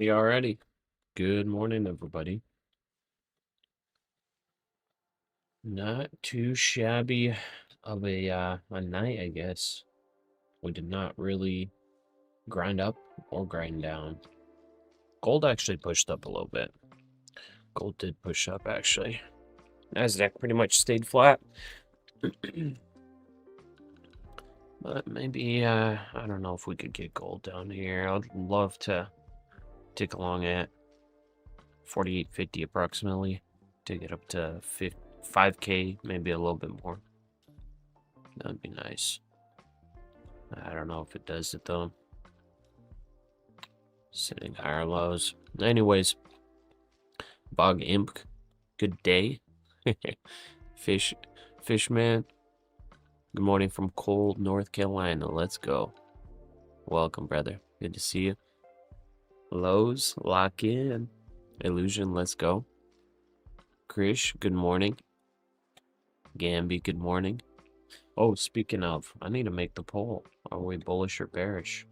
Alrighty. Good morning, everybody. Not too shabby of a night, I guess. We did not really grind up or grind down. Gold actually pushed up a little bit. Gold did push up, actually. NASDAQ pretty much stayed flat. But maybe, I don't know if we could get gold down here. I'd love to take along at 48.50 approximately to get up to 5K, maybe a little bit more. That'd be nice. I don't know if it does it though. Sitting higher lows. Anyways, Bog Imp, good day. Fishman, good morning from cold North Carolina. Let's go. Welcome, brother. Good to see you. Lows, lock in. Illusion, let's go. Krish, good morning. Gamby, good morning. Oh, speaking of, I need to make the poll. Are we bullish or bearish?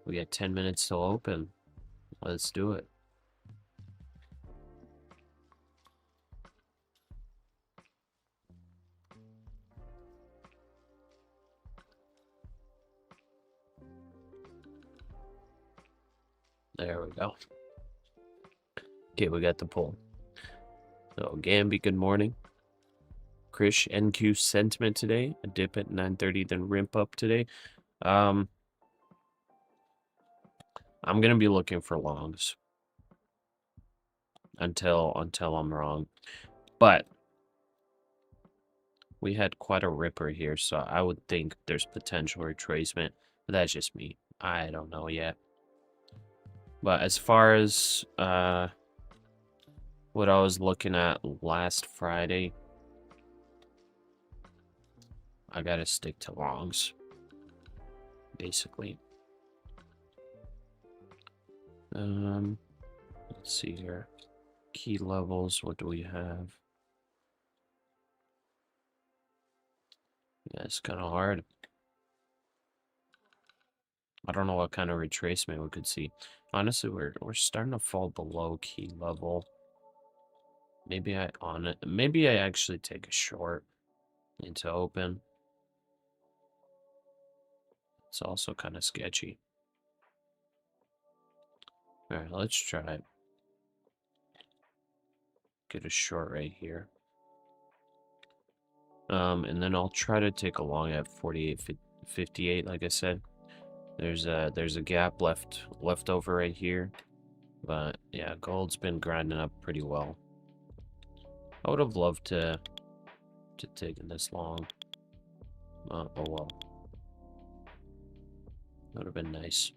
We got 10 minutes till open. Let's do it. There we go. Okay, we got the poll. So, Gamby, good morning. Krish, NQ sentiment today. A dip at 9:30, then ramp up today. I'm gonna be looking for longs until I'm wrong. But we had quite a ripper here, so I would think there's potential retracement. But that's just me. I don't know yet. But as far as what I was looking at last Friday, I gotta stick to longs, basically. Let's see here. Key levels, what do we have? Yeah, it's kind of hard. I don't know what kind of retracement we could see. Honestly, we're starting to fall below key level. Maybe I actually take a short into open. It's also kind of sketchy. Alright, let's try it. Get a short right here. And then I'll try to take a long at 48.58, like I said. There's a gap left over right here. But yeah, gold's been grinding up pretty well. I would have loved to take this long. Oh well. That would have been nice.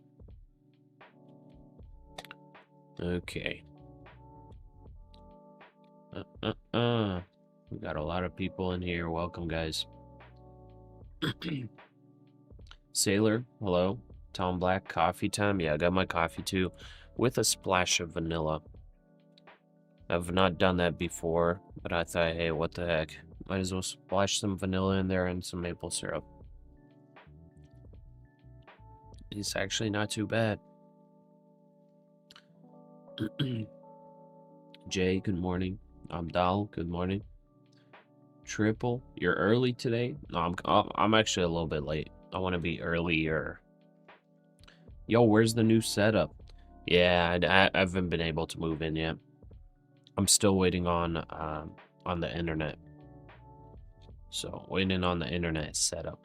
Okay. We got a lot of people in here. Welcome, guys. Sailor, hello. Tom Black, coffee time. Yeah, I got my coffee too, with a splash of vanilla. I've not done that before, but I thought, hey, what the heck? Might as well splash some vanilla in there and some maple syrup. It's actually not too bad. Jay, good morning. Abdal, good morning. Triple, you're early today? No, I'm actually a little bit late. I want to be earlier. Yo, where's the new setup? Yeah, I haven't been able to move in yet. I'm still waiting on the internet. So, waiting on the internet setup.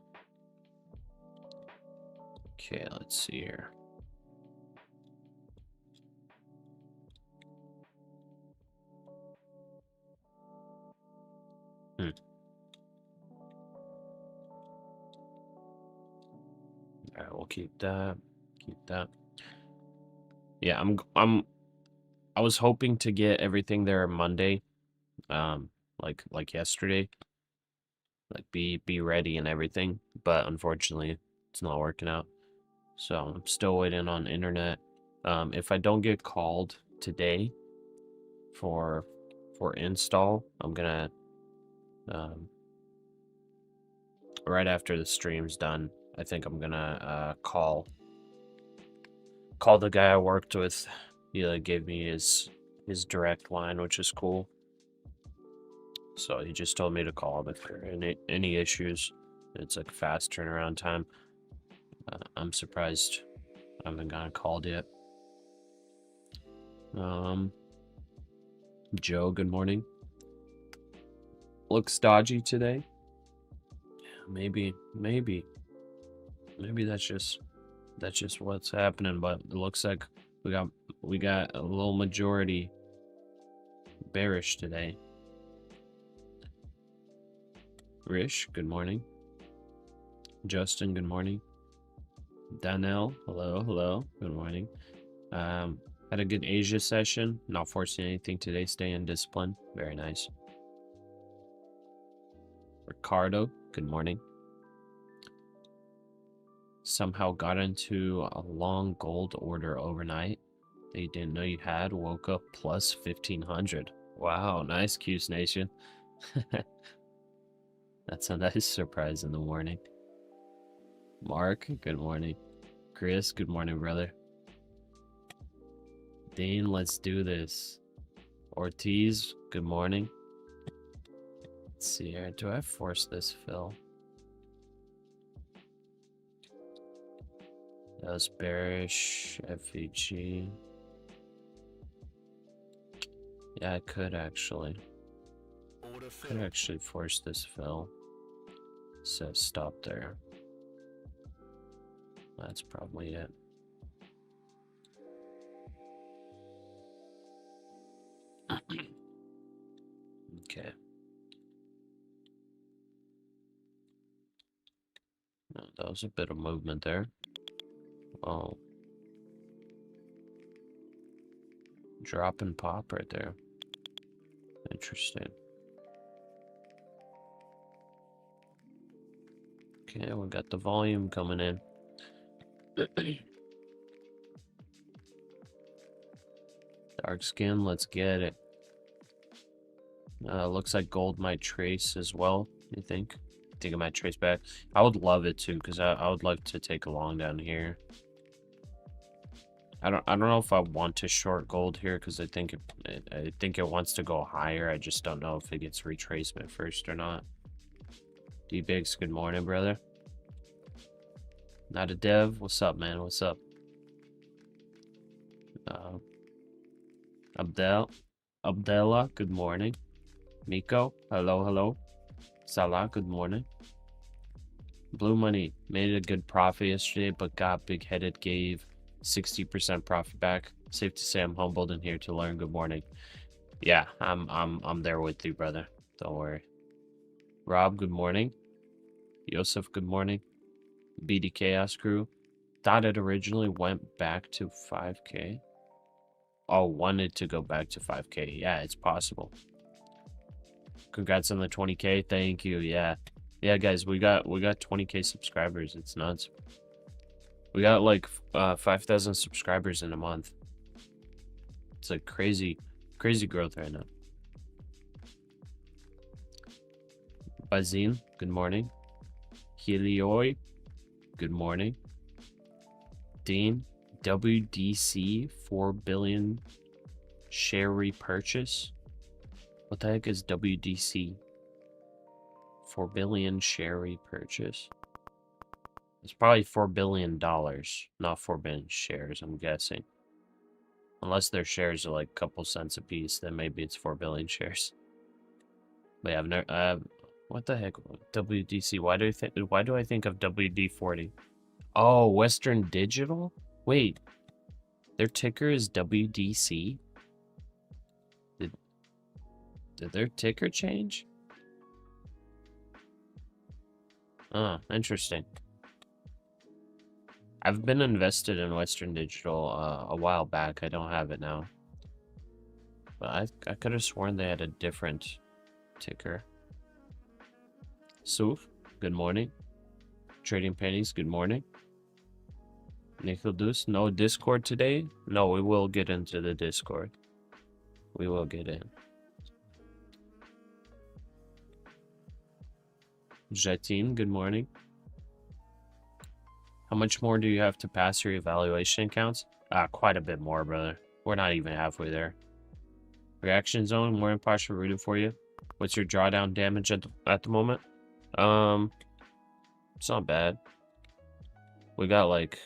Okay, let's see here. Alright, we'll keep that. Keep that. Yeah, I was hoping to get everything there Monday. Like yesterday. Like be ready and everything. But unfortunately, it's not working out. So I'm still waiting on internet. If I don't get called today for install, I'm gonna right after the stream's done, I think I'm gonna call the guy I worked with. He gave me his direct line, which is cool. So he just told me to call him if there are any issues. It's like fast turnaround time. I'm surprised I haven't gotten called yet. Joe, good morning. Looks dodgy today. Maybe that's just what's happening, but it looks like we got a little majority bearish today. Rish, good morning. Justin, good morning. Danielle, hello, good morning. Had a good Asia session. Not forcing anything today. Staying disciplined. Very nice. Ricardo, good morning. Somehow got into a long gold order overnight that you didn't know you had. Woke up plus 1500. Wow, nice, Q's Nation. That's a nice surprise in the morning. Mark, good morning. Chris, good morning, brother. Dean, let's do this. Ortiz, good morning. Let's see here. Do I force this fill? That was bearish. FEG. Yeah, I could actually. Could actually force this fill. So stop there. That's probably it. Okay. No, that was a bit of movement there. Oh. Drop and pop right there. Interesting. Okay, we got the volume coming in. Dark skin, let's get it. Looks like gold might trace as well, you think? Think it might trace back. I would love it too, because I would love to take a long down here. I don't know if I want to short gold here, because I think it wants to go higher. I just don't know if it gets retracement first or not. D-Bigs, good morning, brother. Not a dev. What's up, man? What's up? Abdella, good morning. Miko, hello, hello. Salah, good morning. Blue Money made a good profit yesterday, but got big-headed, gave 60% profit back. Safe to say I'm humbled and here to learn. Good morning. Yeah, I'm there with you, brother. Don't worry. Rob, good morning. Yosef, good morning. BD Chaos Crew. Thought it originally went back to 5K. Oh, wanted to go back to 5K. Yeah, it's possible. Congrats on the 20K. Thank you. Yeah. Yeah, guys, we got 20K subscribers. It's nuts. We got like 5,000 subscribers in a month. It's like crazy growth right now. Bazin, good morning. Helioi, good morning. Dean, WDC 4 billion share repurchase. What the heck is WDC? 4 billion share repurchase. It's probably $4 billion, not 4 billion shares, I'm guessing. Unless their shares are like a couple cents a piece, then maybe it's 4 billion shares. But yeah, I've never. What the heck? WDC? Why do I think of WD-40? Oh, Western Digital? Wait, their ticker is WDC? Did their ticker change? Oh, interesting. I've been invested in Western Digital a while back. I don't have it now. But I could have sworn they had a different ticker. Suf, good morning. Trading Pennies, good morning. Nickeldus, no Discord today? No, we will get into the Discord. We will get in. Jetine, good morning. How much more do you have to pass your evaluation counts? Quite a bit more, brother. We're not even halfway there. Reaction zone, more than Pasha rooted for you. What's your drawdown damage at the moment? It's not bad. We got like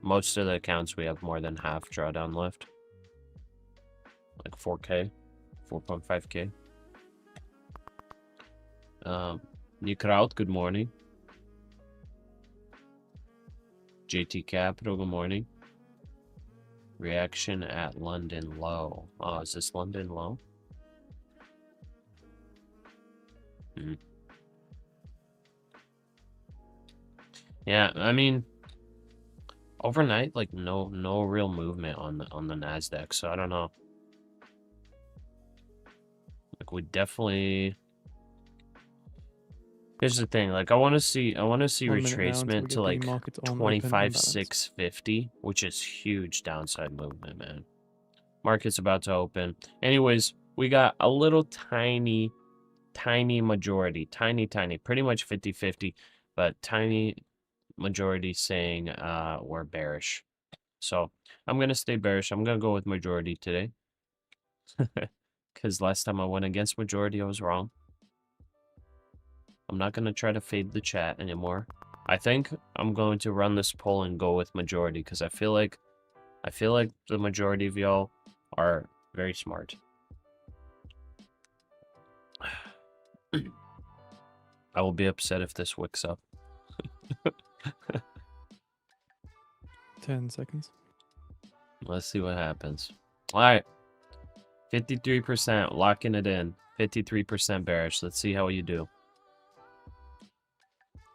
most of the accounts we have more than half drawdown left. Like 4K, 4.5K. New crowd, good morning. JT Capital, good morning. Reaction at London low. Oh, is this London low? Yeah, I mean, overnight, like no real movement on the NASDAQ, so I don't know. Like we definitely. Here's the thing, like I want to see retracement to like 25,650, which is huge downside movement, man. Market's about to open. Anyways, we got a little tiny majority, tiny, pretty much 50-50, but tiny majority saying we're bearish. So I'm gonna stay bearish. I'm gonna go with majority today. Because last time I went against majority, I was wrong. I'm not going to try to fade the chat anymore. I think I'm going to run this poll and go with majority because I feel like the majority of y'all are very smart. I will be upset if this wicks up. 10 seconds. Let's see what happens. All right. 53%, locking it in. 53% bearish. Let's see how you do.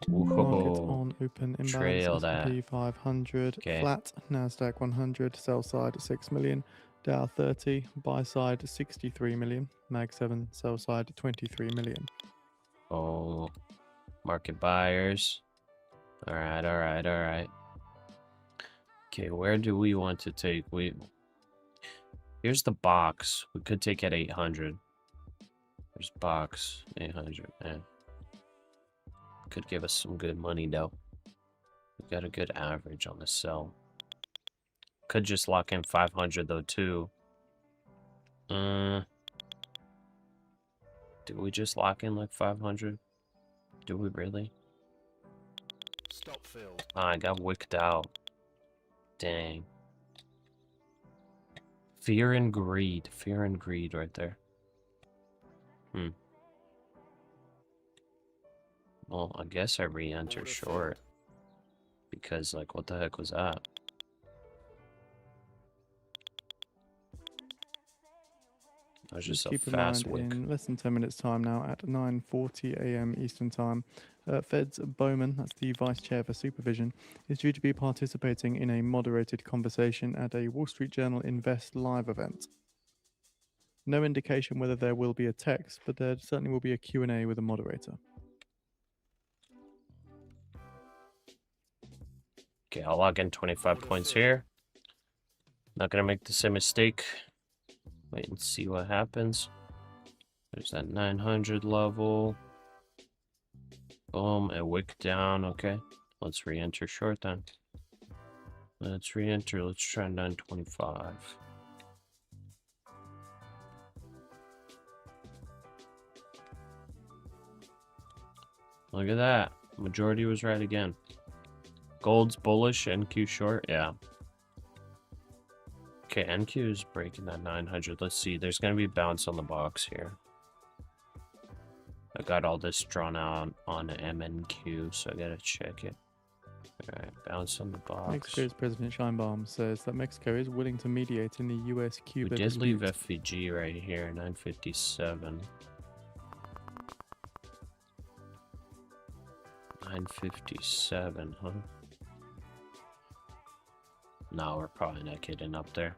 Market on open imbalance. Trail S&P 500 okay. Flat, NASDAQ 100 sell side 6 million, Dow 30 buy side 63 million, Mag 7 sell side 23 million. Oh, market buyers. All right. Okay, where do we want to take? Here's the box. We could take at 800. There's box 800. Man, could give us some good money though. We got a good average on the sell. Could just lock in 500 though too. Do we just lock in like 500? Do we really? I got wicked out. Dang. Fear and greed. Fear and greed right there. Well, I guess I re-enter short. Because, like, what the heck was that? That was just a keep in fast mind, wick. in less than 10 minutes time now, at 9:40 a.m. Eastern Time, Fed's Bowman, that's the Vice Chair for Supervision, is due to be participating in a moderated conversation at a Wall Street Journal Invest Live event. No indication whether there will be a text, but there certainly will be a Q&A with a moderator. Okay, I'll log in 25 points here. Not gonna make the same mistake. Wait and see what happens. There's that 900 level. Boom, a wick down. Okay, let's re-enter short then. Let's re-enter. Let's try 925. Look at that. Majority was right again. Gold's bullish, NQ short. Yeah. Okay, NQ is breaking that 900. Let's see. There's going to be a bounce on the box here. I got all this drawn out on MNQ, so I got to check it. Alright, bounce on the box. Mexico's President Scheinbaum says that Mexico is willing to mediate in the US-Cuba We did dispute. leave FVG right here, 957. 957, huh? No, we're probably not getting up there.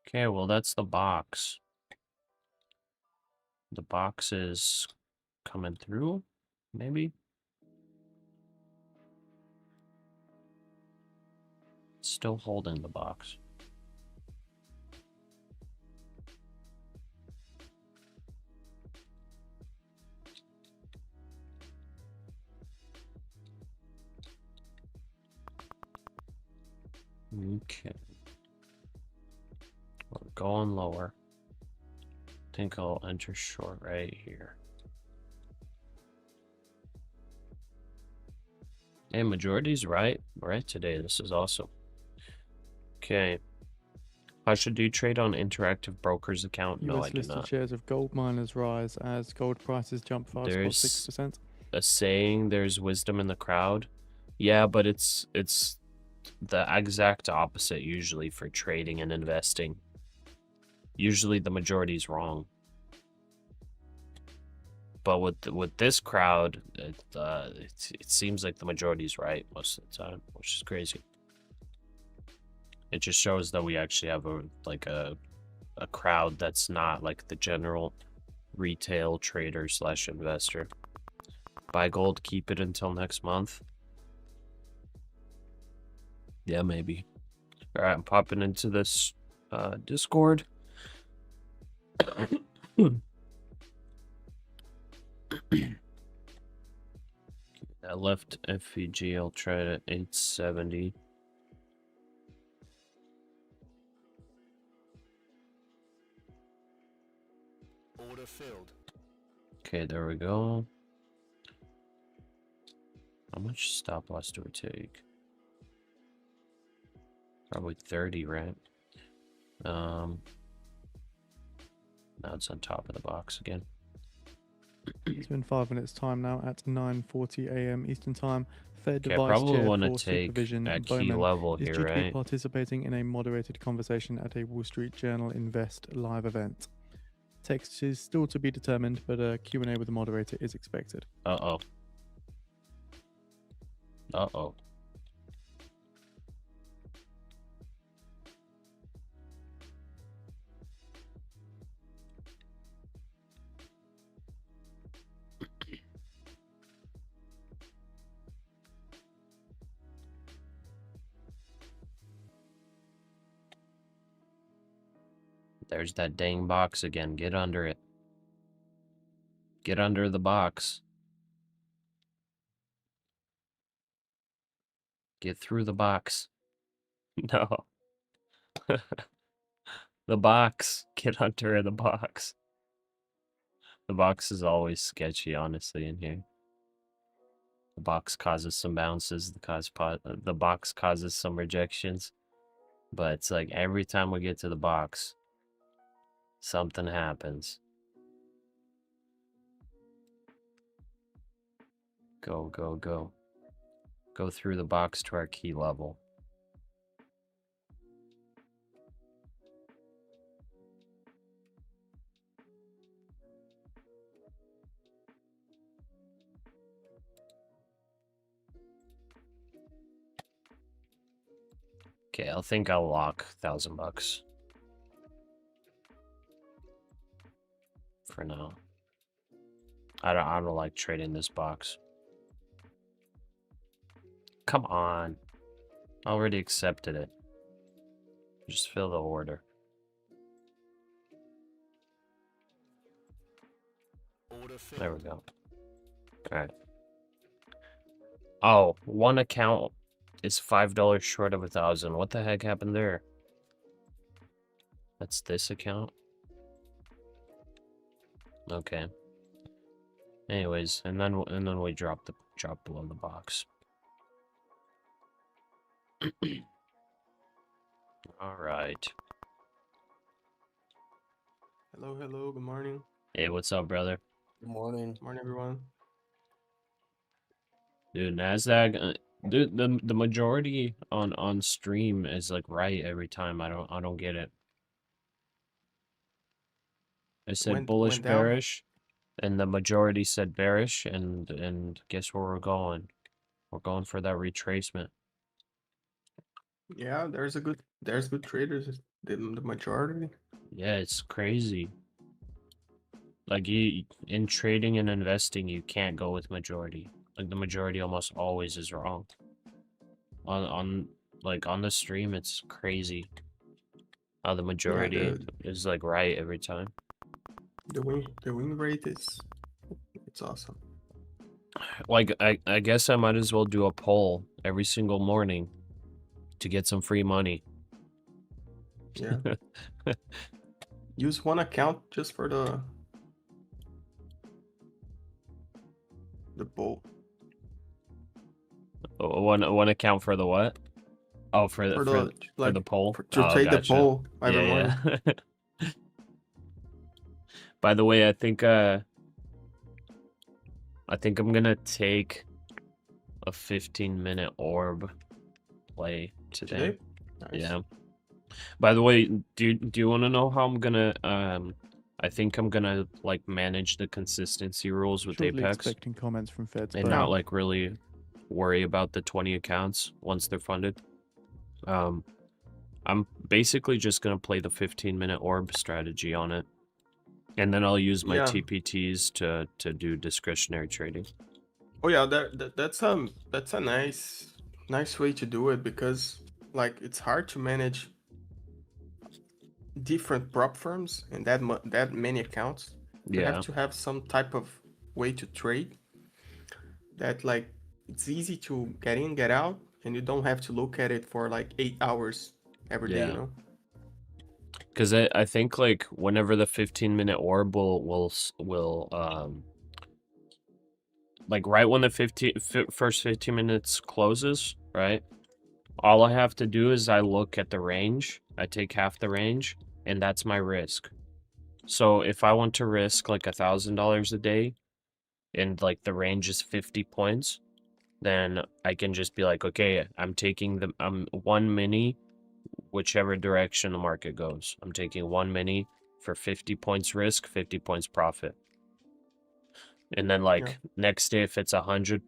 Okay, well, that's the box. The box is coming through, maybe? Still holding the box. Okay. We're going lower. I think I'll enter short right here. Hey, majority's right today. This is awesome. Okay. Pasha, do you trade on Interactive Brokers account? No, I do US-listed not. shares of gold miners rise as gold prices jump 5.6%. A saying, there's wisdom in the crowd. Yeah, but it's the exact opposite usually for trading and investing. Usually the majority's wrong. But with this crowd, it seems like the majority's right most of the time, which is crazy. It just shows that we actually have a crowd that's not like the general retail trader / investor. Buy gold, keep it until next month. Yeah, maybe. All right, I'm popping into this Discord. I left FVG. I'll try it at 870. Order filled. Okay, there we go. How much stop loss do we take? Probably 30, right? Now it's on top of the box again. It's been 5 minutes time now at 9:40 a.m. Eastern Time. Fed Okay, I Vice probably Chair want to for take Supervision at key Bowman level is here, due to be right? participating in a moderated conversation at a Wall Street Journal Invest Live event. Text is still to be determined, but a Q&A with the moderator is expected. Uh-oh. Uh-oh. There's that dang box again. Get under it. Get under the box. Get through the box. No. The box. Get under the box. The box is always sketchy, honestly, in here. The box causes some bounces. The box causes some rejections. But it's like every time we get to the box, something happens. Go, go, go. Go through the box to our key level. Okay, I think I'll lock $1,000 for now. I don't like trading this box. Come on. I already accepted it. Just fill the order. Order filled. There we go. Alright. Oh, one account is $5 short of 1,000. What the heck happened there? That's this account? Okay. Anyways, and then we drop below the box. All right. Hello, hello, good morning. Hey, what's up, brother? Good morning. Good morning, everyone. Dude, NASDAQ, dude, the majority on stream is like right every time. I don't get it. I said bullish, went down? bearish, and the majority said bearish, and guess where we're going? We're going for that retracement. Yeah, there's good traders, the majority. Yeah, it's crazy. Like in trading and investing, you can't go with majority. Like the majority almost always is wrong. On the stream, it's crazy how the majority is like right every time. The win rate it's awesome. Like I guess I might as well do a poll every single morning to get some free money. Yeah. Use one account just for the poll. One account for the what? Oh, for the poll. To trade the poll every morning. Yeah. By the way, I think I'm gonna take a 15-minute orb play today. Nice. Yeah. By the way, do you want to know how I'm gonna I think I'm gonna like manage the consistency rules with Shortly Apex expecting comments from Feds, and but not like really worry about the 20 accounts once they're funded. I'm basically just gonna play the 15-minute orb strategy on it, and then I'll use my TPTs to do discretionary trading. Oh yeah, that's a nice way to do it, because like it's hard to manage different prop firms and that many accounts. You have to have some type of way to trade that like it's easy to get in, get out, and you don't have to look at it for like 8 hours every day, you know? Because I think like whenever the 15-minute orb will like right when the first 15 minutes closes, right? All I have to do is I look at the range. I take half the range, and that's my risk. So if I want to risk like $1,000 a day, and like the range is 50 points, then I can just be like, okay, I'm taking one mini, whichever direction the market goes. I'm taking one mini for 50 points risk, 50 points profit. And then like next day, if it's 200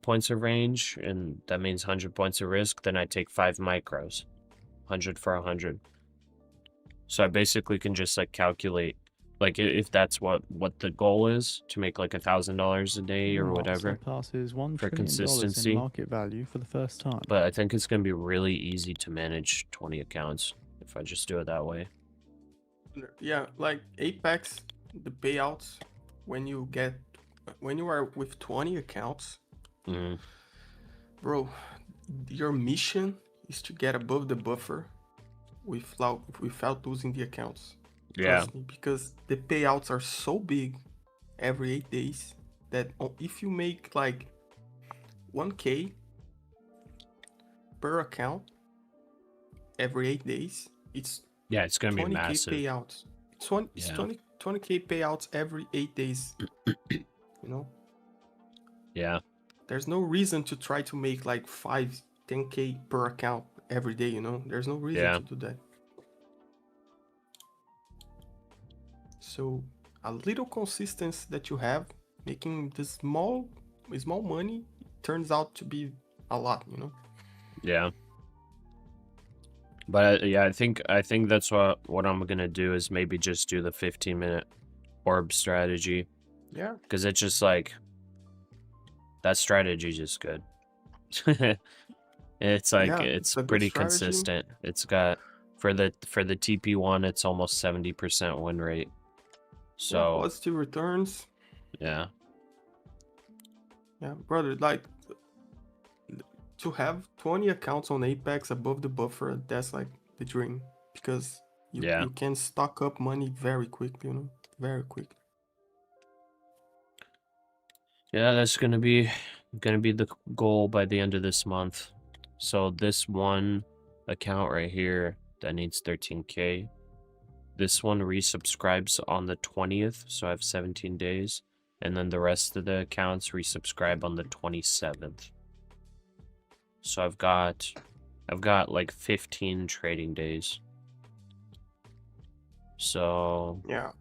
points of range, and that means 100 points of risk, then I take 5 micros, 100 for 100. So I basically can just like calculate, like if that's what the goal is, to make like $1,000 a day or whatever passes $1 for trillion consistency in market value for the first time. But I think it's gonna be really easy to manage 20 accounts if I just do it that way. Yeah, like Apex, the payouts when you are with 20 accounts, Mm, bro, your mission is to get above the buffer without losing the accounts. yeah. Trust me, because the payouts are so big every 8 days that if you make like 1K per account every 8 days, it's Yeah, it's gonna be 20K massive. payouts. It's Yeah. 20K payouts every 8 days. You know, Yeah. there's no reason to try to make like 10K per account every day. You know, there's no reason Yeah. to do that. So a little consistency that you have, making the small money, turns out to be a lot. You know. Yeah. But yeah, I think that's what I'm gonna do is maybe just do the 15-minute orb strategy. Yeah. Because it's just like that strategy is just good. It's like Yeah, it's a good pretty strategy. consistent. It's got for the TP one, it's almost 70% win rate. Yeah, So positive returns. yeah. Yeah, brother, like to have 20 accounts on Apex above the buffer, that's like the dream because Yeah. you can stock up money very quickly, you know, very quick. Yeah, that's gonna be the goal by the end of this month. So this one account right here that needs 13K. This one resubscribes on the 20th, so I have 17 days. And then the rest of the accounts resubscribe on the 27th. So I've got like 15 trading days. So Yeah.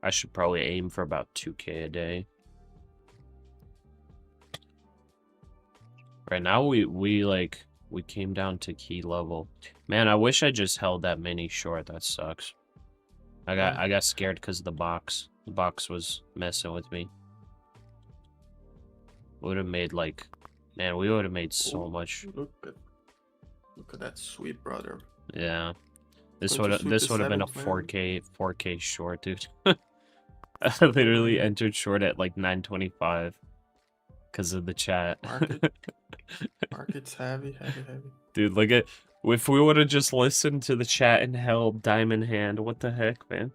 I should probably aim for about 2K a day. Right now we came down to key level. Man, I wish I just held that mini short. That sucks. I got scared because of the box. The box was messing with me. Would have made like, man, we would have made so much. Look at that sweep, brother. Yeah. This Going to would sweep this the would have been a 7th, 4K short, dude. I literally entered short at like 925 because of the chat. Market's heavy. Dude, look at if we would have just listened to the chat and held diamond hand, what the heck, man?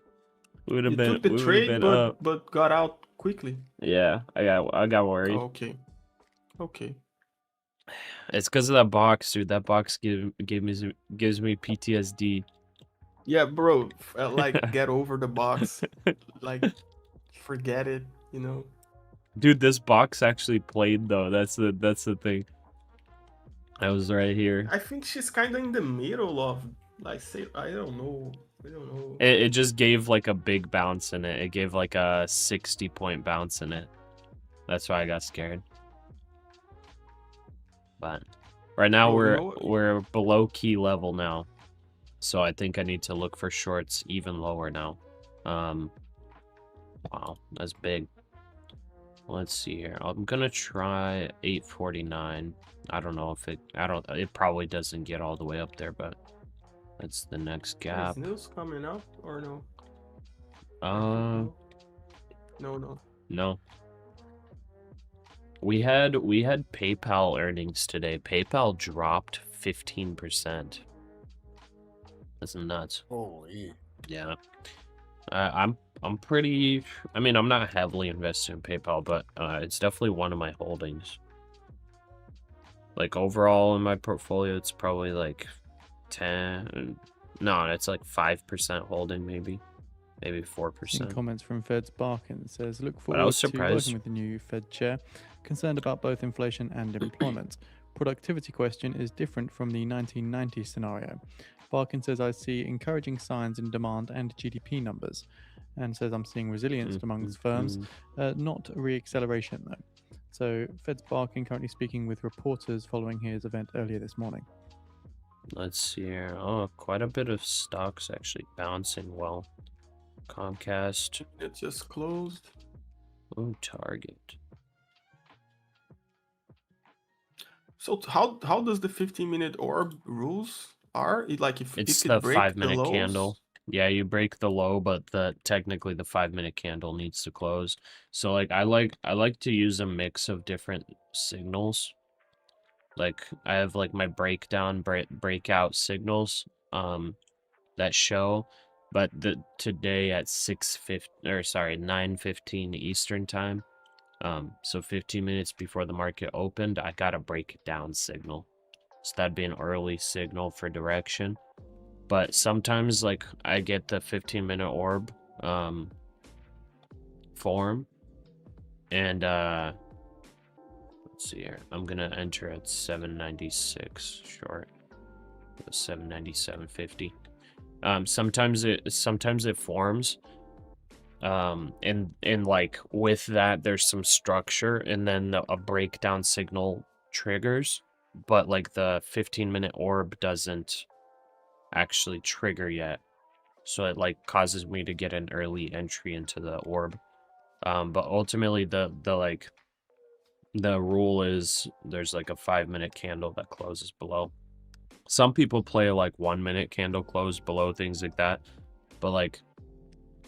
We would have been took the trade, up. but got out quickly. Yeah, I got worried. Okay. It's because of that box, dude. That box gives me PTSD. Yeah, bro. Like get over the box. Like forget it. You know. Dude, this box actually played though. That's the thing. I was right here. I think she's kind of in the middle of like say I don't know. It just gave like a big bounce in it. It gave like a 60-point bounce in it. That's why I got scared. But right now we're below key level now. So I think I need to look for shorts even lower now. Wow, that's big. Let's see here. I'm gonna try 849. I don't know if it probably doesn't get all the way up there, but that's the next gap. Is news coming up or no? No. We had PayPal earnings today. PayPal dropped 15%. That's nuts. Holy. Yeah. I'm pretty. I mean, I'm not heavily invested in PayPal, but it's definitely one of my holdings. Like overall in my portfolio, it's probably like 10. No, it's like 5% holding, maybe 4%. Comments from Fed's Barkin says, "Look But I was forward to surprised. working with the new Fed chair. Concerned about both inflation and employment. Productivity question is different from the 1990 scenario. Barkin says, I see encouraging signs in demand and GDP numbers, and says I'm seeing resilience amongst firms, not re-acceleration though. So Fed's Barkin currently speaking with reporters following his event earlier this morning. Let's see here. Oh, quite a bit of stocks actually bouncing well. Comcast. It just closed. Oh, Target. So how does the 15-minute orb rules are? Like if It's it the break 5-minute the lows, candle. Yeah, you break the low, but technically the 5-minute candle needs to close. So like I like to use a mix of different signals. Like I have like my breakout signals that show, but today at 9:15 Eastern time, so 15 minutes before the market opened, I got a breakdown signal. So that'd be an early signal for direction. But sometimes like I get the 15-minute orb form, and let's see here. I'm gonna enter at 796 short. 797.50. Sometimes it forms, and like with that there's some structure, and then a breakdown signal triggers, but like the 15-minute orb doesn't actually trigger yet, so it like causes me to get an early entry into the orb. But ultimately the rule is there's like a 5-minute candle that closes below. Some people play like 1-minute candle close below, things like that, but like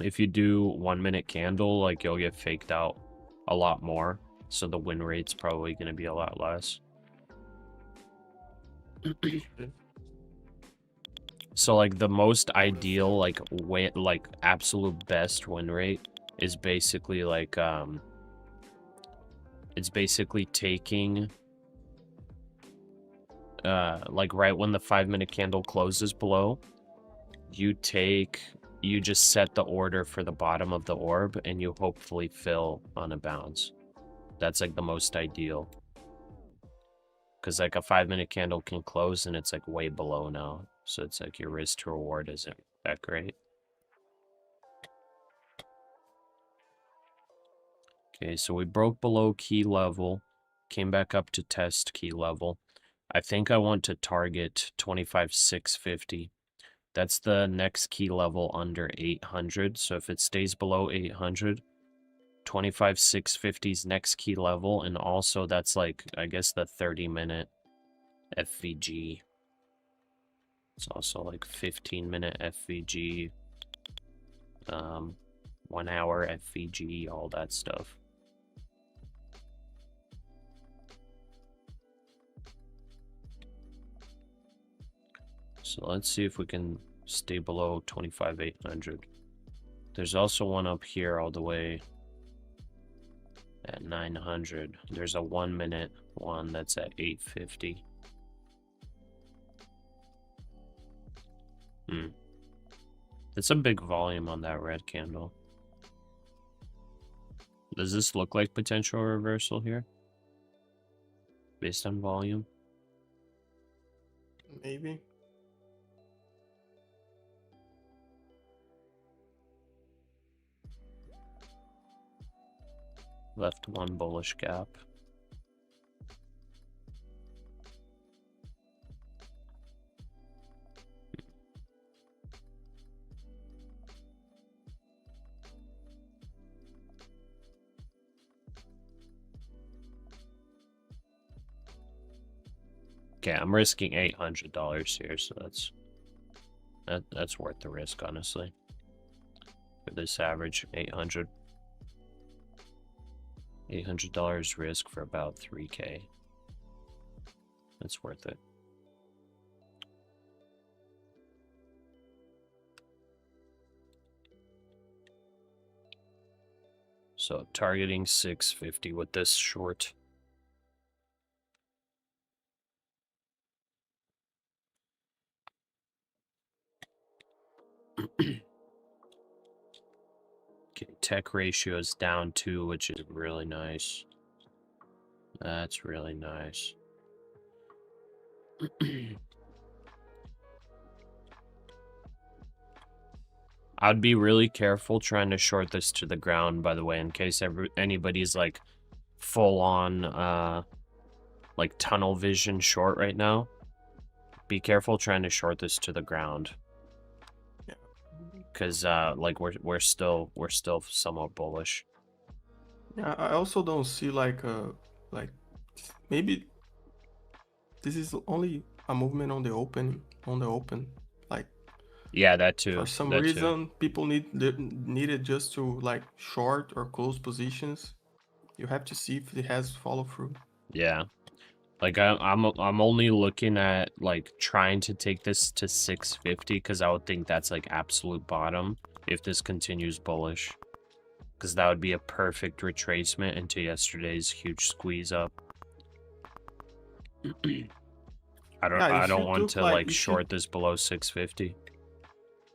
if you do 1-minute candle, like you'll get faked out a lot more, so the win rate's probably going to be a lot less. So like the most ideal like absolute best win rate is basically like it's basically taking like right when the 5-minute candle closes below, you just set the order for the bottom of the orb and you hopefully fill on a bounce. That's like the most ideal, because like a 5-minute candle can close and it's like way below now, so it's like your risk to reward isn't that great. Okay, so we broke below key level, came back up to test key level. I think I want to target 25,650. That's the next key level under 800. So if it stays below 800, 25,650's next key level, and also that's like, I guess, the 30-minute FVG. It's also like 15-minute FVG, 1 hour FVG, all that stuff. So let's see if we can stay below 25,800. There's also one up here all the way at 900. There's a 1-minute one that's at 850. It's a big volume on that red candle. Does this look like potential reversal here? Based on volume? Maybe. Left one bullish gap. Okay, I'm risking $800 here, so that's worth the risk, honestly. For this average, $800 risk for about 3K. That's worth it. So targeting 650 with this short. Okay, tech ratio is down 2, which is really nice. That's really nice. I'd be really careful trying to short this to the ground, by the way, in case anybody's like full on like tunnel vision short right now. Be careful trying to short this to the ground. Yeah. Cause like we're still somewhat bullish. Yeah, I also don't see like maybe this is only a movement on the open, like Yeah, that too. For some that too. reason, people needed just to like short or close positions. You have to see if it has follow through. Yeah. Like I'm only looking at like trying to take this to 650 because I would think that's like absolute bottom if this continues bullish. Because that would be a perfect retracement into yesterday's huge squeeze up. I don't want to like short this below 650.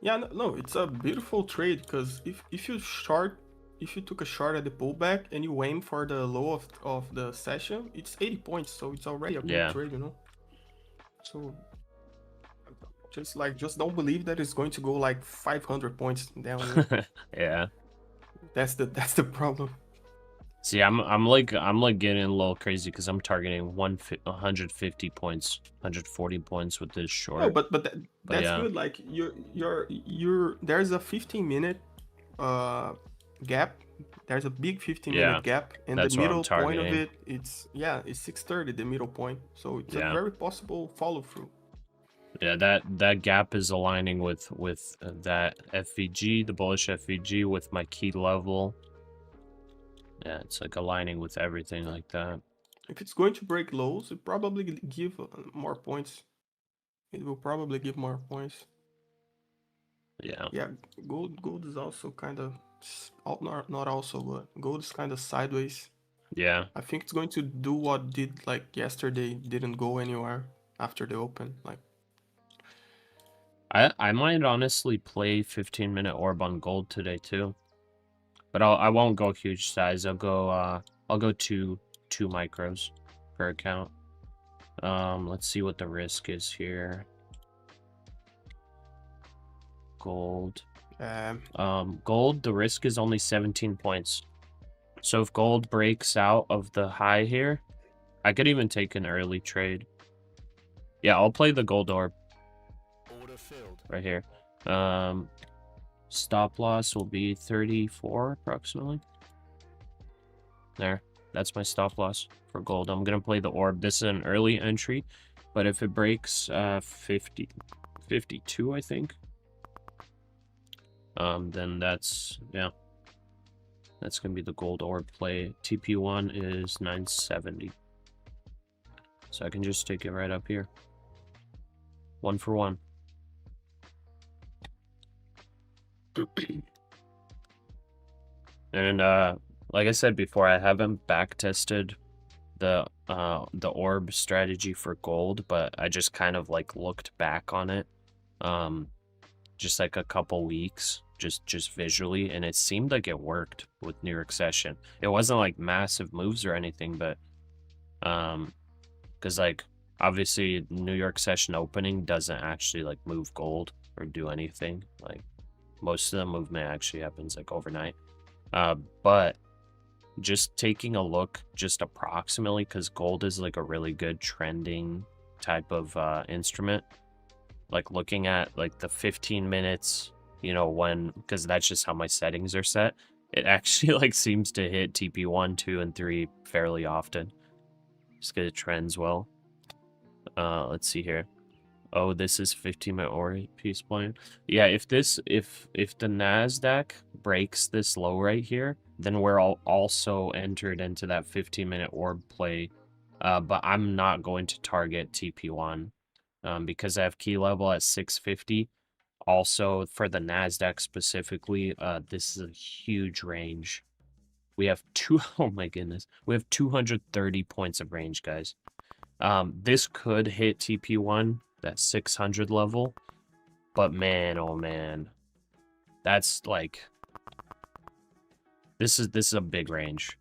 Yeah, no, it's a beautiful trade because if you took a short at the pullback and you aim for the low of the session, it's 80 points, so it's already a good trade, you know. So just don't believe that it's going to go like 500 points down. You know? Yeah. That's the problem. See, I'm like getting a little crazy because I'm targeting 150 points, 140 points with this short. No, but that's yeah. Good. Like you're there's a 15-minute gap. There's a big 15-minute gap, and the middle point of it, it's 630, the middle point. So it's a very possible follow through. Yeah, that gap is aligning with that FVG, the bullish FVG, with my key level. Yeah, it's like aligning with everything like that. If it's going to break lows, it probably give more points. It will probably give more points. Yeah. Yeah, gold is also kind of not also, but gold is kind of sideways. Yeah. I think it's going to do what did like yesterday, didn't go anywhere after the open. Like I might honestly play 15-minute orb on gold today too. But I won't go huge size. I'll go two micros per account. Let's see what the risk is here. Gold. Gold, the risk is only 17 points. So if gold breaks out of the high here, I could even take an early trade. Yeah, I'll play the gold orb. Order filled. Right here. Stop loss will be 34 approximately. There. That's my stop loss for gold. I'm going to play the orb. This is an early entry, but if it breaks 52, I think, then that's, yeah. That's going to be the gold orb play. TP1 is 970. So I can just take it right up here. 1 for 1. And like I said before, I haven't back tested the orb strategy for gold, but I just kind of like looked back on it just like a couple weeks, just visually, and it seemed like it worked with New York session. It wasn't like massive moves or anything, but because like obviously New York session opening doesn't actually like move gold or do anything. Like most of the movement actually happens like overnight. But just taking a look just approximately, because gold is like a really good trending type of instrument, like looking at like the 15 minutes, you know, because that's just how my settings are set, it actually like seems to hit TP1, 2, and 3 fairly often, just because it trends well. Let's see here. Oh, this is 15-minute or piece point. Yeah, if the NASDAQ breaks this low right here, then we're also entered into that 15-minute orb play. But I'm not going to target TP1 because I have key level at 650. Also, for the NASDAQ specifically, this is a huge range. We have oh my goodness. We have 230 points of range, guys. This could hit TP1, that 600 level, but man, oh man, that's like, this is a big range.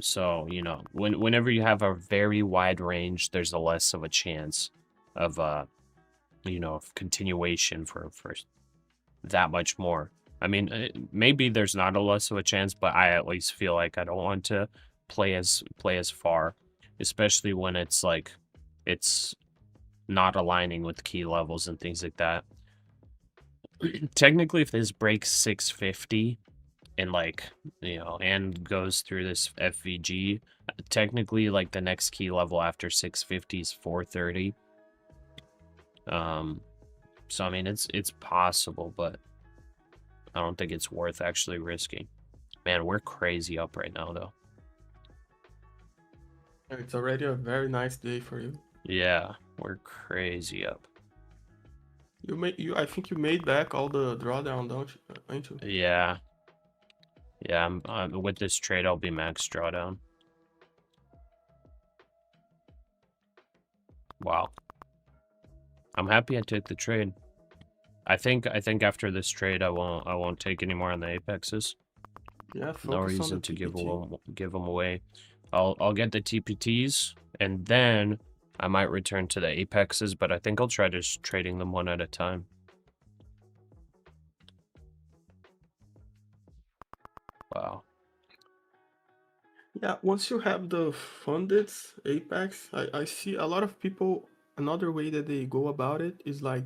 So, you know, whenever you have a very wide range, there's a less of a chance of you know, of continuation for that much more. I mean, maybe there's not a less of a chance, but I at least feel like I don't want to play as far, especially when it's like it's not aligning with key levels and things like that. Technically, if this breaks 650 and like, you know, and goes through this FVG, technically like the next key level after 650 is 430. So I mean, it's possible, but I don't think it's worth actually risking. Man, we're crazy up right now, though. It's already a very nice day for you. Yeah, we're crazy up. I think you made back all the drawdown, ain't you? Yeah. Yeah, I'm with this trade, I'll be max drawdown. Wow. I'm happy I took the trade. I think after this trade, I won't take any more on the apexes. Yeah, No focus on the reason to TPT. give them away. I'll get the TPTs, and then I might return to the apexes, but I think I'll try just trading them one at a time. Wow. Yeah, once you have the funded Apex, I see a lot of people. Another way that they go about it is like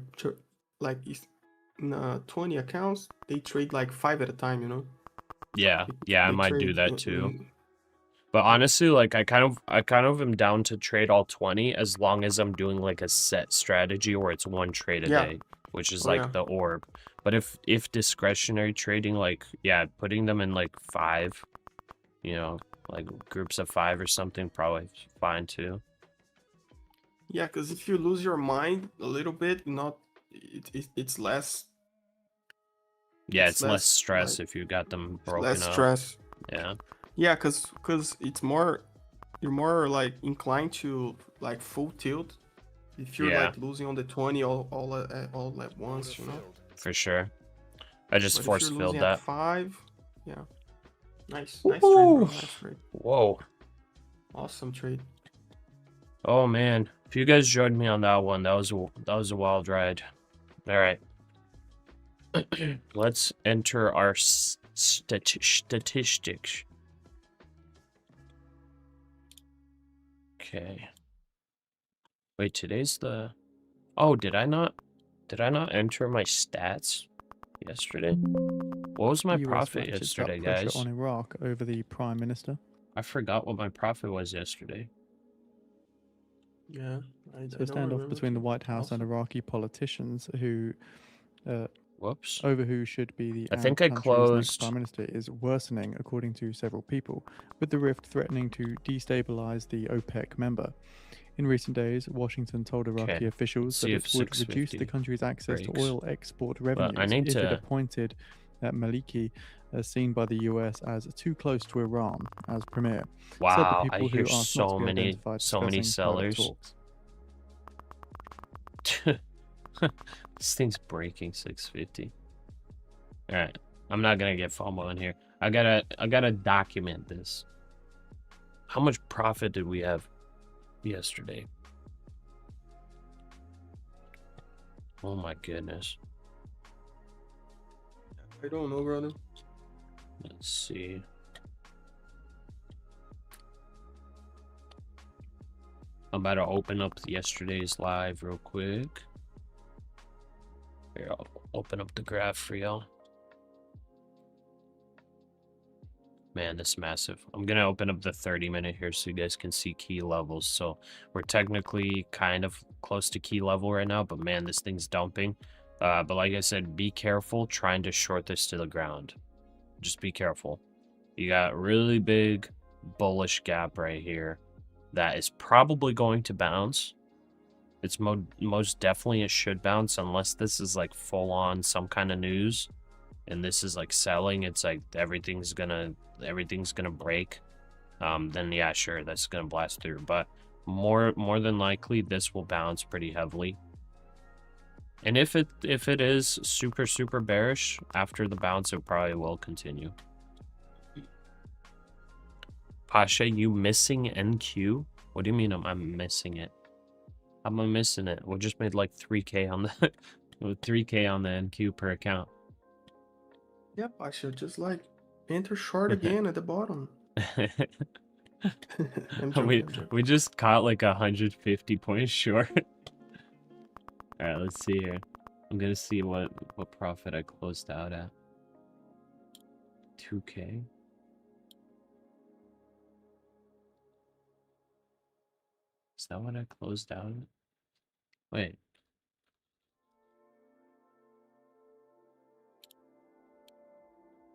in 20 accounts, they trade like 5 at a time. You know? Yeah, I They might do trade that too. in But honestly, like I kind of am down to trade all 20 as long as I'm doing like a set strategy where it's one trade a yeah. day, which is Oh like yeah. the orb. But if discretionary trading, like yeah, putting them in like 5, you know, like groups of 5 or something, probably fine too. Yeah, because if you lose your mind a little bit, it's less. Yeah, it's less stress like if you got them broken less up. stress. Yeah. Yeah, because it's more, you're more like inclined to like full tilt if you're Yeah, like losing on the 20 all at once, you know. for sure. I just But if force you're filled losing at that. 5, yeah, nice trade, bro. Woo! Nice trade. Whoa. Awesome trade. Oh man, if you guys joined me on that one, that was a wild ride. All right. Let's enter our statistics. Okay. Wait, today's the... Oh, did I not enter my stats yesterday? What was my The US profit ratchets yesterday, up pressure guys? on Iraq over the Prime Minister. I forgot what my profit was yesterday. Yeah, So I a don't standoff remember between the too. White House and Awesome. Iraqi politicians Whoops. over who should be the I Arab think I country's next closed... prime minister is worsening, according to several people, with the rift threatening to destabilize the OPEC member. In recent days, Washington told Iraqi Okay, officials that see if it would reduce 650 the country's access to breaks. oil export But I revenues need if it to... appointed Maliki, seen by the US as too close to Iran, as premier. Said the Wow, I people hear who asked not to so be many identified discussing private sellers. talks. This thing's breaking 650. All right, I'm not gonna get FOMO in here. I gotta document this. How much profit did we have yesterday? Oh my goodness. I don't know, brother. Let's see. I'm about to open up yesterday's live real quick. Here, I'll open up the graph for y'all. Man, this is massive. I'm gonna open up the 30-minute here so you guys can see key levels. So we're technically kind of close to key level right now, but man, this thing's dumping. But like I said, be careful trying to short this to the ground. Just be careful. You got a really big bullish gap right here that is probably going to bounce. It's most definitely it should bounce unless this is like full on some kind of news and this is like selling. It's like everything's gonna break. Then yeah, sure, that's gonna blast through. But more than likely this will bounce pretty heavily. And if it is super bearish after the bounce, it probably will continue. Pasha, you missing NQ? What do you mean I'm missing it? How am I missing it? We just made like 3K on the 3K on the NQ per account. Yep, I should just like enter short again at the bottom. I'm joking. we just caught like 150 points short. All right, let's see here. I'm gonna see what profit I closed out at. 2K. Is that what I closed out at? Wait.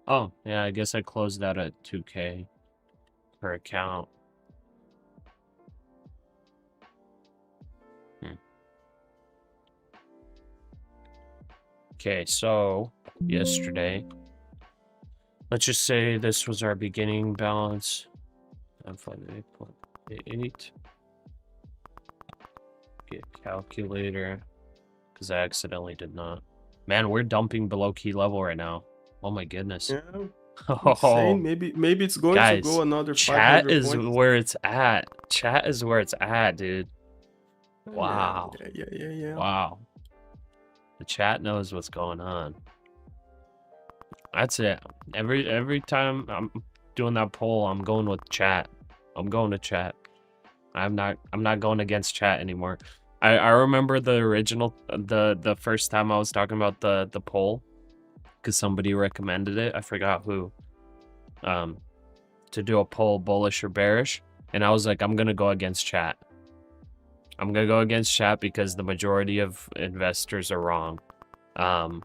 Oh, yeah, I guess I closed that at 2K per account. Okay, so yesterday, let's just say this was our beginning balance. I'm 58.88. Get calculator, because I accidentally did not. Man, we're dumping below key level right now. Oh my goodness. Yeah. Oh, Insane. Maybe it's going to go guys, another chat 500 is points. where it's at. Chat is where it's at, dude. Wow. Yeah. Wow. The chat knows what's going on. That's it. Every time I'm doing that poll, I'm going with chat. I'm going to chat. I'm not going against chat anymore. I remember the original the first time I was talking about the poll, because somebody recommended it. I forgot who. To do a poll, bullish or bearish, and I was like, I'm gonna go against chat. I'm gonna go against chat because the majority of investors are wrong. And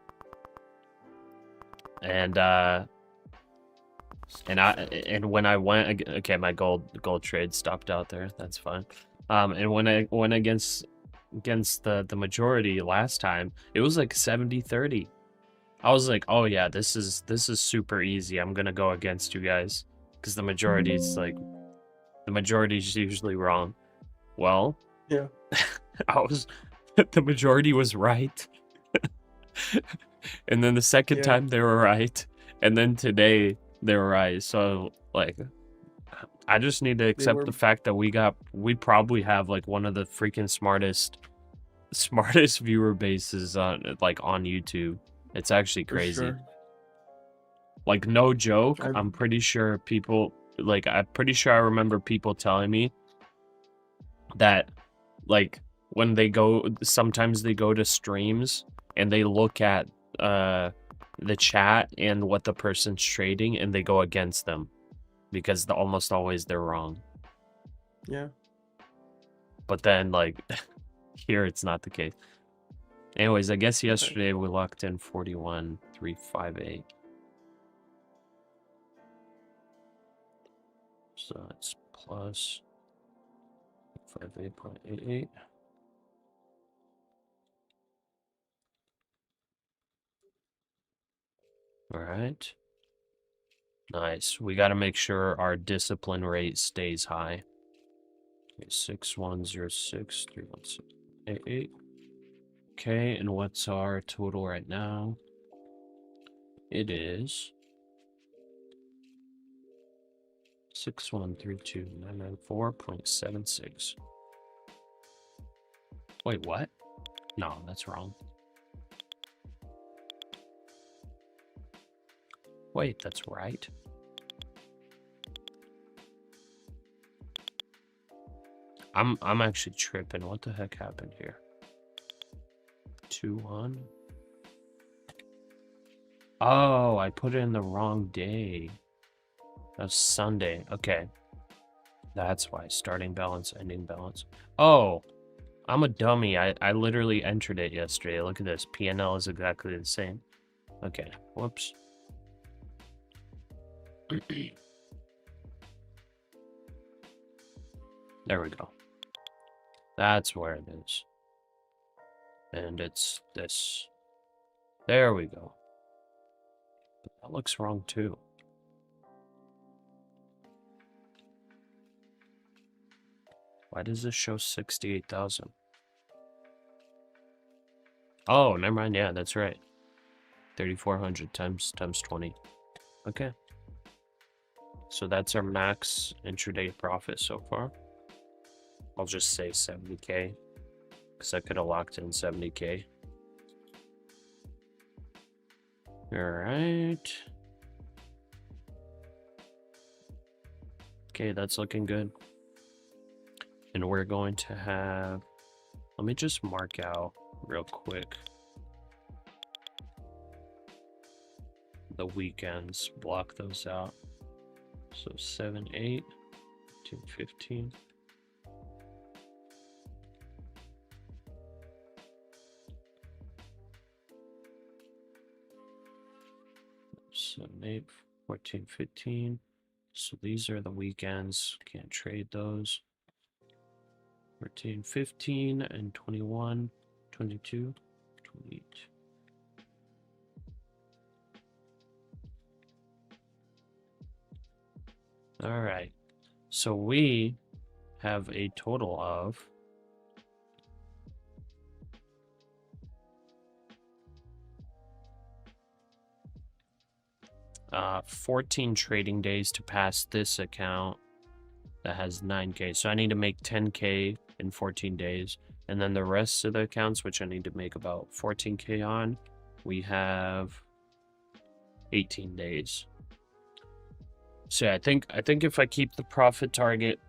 when I went, okay, my gold trade stopped out there. That's fine. And when I went against the majority last time, it was like 70-30. I was like, oh yeah, this is super easy. I'm gonna go against you guys because the majority's usually wrong. Well, Yeah. the majority was right. And then the second time they were right, and then today they were right. So like, I just need to accept the fact that we probably have like one of the freaking smartest viewer bases on YouTube. It's actually crazy. Sure. Like, no joke. I'm pretty sure I remember people telling me that, like, when sometimes they go to streams and they look at the chat and what the person's trading, and they go against them because almost always they're wrong. Yeah. But then, like, here it's not the case. Anyways, I guess yesterday we locked in 41,358. So it's plus 58.88. All right. Nice. We got to make sure our discipline rate stays high. Okay, 61063188. Okay, and what's our total right now? It is 6132994.76. Wait, what? No, that's wrong. Wait, that's right. I'm actually tripping. What the heck happened here? 2-1. Oh, I put it in the wrong day. That's Sunday. Okay. That's why. Starting balance, ending balance. Oh, I'm a dummy. I literally entered it yesterday. Look at this. PNL is exactly the same. Okay. Whoops. There we go. That's where it is. And it's this. There we go. But that looks wrong too. Why does this show 68,000? Oh, never mind. Yeah, that's right. 3,400 times 20. Okay. So that's our max intraday profit so far. I'll just say 70K, because I could have locked in 70K. All right. Okay, that's looking good. And we're going to have, let me just mark out real quick the weekends, block those out. So 7-8, 2-15. 7, 8, 14, 15. So these are the weekends. Can't trade those. 14, 15, and 21, 22, 28. All right. So we have a total of 14 trading days to pass this account that has 9K. So I need to make 10K in 14 days. And then the rest of the accounts, which I need to make about 14K on, we have 18 days. So yeah, I think if I keep the profit target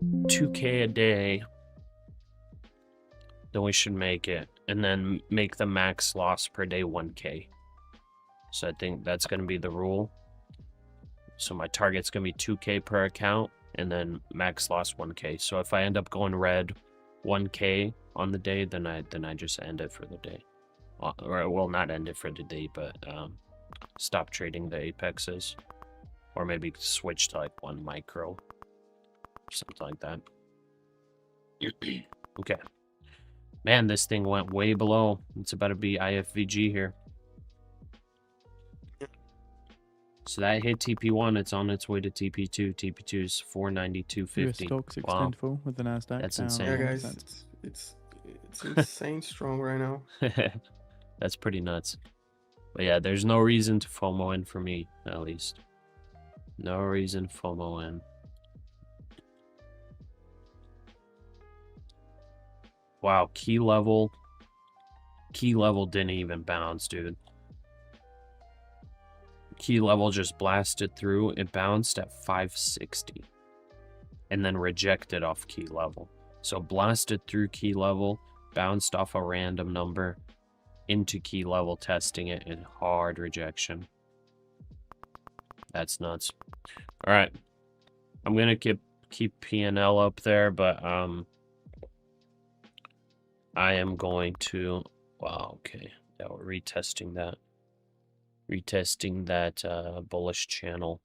2K a day, then we should make it. And then make the max loss per day 1K. So I think that's going to be the rule. So my target's going to be 2K per account and then max loss 1K. So if I end up going red 1K on the day, then I just end it for the day. Or well, not end it for the day, but stop trading the apexes. Or maybe switch to like 1 micro. Something like that. Okay. Man, this thing went way below. It's about to be IFVG here. So that hit TP1, it's on its way to TP2. TP2 is 492.50. US stocks Wow. extend full with the NASDAQ That's down insane. Yeah, 1%. guys, it's insane strong right now. That's pretty nuts. But yeah, there's no reason to FOMO in for me, at least. No reason FOMO in. Wow, key level didn't even bounce, dude. Key level just blasted through. It bounced at 560 and then rejected off key level. So blasted through key level, bounced off a random number into key level, testing it in hard rejection. That's nuts. All right, I'm gonna keep P&L up there, but I am going to. Wow, okay, yeah, we're retesting that. Retesting that bullish channel.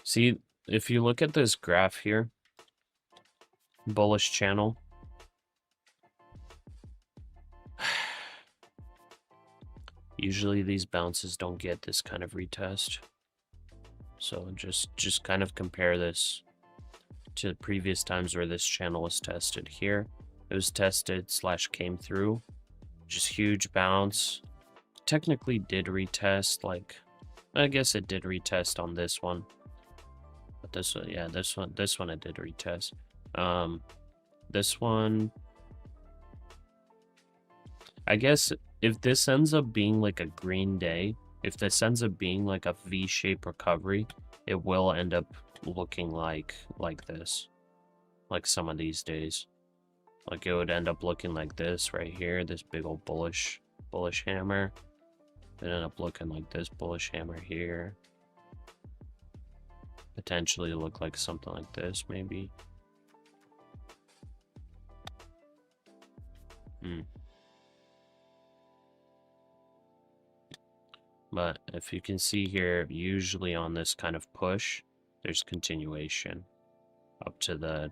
See, if you look at this graph here, bullish channel, usually these bounces don't get this kind of retest. So just kind of compare this to previous times where this channel was tested. Here it was tested / came through, just huge bounce. Technically did retest, like I guess it did retest on this one, but this one, yeah, this one it did retest. This one, I guess if this ends up being like a green day, if this ends up being like a V-shaped recovery, it will end up looking like this, like some of these days. Like it would end up looking like this right here, this big old bullish hammer. It ended up looking like this bullish hammer here. Potentially look like something like this, maybe. But if you can see here, usually on this kind of push, there's continuation up to the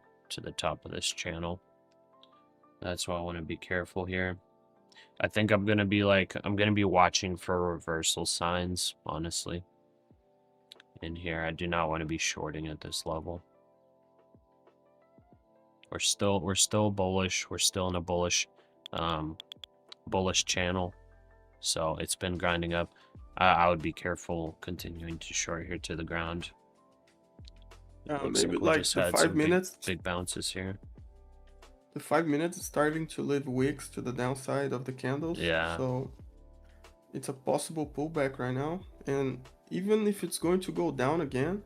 top of this channel. That's why I want to be careful here. I think I'm gonna be watching for reversal signs, honestly. In here, I do not want to be shorting at this level. We're still bullish. We're still in a bullish channel. So it's been grinding up. I would be careful continuing to short here to the ground. Maybe like the 5 minutes. Big bounces here. The 5 minutes is starting to leave wicks to the downside of the candles. Yeah. So it's a possible pullback right now. And even if it's going to go down again,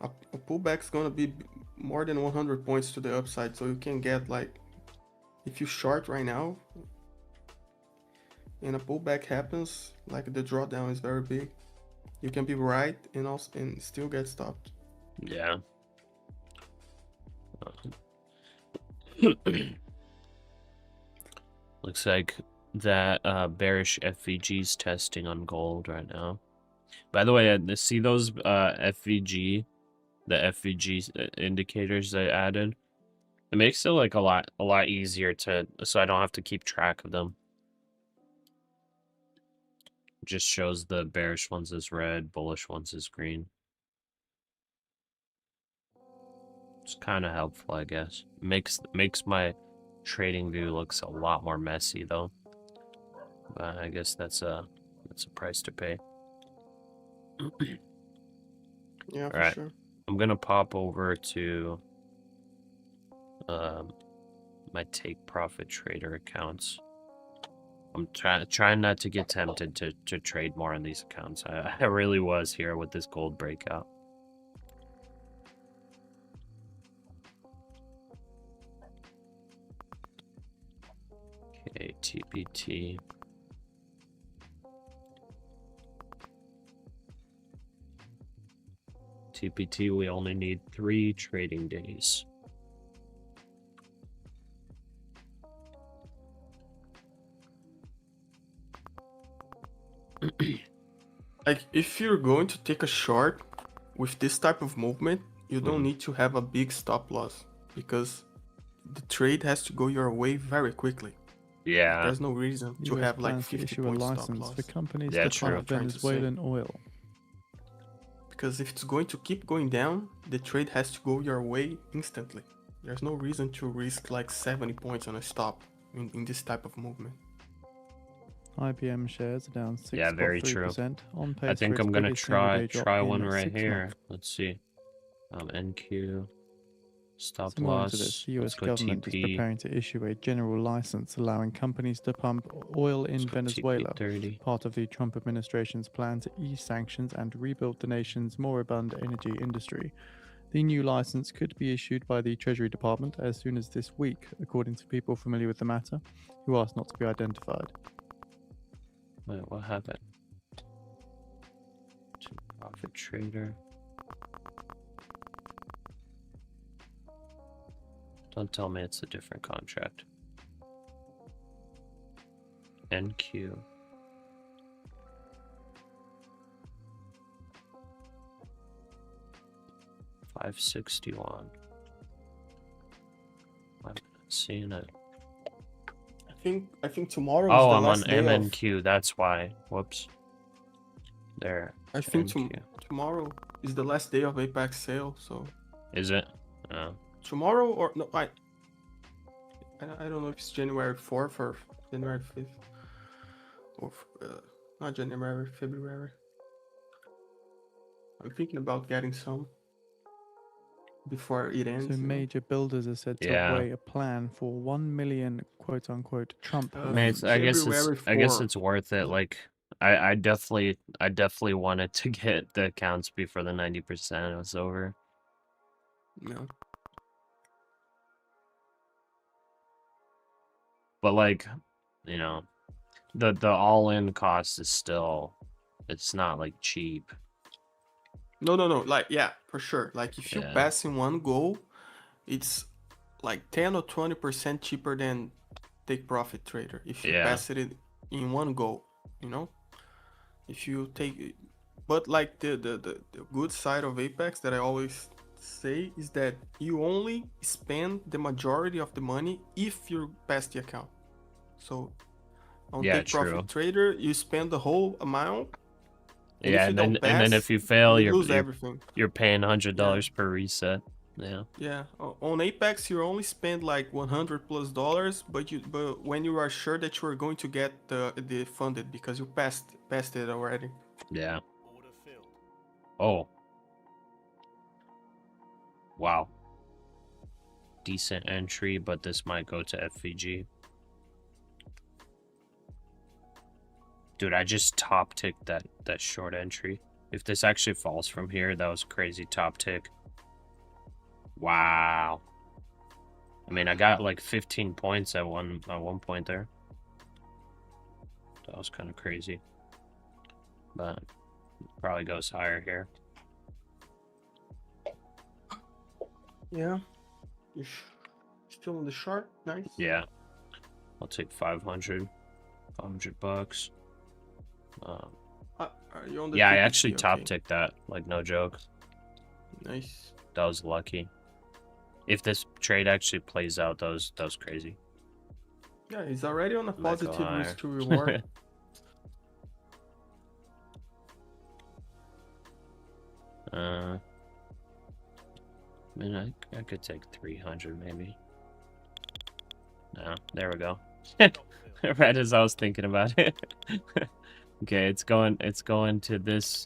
a pullback is going to be more than 100 points to the upside. So you can get, like, if you short right now and a pullback happens, like the drawdown is very big, you can be right and still get stopped. Yeah. Looks like that bearish FVG's testing on gold right now. By the way, see those FVG, the FVG indicators I added? It makes it like a lot easier to, so I don't have to keep track of them. It just shows the bearish ones as red, bullish ones as green. It's kind of helpful, I guess. Makes my trading view looks a lot more messy though. But I guess that's a price to pay. Yeah, for Alright. sure. I'm gonna pop over to my take profit trader accounts. I'm trying not to get tempted to trade more on these accounts. I really was here with this gold breakout. Okay, TPT. TPT, we only need 3 trading days. Like, if you're going to take a short with this type of movement, you don't need to have a big stop loss because the trade has to go your way very quickly. Yeah. There's no reason to US have like plans to 50 issue a point stop license loss. for companies Yeah, to true. pump Trying to say. Venezuelan oil. Because if it's going to keep going down, the trade has to go your way instantly. There's no reason to risk like 70 points on a stop in this type of movement. IBM shares are down 6.3% Yeah, very true. on pace I think for its I'm gonna biggest single-day drop try in one right 6 here. months. Let's see. NQ stop Similar to this, loss. the US Let's go government is TP. preparing to issue a general license allowing companies to pump oil in Let's go Venezuela, TP30. part of the Trump administration's plan to ease sanctions and rebuild the nation's moribund energy industry. The new license could be issued by the Treasury Department as soon as this week, according to people familiar with the matter, who asked not to be identified. Wait, what happened? Profit trader. Don't tell me it's a different contract. NQ. $561. I'm not seeing it. I think tomorrow Oh, is the I'm on last day MNQ. That's why. Whoops. There. I think MQ. tomorrow is the last day of Apex sale, so Is it? Oh. tomorrow or no, I don't know if it's January 4th or January 5th or not January, February. I'm thinking about getting some before it ends. So major builders are said to Yeah. weigh a plan for 1 million quote-unquote Trump Man, I guess February it's worth it. Like I definitely wanted to get the accounts before the 90% was over. No. But like, you know, the all-in cost is still, it's not like cheap. No. Like, yeah, for sure. Like, if you Yeah. pass in one go, it's like 10 or 20% cheaper than take profit trader. If you pass it in one go, you know. If you take, but like the good side of Apex that I always say is that you only spend the majority of the money if you pass the account. So on take profit trader, you spend the whole amount. And yeah, and then if you fail, you lose everything. You're paying $100 per reset. Yeah. Yeah. On Apex, you only spend like $100+, but when you are sure that you are going to get the funded because you passed it already. Yeah. Order filled. Oh. Wow. Decent entry, but this might go to FVG. Dude, I just top ticked that short entry. If this actually falls from here, that was crazy top tick. Wow. I mean, I got like 15 points at one point there. That was kind of crazy. But probably goes higher here. Yeah. You're still in the short. Nice. Yeah. I'll take 500. $100. Are you on the Yeah, I QQQ? actually top Okay. ticked that, like no joke. Nice. That was lucky. If this trade actually plays out, that was crazy. Yeah, he's already on a I'm not gonna positive lie. risk to reward. I mean, I could take 300 maybe. No, there we go. Right as I was thinking about it. Okay, it's going to this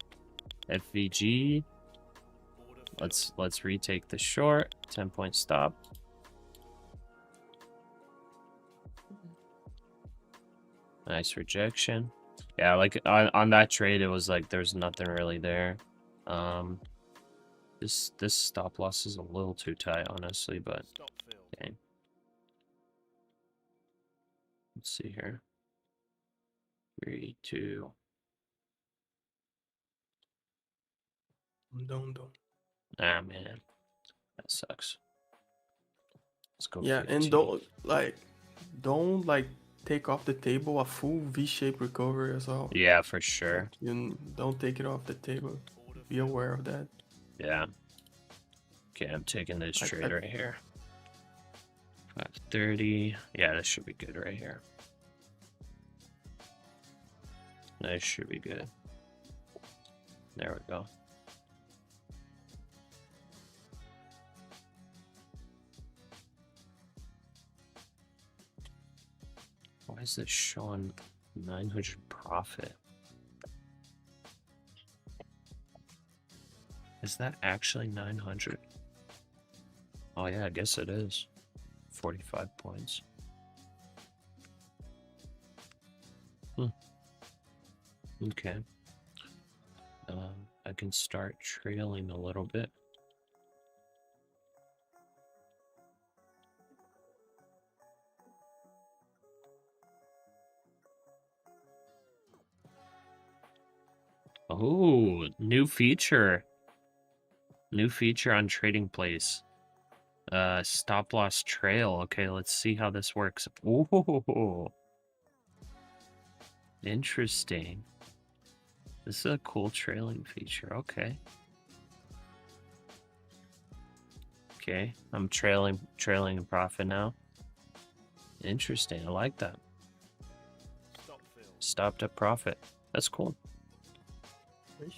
FVG. Let's retake the short. 10-point stop. Nice rejection. Yeah, like on that trade, it was like there's nothing really there. This stop loss is a little too tight, honestly, but dang. Let's see here. 3, 2. Don't. Ah, man, that sucks. Let's go. Yeah, 50. and don't like take off the table a full V-shaped recovery as well. Yeah, for sure. You don't take it off the table. Be aware of that. Yeah. Okay, I'm taking this trade right here. 530. Yeah, this should be good right here. This should be good. There we go. Why is this showing 900 profit? Is that actually 900? Oh yeah, I guess it is. 45 points. Okay. I can start trailing a little bit. Oh, new feature. New feature on Trading Place. Stop loss trail. Okay, let's see how this works. Ooh. Interesting. This is a cool trailing feature. Okay. Okay, I'm trailing a profit now. Interesting. I like that. Stopped at profit. That's cool.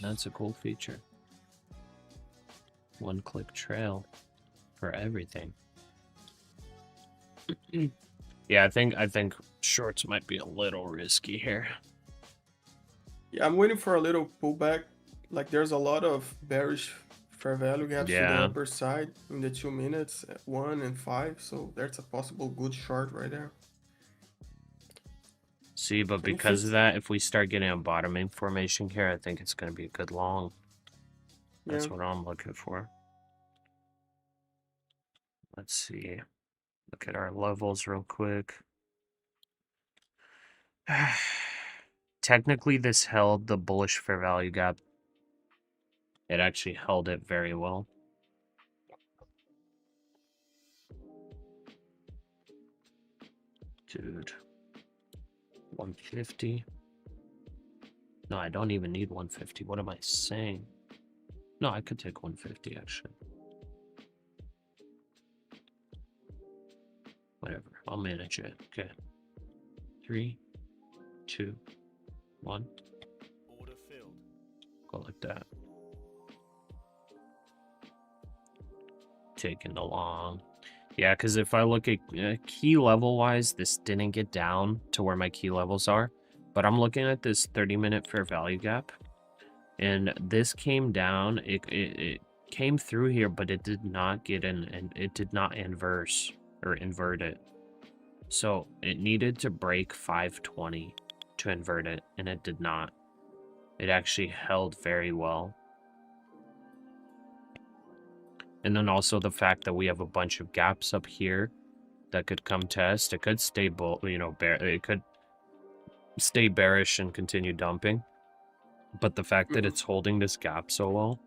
That's a cool feature. One-click trail for everything. Yeah, I think shorts might be a little risky here. Yeah, I'm waiting for a little pullback. Like there's a lot of bearish fair value gaps to the upper side in the 2 minutes, 1 and 5. So that's a possible good short right there. See, but because of that, if we start getting a bottoming formation here, I think it's going to be a good long. That's what I'm looking for. Let's see. Look at our levels real quick. Technically, this held the bullish fair value gap. It actually held it very well. Dude. 150. No, I don't even need 150. What am I saying? No, I could take 150 actually. Whatever. I'll manage it. Okay. 3, 2, 1. Order filled. Go like that. Taking the long. Yeah, because if I look at key level wise, this didn't get down to where my key levels are. But I'm looking at this 30-minute fair value gap. And this came down. It came through here, but it did not get in, and it did not inverse or invert it. So it needed to break 520 to invert it, and it did not. It actually held very well. And then also the fact that we have a bunch of gaps up here that could come test. It could stay it could stay bearish and continue dumping. But the fact that it's holding this gap so well,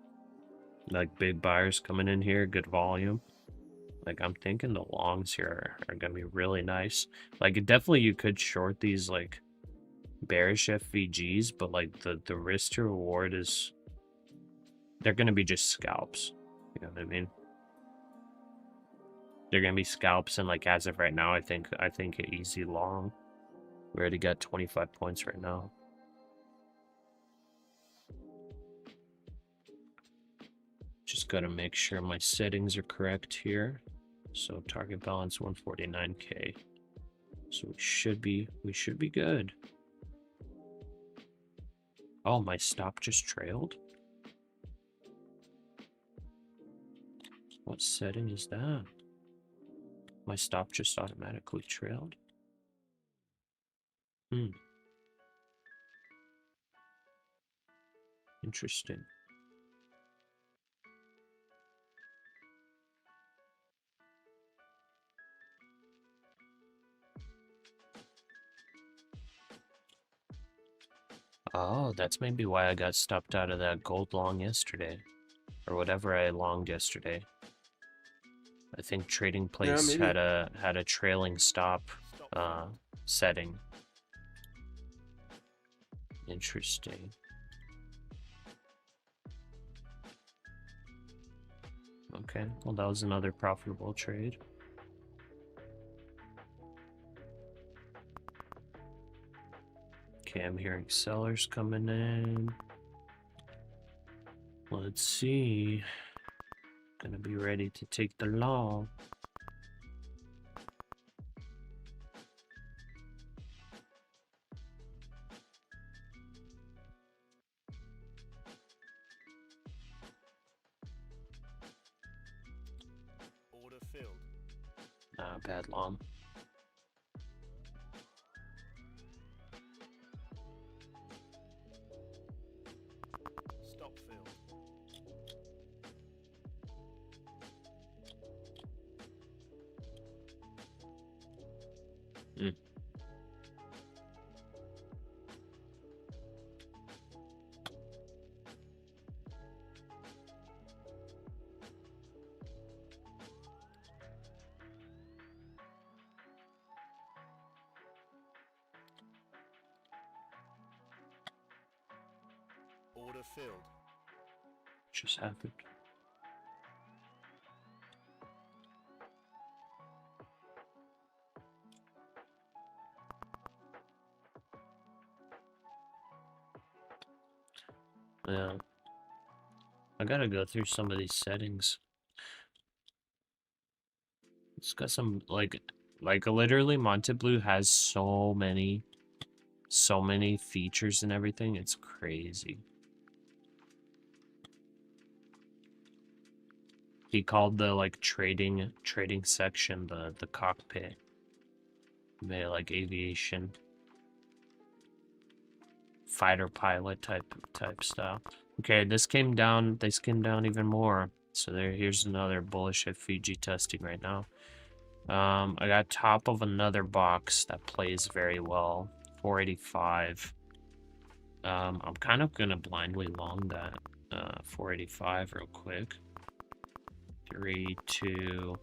like big buyers coming in here, good volume. Like I'm thinking the longs here are gonna be really nice. Like definitely you could short these like bearish FVGs, but like the risk to reward is they're gonna be just scalps. You know what I mean? They're gonna be scalps, and like as of right now, I think an easy long. We already got 25 points right now. Just gotta make sure my settings are correct here. So target balance 149K. So we should be good. Oh, my stop just trailed. What setting is that? My stop just automatically trailed. Interesting. Oh, that's maybe why I got stopped out of that gold long yesterday. Or whatever I longed yesterday. I think Trading Place had a trailing stop setting. Interesting. Okay, well that was another profitable trade. Okay, I'm hearing sellers coming in. Let's see. Gonna be ready to take the long. Order filled. Bad long. Stop filled. Order filled. Just happened. Yeah. I gotta go through some of these settings. It's got some like literally Monte Blue has so many features and everything. It's crazy. He called the like trading section the cockpit. Made like aviation, fighter pilot type stuff. Okay, this came down. They came down even more. So here's another bullish FVG testing right now. I got top of another box that plays very well. 485. I'm kind of gonna blindly long that 485 real quick. 3, 2,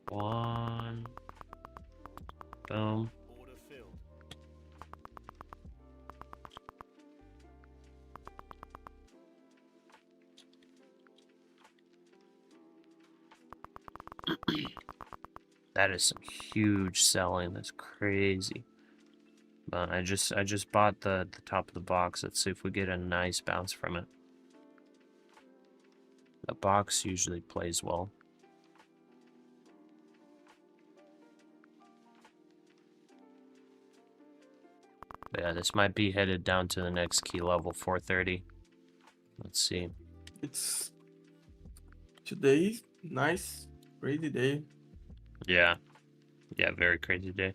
1. Boom. Order filled. That is some huge selling. That's crazy. But I just bought the top of the box. Let's see if we get a nice bounce from it. The box usually plays well. But yeah, this might be headed down to the next key level, 430. Let's see. It's today, nice, crazy day. Yeah. Yeah, very crazy day.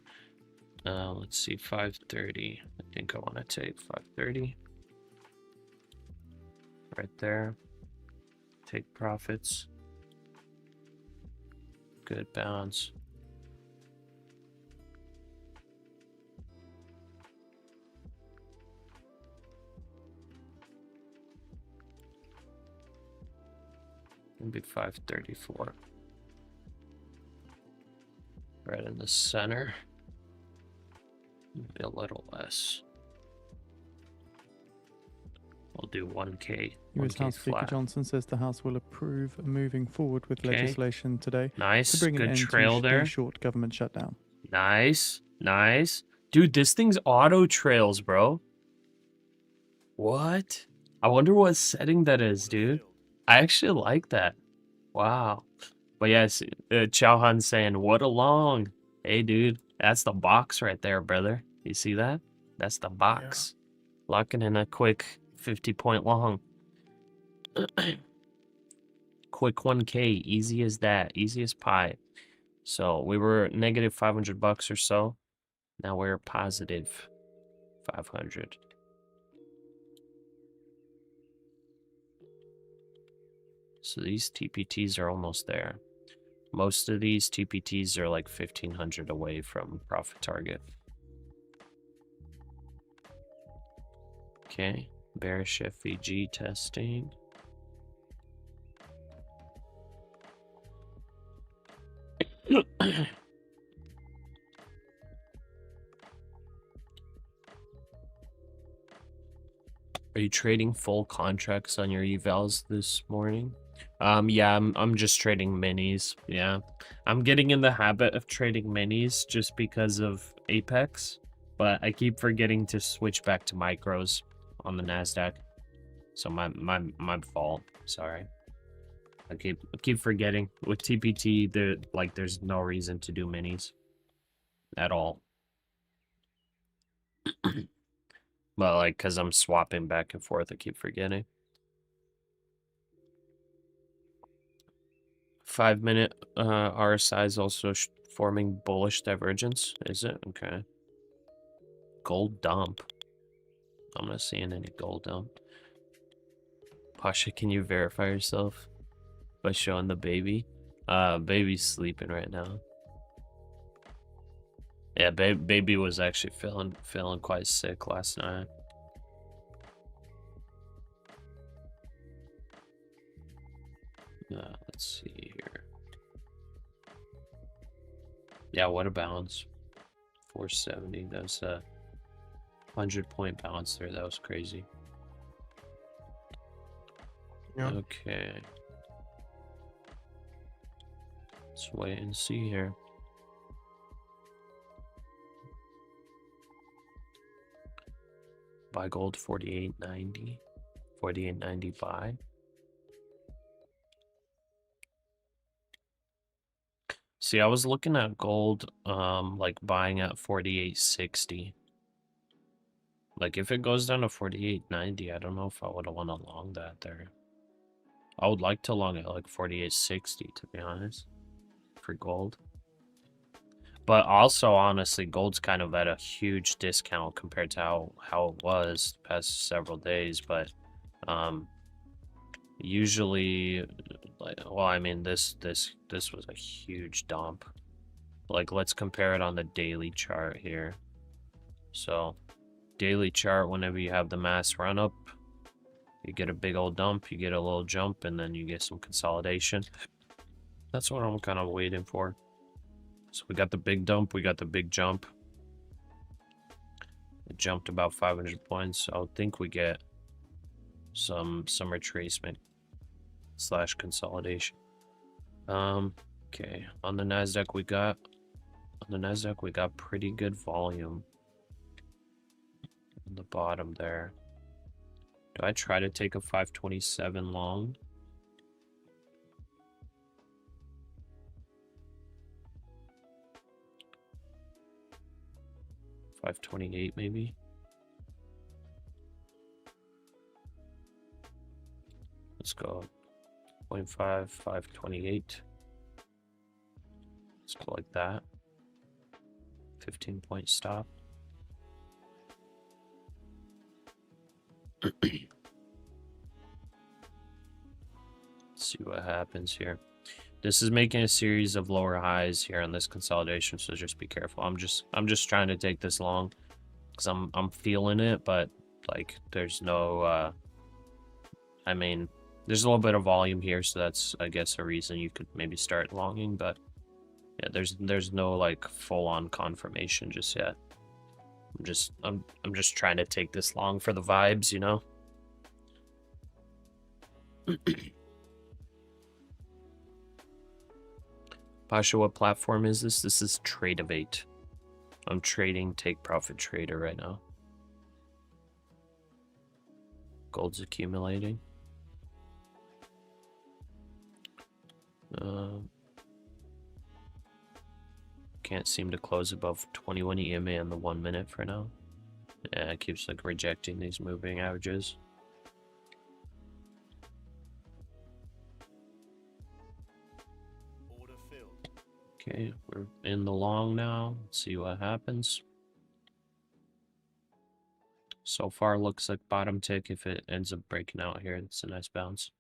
Let's see, 530. I think I want to take 530. Right there. Take profits. Good bounce. Maybe 534. Right in the center. Maybe a little less. We'll do 1K. US 1K House Speaker flat. Johnson says the House will approve moving forward with Okay. legislation today to Nice. bring an Good end trail to there. the short government shutdown. Nice. Nice. Dude, this thing's auto trails, bro. What? I wonder what setting that is, dude. I actually like that. Wow. But yes, Chauhan's saying, what a long. Hey, dude, that's the box right there, brother. You see that? That's the box. Locking in a quick 50-point long. Quick 1K, easy as that, easy as pie. So we were negative 500 bucks or so. Now we're positive 500. So these TPTs are almost there. Most of these TPTs are like 1500 away from profit target. Okay, bearish FVG testing. Are you trading full contracts on your evals this morning? Yeah, I'm just trading minis. Yeah, I'm getting in the habit of trading minis just because of Apex, but I keep forgetting to switch back to micros on the NASDAQ. So my fault. Sorry. I keep forgetting. With TPT, there's no reason to do minis at all. But like, cause I'm swapping back and forth, I keep forgetting. 5-minute RSI is also forming bullish divergence. Is it? Okay. Gold dump. I'm not seeing any gold dump. Pasha, can you verify yourself by showing the baby? Baby's sleeping right now. Yeah, baby was actually feeling quite sick last night. Let's see here. Yeah, what a bounce. 470. That's a 100-point bounce there. That was crazy. Yeah. Okay. Let's wait and see here. Buy gold 48.90. 48.90 buy. See, I was looking at gold, like buying at 48.60. Like if it goes down to 48.90, I don't know if I would have went along that there. I would like to long at like 48.60 to be honest, for gold. But also, honestly, gold's kind of at a huge discount compared to how it was the past several days. But usually, like, well, I mean, this was a huge dump. Like, let's compare it on the daily chart here. So, daily chart, whenever you have the mass run up, you get a big old dump, you get a little jump, and then you get some consolidation. That's what I'm kind of waiting for. So we got the big dump, we got the big jump. It jumped about 500 points. So I would think we get some retracement / consolidation. Okay, on the NASDAQ we got pretty good volume on the bottom there. Do I try to take a 527 long? $528 maybe. Let's go 0.5, 528. Let's go like that. 15-point stop. Let's see what happens here. This is making a series of lower highs here on this consolidation, so just be careful. I'm just trying to take this long because I'm feeling it, but like there's no I mean, there's a little bit of volume here, so that's I guess a reason you could maybe start longing, but yeah, there's no like full-on confirmation just yet. I'm just trying to take this long for the vibes, you know. Pasha, what platform is this? This is Tradeovate. I'm trading Take Profit Trader right now. Gold's accumulating. Can't seem to close above 21 EMA on the 1 minute for now. Yeah, it keeps like rejecting these moving averages. Order filled. Okay, we're in the long now. Let's see what happens. So far, looks like bottom tick. If it ends up breaking out here, it's a nice bounce.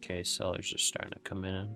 Okay, sellers are starting to come in.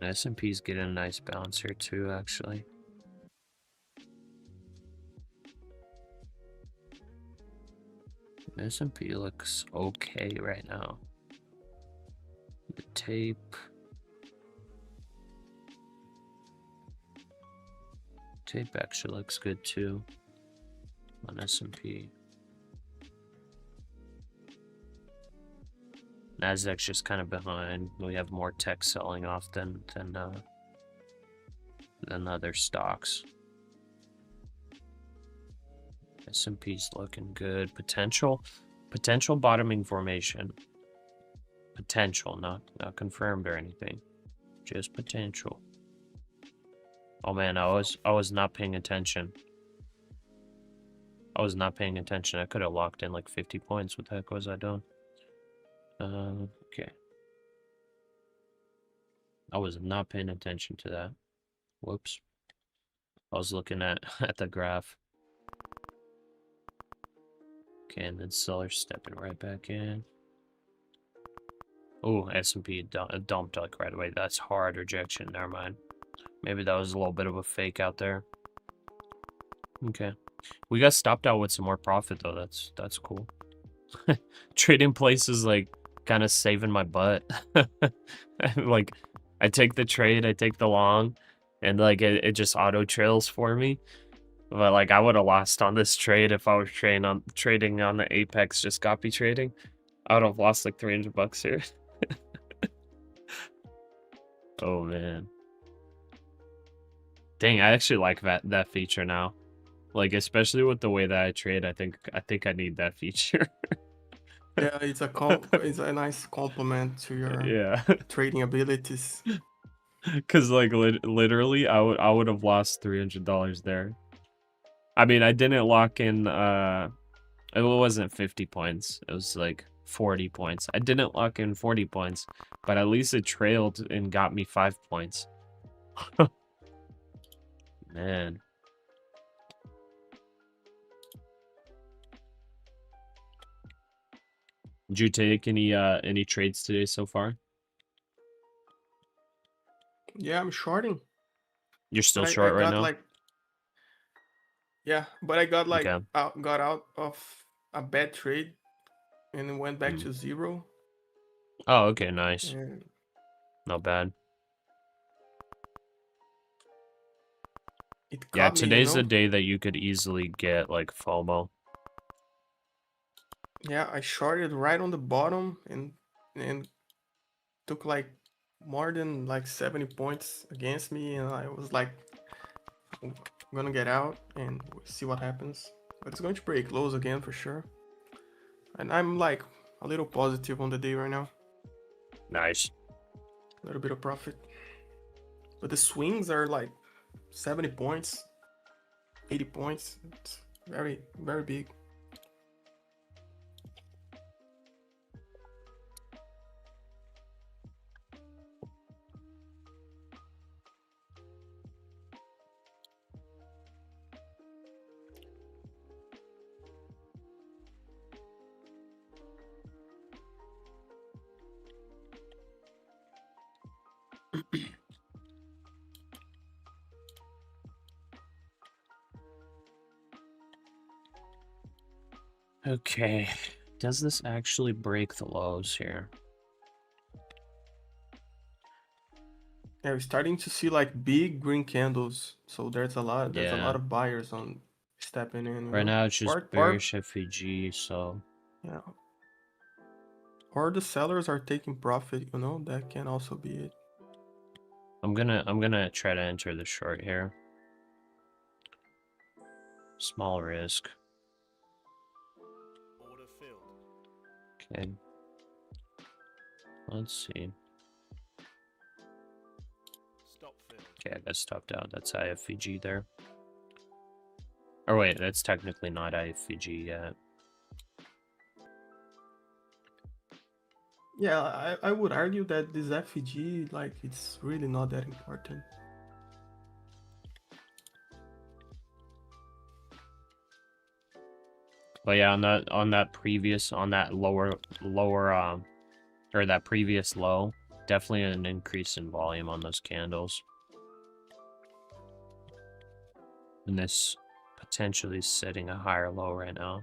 S&P's getting a nice bounce here too, actually. S&P looks okay right now. The tape actually looks good too on S&P. NASDAQ's just kind of behind. We have more tech selling off than other stocks. S&P's looking good. Potential bottoming formation. Potential, not confirmed or anything. Just potential. Oh man, I was not paying attention. I could have locked in like 50 points. What the heck was I doing? Okay. I was not paying attention to that. Whoops. I was looking at the graph. Okay, and then seller stepping right back in. Oh, S&P dumped like right away. That's hard rejection. Never mind. Maybe that was a little bit of a fake out there. Okay. We got stopped out with some more profit though. That's cool. Trading places like kind of saving my butt. Like I take the trade, I take the long, and like it just auto trails for me. But like I would have lost on this trade if I was trading on the Apex, just copy trading. I would have lost like 300 bucks here. Oh man. Dang, I actually like that feature now. Like especially with the way that I trade, I think I need that feature. Yeah, it's a nice complement to your trading abilities. Cause like literally, I would have lost $300 there. I mean, I didn't lock in. It wasn't 50 points. It was like 40 points. I didn't lock in 40 points, but at least it trailed and got me 5 points. Man. Did you take any trades today so far? Yeah, I'm shorting. You're still short right now? Yeah, but I got like Okay. got out of a bad trade and went back to zero. Oh, okay, nice. And Not bad. It Yeah, caught me, you today's know? a day that you could easily get like FOMO. Yeah, I shorted right on the bottom and took like more than like 70 points against me, and I was like, I'm gonna get out and see what happens. But it's going to break lows again for sure. And I'm like a little positive on the day right now. Nice. A little bit of profit. But the swings are like 70 points, 80 points. It's very, very big. Okay. Does this actually break the lows here? Yeah, we're starting to see like big green candles. So there's a lot Yeah. of buyers on stepping in, you Right know. now it's just Or bearish FEG, so yeah. Or the sellers are taking profit, you know, that can also be it. I'm gonna try to enter the short here. Small risk. Order filled. Okay. Let's see. Stop filled. Okay, I got stopped out. That's IFVG there. Or wait, that's technically not IFVG yet. Yeah, I would argue that this FEG, like, it's really not that important. But yeah, on that lower or that previous low, definitely an increase in volume on those candles. And this potentially setting a higher low right now.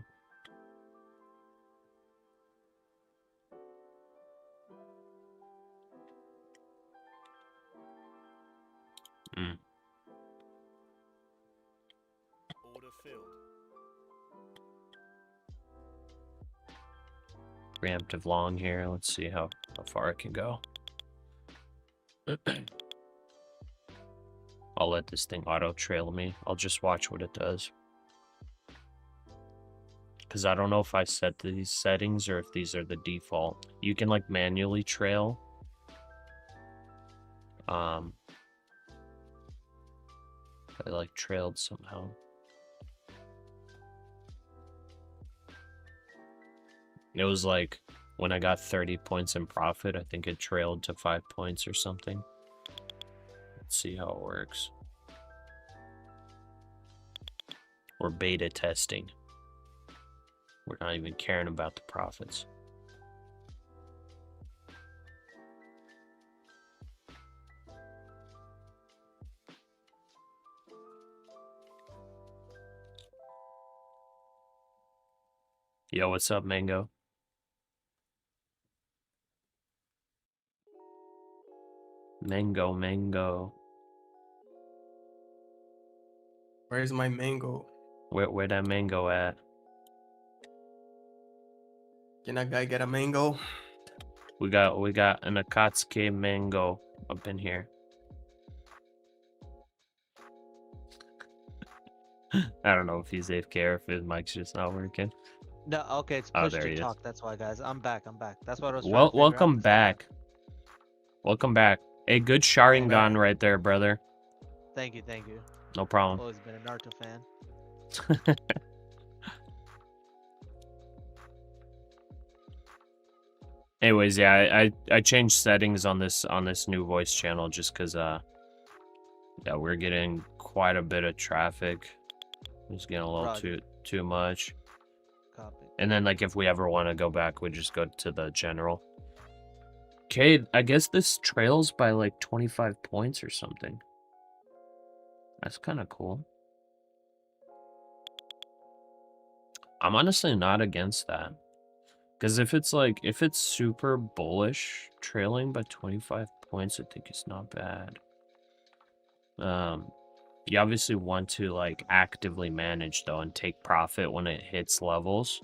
Order filled. Preemptive long here. Let's see how far it can go. I'll let this thing auto trail me. I'll just watch what it does. Because I don't know if I set these settings or if these are the default. You can like manually trail. I like trailed somehow. It was like when I got 30 points in profit, I think it trailed to 5 points or something. Let's see how it works. We're beta testing. We're not even caring about the profits. Yo, what's up, Mango? Mango. Where's my mango? Where that mango at? Can a guy get a mango? We got an Akatsuki mango up in here. I don't know if he's AFK or if his mic's just not working. No, okay, it's Oh, push there to he is. talk. That's why, guys. I'm back. That's what I was trying to figure Welcome out. back. Welcome back. Hey, good Sharingan right there, brother. Thank you. No problem. Always been a Naruto fan. Anyways, yeah, I changed settings on this new voice channel just because yeah, we're getting quite a bit of traffic. It's getting a little too much. Copy. And then like if we ever want to go back, we just go to the general. Okay, I guess this trails by like 25 points or something. That's kind of cool. I'm honestly not against that. Because if it's super bullish, trailing by 25 points, I think it's not bad. You obviously want to like actively manage though and take profit when it hits levels.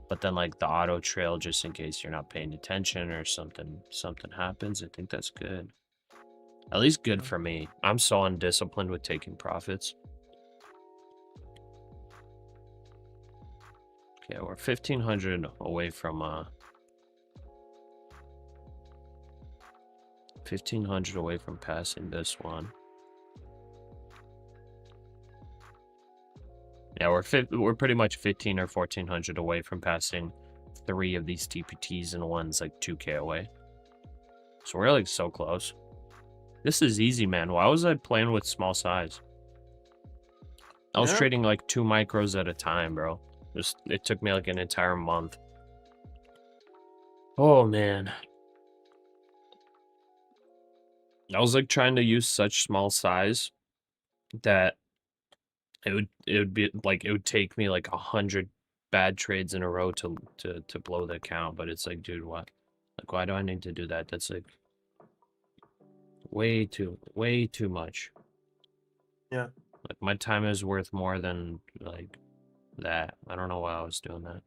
But then like the auto trail, just in case you're not paying attention or something happens, I think that's good. At least good for me. I'm so undisciplined with taking profits. Okay, we're 1,500 away from 1,500 away from passing this one. Yeah, we're pretty much 15 or 1,400 away from passing 3 of these TPTs, and one's like 2K away. So we're like so close. This is easy, man. Why was I playing with small size? I was trading like 2 micros at a time, bro. It took me like an entire month. Oh man. I was like trying to use such small size that it would be like it would take me like 100 bad trades in a row to blow the account. But it's like, dude, what? Like, why do I need to do that? That's like way too much. Yeah. Like my time is worth more than like that. I don't know why I was doing that.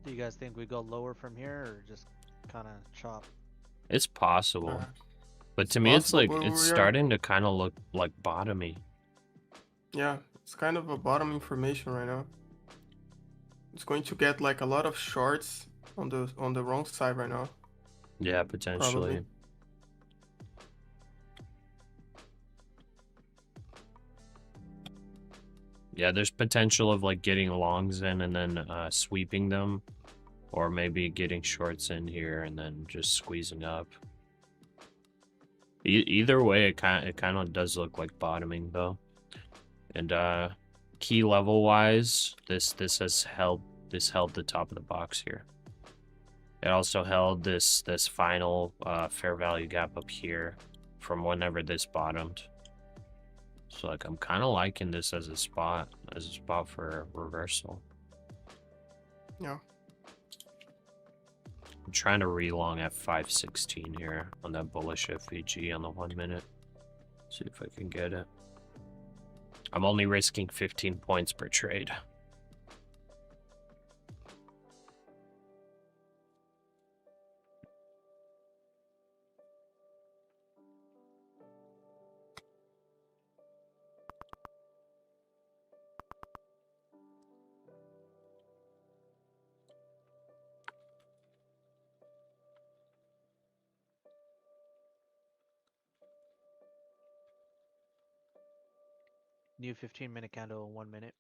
Do you guys think we go lower from here or just kind of chop? It's possible. But to me, possible, it's like, it's starting to kind of look like bottomy. Yeah, it's kind of a bottom information right now. It's going to get like a lot of shorts on the wrong side right now. Yeah, potentially. Probably. Yeah, there's potential of like getting longs in and then sweeping them, or maybe getting shorts in here and then just squeezing up. Either way, it kind of does look like bottoming though. And key level wise, this held the top of the box here. It also held this final fair value gap up here from whenever this bottomed. So like I'm kind of liking this as a spot for reversal. Yeah. I'm trying to re-long at 516 here on that bullish FVG on the 1 minute. See if I can get it. I'm only risking 15 points per trade. New 15-minute candle in 1 minute.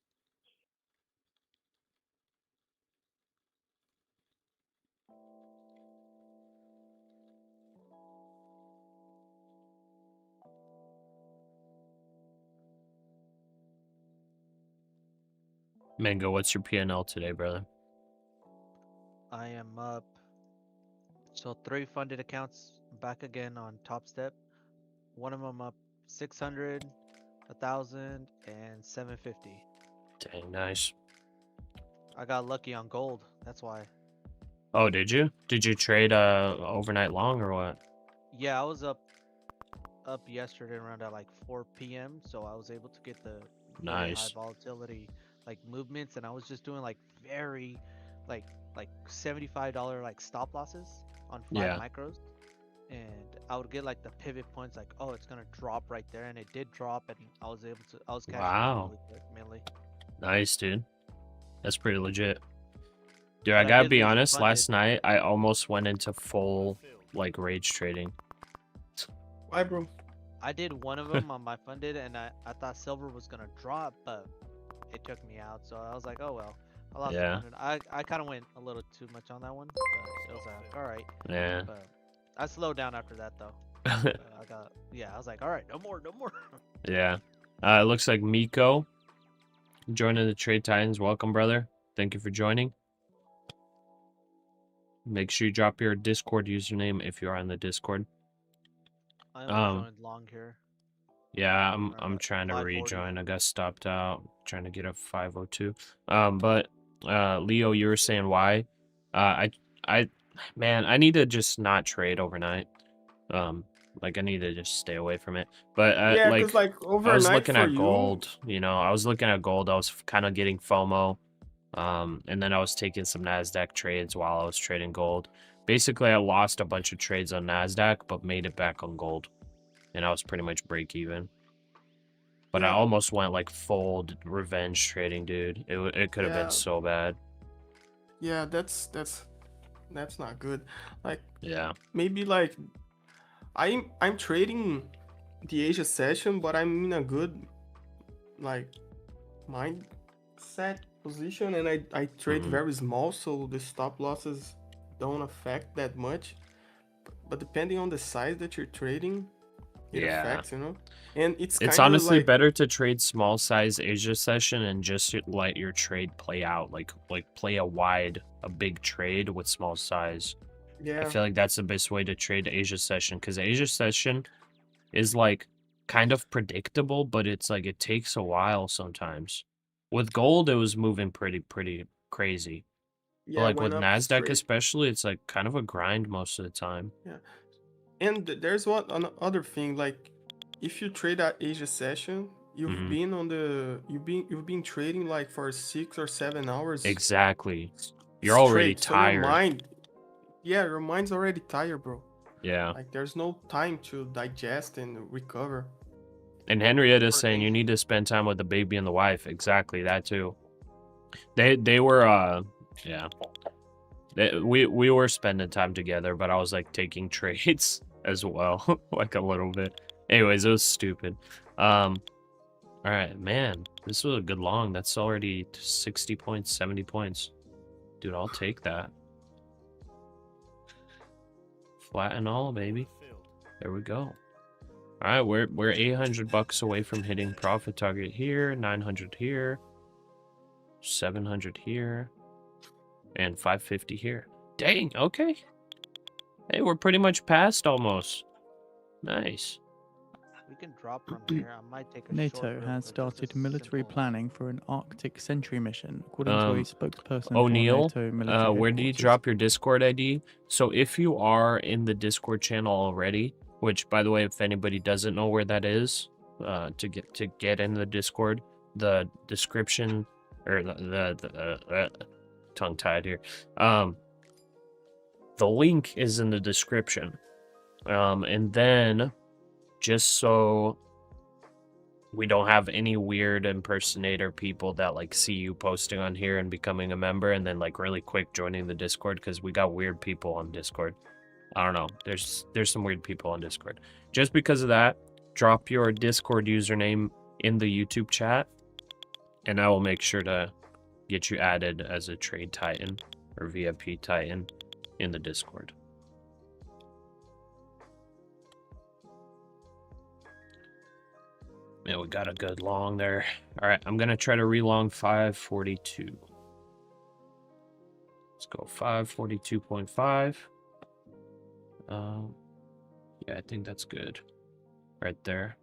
Mango, what's your PNL today, brother? I am up. So 3 funded accounts back again on Top Step. One of them up 600, 1,000, and 750. Dang, nice. I got lucky on gold. That's why. Oh, did you? Did you trade overnight long or what? Yeah, I was up yesterday around at like 4 p.m. So I was able to get the very high Nice. volatility like movements, and I was just doing like very like $75 like stop losses on 5 micros, and I would get like the pivot points like, oh, it's gonna drop right there, and it did drop, and I was cashing out really quick, mainly. Nice, dude. That's pretty legit. Dude, I gotta be honest, last night I almost went into full like rage trading. Why, bro? I did one of them on my funded, and I thought silver was gonna drop, but it took me out. So I was like, oh well. I lost 100. I kind of went a little too much on that one, but it was like, all right. Yeah. But I slowed down after that though. I was like, all right, no more. Yeah. It looks like Miko joining the Trade Titans. Welcome, brother. Thank you for joining. Make sure you drop your Discord username if you are on the Discord. I only joined long here. Yeah, I'm trying to rejoin. I got stopped out trying to get up 502. But Leo, you were saying why? Man, I need to just not trade overnight. Like I need to just stay away from it. But Yeah, like because like I was overnight looking for at you, gold. You know, I was looking at gold. I was kind of getting FOMO. And then I was taking some NASDAQ trades while I was trading gold. Basically, I lost a bunch of trades on NASDAQ, but made it back on gold. And I was pretty much break even. But I yeah, almost went like full revenge trading, dude. It could have been yeah, so bad. yeah. That's not good. Like Yeah. maybe like I'm trading the Asia session, but I'm in a good like mindset position, and I trade Mhm. very small, so the stop losses don't affect that much. But depending on the size that you're trading, it Yeah. affects, And it's It's kind of honestly like, better to trade small size Asia session and just let your trade play out. Like play a big trade with small size. I yeah, feel like that's the best way to trade Asia session, because Asia session is like kind of predictable, but it's like it takes a while sometimes. With gold, it was moving pretty crazy. But yeah, like with went up NASDAQ straight. especially, it's like kind of a grind most of the time. Yeah, and there's another thing, like if you trade at Asia session, you've Hmm. been on the you've been trading like for 6 or 7 hours Exactly. You're already straight, so tired. your mind's already tired, bro. Yeah. Like there's no time to digest and recover. And Henrietta's For saying you need to spend time with the baby and the wife. Exactly, that too. They were yeah. We were spending time together, but I was like taking trades as well, like a little bit. Anyways, it was stupid. All right, man, this was a good long. That's already 60 points, 70 points. Dude, I'll take that. Flat and all, baby. Filled. There we go. All right, we're $800 away from hitting profit target here, 900 here, 700 here, and 550 here. Dang, okay. Hey, we're pretty much past almost. Nice. We can drop from here. I might take a short NATO real has quick, just a started military simple- planning for an Arctic sentry mission, according to a spokesperson for O'Neill, NATO military where did you headquarters. drop your Discord ID? So if you are in the Discord channel already, which by the way, if anybody doesn't know where that is, to get in the Discord, the description or the tongue tied here, the link is in the description, and then just so we don't have any weird impersonator people that like see you posting on here and becoming a member and then like really quick joining the Discord, because we got weird people on Discord. I don't know. There's some weird people on Discord. Just because of that, drop your Discord username in the YouTube chat and I will make sure to get you added as a Trade Titan or VIP Titan in the Discord. Yeah, we got a good long there. All right, I'm going to try to relong 542. Let's go 542.5. Yeah, I think that's good. Right there.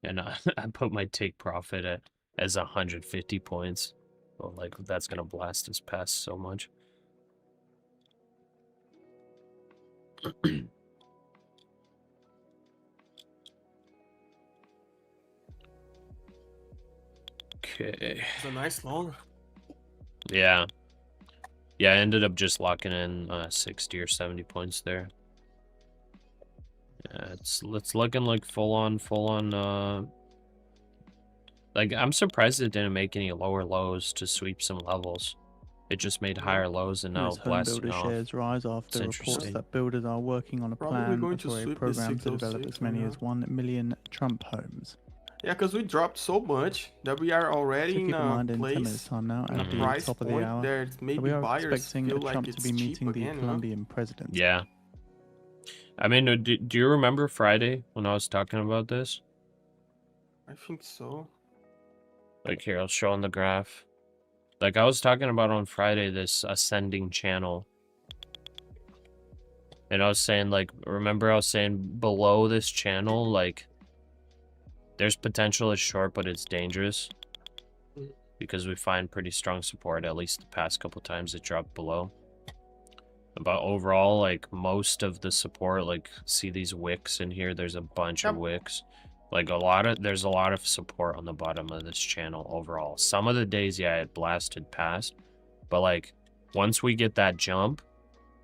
And I put my take profit as 150 points. Well, like, that's going to blast us past so much. Okay. It's a nice long. Yeah. Yeah, I ended up just locking in 60 or 70 points there. Yeah, it's looking like full on. Like, I'm surprised it didn't make any lower lows to sweep some levels. It just made higher lows and now As home blasting builder off. shares rise after It's reports interesting. that builders are working on a Probably plan going to for a sweep the program to 606 develop as right many now. as 1 million Trump homes. Yeah, because we dropped so much that we are So already keep in in a mind in 10 minutes place, time now in a at the price top of the point hour, that that maybe we are buyers expecting feel Trump like to it's be cheap meeting the again, Colombian president. Yeah. I mean, do you remember Friday when I was talking about this? I think so. Like, here, I'll show on the graph. Like, I was talking about on Friday this ascending channel. And I was saying, like, remember I was saying below this channel, like, There's potential it's short, but it's dangerous. Mm. Because we find pretty strong support, at least the past couple times it dropped below. But overall, like, most of the support, like, see these wicks in here? There's a bunch of wicks. Like, there's a lot of support on the bottom of this channel overall. Some of the days, yeah, it blasted past. But, like, once we get that jump,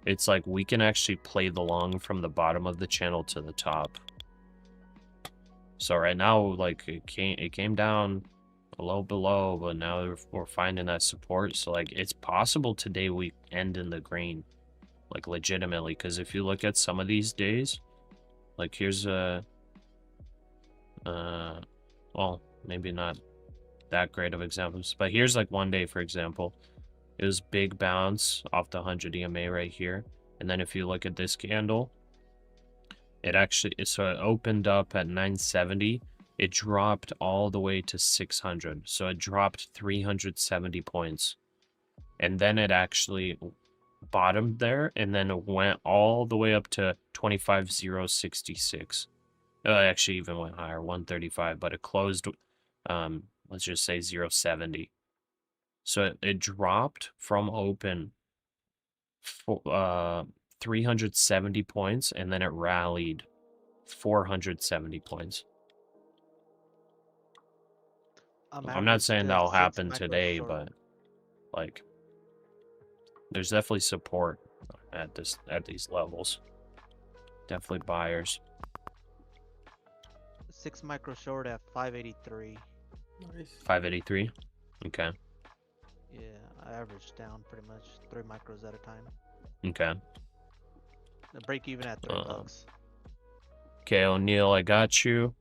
it's like we can actually play the long from the bottom of the channel to the top. So right now, like, it came down a little below, but now we're finding that support. So, like, it's possible today we end in the green. Like, legitimately, because if you look at some of these days, like, here's a, well, maybe not that great of examples, but here's, like, one day, for example, it was big bounce off the 100 EMA right here, and then if you look at this candle, it actually, so it opened up at 970, it dropped all the way to 600, so it dropped 370 points, and then it actually bottomed there, and then it went all the way up to 25,066. It actually even went higher, 135, but it closed, let's just say 070. So it dropped from open for 370 points, and then it rallied 470 points. I'm not saying that'll happen today, but like, there's definitely support at these levels. Definitely buyers. 6 micro short at 583. Nice. 583. Okay. Yeah, I averaged down pretty much 3 micros at a time. Okay. The break even at $3. Okay, O'Neil, I got you.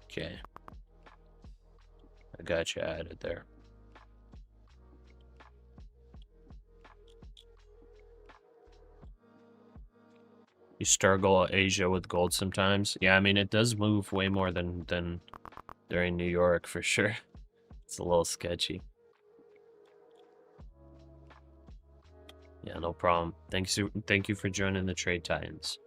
Okay. I got you added there. You struggle Asia with gold sometimes. Yeah, I mean, it does move way more than during New York, for sure. It's a little sketchy. Yeah, no problem. Thank you for joining the Trade Titans.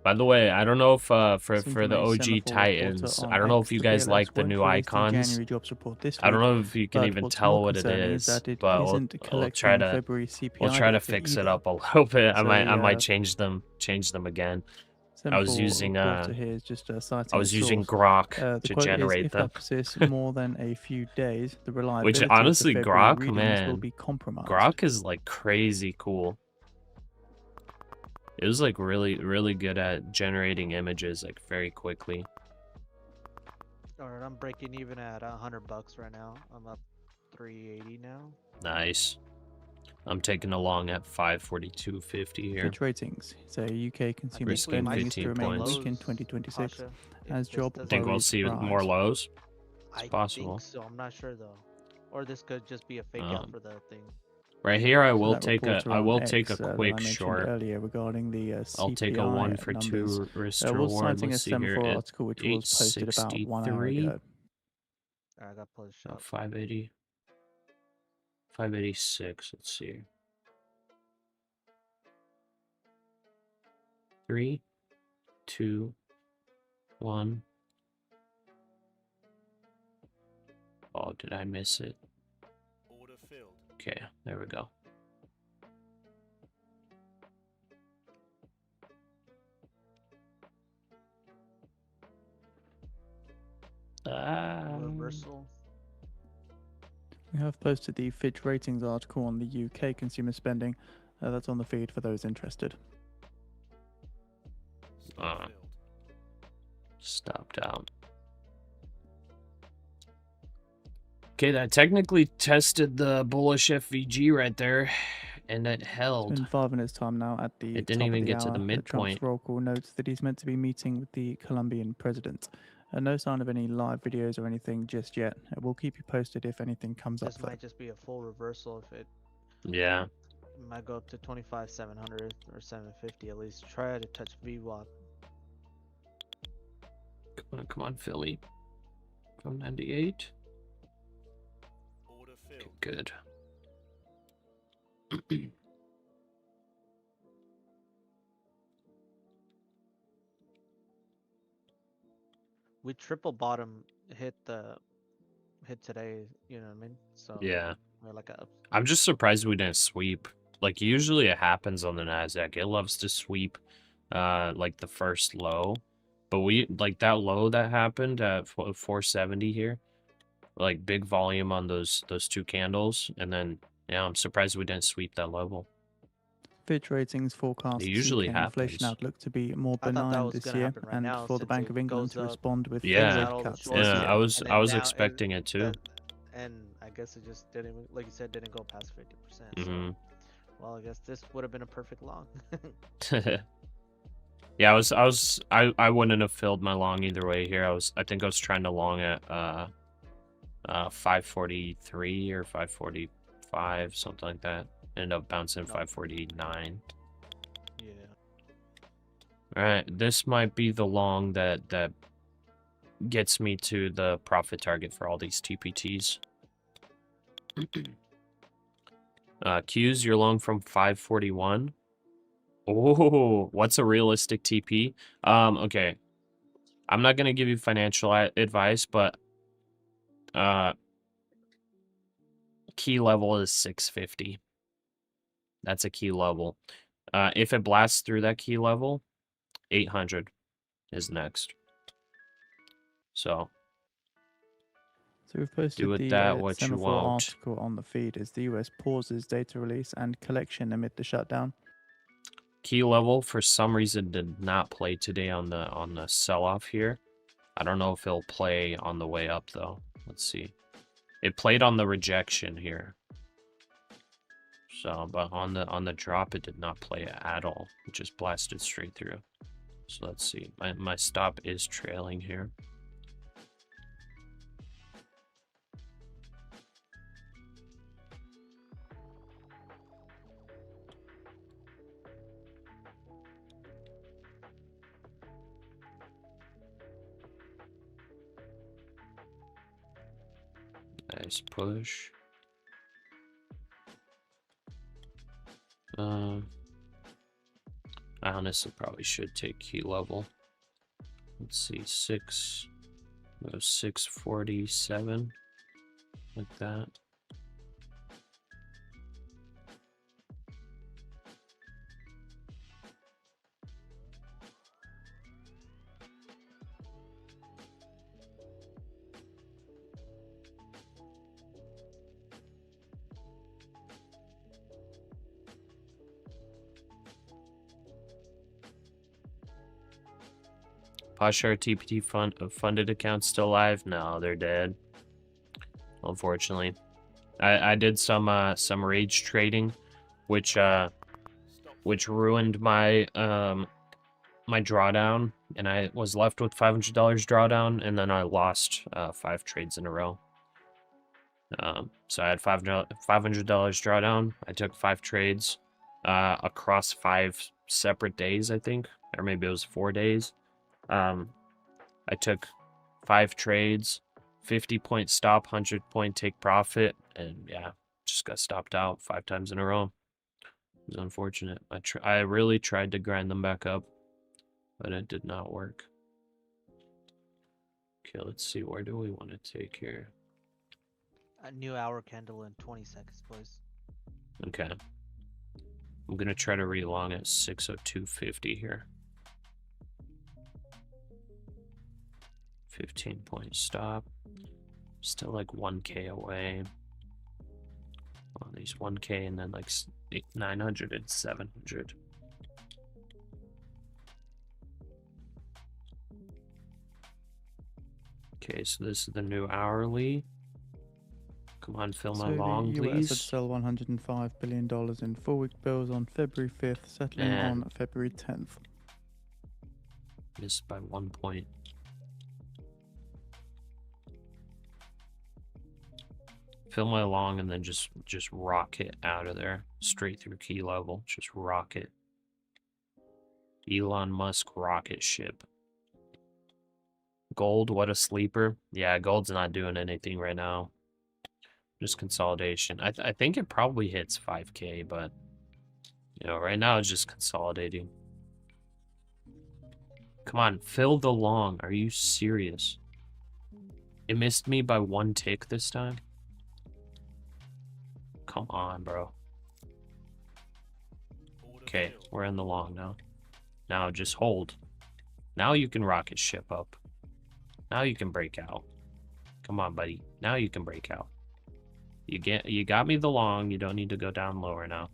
By the way, I don't know if for the OG Titans, I don't know if you guys like the new icons. I don't know if you can even tell what it is, but we'll try to fix it up a little bit. I might change them again. I was using Grok to generate them. More than a few days, the Which honestly, Grok, man, Grok is like crazy cool. It was like really good at generating images like very quickly. Alright, I'm breaking even at $100 right now. I'm up 380 now. Nice. I'm taking along at 542.50 here. Fitch ratings. So UK consumer spending is to remain weak in 2026 as job Think we'll see more lows? It's possible. I think so. I'm not sure though. Or this could just be a fake out for the thing. Right here, I will take a quick short. Earlier regarding the I'll take a 1 for 2 risk reward. Let's see here. Article which was posted about 1 hour ago. I got pushed up. 580. 586. Let's see. 3, 2, 1. Oh, did I miss it? Order filled. Okay, there we go. Reversal. We have posted the Fitch ratings article on the UK consumer spending. That's on the feed for those interested. Stopped out. Okay, that technically tested the bullish FVG right there, and it held. It's been 5 minutes time now at the It didn't even get to the midpoint. Trump's roll call notes that he's meant to be meeting with the Colombian president. No sign of any live videos or anything just yet. We'll keep you posted if anything comes up. This might just be a full reversal if it. Yeah. It might go up to 25,700 or 750 at least. Try to touch VWAP. Come on, Philly. From 98. Order filled. Good. we triple bottom hit today. You know what I mean? So Yeah. we're like a I'm just surprised we didn't sweep. Like, usually it happens on the NASDAQ. It loves to sweep, like, the first low. But we, like, that low that happened at 470 here, like, big volume on those two candles. And then, yeah, I'm surprised we didn't sweep that level. Fitch Ratings It forecasts usually UK inflation happens. outlook to be more I thought that benign was this gonna year, happen right and now for the since Bank it of England goes to up, respond with takes Yeah. further out all the cuts shorts, this Yeah, year. and I then was now expecting it too. and I guess it just didn't, like you said, didn't go past 50%. Mm-hmm. So, well, I guess this would have been a perfect long. Yeah, I wouldn't have filled my long either way here. I think I was trying to long at 543 or 545, something like that. Ended up bouncing 549. Yeah. All right, this might be the long that gets me to the profit target for all these TPTs. Q's, you're long from 541. Oh, what's a realistic TP? Okay. I'm not gonna give you financial advice, but key level is 650. That's a key level. If it blasts through that key level, 800 is next. So we've do posted with the that what you semaphore want. article on the feed as the US pauses data release and collection amid the shutdown. Key level for some reason did not play today on the sell-off here. I don't know if it'll play on the way up though. Let's see. It played on the rejection here. So, but on the drop, it did not play at all. It just blasted straight through. So let's see. My stop is trailing here. Nice push. I honestly probably should take key level. Let's see, 647, like that. Pasha TPT funded accounts still alive? No, they're dead. Unfortunately, I did some rage trading, which ruined my my drawdown, and I was left with $500 drawdown, and then I lost 5 trades in a row. So I had $500 drawdown. I took 5 trades across 5 separate days, I think, or maybe it was 4 days. I took 5 trades, 50-point stop, 100-point take profit, and yeah, just got stopped out 5 times in a row. It was unfortunate. I really tried to grind them back up, but it did not work. Okay, let's see. Where do we want to take here? A new hour candle in 20 seconds, boys. Okay. I'm going to try to relong at 602.50 here. 15-point stop. Still like 1K away. Well, these 1K and then like 900 and 700. Okay, so this is the new hourly. Come on, fill my long, the US please. had sell $105 billion in 4-week bills on February 5th, settling on February 10th. Missed by 1 point. Fill my long and then just rocket out of there. Straight through key level. Just rocket. Elon Musk rocket ship. Gold, what a sleeper. Yeah, gold's not doing anything right now. Just consolidation. I think it probably hits 5K, but you know, right now it's just consolidating. Come on, fill the long. Are you serious? It missed me by 1 tick this time? Come on, bro. Okay, we're in the long now. Now just hold. Now you can rocket ship up. Now you can break out. Come on, buddy. Now you can break out. You got me the long. You don't need to go down lower now.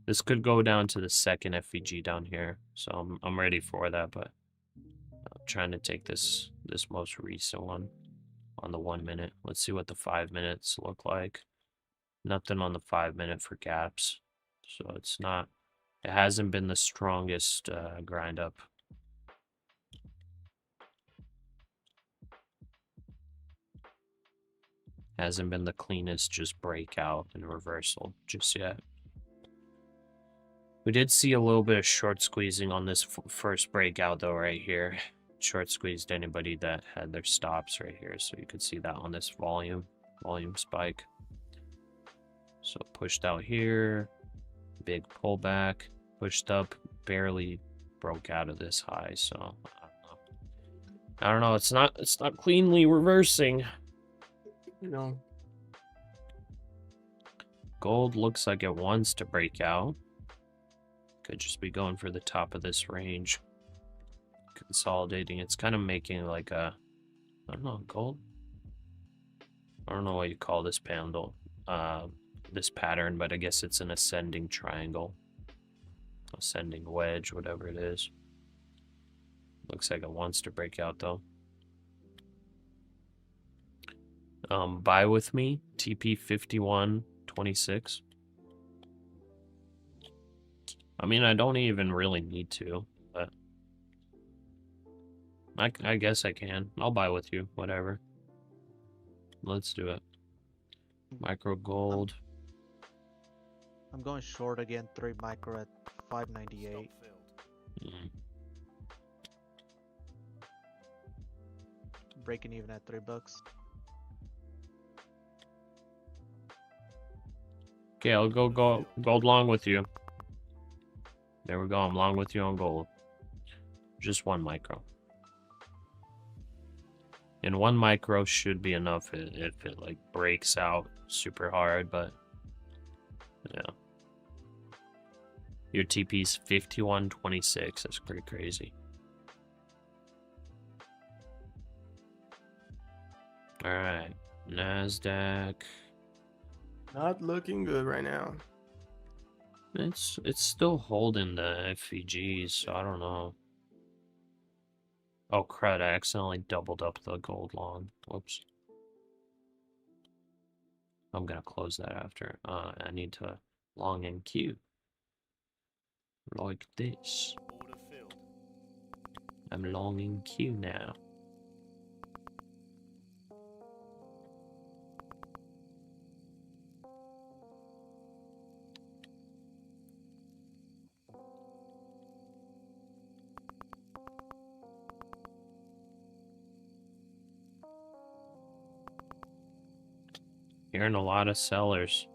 This could go down to the second FVG down here, so I'm ready for that. But I'm trying to take this most recent one on the 1 minute. Let's see what the 5 minutes look like. Nothing on the 5 minute for gaps, so it's not. It hasn't been the strongest grind up. Hasn't been the cleanest just breakout and reversal just yet. We did see a little bit of short squeezing on this first breakout though right here. Short squeezed anybody that had their stops right here, so you could see that on this volume spike. So pushed out here, big pullback, pushed up, barely broke out of this high, so I don't know. It's not cleanly reversing. You know, gold looks like it wants to break out. Could just be going for the top of this range. Consolidating. It's kind of making like a, I don't know, gold? I don't know what you call this panel, this pattern, but I guess it's an ascending triangle. Ascending wedge, whatever it is. Looks like it wants to break out though. Buy with me, TP 51.26. I mean, I don't even really need to, but I guess I can. I'll buy with you, whatever. Let's do it. Micro gold. I'm going short again, 3 micro at 598. Breaking even at $3. Okay, I'll go gold long with you. There we go. I'm long with you on gold. Just 1 micro. And 1 micro should be enough if it like breaks out super hard, but yeah. Your TP's 51.26. That's pretty crazy. All right, NASDAQ. not looking good right now. It's still holding the FVGs, so I don't know. Oh crud, I accidentally doubled up the gold long. Whoops. I'm gonna close that after. I need to long in Q. Like this. Order filled. I'm long in Q now. Hearing a lot of sellers.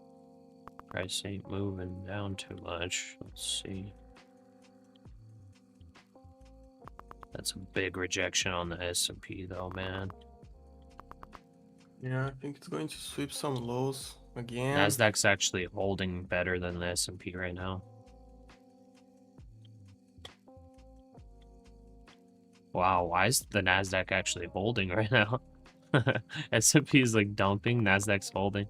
Price ain't moving down too much. Let's see. That's a big rejection on the S&P though, man. Yeah, I think it's going to sweep some lows again. NASDAQ's actually holding better than the S&P right now. Wow, why is the NASDAQ actually holding right now? S&P is like dumping, NASDAQ's holding.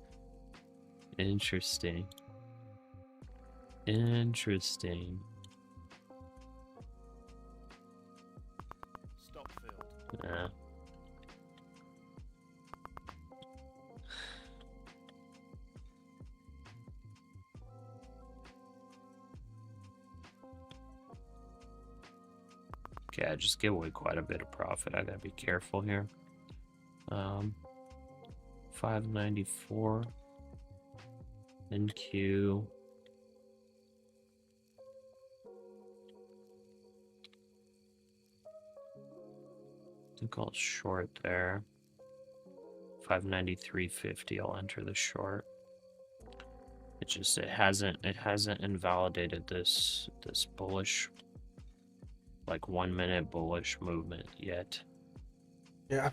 Interesting. Interesting. Stop filled. Yeah. Okay, I just gave away quite a bit of profit. I gotta be careful here. 594 NQ. I think I'll short there. 593.50. I'll enter the short. it hasn't invalidated this bullish, like 1 minute bullish movement yet. Yeah.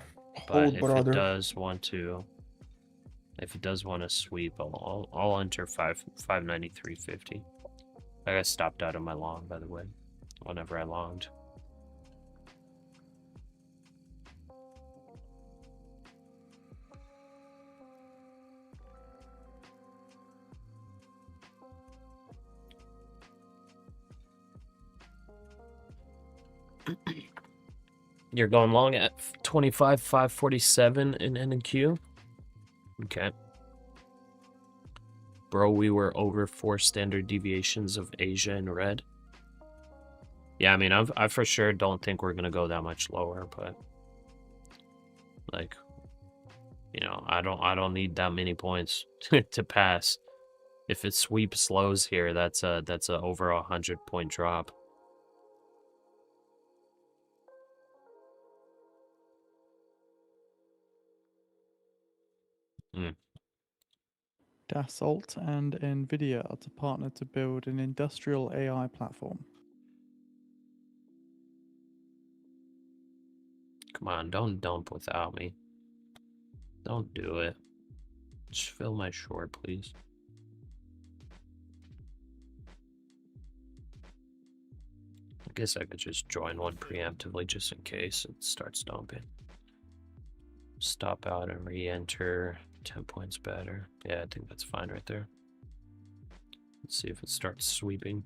But Hold, if brother. it does want to sweep, I'll enter 593.50. I got stopped out of my long, by the way, whenever I longed. You're going long at 25,547 in NQ? Okay. Bro, we were over 4 standard deviations of Asia in red. Yeah, I mean, I for sure don't think we're gonna go that much lower, but like, you know, I don't need that many points to pass. If it sweeps lows here, that's a over 100-point drop. Dassault and NVIDIA are to partner to build an industrial AI platform. Come on, don't dump without me. Don't do it. Just fill my short, please. I guess I could just join one preemptively just in case it starts dumping. Stop out and re-enter. 10 points better. Yeah, I think that's fine right there. Let's see if it starts sweeping.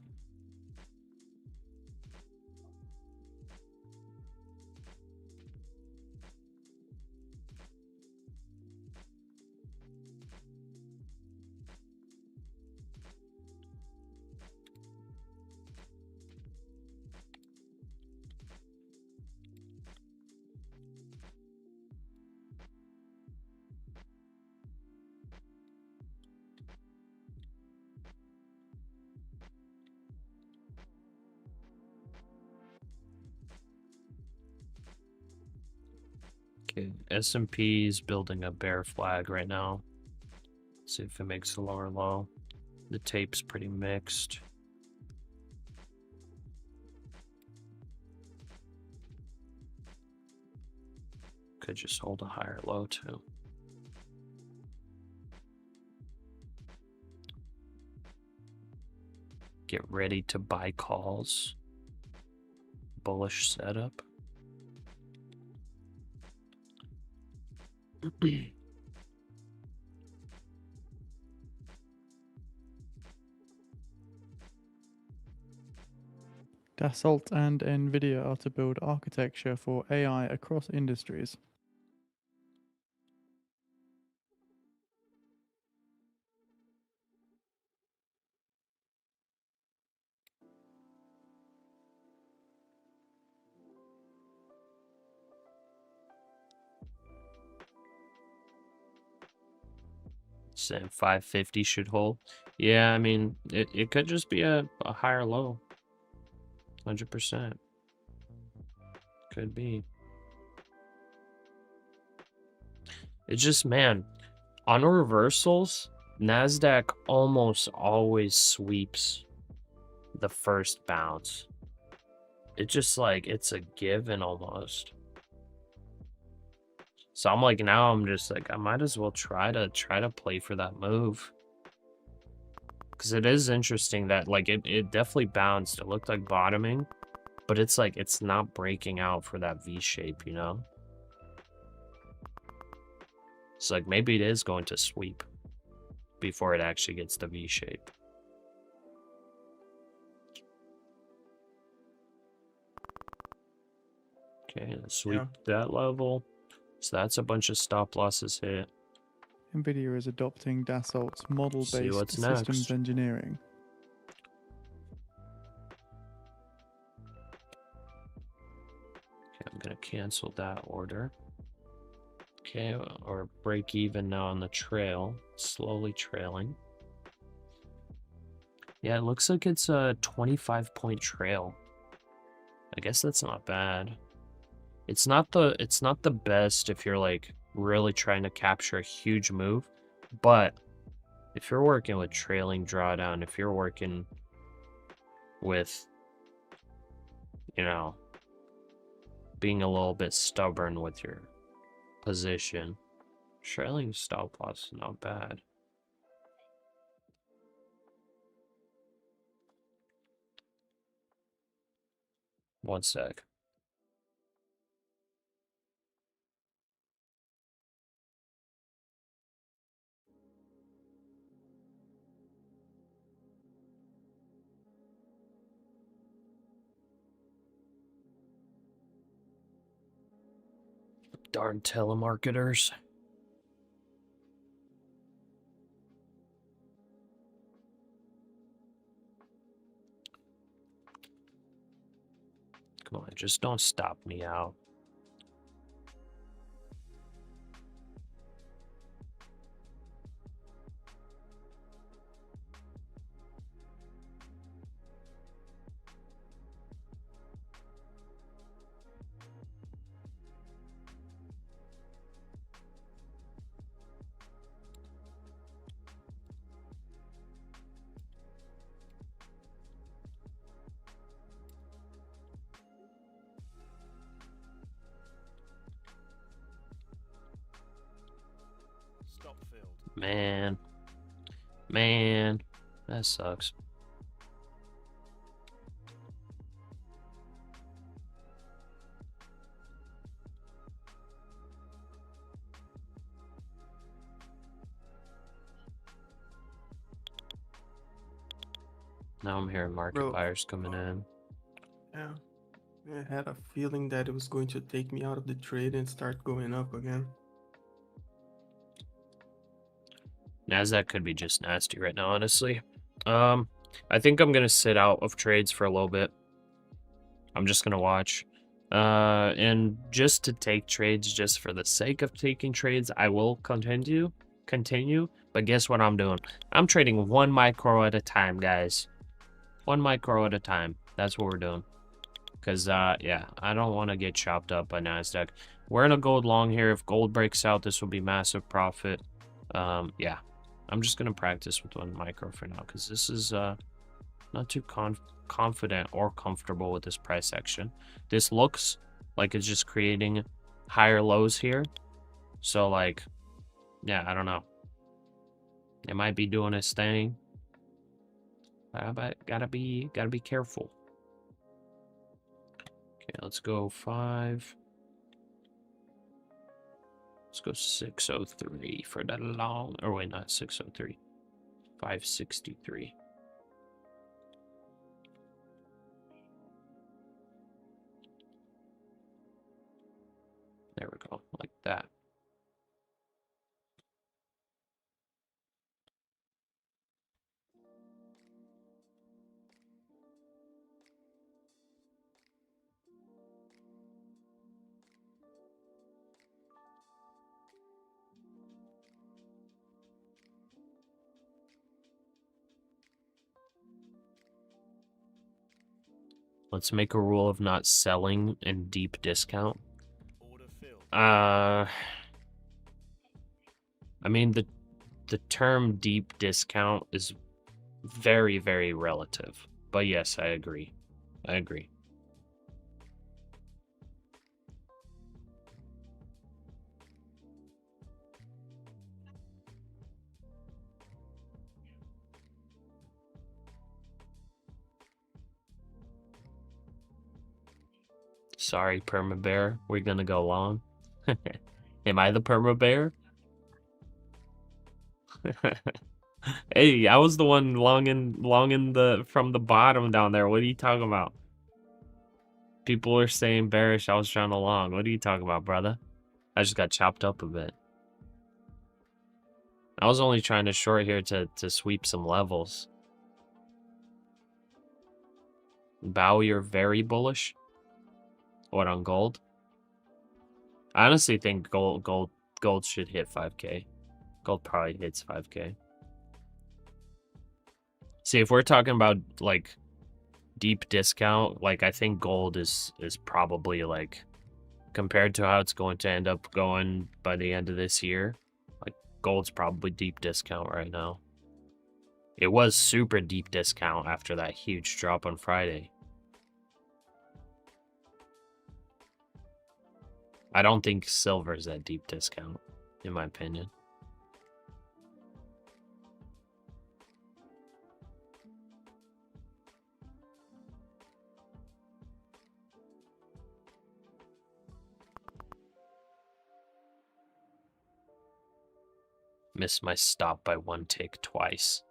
Okay, S&P is building a bear flag right now. Let's see if it makes a lower low. The tape's pretty mixed. Could just hold a higher low too. Get ready to buy calls. Bullish setup. Dassault and NVIDIA are to build architecture for AI across industries. Saying 550 should hold. Yeah, I mean, it could just be a higher low. 100%. Could be. It's just, man, on reversals, NASDAQ almost always sweeps the first bounce. It's just like, it's a given almost. So I'm like, now I'm just like, I might as well try to play for that move. Because it is interesting that, like, it definitely bounced. It looked like bottoming, but it's like, it's not breaking out for that V shape, you know? It's like, maybe it is going to sweep before it actually gets the V shape. Okay, let's sweep that level. So that's a bunch of stop losses hit. NVIDIA is adopting Dassault's model-based systems engineering. Okay, I'm gonna cancel that order. Okay, or break even now on the trail, slowly trailing. Yeah, it looks like it's a 25-point trail. I guess that's not bad. It's not the best if you're like really trying to capture a huge move, but if you're working with trailing drawdown, if you're working with, you know, being a little bit stubborn with your position, trailing stop loss is not bad. One sec. Darn telemarketers. Come on, just don't stop me out. Stop filled. Man, that sucks. Now I'm hearing market Bro. buyers coming in. Yeah. I had a feeling that it was going to take me out of the trade and start going up again. NASDAQ could be just nasty right now, honestly. I think I'm gonna sit out of trades for a little bit. I'm just gonna watch. And just to take trades just for the sake of taking trades, I will continue. But guess what I'm doing? I'm trading 1 micro at a time, guys. 1 micro at a time. That's what we're doing. Because, yeah, I don't want to get chopped up by NASDAQ. We're in a gold long here. If gold breaks out, this will be massive profit. Yeah. I'm just going to practice with 1 micro for now. Because this is not too confident or comfortable with this price action. This looks like it's just creating higher lows here. So, like, yeah, I don't know. It might be doing its thing. But gotta be careful. Okay, let's go 5. Let's go 603 for the long. Or wait, not 603. 563. There we go, like that. Let's make a rule of not selling in deep discount. Order filled. I mean, the term deep discount is very, very relative. But yes, I agree. I agree. Sorry, Perma Bear. We're gonna go long. Am I the Perma Bear? Hey, I was the one long in the from the bottom down there. What are you talking about? People are saying bearish. I was trying to long. What are you talking about, brother? I just got chopped up a bit. I was only trying to short here to sweep some levels. Bow, you're very bullish. What, on gold? I honestly think gold should hit 5K. Gold probably hits 5K. See, if we're talking about like deep discount, like I think gold is probably like, compared to how it's going to end up going by the end of this year, like gold's probably deep discount right now. It was super deep discount after that huge drop on Friday. I don't think silver is that deep discount, in my opinion. Missed my stop by 1 tick twice.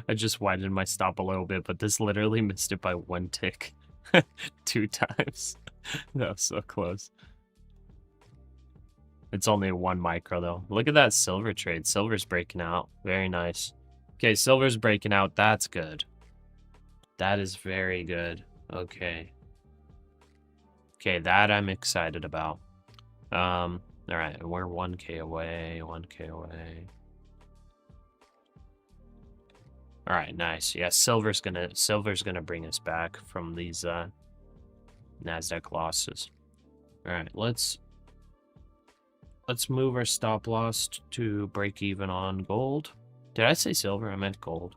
I just widened my stop a little bit, but this literally missed it by 1 tick. 2 times. That was so close. It's only 1 micro though. Look at that silver trade. Silver's breaking out. Very nice. Okay, silver's breaking out. That's good. That is very good. Okay. Okay, that I'm excited about. Alright, we're 1k away, 1k away. Alright, nice. Yeah, silver's gonna bring us back from these NASDAQ losses. Alright, let's move our stop loss to break even on gold. Did I say silver? I meant gold.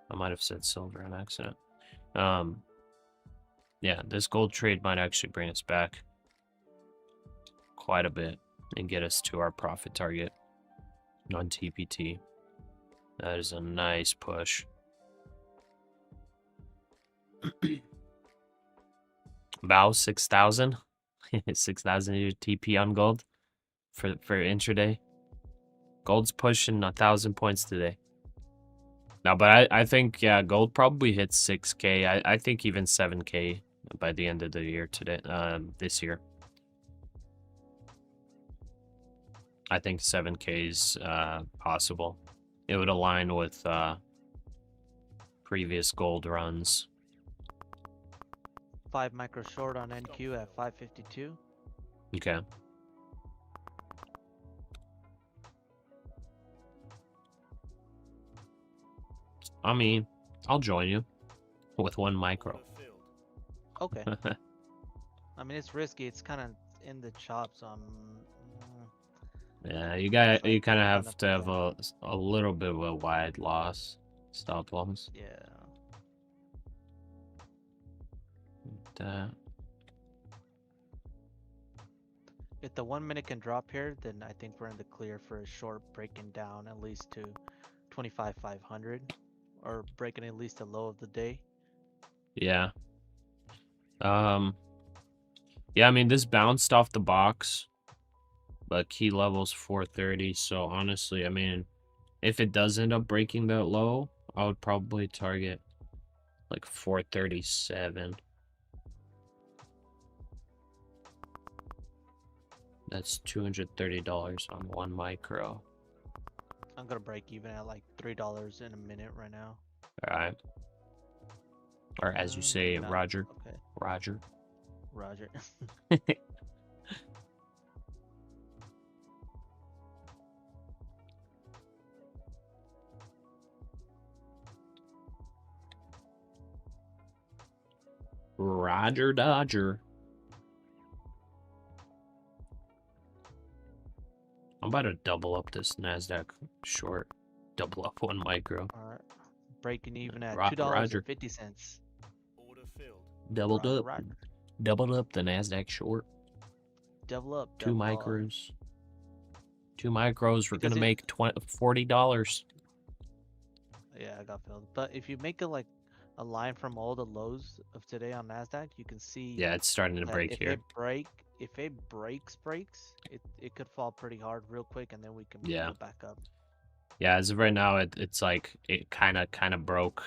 I might have said silver on accident. Yeah, this gold trade might actually bring us back quite a bit and get us to our profit target on TPT. That is a nice push. About 6,000. 6,000 TP on gold for intraday. Gold's pushing 1,000 points today. No, but I think, yeah, gold probably hits 6k. I think even 7k by the end of the year today, this year. I think 7k is possible. It would align with previous gold runs. 5 micro short on NQ at 552. Okay. I mean, I'll join you with 1 micro. Okay. I mean, it's risky. It's kind of in the chop, so I'm. Yeah, you kind of have to have a little bit of a wide loss, stop loss. Yeah. If the 1 minute can drop here, then I think we're in the clear for a short breaking down at least to 25,500, or breaking at least the low of the day. Yeah. Yeah, I mean, this bounced off the box, but key level's 430. So honestly, I mean, if it does end up breaking that low, I would probably target like 437. That's $230 on 1 micro. I'm gonna break even at like $3 in a minute right now. All right. Or as you say, no. Roger. Okay. Roger. Roger. Roger Dodger. I'm about to double up this NASDAQ short. Double up 1 micro. Alright. Breaking even at Roger. $2.50. Order filled. Doubled Roger, up. Roger. Doubled up the NASDAQ short. Double up. 2 double up. micros. 2 micros. We're Because gonna make $40. Yeah, I got filled. But if you make it like a line from all the lows of today on NASDAQ, you can see. Yeah, it's starting to that break if here. if it breaks, it could fall pretty hard real quick, and then we can Yeah. go back up. Yeah, as of right now, it's like it kind of broke.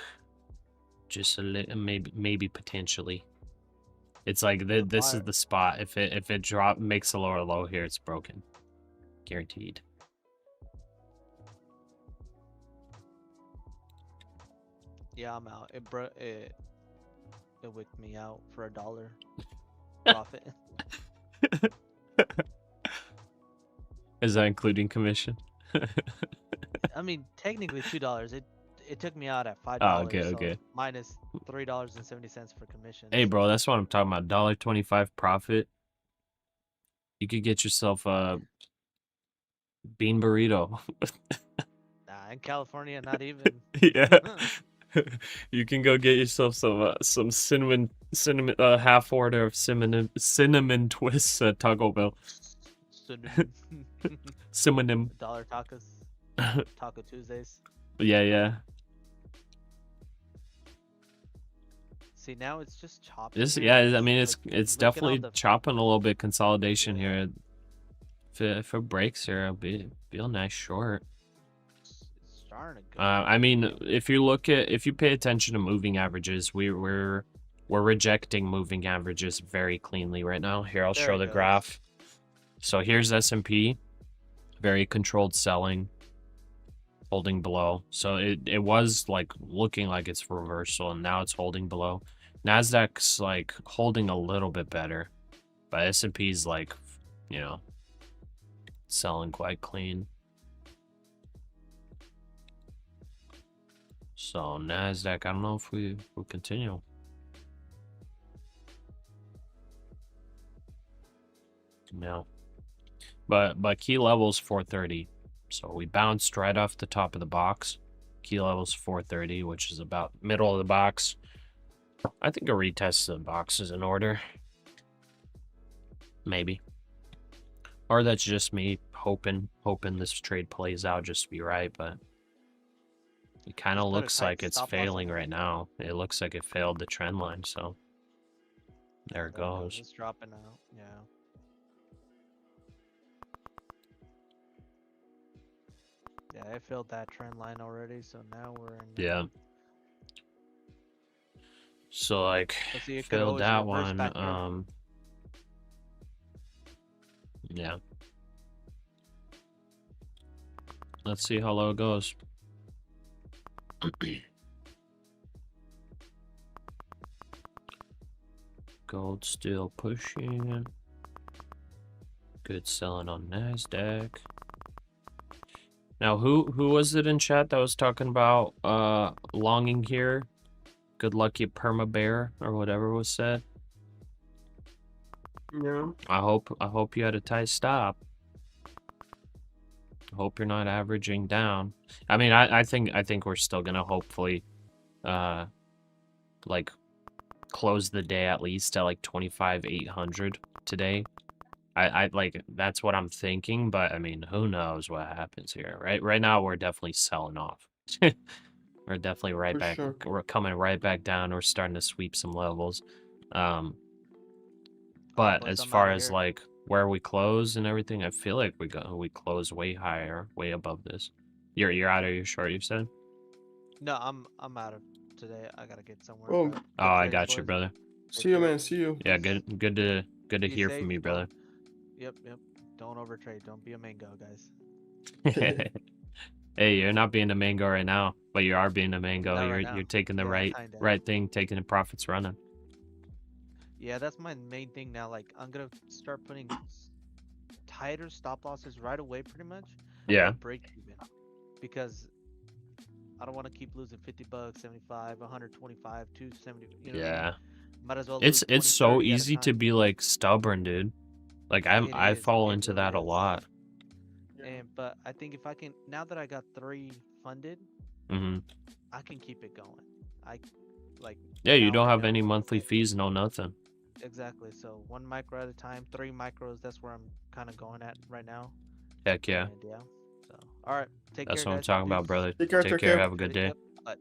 Just a little, maybe potentially. It's like this is the spot. If it makes a lower low here, it's broken, guaranteed. Yeah, I'm out. It wicked me out for $1 profit. Is that including commission? I mean, technically $2. it took me out at $5. Oh, okay, so okay. minus $3.70 for commission. Hey, bro, that's what I'm talking about. $1.25 profit. You could get yourself a bean burrito. Nah, in California, not even. Yeah. You can go get yourself some cinnamon half order of cinnamon twists at Taco Bell. Cinnamon. Dollar tacos. Taco Tuesdays. Yeah. See, now it's just chopping. This, here. yeah, I mean, it's like, look at all definitely the- chopping a little bit consolidation Yeah. here. If it breaks here, it'll be a nice short. It's starting to go. I mean, if you pay attention to moving averages, we're rejecting moving averages very cleanly right now. Here, I'll There show it the goes. graph. So here's S&P, very controlled selling, holding below. So it was like looking like it's reversal, and now it's holding below. NASDAQ's like holding a little bit better, but S&P's like, you know, selling quite clean. So NASDAQ, I don't know if we will continue. No. But key levels 430. So we bounced right off the top of the box. Key levels 430, which is about middle of the box. I think a retest of the box is in order. Maybe. Or that's just me hoping this trade plays out just to be right, but it kind of Just put a looks tight like it's stop loss failing in right now. It looks like it failed the trend line, so there it goes. It's dropping out. Yeah. Yeah, it failed that trend line already, so now we're in. Yeah. So like Let's see, it could failed always that reverse one. back here. Yeah. Let's see how low it goes. Gold still pushing. Good selling on NASDAQ. Now, who was it in chat that was talking about longing here? Good lucky perma bear or whatever was said. Yeah. I hope you had a tight stop. I hope you're not averaging down. I mean, I think we're still gonna hopefully like close the day at least at like 25,800 today. I like that's what I'm thinking, but I mean, who knows what happens here, right? Right now we're definitely selling off. We're definitely right For back. sure. We're coming right back down. We're starting to sweep some levels. But boys, as I'm far outta as here. like where we close and everything, I feel like we close way higher, way above this. You're out of your short, you said? No, I'm out of today. I gotta get somewhere. Oh, but good Oh, I trades, got you, boys. brother. see you, man. See you. Yeah, good to Be hear safe, from you, brother. Yep. Don't overtrade. Don't be a mango, guys. Hey, you're not being a mango right now, but you are being a mango. Not You're right now. you're taking the Yeah, kinda. right thing, taking the profits running. Yeah, that's my main thing now. Like, I'm gonna start putting tighter stop losses right away, pretty much. Yeah. at break even, because I don't want to keep losing $50, 75, 125, 270. You know what I mean? Yeah. Might as well. It's lose 20, so 30 at a easy to time. be like stubborn, dude. Like I It is, fall it into really that a is. lot. But I think if I can, now that I got 3 funded, Hmm. I can keep it going. I like. Yeah, you now don't I have know any what to monthly say. fees, no nothing. Exactly. So 1 micro at a time, 3 micros. That's where I'm kind of going at right now. Heck yeah. And yeah. So all right, take That's care, what I'm guys. talking about, Peace. brother. Take care, Take take care. care. Have a good day. Yep, bye.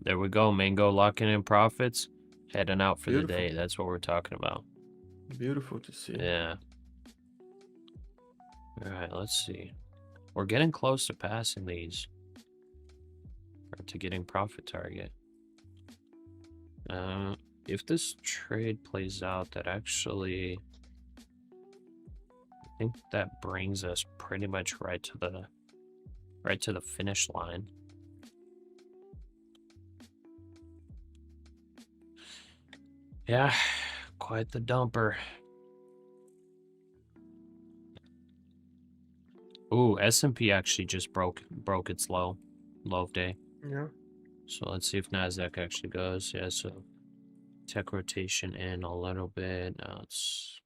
There we go. Mango locking in profits. Heading out for Beautiful. the day. That's what we're talking about. Beautiful to see. Yeah. All right, let's see. We're getting close to passing these. Or to getting profit target. If this trade plays out, that actually... I think that brings us pretty much right to the finish line. Yeah, quite the dumper. Ooh, S&P actually just broke its low. low of day. Yeah. So let's see if NASDAQ actually goes. Yeah, so tech rotation in a little bit. Now it's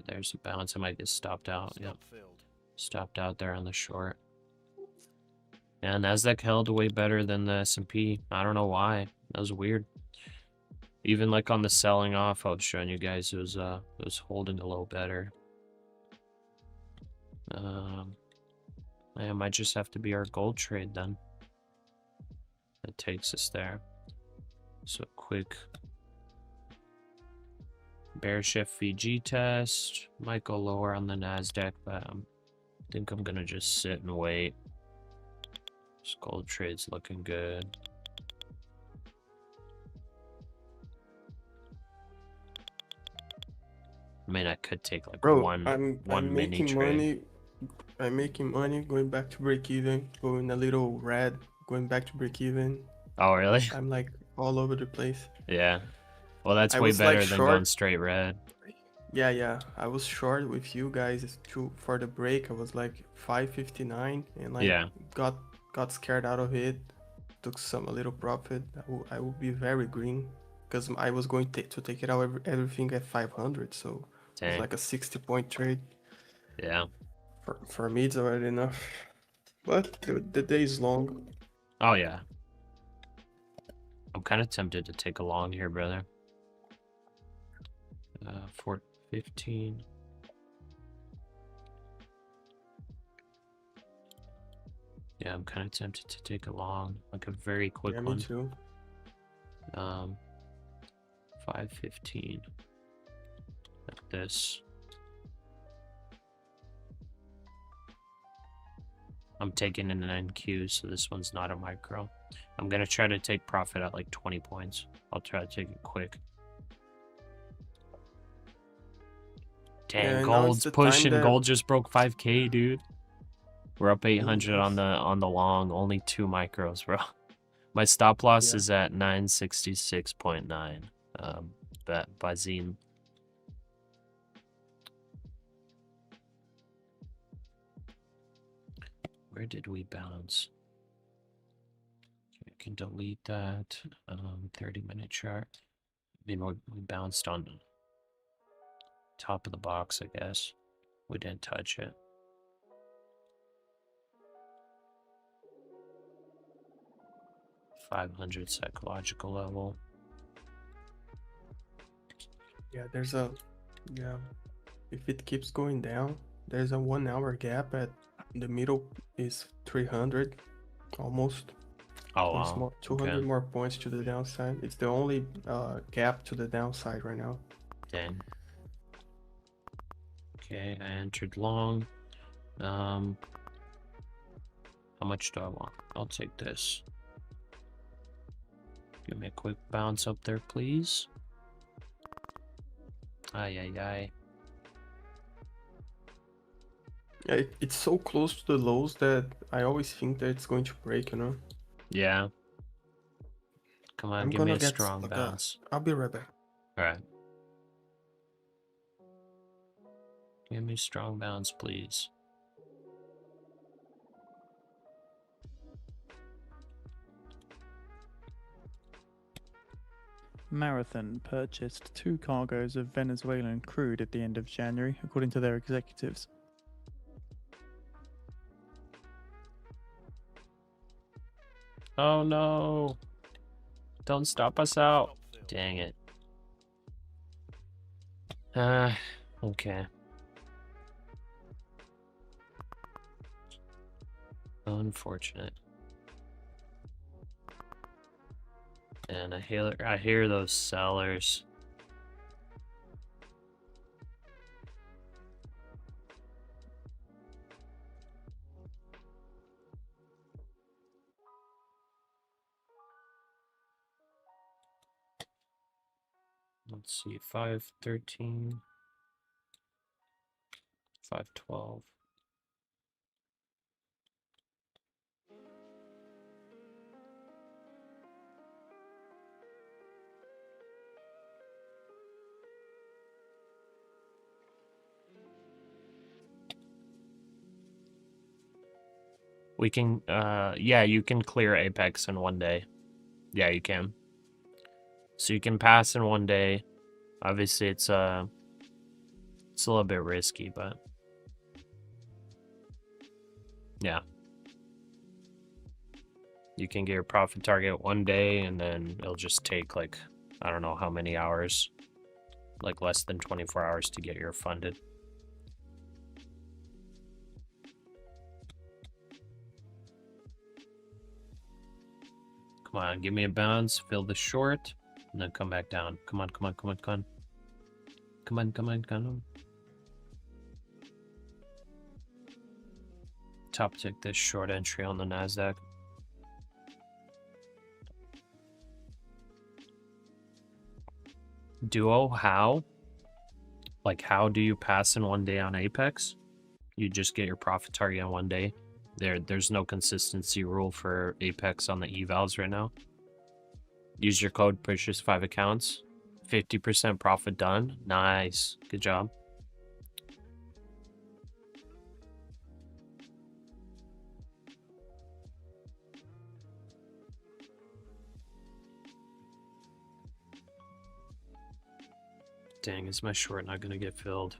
there's a bounce. I might get stopped out. Yep. Stop filled. Stopped out there on the short. Yeah, NASDAQ held way better than the S&P. I don't know why. That was weird. Even like on the selling off, I was showing you guys it was holding a little better. It might just have to be our gold trade then. That takes us there. So quick bear shift VG test. Might go lower on the NASDAQ, but I think I'm gonna just sit and wait. This gold trade's looking good. I mean, I could take like Bro, one I'm mini making trade. money. I'm making money, going back to break even, going a little red, going back to break even. Oh, really? I'm like all over the place. Yeah. Well, that's I way was like better than going short. straight red. Yeah. I was short with you guys for the break. I was like 559 and like Yeah. got scared out of it. Took a little profit. I will be very green because I was going to take it out everything at 500. So it was Dang. like a 60-point trade. Yeah. For me, it's already enough. But the day is long. Oh, yeah. I'm kind of tempted to take a long here, brother. 415. Yeah, I'm kind of tempted to take a long, like a very quick Yeah, me one. too. 515. Like this. I'm taking in an NQ, so this one's not a micro. I'm gonna try to take profit at like 20 points. I'll try to take it quick. Dang, Yeah, now it's gold's the time pushing. that- Gold just broke 5K, dude. We're up 800 nice. on the long. Only 2 micros, bro. My stop loss Yeah. is at 966.9. Bazine. Where did we bounce? I can delete that. 30-minute chart. I mean, we bounced on the top of the box, I guess. We didn't touch it. $500 psychological level. Yeah, if it keeps going down, there's a 1 hour gap at the middle is 300 almost. Oh, There's wow. more 200 more points to the downside. It's the only gap to the downside right now. Dang. Okay, I entered long. How much do I want? I'll take this. Give me a quick bounce up there, please. Ay. Yeah, it's so close to the lows that I always think that it's going to break, you know? Yeah. Come on, give me a strong bounce. I'll be right back. Alright. Give me a strong bounce, please. Marathon purchased 2 cargoes of Venezuelan crude at the end of January, according to their executives. Oh no! Don't stop us out! Dang it. Okay. Unfortunate. And I hear those sellers. Let's see, 513, 512. We can, yeah, you can clear Apex in 1 day. Yeah, you can. So you can pass in 1 day. Obviously, it's a little bit risky, but yeah. You can get your profit target 1 day, and then it'll just take, like, I don't know how many hours. Like, less than 24 hours to get your funded. Come on, give me a bounce, fill the short, and then come back down. Come on, come on, come on, come on. Come on, come on, come on. Top tick this short entry on the NASDAQ. Duo, how? Like, how do you pass in 1 day on Apex? You just get your profit target in 1 day. There's no consistency rule for Apex on the evals right now. Use your code, purchase 5 accounts. 50% profit done. Nice. Good job. Dang, is my short not gonna get filled?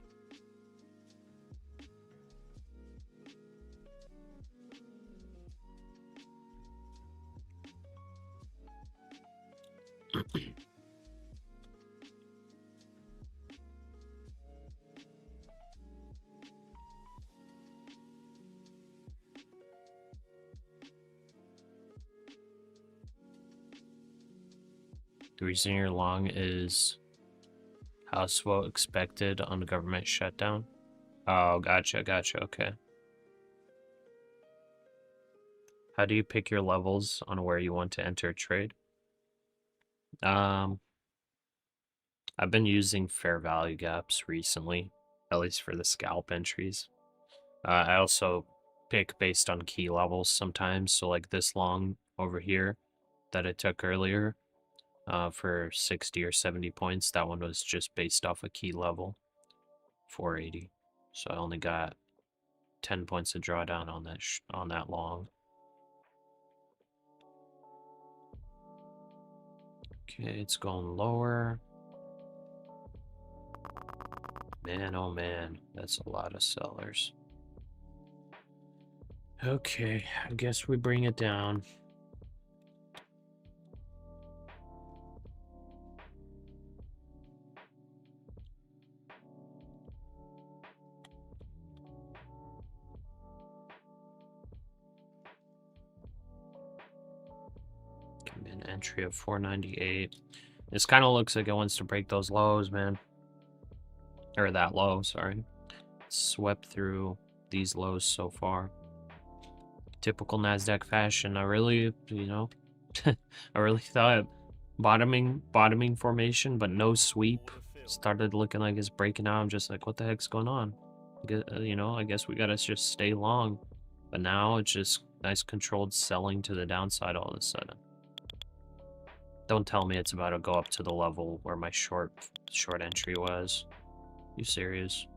The reason you're long is house vote expected on the government shutdown. Oh, gotcha, gotcha, okay. How do you pick your levels on where you want to enter a trade? I've been using fair value gaps recently, at least for the scalp entries. I also pick based on key levels sometimes, so like this long over here that I took earlier for 60 or 70 points, that one was just based off a key level, 480. So I only got 10 points of drawdown on that long. Okay, it's going lower. Man, oh man, that's a lot of sellers. Okay, I guess we bring it down. An entry of 498. This kind of looks like it wants to break those lows, man. Or that low, sorry. Swept through these lows so far. Typical NASDAQ fashion. I really, you know, I really thought bottoming formation, but no sweep. Started looking like it's breaking out. I'm just like, what the heck's going on? You know, I guess we gotta just stay long. But now it's just nice controlled selling to the downside all of a sudden. Don't tell me it's about to go up to the level where my short entry was. You serious?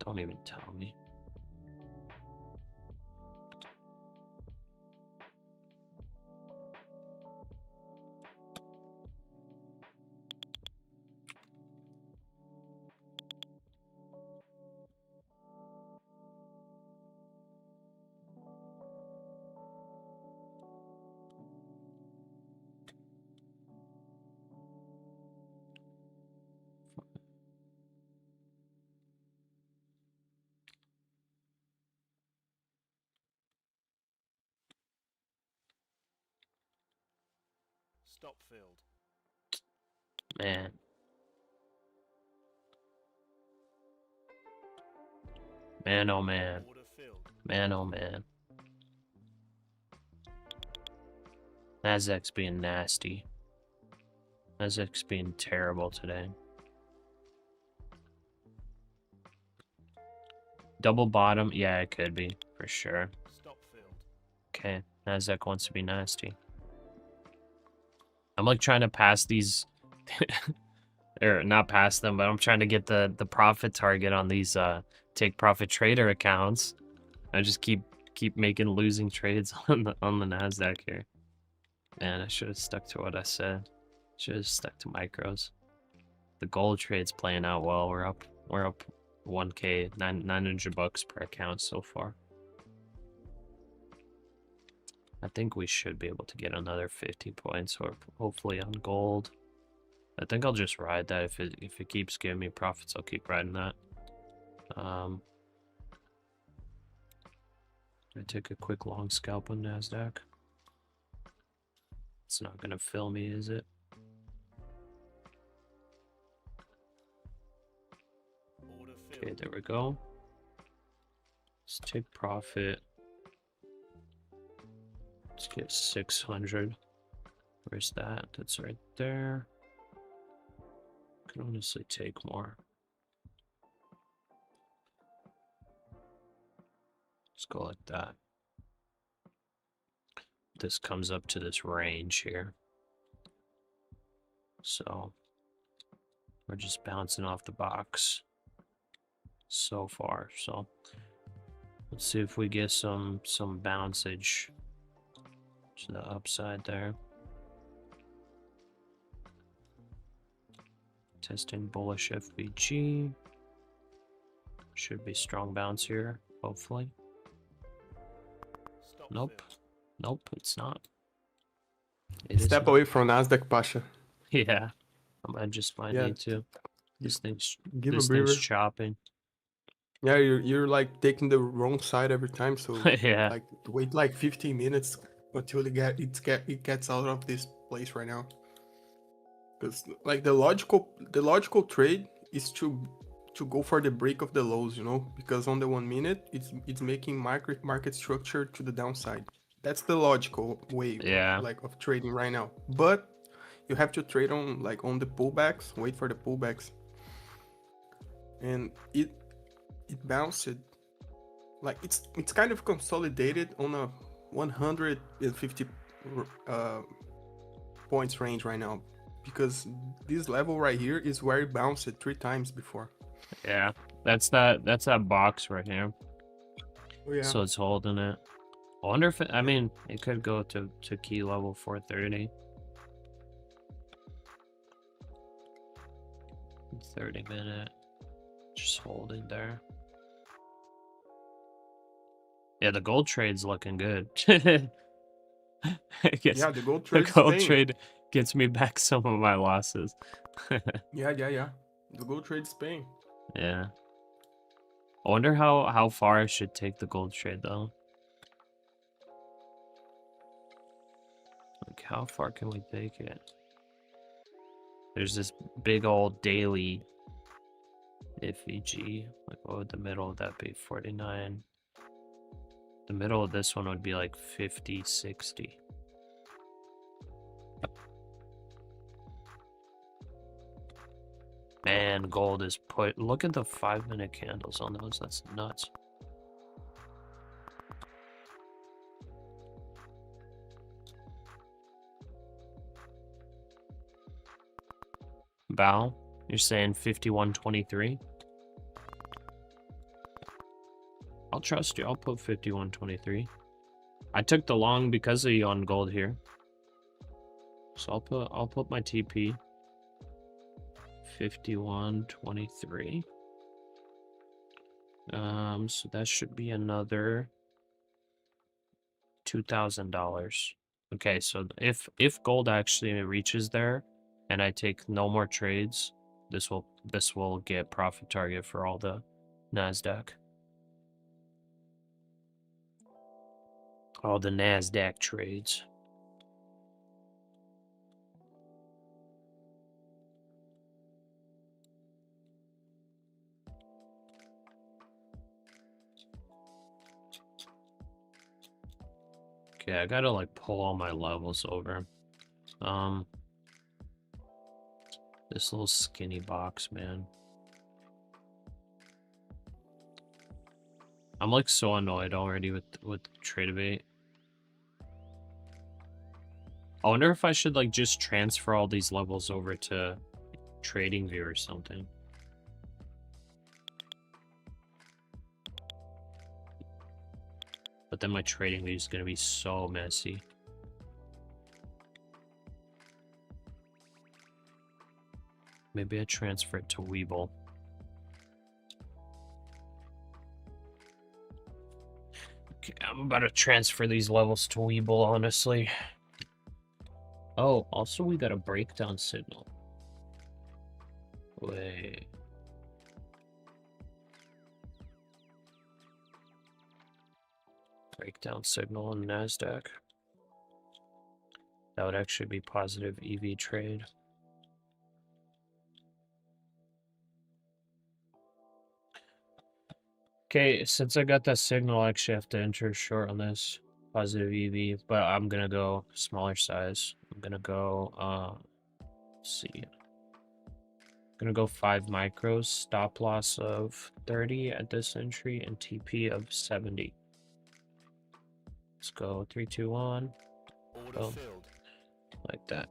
Don't even tell me. Stop filled. Man. Man, oh man. Order filled. Man, oh man. NASDAQ's being nasty. NASDAQ's being terrible today. Double bottom? Yeah, it could be, for sure. Stop filled. Okay, NASDAQ wants to be nasty. I'm like trying to pass these or not past them, but I'm trying to get the profit target on these take profit trader accounts. I just keep making losing trades on the NASDAQ here. Man, I should have stuck to what I said. Should have stuck to micros. The gold trade's playing out well. We're up 1K, 900 bucks per account so far. I think we should be able to get another 50 points, or hopefully on gold. I think I'll just ride that. If it keeps giving me profits, I'll keep riding that. I take a quick long scalp on NASDAQ. It's not gonna fill me, is it? Order Okay, filled. there we go. Let's take profit. Let's get 600. Where's that? That's right there. Can honestly take more. Let's go like that. This comes up to this range here. So we're just bouncing off the box so far. So let's see if we get some bouncage to the upside there. Testing bullish FVG. Should be strong bounce here, hopefully. Stop Nope. filled. Nope, it's not. It is Step not. away from NASDAQ, Pasha. Yeah. I just might Yeah. need to. This thing's Give a thing's breather. chopping. Yeah, you're like taking the wrong side every time. So Yeah. like wait like 15 minutes until it gets out of this place right now. Because like the logical trade is to go for the break of the lows, you know, because on the 1 minute it's making market structure to the downside. That's the logical way Yeah. like of trading right now. But you have to trade on the pullbacks, wait for the pullbacks. And it bounced, like it's kind of consolidated on a 150 points range right now, because this level right here is where it bounced 3 times before. Yeah. That's that box right here. Oh, yeah. So it's holding it. I wonder if I mean it could go to key level 430. 30 minute. Just holding there. Yeah, the gold trade's looking good. I guess Yeah, the gold the trade gold is paying. trade gets me back some of my losses. Yeah. The gold trade is paying. Yeah. I wonder how far I should take the gold trade though. Like how far can we take it? There's this big old daily FEG. Like what would the middle of that be? 49. The middle of this one would be like 50, 60. Man, gold is put. Look at the 5-minute candles on those. That's nuts. Bow, you're saying 51.23? I'll trust you. I'll put 51.23. I took the long because of you on gold here. So I'll put my TP. 51.23. So that should be another $2,000. Okay, so if gold actually reaches there and I take no more trades, this will get profit target for all the NASDAQ. All the NASDAQ trades. Okay, I gotta like pull all my levels over. This little skinny box, man. I'm like so annoyed already with trade debate. I wonder if I should like just transfer all these levels over to trading view or something. But then my trading view is going to be so messy. Maybe I transfer it to Webull. Okay, I'm about to transfer these levels to Webull, honestly. Oh, also we got a breakdown signal. Wait. Breakdown signal on NASDAQ. That would actually be positive EV trade. Okay, since I got that signal, I actually have to enter short on this positive EV, but I'm gonna go smaller size. I'm gonna go, let's see. I'm gonna go 5 micros, stop loss of 30 at this entry, and TP of 70. Let's go 3, 2, 1. Order Boom. filled. Like that.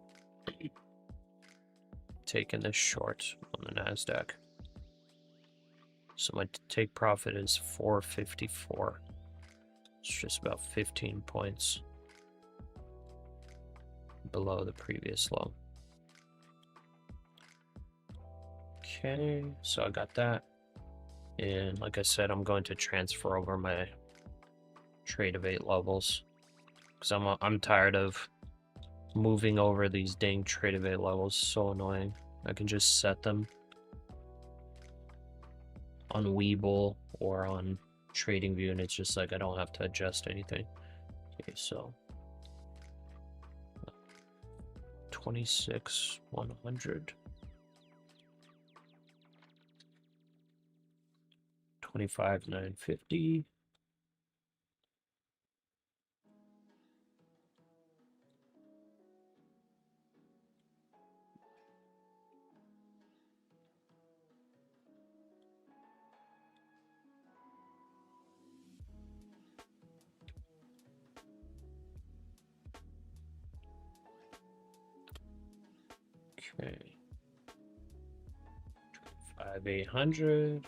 Taking this short on the NASDAQ. So my take profit is 454. It's just about 15 points below the previous low. Okay, so I got that. And like I said, I'm going to transfer over my trade of 8 levels. Because I'm tired of moving over these dang trade of 8 levels. So annoying. I can just set them on Webull or on TradingView, and it's just like I don't have to adjust anything. Okay, so 26,100, 25,950. Okay. 5,800.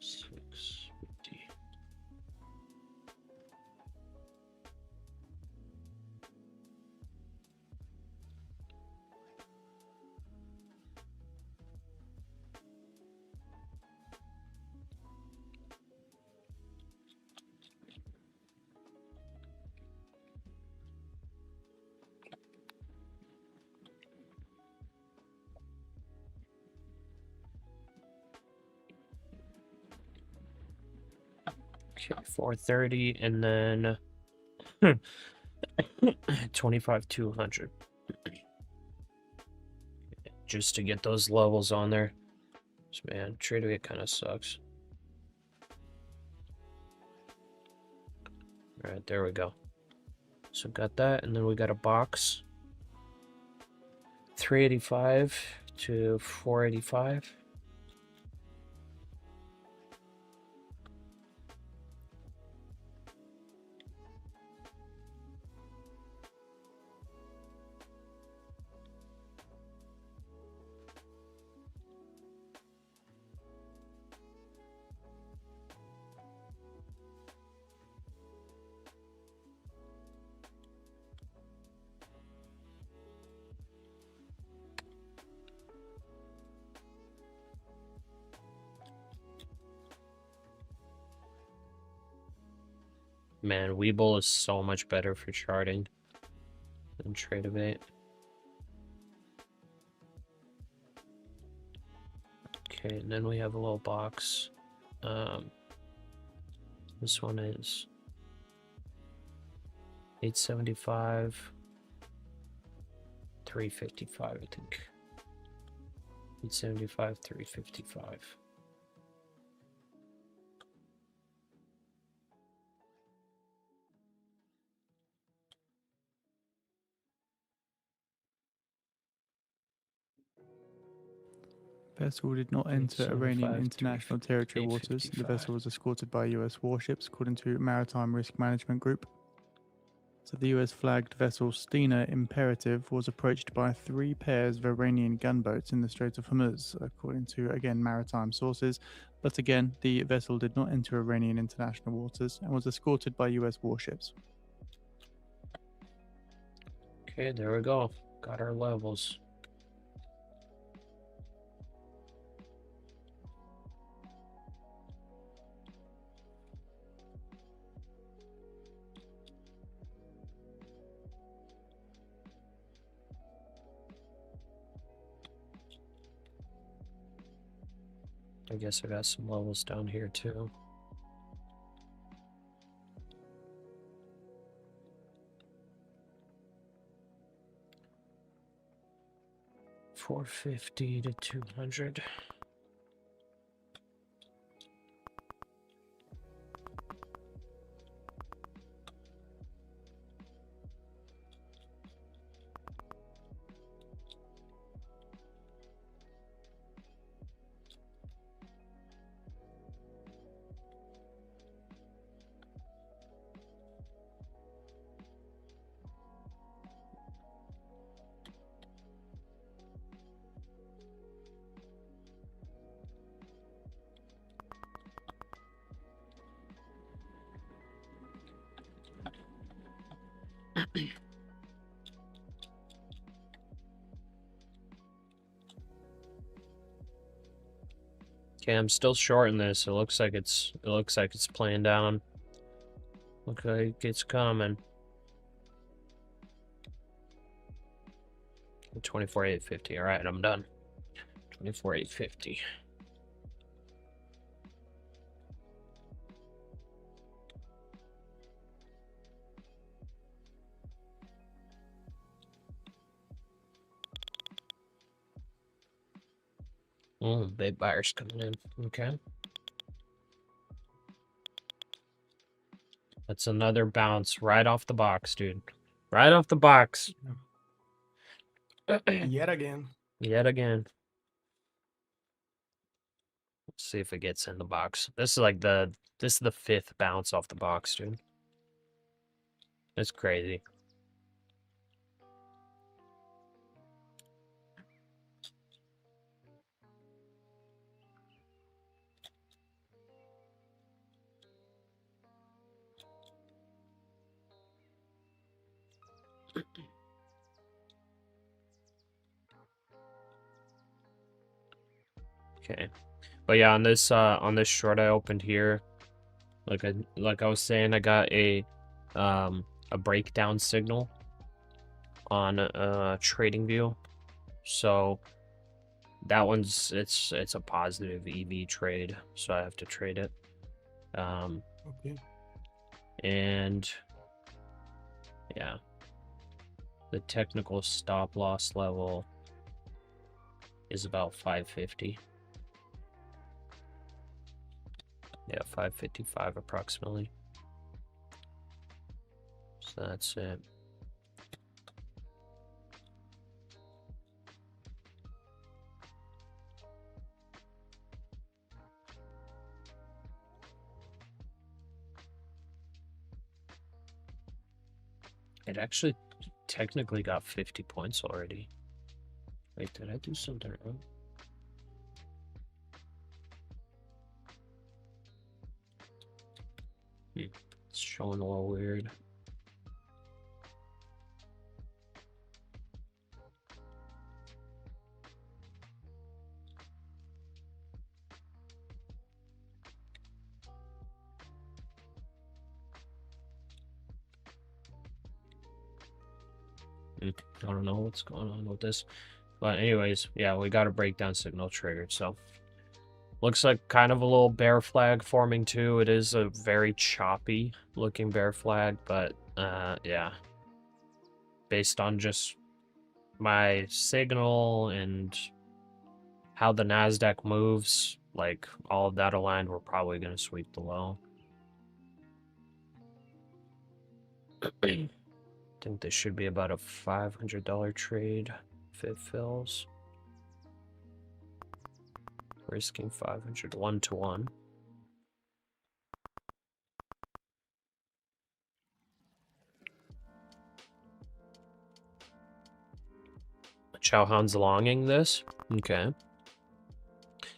$650. Okay, 430, and then 25,200. Just to get those levels on there. Man, trading it kind of sucks. All right, there we go. So got that, and then we got a box. 385 to 485. Man, Webull is so much better for charting than Trade-A-Bait. Okay, and then we have a little box. This one is 875, 355, I think. 875, 355. Vessel did not enter 875, Iranian international territory waters. The 855. vessel was escorted by US warships, according to Maritime Risk Management Group. So the US flagged vessel Stena Imperative was approached by 3 pairs of Iranian gunboats in the Strait of Hormuz, according to, again, maritime sources. But again, the vessel did not enter Iranian international waters and was escorted by US warships. Okay, there we go. Got our levels. I guess I got some levels down here too. $450 to $200. Okay, I'm still short in this. It looks like it's playing down. Looks like it's coming. 24,850. All right, I'm done. 24,850. Big buyers coming in. Okay. That's another bounce right off the box, dude. Right off the box. Yet again. Yet again. Let's see if it gets in the box. This is like this is the 5th bounce off the box, dude. It's crazy. Okay. But yeah, on this short I opened here, like I was saying, I got a breakdown signal on trading view. So that one's it's a positive EV trade, so I have to trade it. Okay. And yeah, the technical stop loss level is about 550. Yeah, 555 approximately. So that's it. It actually technically got 50 points already. Wait, did I do something wrong? It's showing a little weird. I don't know what's going on with this. But anyways, yeah, we got a breakdown signal triggered, so looks like kind of a little bear flag forming too. It is a very choppy looking bear flag, but yeah. Based on just my signal and how the NASDAQ moves, like all of that aligned, we're probably gonna sweep the low. I think this should be about a $500 trade if it fills. Risking 500, 1-to-1. Chowhan's longing this. Okay.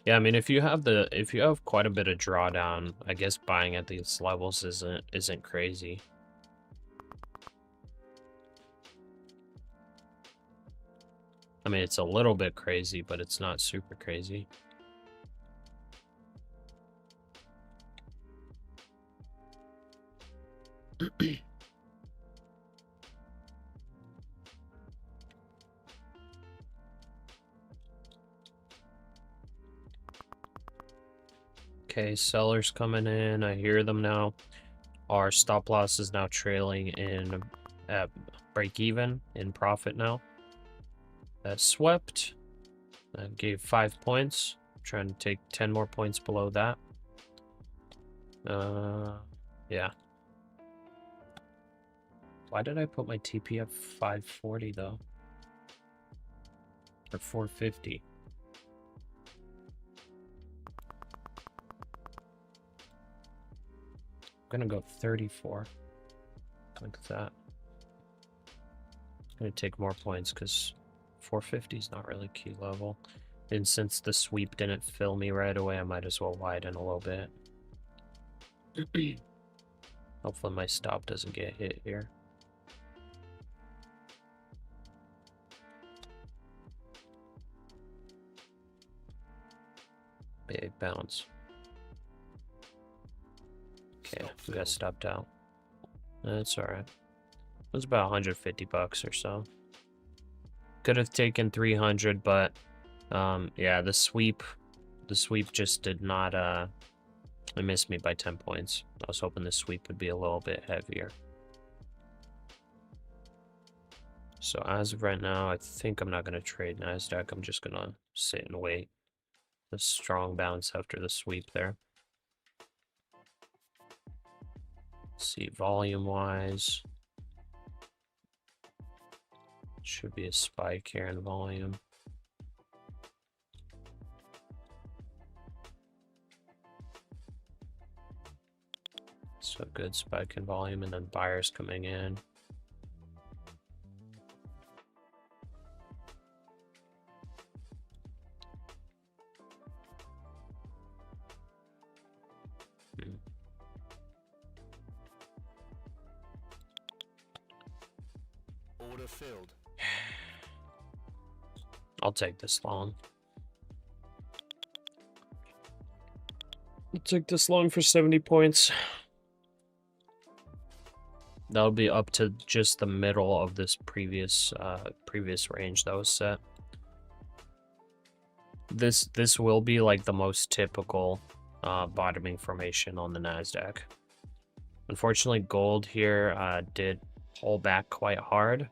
Yeah, I mean, if you have quite a bit of drawdown, I guess buying at these levels isn't crazy. I mean, it's a little bit crazy, but it's not super crazy. Okay, sellers coming in. I hear them now. Our stop loss is now trailing in at break even in profit now. That swept. That gave 5 points. Trying to take 10 more points below that. Yeah. Why did I put my TP at 540 though? Or 450? I'm gonna go 34. Like that. I'm gonna take more points because 450 is not really key level. And since the sweep didn't fill me right away, I might as well widen a little bit. Hopefully my stop doesn't get hit here. Big bounce. Okay, we got stopped out. That's alright. It was about 150 bucks or so. Could have taken 300, but yeah, the sweep just did not it missed me by 10 points. I was hoping the sweep would be a little bit heavier. So as of right now, I think I'm not going to trade NASDAQ. I'm just going to sit and wait. The strong bounce after the sweep there. Let's see, volume-wise. Should be a spike here in volume. So good spike in volume, and then buyers coming in. Order filled. I'll take this long. I'll take this long for 70 points. That'll be up to just the middle of this previous range that was set. This will be like the most typical bottoming formation on the NASDAQ. Unfortunately, gold here did pull back quite hard.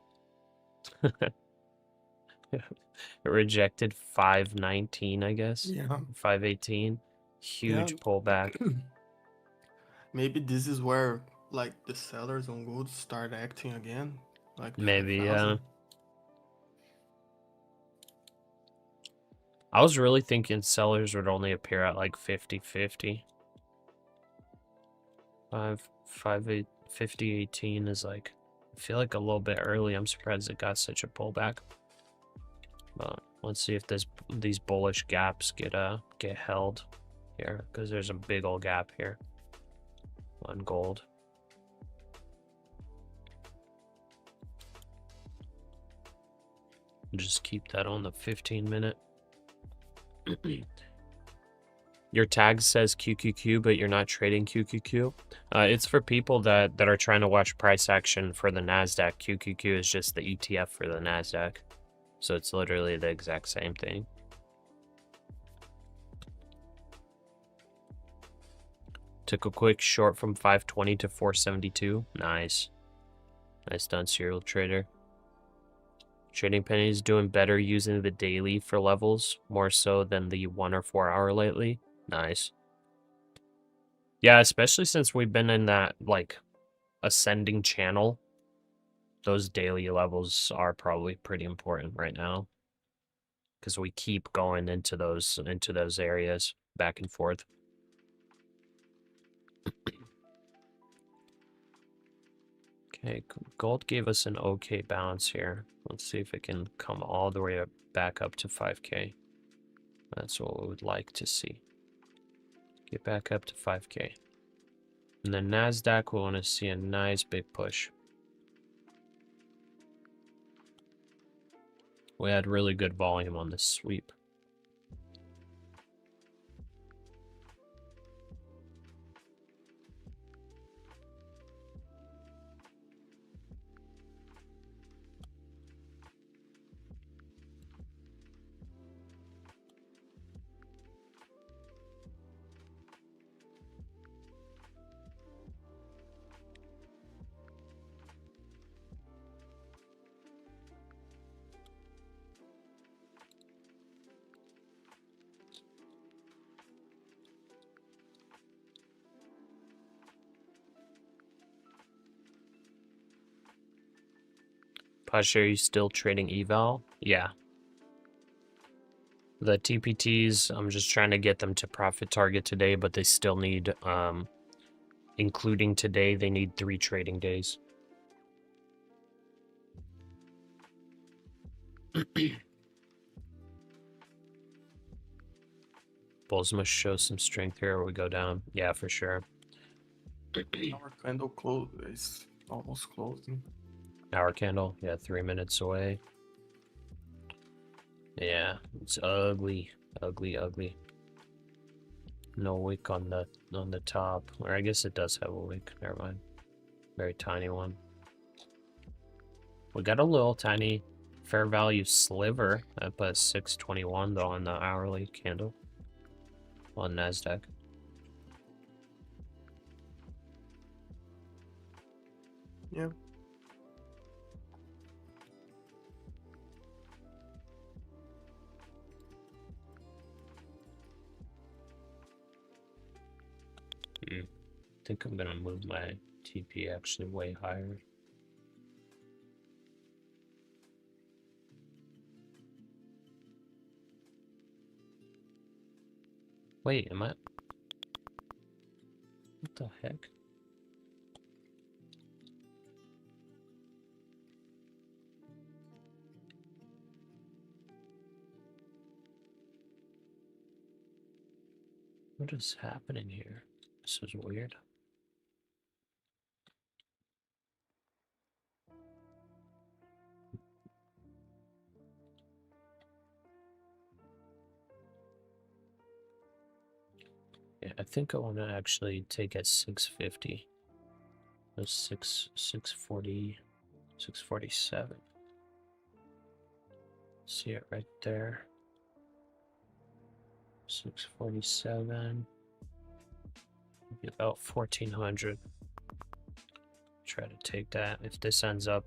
It rejected 519, I guess. Yeah. 518. Huge pullback. Maybe this is where like the sellers on gold start acting again. Like Maybe, 5,000. yeah. I was really thinking sellers would only appear at like 50-50. 50-18 is like, I feel like a little bit early. I'm surprised it got such a pullback. But let's see if these bullish gaps get held here, because there's a big old gap here on gold. Just keep that on the 15-minute. Your tag says QQQ, but you're not trading QQQ. It's for people that are trying to watch price action for the NASDAQ. QQQ is just the ETF for the NASDAQ. So it's literally the exact same thing. Took a quick short from 520 to 472. Nice. Nice done, serial trader. Trading Penny is doing better using the daily for levels, more so than the 1 or 4 hour lately. Nice. Yeah, especially since we've been in that, like, ascending channel. Those daily levels are probably pretty important right now. because we keep going into those areas back and forth. Okay, gold gave us an okay bounce here. Let's see if it can come all the way back up to 5K. That's what we would like to see. Get back up to 5K. And then NASDAQ, we want to see a nice big push. We had really good volume on this sweep. Pasha, are you still trading eval? Yeah. The TPTs, I'm just trying to get them to profit target today, but they still need, including today, they need 3 trading days. Bulls must show some strength here or we go down. Yeah, for sure. Our candle close is almost closing. Hour candle, yeah, 3 minutes away. Yeah, it's ugly, ugly, ugly. No wick on the top, or I guess it does have a wick. Never mind, very tiny one. We got a little tiny fair value sliver at plus 621 though on the hourly candle on NASDAQ. Yeah. I think I'm gonna move my TP actually way higher. Wait, am I? What the heck? What is happening here? This is weird. Yeah, I think I want to actually take at 650. That's 640, 647. See it right there. 647. Maybe about 1400. Try to take that. If this ends up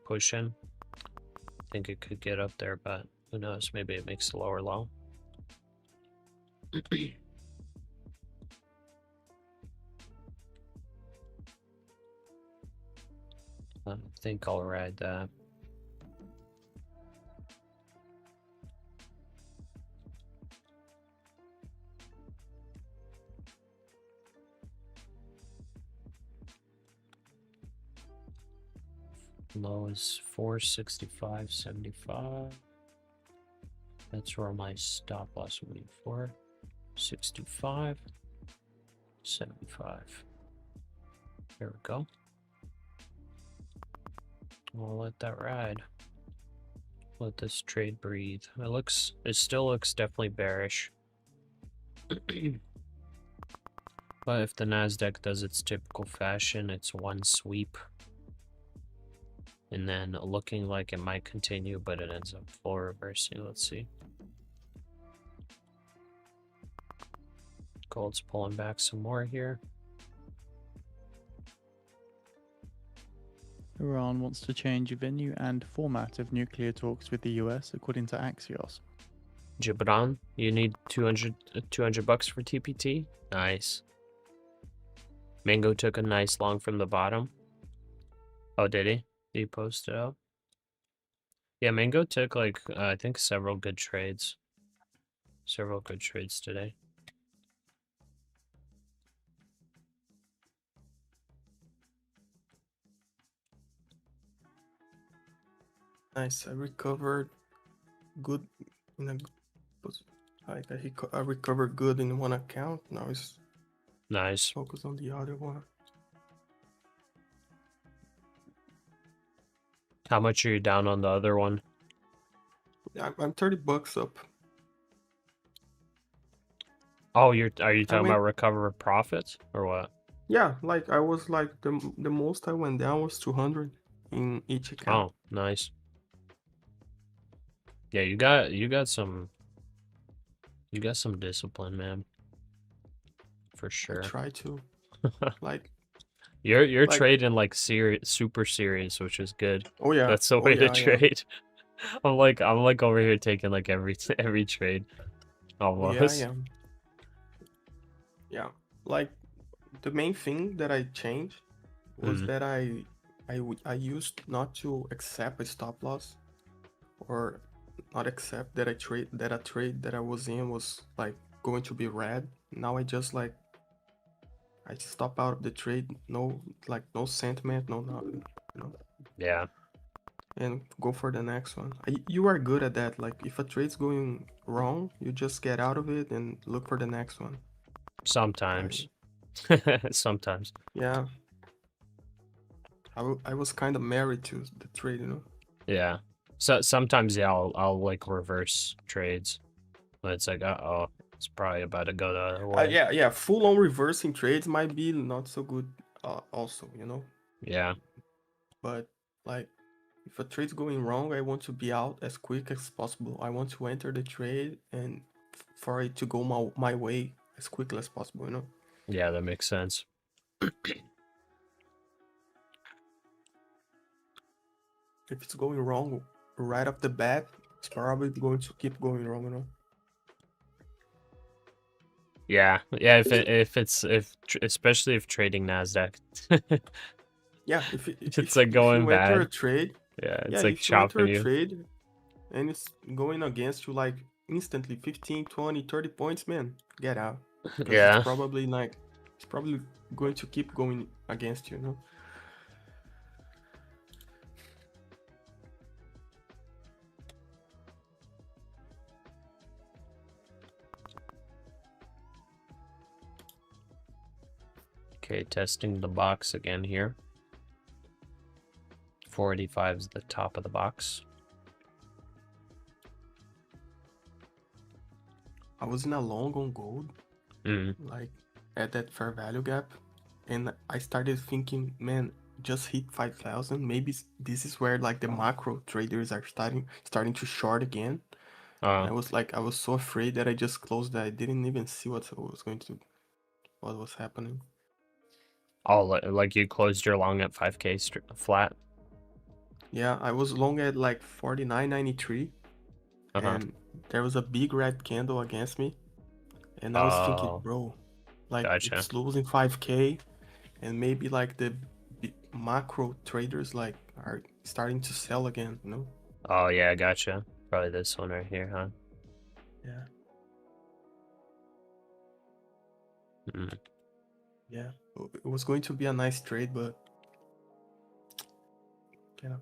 pushing, I think it could get up there, but who knows? Maybe it makes a lower low. I think I'll ride that. Low is 465.75. That's where my stop loss will be. 465.75. There we go. I'll let that ride. Let this trade breathe. It still looks definitely bearish. But if the NASDAQ does its typical fashion, it's one sweep. And then looking like it might continue, but it ends up full reversing. Let's see. Gold's pulling back some more here. Iran wants to change venue and format of nuclear talks with the US, according to Axios. Gibran, you need 200 bucks for TPT? Nice. Mango took a nice long from the bottom. Oh, did he? Did he post it up? Yeah, Mango took like I think several good trades. Several good trades today. Nice. I recovered good in a I recovered good in one account. Now it's Nice. focus on the other one. How much are you down on the other one? Yeah, I'm $30 up. Oh, are you talking went- about recover profits or what? Yeah, like I was like the most I went down was 200 in each account. Oh, nice. Yeah, you got some discipline, man. For I sure. try to like You're like- trading like super serious, which is good. oh yeah. That's the oh, way yeah, to trade. I'm like over here taking like every trade. Almost. Yeah. Yeah. Like the main thing that I changed was that I used not to accept a stop loss or not accept that a trade that I was in was like going to be red. Now I just like I stop out of the trade, no sentiment, no nothing, you know, Yeah. and go for the next one. You are good at that. Like if a trade's going wrong, you just get out of it and look for the next one. Sometimes. Sometimes. Yeah. I was kind of married to the trade, you know. Yeah. So sometimes yeah, I'll like reverse trades. But it's like oh, it's probably about to go the other way. Yeah. Full on reversing trades might be not so good, also, you know. Yeah. But like, if a trade's going wrong, I want to be out as quick as possible. I want to enter the trade and for it to go my way as quickly as possible, you know. Yeah, that makes sense. If it's going wrong right off the bat, it's probably going to keep going wrong, you know. Yeah. Especially if trading NASDAQ. Yeah, It's like going if you enter a bad. trade, Yeah, it's yeah, like if you enter chopping a you. trade and it's going against you like instantly 15, 20, 30 points, man, get out. Because Yeah. it's probably going to keep going against you, you know. Okay, testing the box again here. 485 is the top of the box. I was in a long on gold, like at that fair value gap, and I started thinking, man, just hit 5,000. Maybe this is where like the macro traders are starting to short again. I was so afraid that I just closed that. I didn't even see what was happening. Oh, like you closed your long at 5K flat? Yeah, I was long at like 49.93, and there was a big red candle against me, and I was thinking, bro, like it's losing 5K, and maybe like the macro traders like are starting to sell again, you know? Oh yeah, gotcha. Probably this one right here, huh? Yeah. Yeah, it was going to be a nice trade, but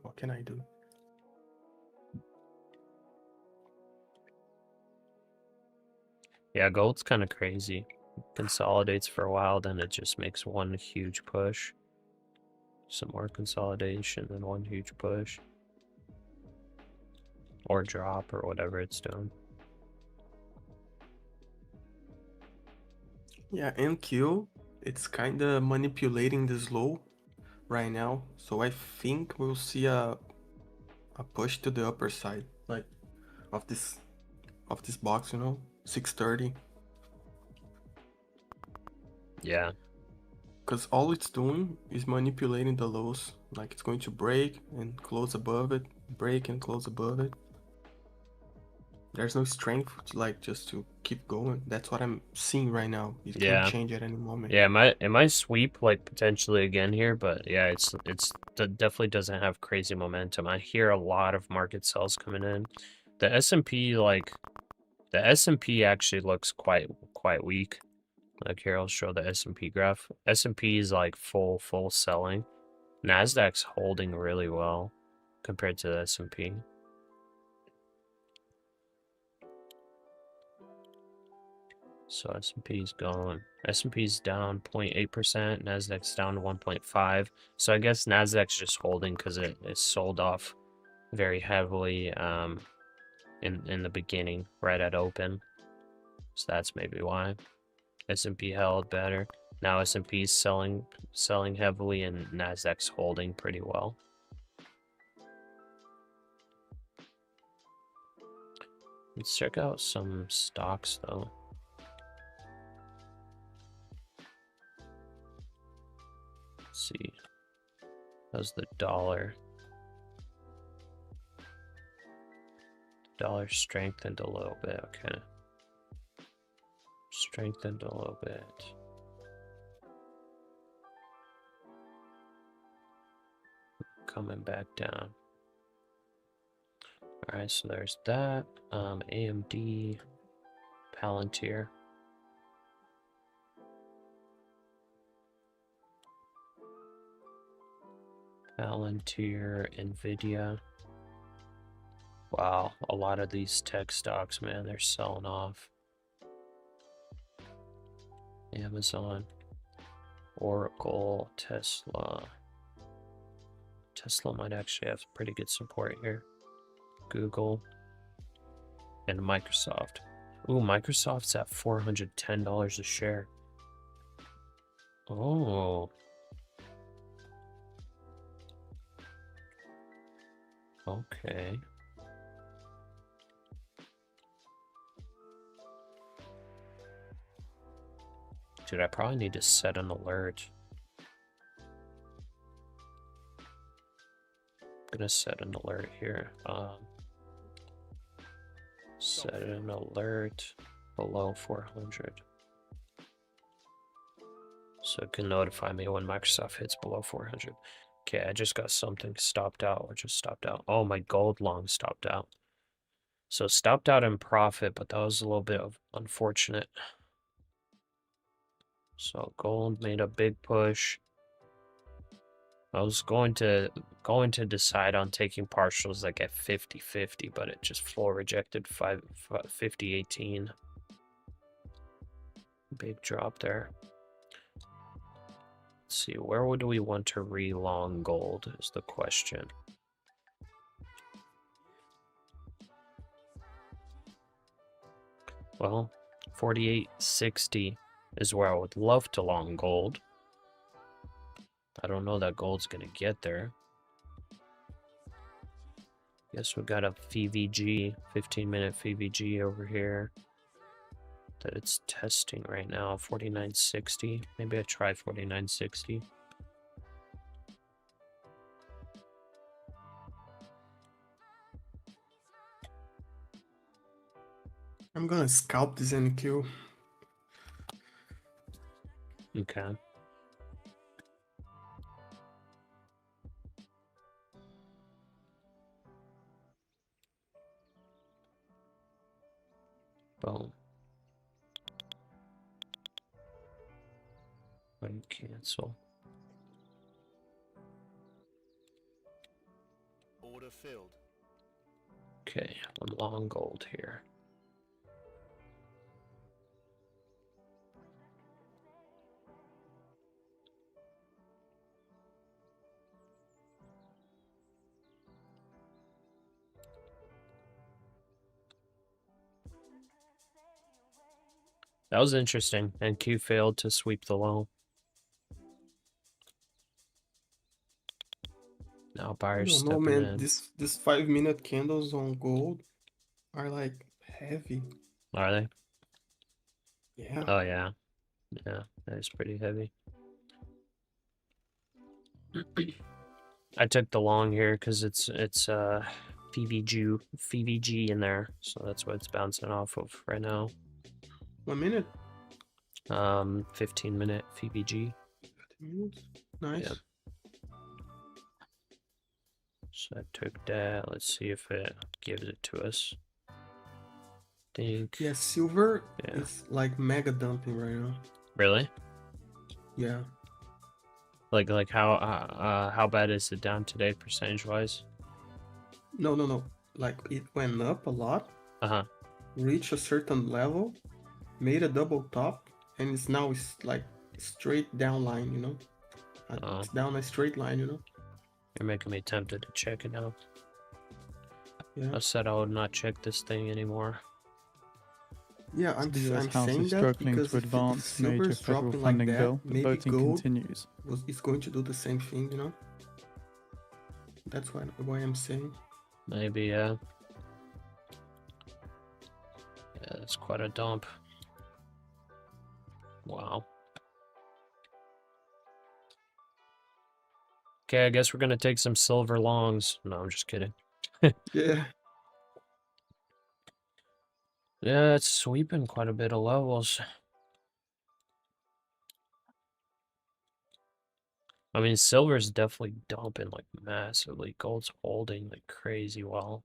what can I do? Yeah, gold's kind of crazy. It consolidates for a while, then it just makes one huge push. Some more consolidation, then one huge push. Or drop, or whatever it's doing. Yeah, NQ, it's kind of manipulating this low right now, so I think we'll see a push to the upper side, like of this box, you know, 630. Yeah. Because all it's doing is manipulating the lows. Like it's going to break and close above it, break and close above it. there's no strength to like just to keep going. That's what I'm seeing right now. It can Yeah. change at any moment. Yeah, it might sweep like potentially again here, but yeah, it definitely doesn't have crazy momentum. I hear a lot of market sells coming in. The S&P the S&P actually looks quite weak. Like here, I'll show the S&P graph. S&P is like full selling. NASDAQ's holding really well compared to the S&P. So S&P's going. S&P's down 0.8%. NASDAQ's down to 1.5. So I guess NASDAQ's just holding because it sold off very heavily in the beginning, right at open. So that's maybe why. S&P held better. Now S&P's selling heavily and NASDAQ's holding pretty well. Let's check out some stocks though. Let's see. How's the dollar? The dollar strengthened a little bit, okay. Strengthened a little bit. Coming back down. Alright, so there's that. AMD, Palantir. Palantir, Nvidia. Wow, a lot of these tech stocks, man, they're selling off. Amazon, Oracle, Tesla. Tesla might actually have pretty good support here. Google and Microsoft. Ooh, Microsoft's at $410 a share. Oh. Okay. Dude, I probably need to set an alert. I'm gonna set an alert here. Set an alert below 400. So it can notify me when Microsoft hits below 400. Okay, I just got something stopped out, or just stopped out. Oh, my gold long stopped out. So stopped out in profit, but that was a little bit of unfortunate. So gold made a big push. I was going to decide on taking partials like at 50-50, but it just floor rejected 50-18. Big drop there. Let's see, where would we want to re-long gold is the question. Well, 48.60 is where I would love to long gold. I don't know that gold's gonna get there. Guess we got a VVG, 15-minute VVG over here that it's testing right now, 49.60. Maybe I try 49.60. I'm gonna scalp this NQ. Okay. Boom. And cancel. Order filled. Okay, I'm long gold here. That was interesting, and Q failed to sweep the low. Now buyers I don't know, stepping man. in. This 5-minute candles on gold are like heavy. Are they? Yeah. Oh yeah, yeah, that is pretty heavy. I took the long here because it's FVG in there, so that's what it's bouncing off of right now. 1 minute. 15-minute FVG. 15 minutes. Nice. Yeah. So I took that. Let's see if it gives it to us. Think. Yeah, silver Yeah. is like mega dumping right now. Really? Yeah. Like how bad is it down today percentage wise? No. Like it went up a lot, reached a certain level, made a double top, and it's now like straight down line, you know? It's down a straight line, you know? You're making me tempted to check it out. Yeah. I said I would not check this thing anymore. Yeah, I'm The US House saying is that struggling because to if advance major silver's federal dropping funding like that, bill. The maybe voting gold continues. is going to do the same thing, you know? That's why I'm saying. Maybe, yeah. Yeah, that's quite a dump. Wow. Okay, I guess we're gonna take some silver longs. No, I'm just kidding. Yeah. Yeah, it's sweeping quite a bit of levels. I mean, silver's definitely dumping like massively. Gold's holding like crazy well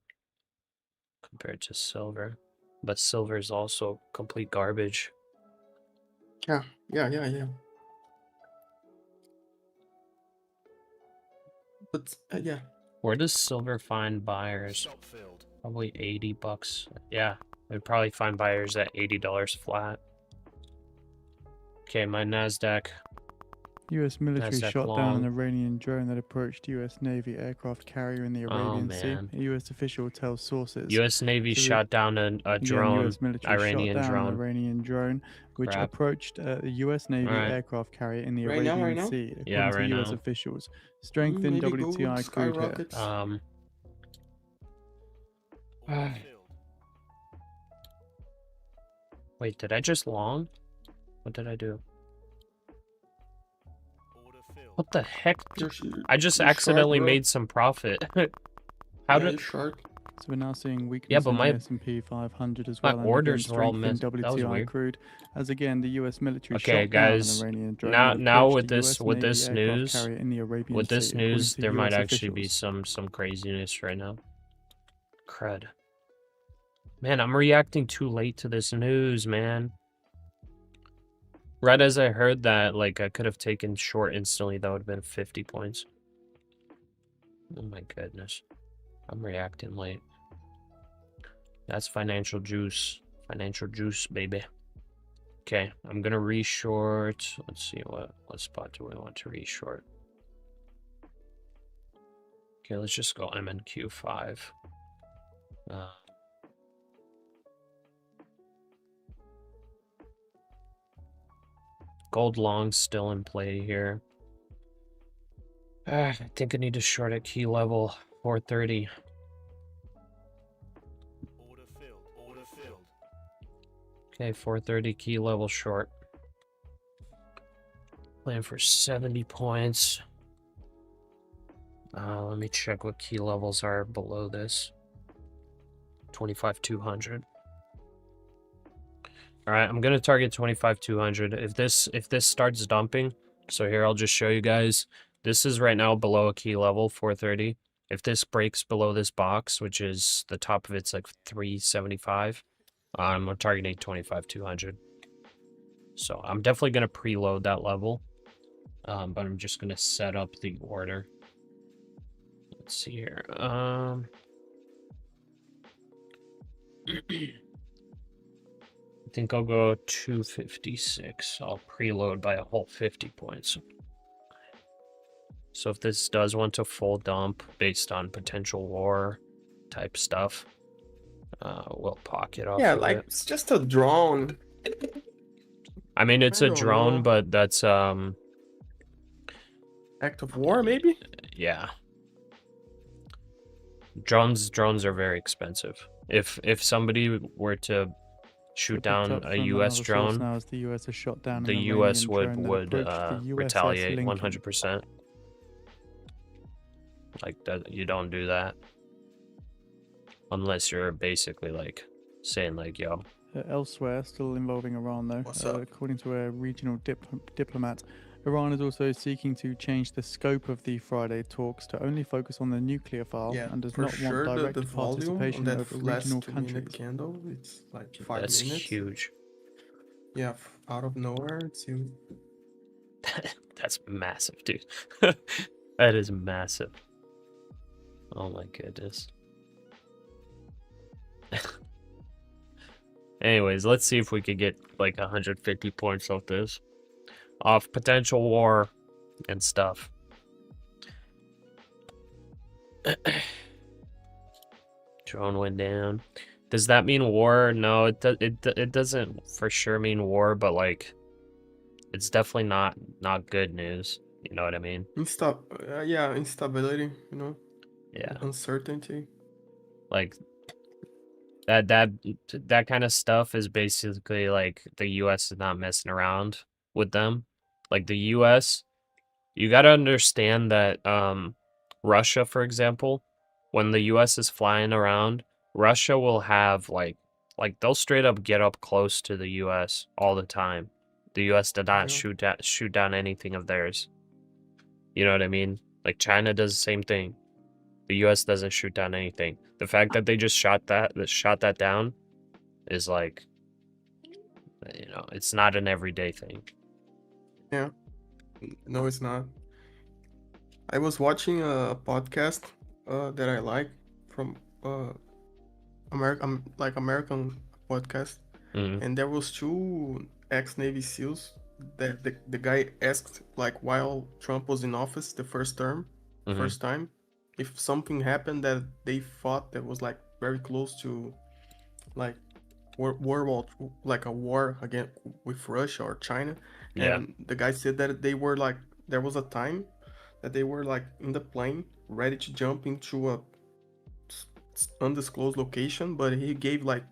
compared to silver. But silver's also complete garbage. Yeah. But yeah. Where does silver find buyers? Stop filled. Probably $80. Yeah, they'd probably find buyers at $80 flat. Okay, my NASDAQ. US military NASDAQ shot down long. an Iranian drone that approached US Navy aircraft carrier in the Arabian Sea. Man. A US official tells sources. US Navy So shot down a Again, drone, US military Iranian shot down drone. an Iranian drone which Crap. approached a US Navy Alright. aircraft carrier in the Right now, Arabian right now? Sea, according Yeah, to right US now. officials. Strength in Maybe gold WTI crude here. skyrockets. Order filled. Wait, did I just long? What did I do? Order filled. What the heck? You're- I just you're short, accidentally bro. made some profit. How Yeah, did? you're short. So we're now seeing weakness Yeah, but in my- the S&P 500 as my well. and again, orders were all strength in messed- that was WTI weird. crude, as again the US military Okay, shot guys, down an Iranian drone now- that now approached with a this- US with Navy this aircraft news- carrier in the Arabian With this Sea, according news, to there might US actually be officials. some craziness right now. Crud. Man, I'm reacting too late to this news, man. Right as I heard that, like, I could have taken short instantly, that would have been 50 points. Oh my goodness. I'm reacting late. That's financial juice. Financial juice, baby. Okay, I'm gonna reshort. Let's see, what spot do we want to reshort? Okay, let's just go MNQ5. Gold long still in play here. I think I need to short at key level 430. Order filled. Order filled. Okay, 430 key level short. Playing for 70 points. Let me check what key levels are below this. 25,200. All right, I'm gonna target 25,200. If this starts dumping, so here I'll just show you guys. This is right now below a key level 430. If this breaks below this box, which is the top of it's like 375, I'm targeting 25,200. So I'm definitely gonna preload that level, but I'm just gonna set up the order. Let's see here. I think I'll go 256. I'll preload by a whole 50 points. So if this does want to full dump based on potential war type stuff, we'll pocket off. Yeah, of like it. it's just a drone. I mean, it's I a don't drone, know. but that's Act of war, maybe? yeah. Drones are very expensive. If somebody were to shoot Picked down up a from U.S. another source drone, now as the US has shot down the an U.S. Iranian drone that would approached the USS retaliate Lincoln. 100%. Like that, you don't do that. unless you're basically like saying like, yo, Elsewhere, still involving Iran, though, What's up? according to a regional diplomat, Iran is also seeking to change the scope of the Friday talks to only focus on the nuclear file Yeah, and does for not sure. want direct The volume on participation that over last regional 2-minute countries. candle, it's like 5 that's minutes. huge. Yeah, out of nowhere, it's huge. That's massive, dude. That is massive. Oh my goodness. Anyways, let's see if we could get like 150 points off this. Off potential war and stuff. Drone went down. Does that mean war? No, it doesn't for sure mean war, but like it's definitely not good news. You know what I mean? Yeah, instability, Yeah. uncertainty. Like that kind of stuff is basically like the US is not messing around with them. Like the US, you got to understand that Russia, for example, when the US is flying around, Russia will have like they'll straight up get up close to the US all the time. The US did not Yeah. shoot down anything of theirs. You know what I mean? Like China does the same thing. The US doesn't shoot down anything. The fact that they just shot that down is like, it's not an everyday thing. Yeah. No, it's not. I was watching a podcast that I like from American podcast, Mhm. and there was 2 ex-Navy SEALs that the guy asked, like, while Trump was in office the first term, Mhm. first time, if something happened that they thought that was like very close to like like a war again with Russia or China. Yeah. And the guy said that they were like, there was a time that they were like in the plane ready to jump into a undisclosed location, but he gave like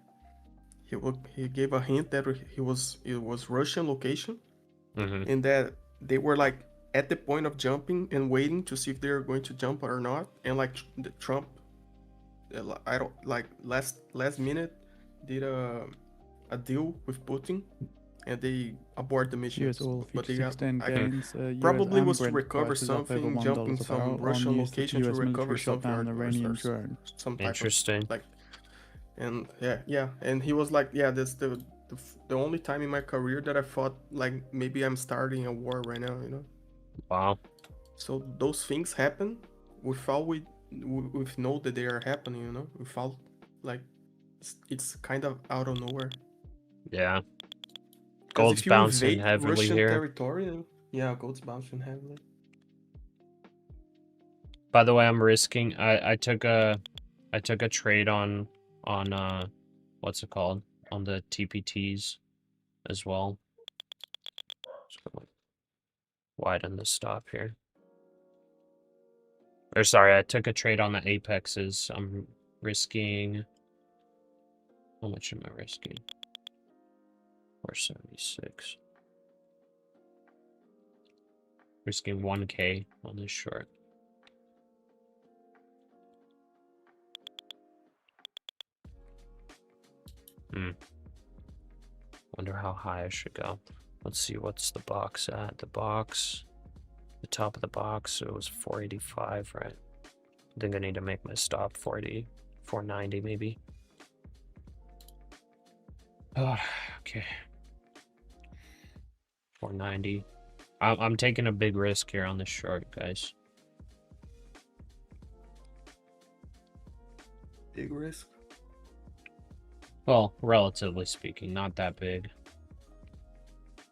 he gave a hint that it was Russian location, Mhm. and that they were like at the point of jumping and waiting to see if they were going to jump or not. And like the Trump, I don't like last minute did a deal with Putin, and they abort the mission. US oil But futures they extend Mhm. gains. US probably and was to Brent recover prices up over something, $1 jumping a some barrel on Russian news that location to US recover military shot something, down an Iranian drone. some type Interesting. of like. And yeah, and he was like, yeah, that's the only time in my career that I thought like maybe I'm starting a war right now. Wow. So those things happen without we know that they are happening, without like it's kind of out of nowhere. Yeah. Because Gold's if you bouncing invade heavily Russian here. territory, yeah, gold's bouncing heavily. By the way, I'm risking. I took a trade on what's it called, on the TPTs as well. Just gonna widen the stop here. Or sorry, I took a trade on the Apexes. I'm risking. How much am I risking? 476. Risking 1K on this short. Wonder how high I should go. Let's see, what's the box at? The top of the box, it was 485, right? I think I need to make my stop 490 maybe. Oh, okay. 490. I'm taking a big risk here on this short, guys. Big risk. Well, relatively speaking, not that big.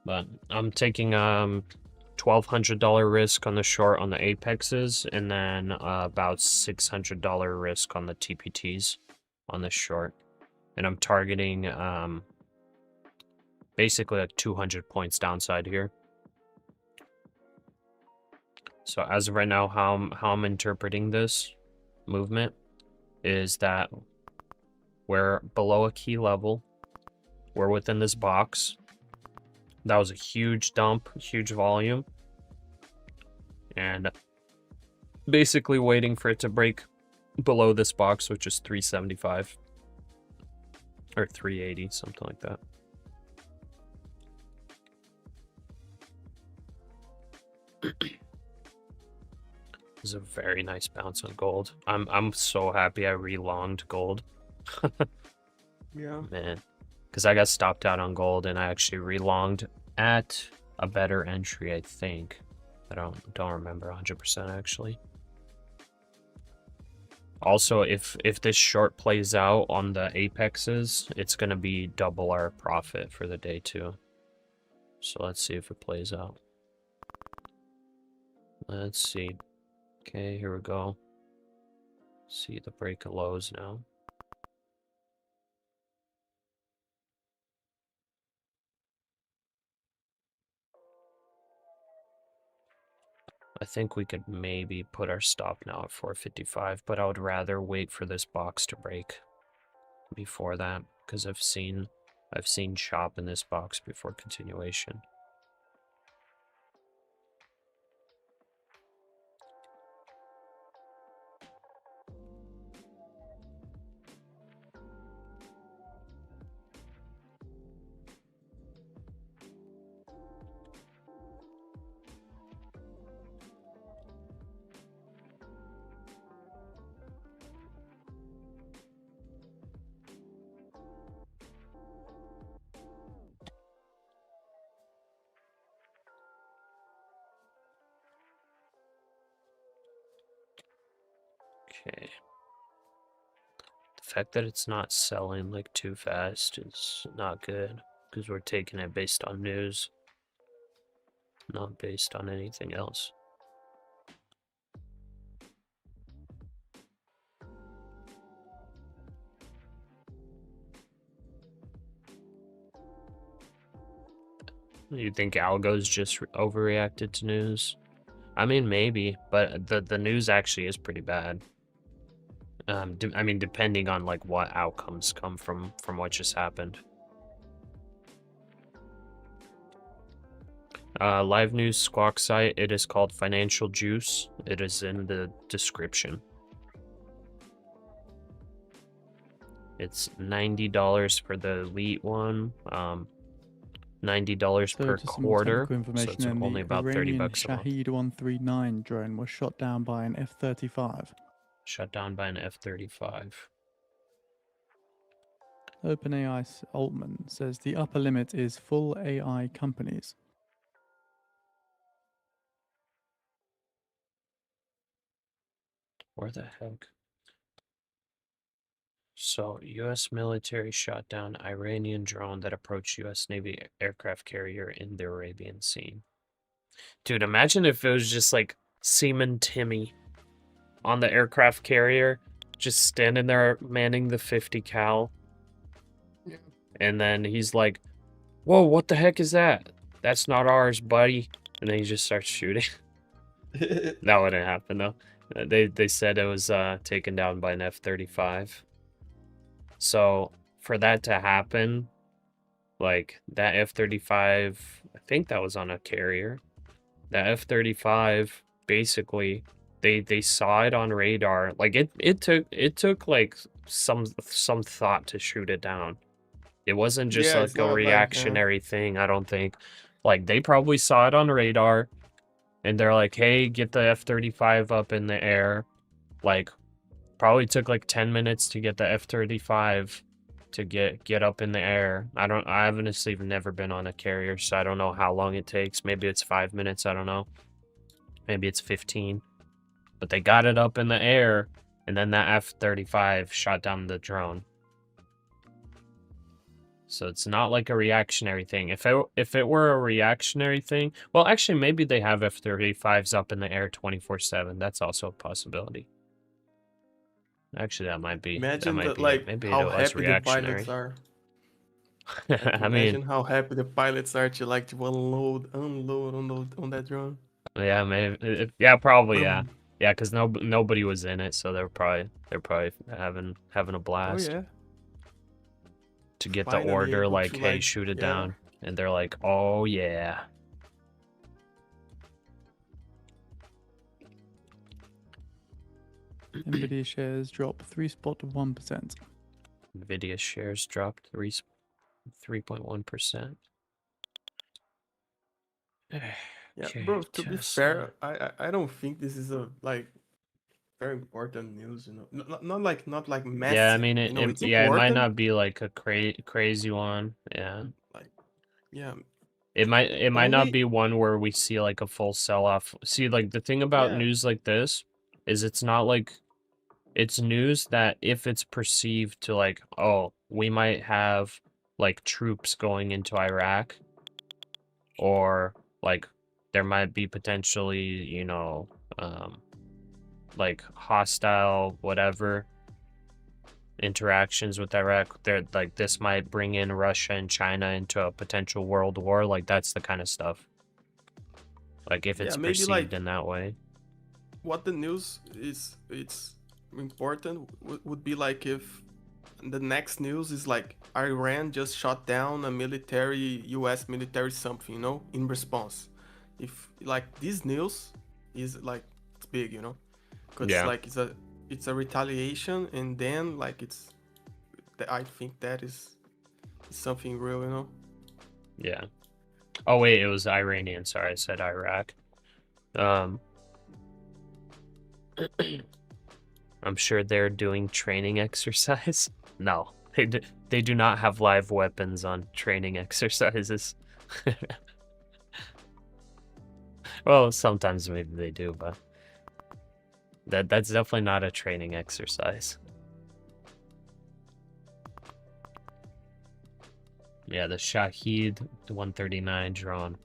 But I'm taking $1,200 risk on the short on the Apexes, and then about $600 risk on the TPTs on the short. And I'm targeting basically like 200 points downside here. So as of right now, how I'm interpreting this movement is that we're below a key level. We're within this box. That was a huge dump, huge volume. And basically waiting for it to break below this box, which is 375 or 380, something like that. This is a very nice bounce on gold. I'm so happy I relonged gold. Yeah. Man, because I got stopped out on gold and I actually relonged at a better entry, I think. I don't remember 100% actually. Also, if this short plays out on the apexes, it's gonna be double our profit for the day too. So let's see if it plays out. Let's see. Okay, here we go. See the break of lows now. I think we could maybe put our stop now at 455, but I would rather wait for this box to break before that, because I've seen chop in this box before continuation. Okay. The fact that it's not selling like too fast is not good, because we're taking it based on news, not based on anything else. You think algo's just overreacted to news? I mean, maybe, but the news actually is pretty bad. I mean, depending on like what outcomes come from what just happened. Live news squawk site. It is called Financial Juice. It is in the description. It's $90 for the elite one. $90 per quarter. So it's only about $30 a month. Shahid 139 drone was shot down by an F-35. Shut down by an F-35. OpenAI Altman says the upper limit is full AI companies. Where the heck? So, U.S. military shot down Iranian drone that approached U.S. Navy aircraft carrier in the Arabian Sea. Dude, imagine if it was just like Seaman Timmy on the aircraft carrier, just standing there manning the 50 cal. Yeah. And then he's like, whoa, what the heck is that? That's not ours, buddy. And then he just starts shooting. That wouldn't happen, though. They said it was taken down by an F-35. So, for that to happen, like, that F-35, I think that was on a carrier. That F-35, basically, they saw it on radar. Like, it took like some thought to shoot it down. It wasn't just Yeah, like it's a not like, reactionary thing, I don't think. Like, they probably saw it on radar, and they're like, hey, get the F-35 up in the air. Like, probably took like 10 minutes to get the F-35 to get up in the air. I haven't honestly never been on a carrier, so I don't know how long it takes. Maybe it's 5 minutes, I don't know. Maybe it's 15. But they got it up in the air, and then that F-35 shot down the drone. So it's not like a reactionary thing. If it were a reactionary thing, well, actually, maybe they have F-35s up in the air 24/7. That's also a possibility. Actually, that might be. Imagine that might be like maybe how it was happy the reactionary. pilots are. I mean, Imagine how happy the pilots are to like to unload on that drone. yeah, maybe. Yeah, probably. Yeah, Boom. yeah, because nobody was in it, so they're probably having a Oh blast yeah. to get Finally the order able like, to, hey, like, shoot it yeah. down, and they're like, oh yeah. Nvidia shares drop 3.1%. Nvidia shares dropped 3.1%. Yeah, Okay, bro. To be Tesla. fair, I don't think this is a like very important news. You know, not like Yeah, I massive. mean You know, it's yeah, it might important. not be like a crazy one. Yeah. Like, yeah, It might not only be one where we see like a full sell-off. See, like the thing about yeah, news like this is it's not like it's news that if it's perceived to like, oh, we might have like troops going into Iraq, or like there might be potentially, like hostile whatever interactions with Iraq. There, like this might bring in Russia and China into a potential world war. Like that's the kind of stuff. Like if yeah, it's maybe perceived like in that way. what the news is it's important would be like if the next news is like Iran just shot down a military US military something, you know, in response. If like this news is like it's big, you know, because Yeah. like it's a retaliation, and then like I think that is something real, you know. Yeah. Oh wait, it was Iranian. Sorry, I said Iraq. Um, I'm sure they're doing training exercise. No, they do not have live weapons on training exercises. Well, sometimes maybe they do, but that's definitely not a training exercise. Yeah, the Shahid 139 drone.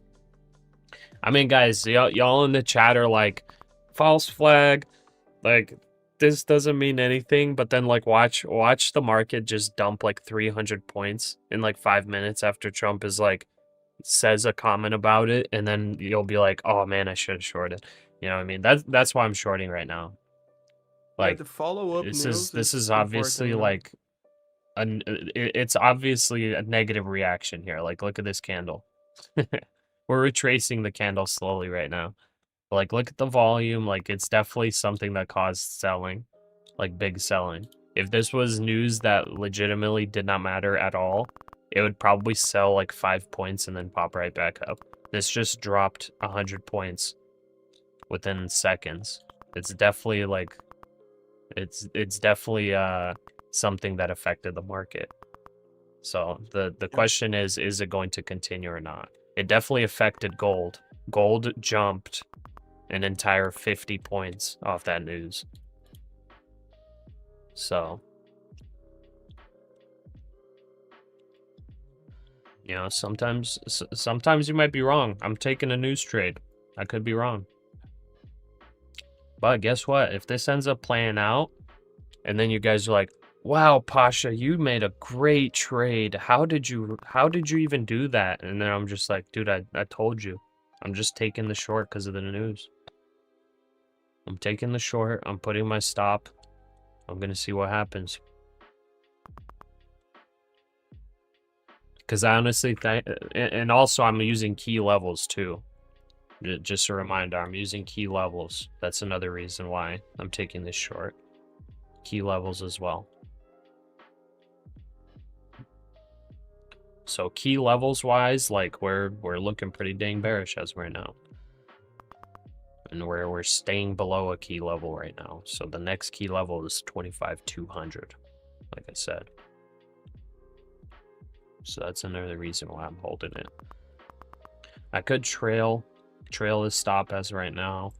I mean, guys, y'all in the chat are like, false flag, like this doesn't mean anything. But then like watch the market just dump like 300 points in like 5 minutes after Trump is like says a comment about it, and then you'll be like, oh man, I should have shorted. You know what I mean? That's why I'm shorting right now. Yeah, Like the follow-up news this is is important, obviously you know. like it's obviously a negative reaction here. Like look at this candle. We're retracing the candle slowly right now. Like look at the volume. Like it's definitely something that caused selling, like big selling. If this was news that legitimately did not matter at all, it would probably sell like 5 points and then pop right back up. This just dropped 100 points within seconds. It's definitely like it's definitely something that affected the market. So the Yeah. question is it going to continue or not? It definitely affected gold. Gold jumped an entire 50 points off that news. So, you know, sometimes you might be wrong. I'm taking a news trade. I could be wrong. But guess what? If this ends up playing out, and then you guys are like, wow, Pasha, you made a great trade. How did you even do that? And then I'm just like, dude, I told you. I'm just taking the short because of the news. I'm taking the short. I'm putting my stop. I'm going to see what happens. Because I honestly think, and also I'm using key levels too. Just a reminder, I'm using key levels. That's another reason why I'm taking this short. Key levels as well. So key levels wise, like we're looking pretty dang bearish as of right now. And we're staying below a key level right now. So the next key level is 25,200, like I said. So that's another reason why I'm holding it. I could trail this stop as right now.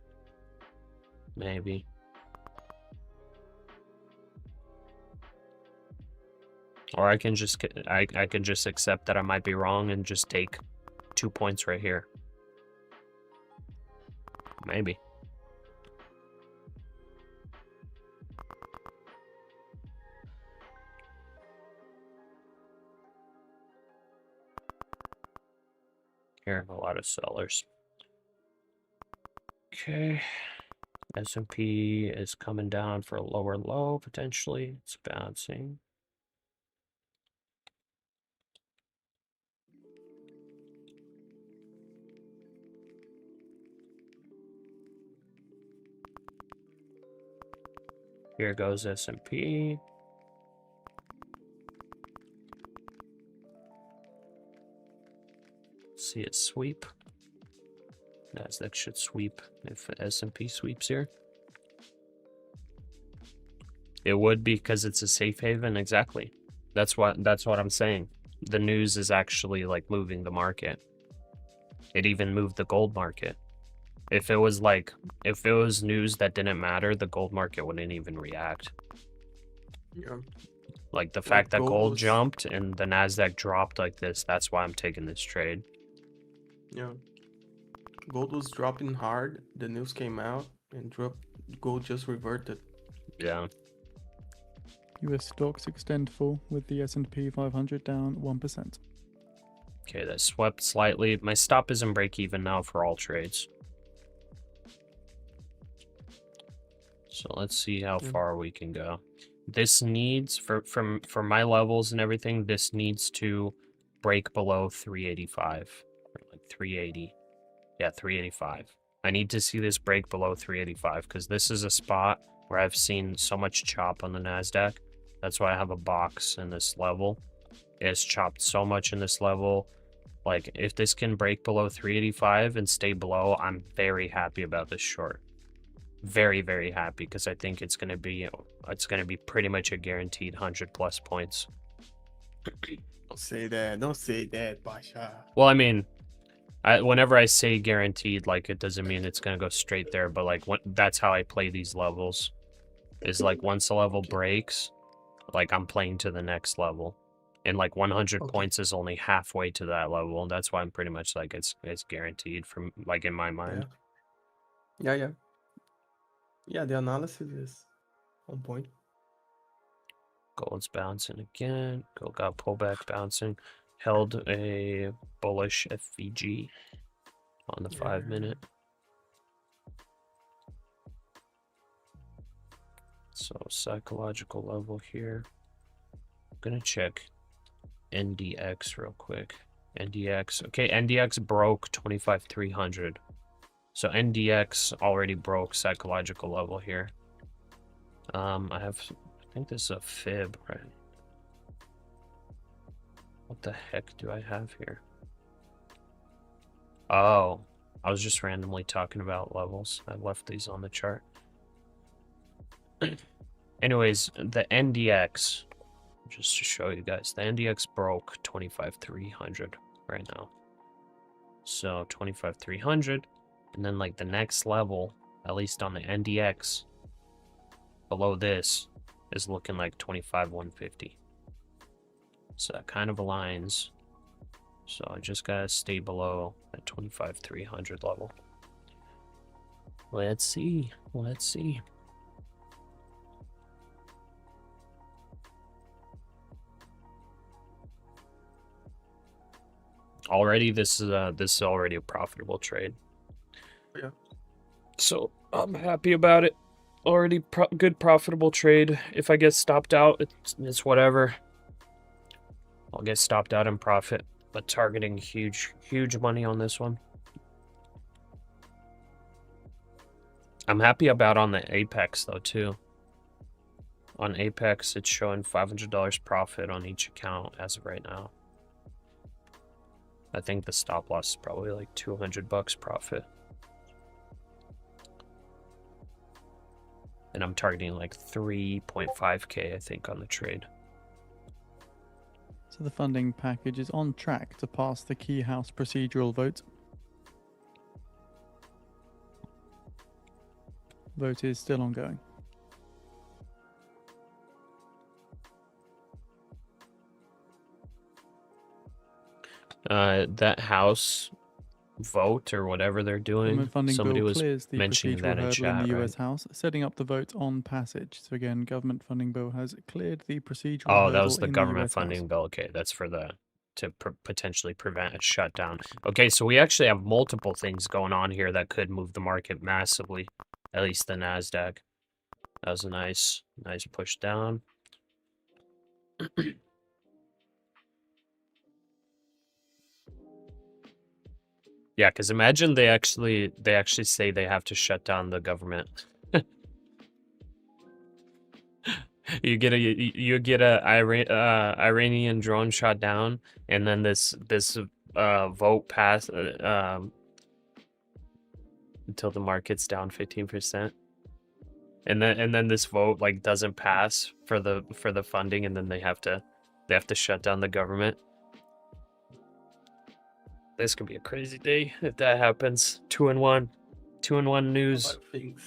Maybe. Or I can just I can just accept that I might be wrong and just take 2 points right here. Maybe. Hearing a lot of sellers. Okay. S&P is coming down for a lower low, potentially. It's bouncing. Here goes S&P. See it sweep. NASDAQ should sweep if S&P sweeps here. It would because it's a safe haven, exactly. That's what I'm saying. The news is actually like moving the market. It even moved the gold market. If it was news that didn't matter, the gold market wouldn't even react. Yeah. Like the fact that gold was- jumped and the NASDAQ dropped like this, that's why I'm taking this trade. Yeah. Gold was dropping hard. The news came out and gold just reverted. Yeah. US stocks extend full with the S&P 500 down 1%. Okay, that swept slightly. My stop is in break even now for all trades. So let's see how far we can go. This needs, for my levels and everything, this needs to break below 385. Or like 380. Yeah, 385. I need to see this break below 385 because this is a spot where I've seen so much chop on the NASDAQ. That's why I have a box in this level. It's chopped so much in this level. Like, if this can break below 385 and stay below, I'm very happy about this short. Very, very happy because I think it's gonna be pretty much a guaranteed 100+ points. Don't say that. Don't say that, Pasha. Well, I mean, whenever I say guaranteed, like, it doesn't mean it's gonna go straight there, but like, that's how I play these levels. Is like once a level breaks, like I'm playing to the next level, and like 100 points is only halfway to that level, and that's why I'm pretty much like it's guaranteed from like in my mind. Yeah. Yeah, the analysis is on point. Gold's bouncing again. Gold got pullback bouncing. Held a bullish FVG on the 5-minute. So psychological level here. I'm gonna check NDX real quick. NDX. Okay, NDX broke 25,300. So NDX already broke psychological level here. I think this is a fib, right? What the heck do I have here? Oh, I was just randomly talking about levels. I left these on the chart. Anyways, the NDX, just to show you guys, the NDX broke 25,300 right now. So 25,300, and then like the next level, at least on the NDX, below this, is looking like 25,150. So that kind of aligns. So I just gotta stay below that 25,300 level. Let's see. Let's see. Already, this is already a profitable trade. Yeah. So I'm happy about it. Already good profitable trade. If I get stopped out, it's whatever. I'll get stopped out in profit, but targeting huge money on this one. I'm happy about on the Apex though too. On Apex, it's showing $500 profit on each account as of right now. I think the stop loss is probably like $200 profit. And I'm targeting like 3.5K, I think, on the trade. So the funding package is on track to pass the key House procedural vote. Vote is still ongoing. That House vote or whatever they're doing, Government funding somebody bill was clears the mentioning procedural that in hurdle in chat, the right? US House, setting up the vote on passage. So again, government funding bill has cleared the procedural Oh, hurdle that was the in government US funding House. bill. Okay, that's for to potentially prevent a shutdown. Okay, so we actually have multiple things going on here that could move the market massively, at least the NASDAQ. That was a nice push down. Yeah, because imagine they actually say they have to shut down the government. you get a Iranian drone shot down, and then this vote pass until the market's down 15%, and then this vote like doesn't pass for the funding, and then they have to shut down the government. This could be a crazy day if that happens. 2-in-1 news. A lot of things.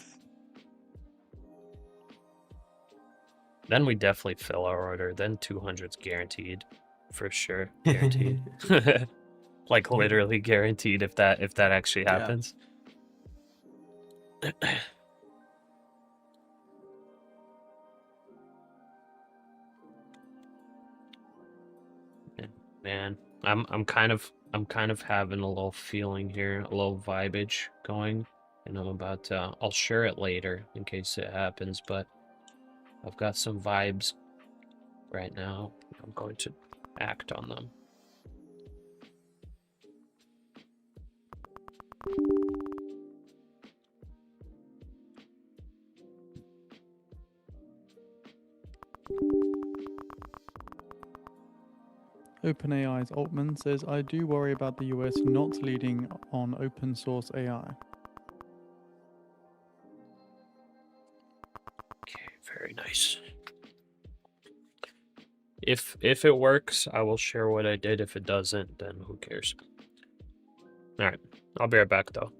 Then we definitely fill our order. Then 200's guaranteed, for sure. Guaranteed. Like literally guaranteed if that actually Yeah. happens. Man, I'm kind of having a little feeling here, a little vibage going, and I'm about to. I'll share it later in case it happens, but I've got some vibes right now. I'm going to act on them. OpenAI's Altman says, I do worry about the US not leading on open source AI. Okay, very nice. If it works, I will share what I did. If it doesn't, then who cares? All right, I'll be right back though.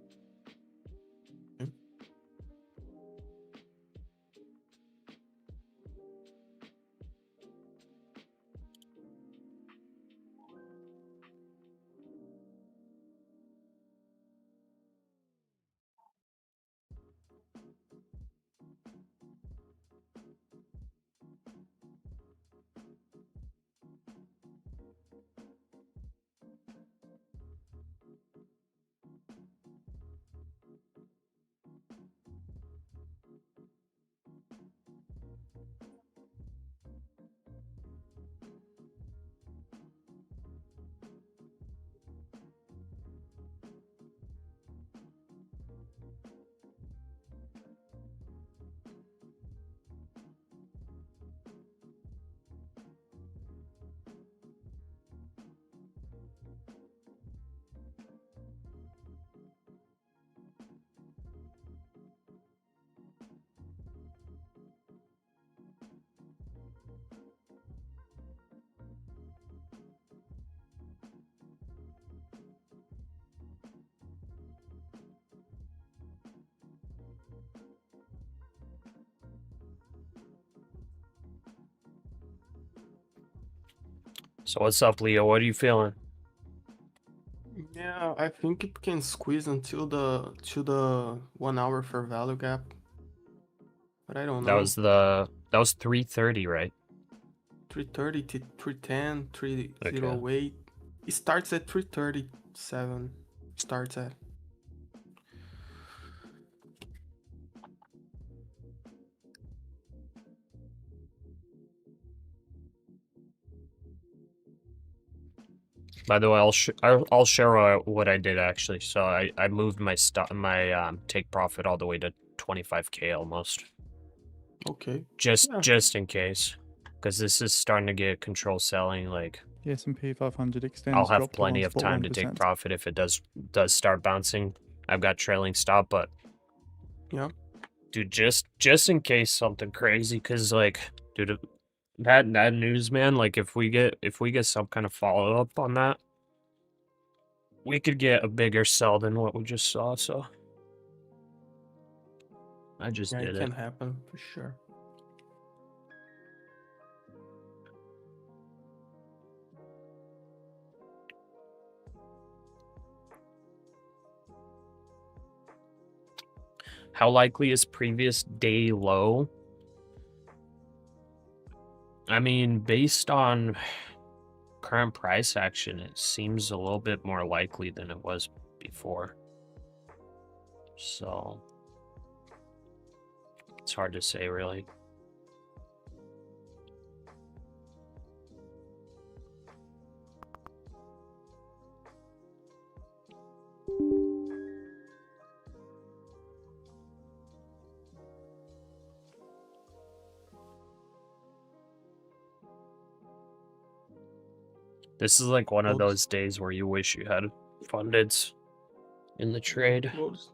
So what's up, Leo? What are you feeling? Yeah, I think it can squeeze until the 1 hour fair value gap. But I don't know. That was 330, right? 330 to 310, 308. It starts at 337. Starts at. By the way, I'll share what I did actually. So I moved my take profit all the way to 25K almost. Okay. Just in case, because this is starting to get control selling. Like The S&P 500 extends. I'll have plenty of time to take profit if it does start bouncing. I've got trailing stop, but yeah, dude, just in case something crazy, because like, dude, that news, man. Like if we get some kind of follow up on that, we could get a bigger sell than what we just saw. So I just did it can happen for sure. How likely is previous day low? I mean, based on current price action, it seems a little bit more likely than it was before. So it's hard to say, really. This is like one of Gold's- those days where you wish you had fundeds in the trade. Gold's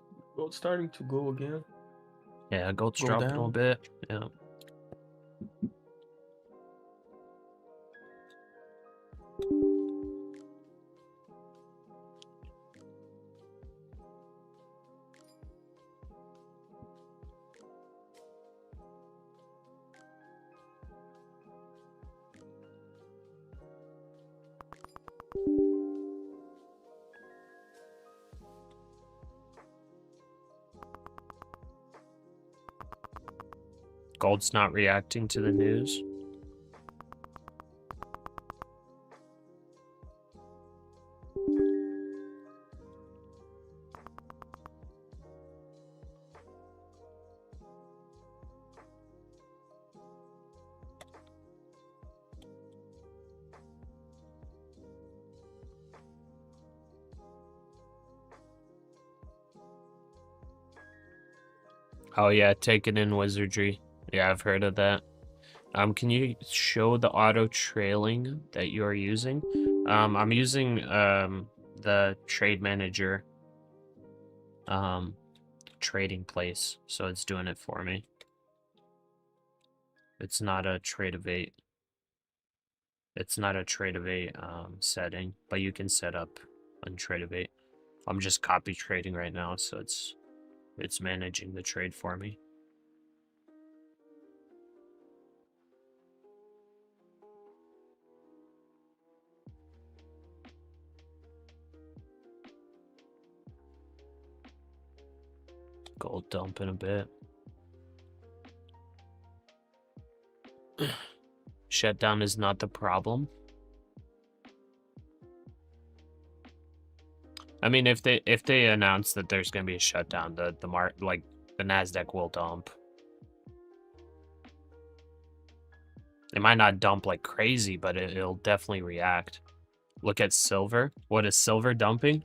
starting to go again. Yeah, gold's Go dropping a down. bit. Yeah. Gold's not reacting to the news. Oh yeah, taking in wizardry. Yeah, I've heard of that. Can you show the auto trailing that you are using? I'm using the trade manager trading place, so it's doing it for me. It's not a trade of 8. It's not a trade of 8 setting, but you can set up on trade of 8. I'm just copy trading right now, so it's managing the trade for me. Gold dumping a bit. Shutdown is not the problem. I mean, if they announce that there's gonna be a shutdown, the NASDAQ will dump. It might not dump like crazy, but it'll definitely react. Look at silver. What is silver dumping?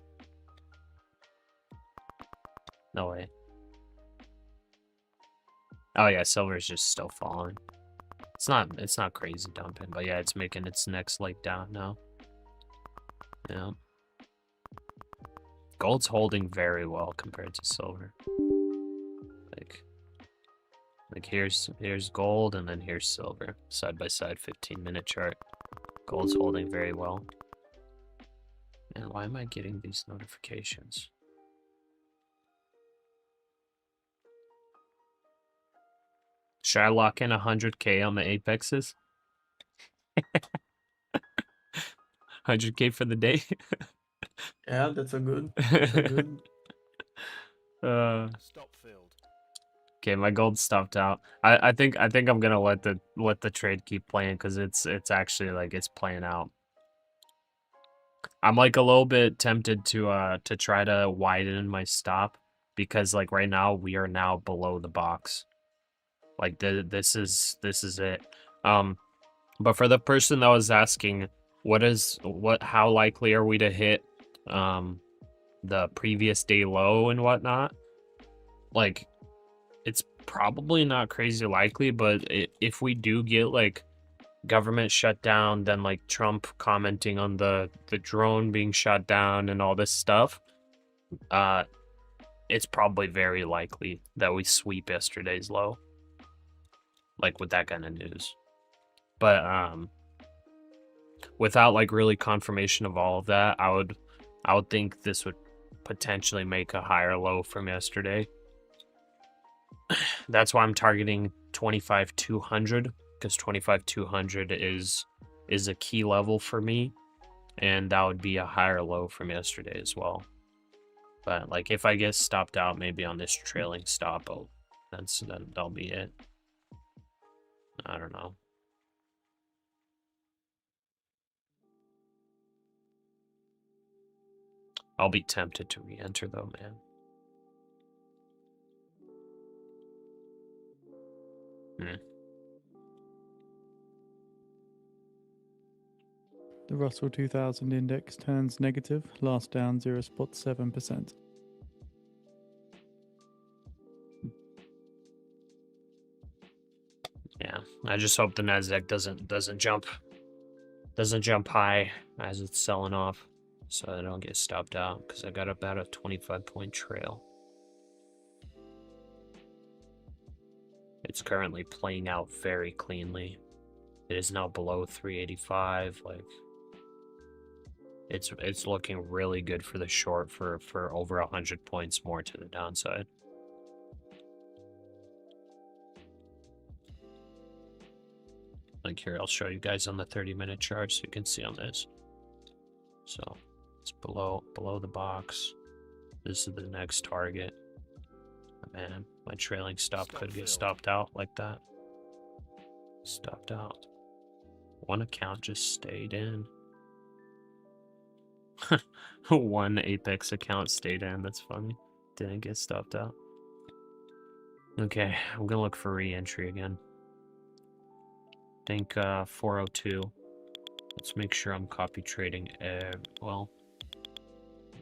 No way. Oh yeah, silver is just still falling. It's not crazy dumping, but yeah, it's making its next leg down now. Yeah. Gold's holding very well compared to silver. Like here's gold and then here's silver. Side by side 15-minute chart. Gold's holding very well. And why am I getting these notifications? Should I lock in 100K on the apexes? 100K for the day? Yeah, that's a good. Stop filled. Okay, my gold stopped out. I think I'm gonna let the trade keep playing because it's actually like it's playing out. I'm like a little bit tempted to try to widen my stop because like right now we are now below the box. Like this is it. But for the person that was asking, how likely are we to hit the previous day low and whatnot? Like, it's probably not crazy likely, but if we do get like government shut down, then like Trump commenting on the drone being shut down and all this stuff, it's probably very likely that we sweep yesterday's low. Like with that kind of news. But without like really confirmation of all of that, I would think this would potentially make a higher low from yesterday. That's why I'm targeting 25,200 because 25,200 is a key level for me, and that would be a higher low from yesterday as well. But like if I get stopped out maybe on this trailing stop, then that'll be it. I don't know. I'll be tempted to re-enter though, man. The Russell 2000 index turns negative, last down 0.7%. Yeah, I just hope the NASDAQ doesn't jump. doesn't jump high as it's selling off, so I don't get stopped out because I got about a 25-point trail. It's currently playing out very cleanly. It is now below 385. Like, it's looking really good for the short for over 100 points more to the downside. Like here, I'll show you guys on the 30-minute chart so you can see on this. So it's below the box. This is the next target. Man, my trailing stop could get stopped out like that. Stopped out. One account just stayed in. One Apex account stayed in. That's funny. Didn't get stopped out. Okay, I'm gonna look for re-entry again. Think 402. Let's make sure I'm copy trading. Well,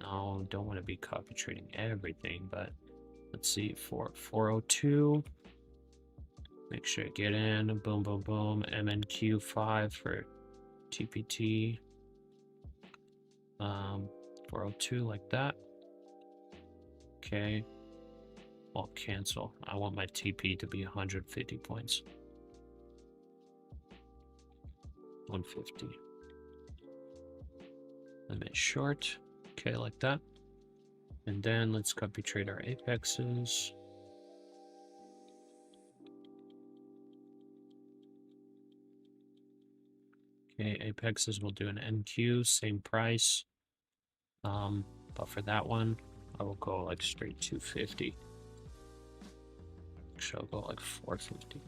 no, don't want to be copy trading everything, but let's see. 402. Make sure you get in. Boom, boom, boom. MNQ5 for TPT. 402 like that. Okay. I'll cancel. I want my TP to be 150 points. 150. Limit short. Okay, like that. And then let's copy trade our apexes. Okay, apexes will do an NQ, same price. But for that one, I will go like straight 250. Actually, I'll go like 450.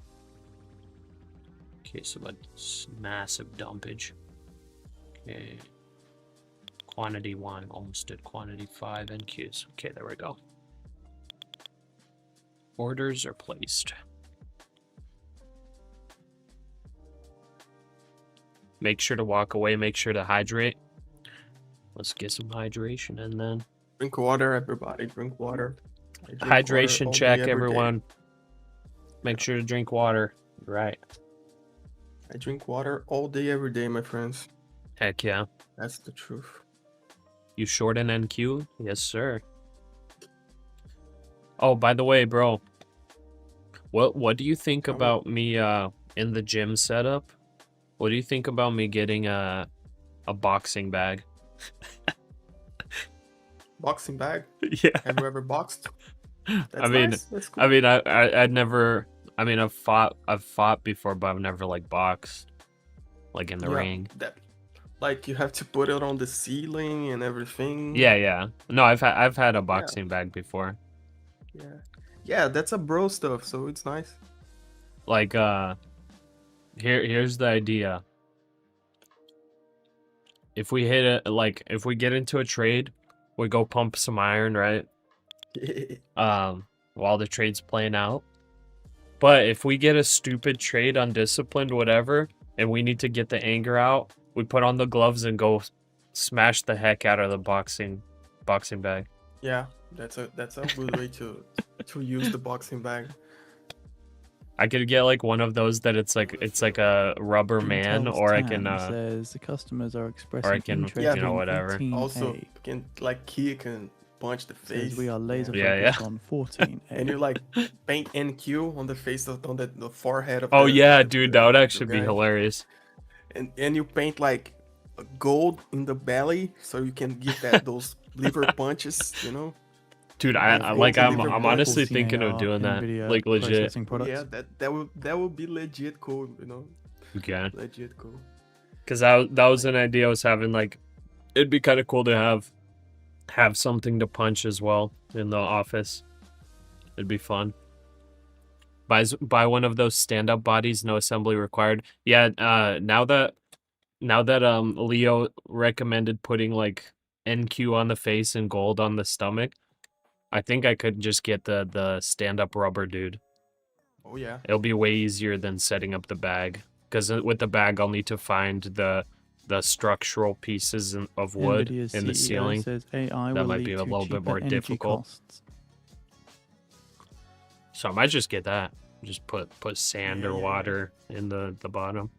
Okay, so that's massive dumpage. Okay. Quantity 1 almost did quantity 5 NQs. Okay, there we go. Orders are placed. Make sure to walk away, make sure to hydrate. Let's get some hydration and then Drink water, everybody. Drink water. I drink hydration water all check, day, every day. everyone. Make sure to drink water. Right. I drink water all day, every day, my friends. Heck yeah. That's the truth. You short an NQ? Yes, sir. Oh, by the way, bro. What do you think about me in the gym setup? What do you think about me getting a boxing bag? Boxing bag? Yeah. Have you ever boxed? That's I mean, nice. That's cool. I mean, I'd never. I mean, I've fought before, but I've never like boxed, like in the ring. Like you have to put it on the ceiling and everything. Yeah. No, I've had a boxing bag before. Yeah, that's a bro stuff, so it's nice. Like here's the idea. If we hit it, like if we get into a trade, we go pump some iron, right? While the trade's playing out. But if we get a stupid trade, undisciplined, whatever, and we need to get the anger out, we put on the gloves and go smash the heck out of the boxing bag. Yeah, that's a good way to use the boxing bag. I could get like one of those that it's like a rubber man, or I can says the customers are expressing or I can interest you know in whatever. 18A. Also, you can like kick and punch the face. Says we are laser Yeah, focused on 14A. And you like paint NQ on the face of on the forehead of. Oh the, yeah, the, dude, the, that would the actually be guy. hilarious. And you paint like gold in the belly so you can get those liver punches, you know. Dude, Yeah, I'm honestly thinking of doing that, NVIDIA like legit. processing products. Yeah, that would be legit cool, you know. Okay. Legit cool. Because that was an idea I was having. Like, it'd be kind of cool to have something to punch as well in the office. It'd be fun. Buy one of those stand-up bodies, no assembly required. Yeah. Now that Leo recommended putting like NQ on the face and gold on the stomach, I think I could just get the stand-up rubber dude. Oh yeah. It'll be way easier than setting up the bag. Because with the bag, I'll need to find the structural pieces of wood NVIDIA's in the CEO ceiling. says AI That will might lead be a to little bit cheaper more energy difficult. costs. So I might just get that. Just put sand or Yeah. water in the bottom.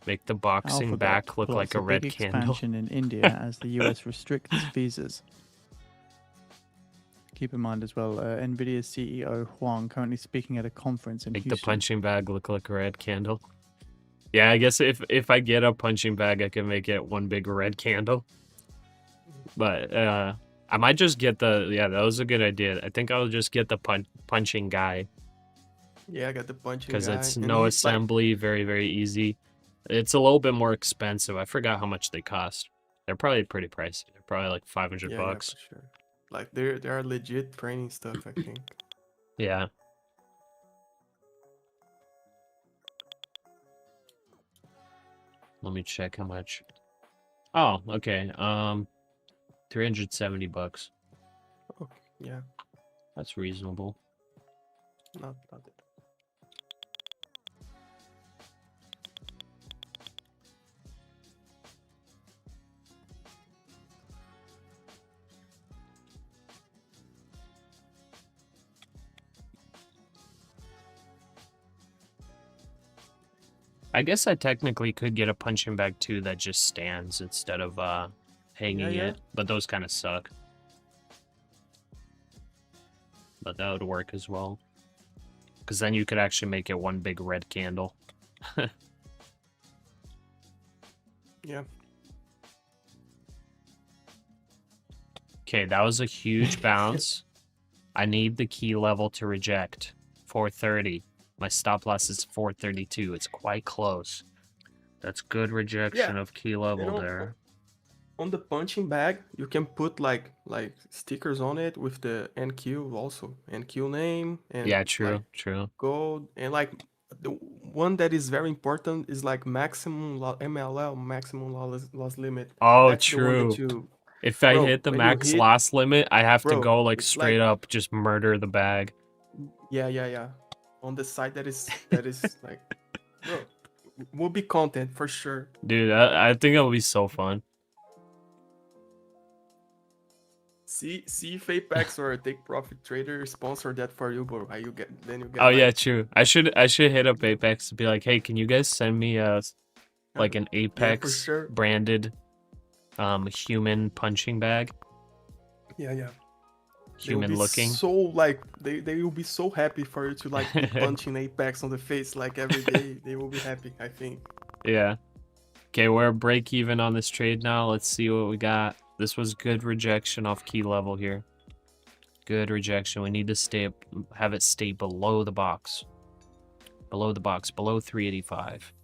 Make the boxing Alphabet back look like plots a red big candle. expansion in India as the US restricts visas. Keep in mind as well, Nvidia's CEO Huang currently speaking at a conference in Make the Houston. punching bag look like a red candle. Yeah, I guess if I get a punching bag, I can make it one big red candle. But I might just get the... Yeah, that was a good idea. I think I'll just get the punching guy. Yeah, I got the punching guy. Because it's and no he's like- assembly, very, very easy. It's a little bit more expensive. I forgot how much they cost. They're probably pretty pricey. They're probably like 500 yeah, bucks. Yeah, for sure. Like they are legit training stuff, I think. Yeah. Let me check how much. Oh, okay. 370 bucks. Oh, yeah, That's reasonable. not it. I guess I technically could get a punching bag too that just stands instead of hanging Yeah. it, but those kind of suck. But that would work as well. Because then you could actually make it one big red candle. Yeah. Okay, that was a huge bounce. I need the key level to reject. 430. My stop loss is 432. It's quite close. That's good rejection of key level there. On the punching bag, you can put like stickers on it with the NQ also. NQ name and Yeah, true, like, true. gold. And like the one that is very important is like maximum MLL, maximum loss limit. Oh, That's the one that true. you, If I Bro, hit the when you max hit- loss limit, I have to Bro, go like it's straight like- up, just murder the bag. yeah. On the side that is like, bro, will be content for sure. Dude, I think it'll be so fun. See if Apex or Take Profit Trader sponsor that for you, bro. You get Oh like, yeah, true. I should hit up Apex and be like, hey, can you guys send me like an Apex sure. branded human punching bag? Yeah. They will Human be looking. So like they will be so happy for you to like be punching Apex on the face like every day. They will be happy, I think. Yeah. Okay, we're break even on this trade now. Let's see what we got. This was good rejection off key level here. Good rejection. We need to have it stay below the box. Below the box, below 385.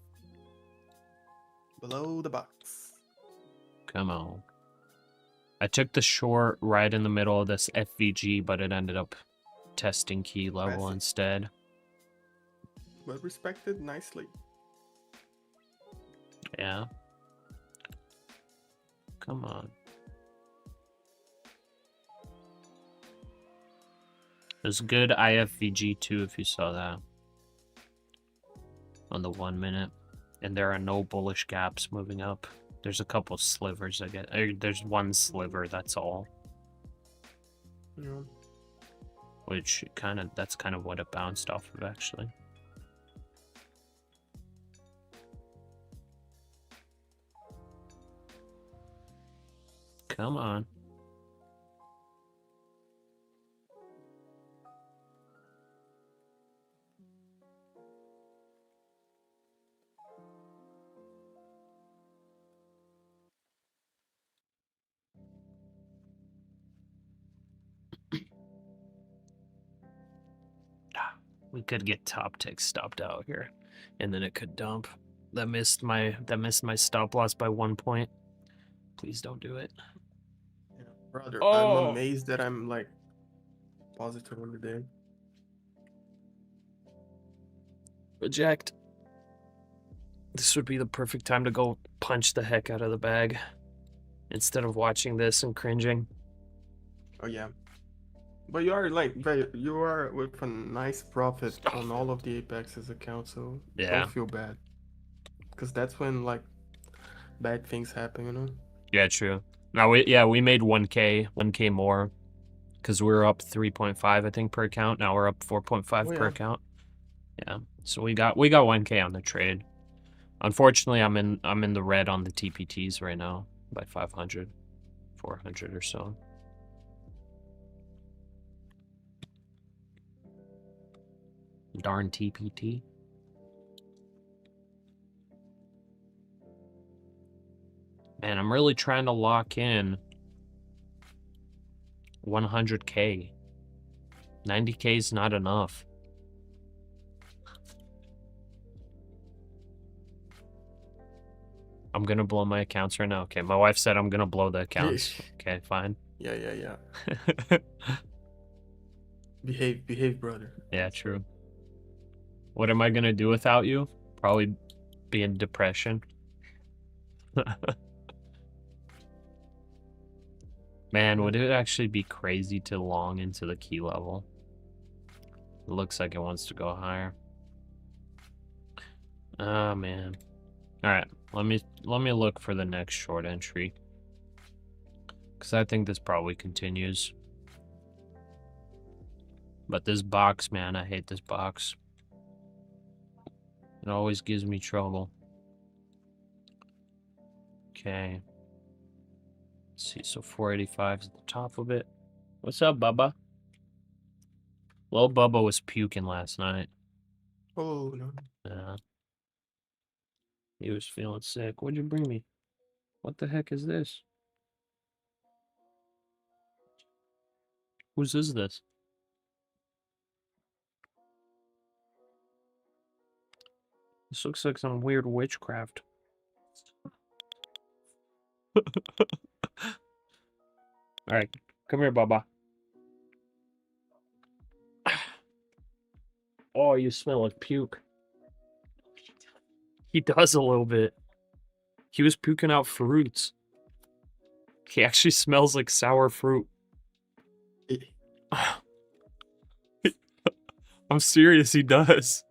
Below the box. Come on. I took the short right in the middle of this FVG, but it ended up testing key level Classic. instead. But respected nicely. Yeah. Come on. There's good IFVG too, if you saw that. On the 1 minute. And there are no bullish gaps moving up. There's a couple slivers I get. There's one sliver, that's all. You know. Which that's kind of what it bounced off of actually. Come on. We could get top tick stopped out here, and then it could dump. That missed my stop loss by 1 point. Please don't do it. Yeah. Brother, Oh. I'm amazed that I'm like positive on the day. Reject. This would be the perfect time to go punch the heck out of the bag instead of watching this and cringing. Oh yeah. But you are like you are with a nice profit on all of the Apex's accounts, so Yeah. don't feel bad. Because that's when like bad things happen, you know? Yeah, true. Now we made 1k more because we were up 3.5 I think per account. Now we're up 4.5 Oh, per yeah. account. Yeah. So we got 1k on the trade. Unfortunately, I'm in the red on the TPTs right now by 500, 400 or so. Darn TPT. Man, I'm really trying to lock in 100K. 90K is not enough. I'm gonna blow my accounts right now. Okay, my wife said I'm gonna blow the accounts. Okay, fine. Yeah. Behave, brother. Yeah, true. What am I gonna do without you? Probably be in depression. Man, would it actually be crazy to long into the key level? It looks like it wants to go higher. Oh man. Alright, let me look for the next short entry. Cause I think this probably continues. But this box, man, I hate this box. It always gives me trouble. Okay. Let's see, so 485 is at the top of it. What's up, Bubba? Little Bubba was puking last night. Oh no. Yeah. He was feeling sick. What'd you bring me? What the heck is this? Whose is this? This looks like some weird witchcraft. Alright, come here, Bubba. Oh, you smell like puke. He does a little bit. He was puking out fruits. He actually smells like sour fruit. I'm serious, he does.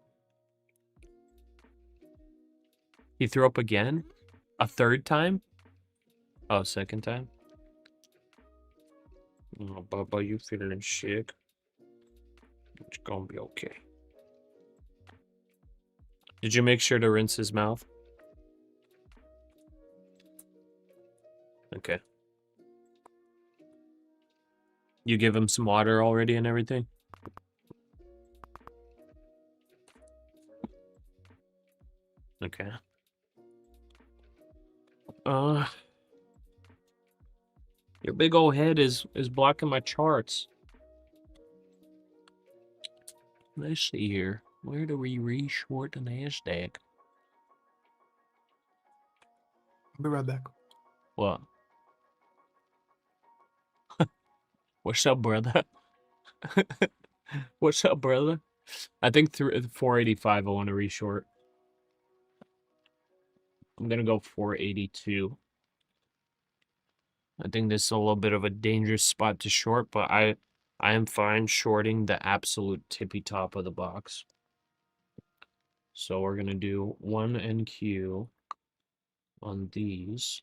He threw up again? A third time? Oh, second time? Oh, Bubba, you feeling sick? It's gonna be okay. Did you make sure to rinse his mouth? Okay. You give him some water already and everything? Okay. Your big old head is blocking my charts. Let's see here. Where do we re-short the NASDAQ? I'll be right back. What? What's up, brother? What's up, brother? I think through 485 I want to re-short. I'm gonna go 482. I think this is a little bit of a dangerous spot to short, but I am fine shorting the absolute tippy top of the box. So we're gonna do 1 NQ on these.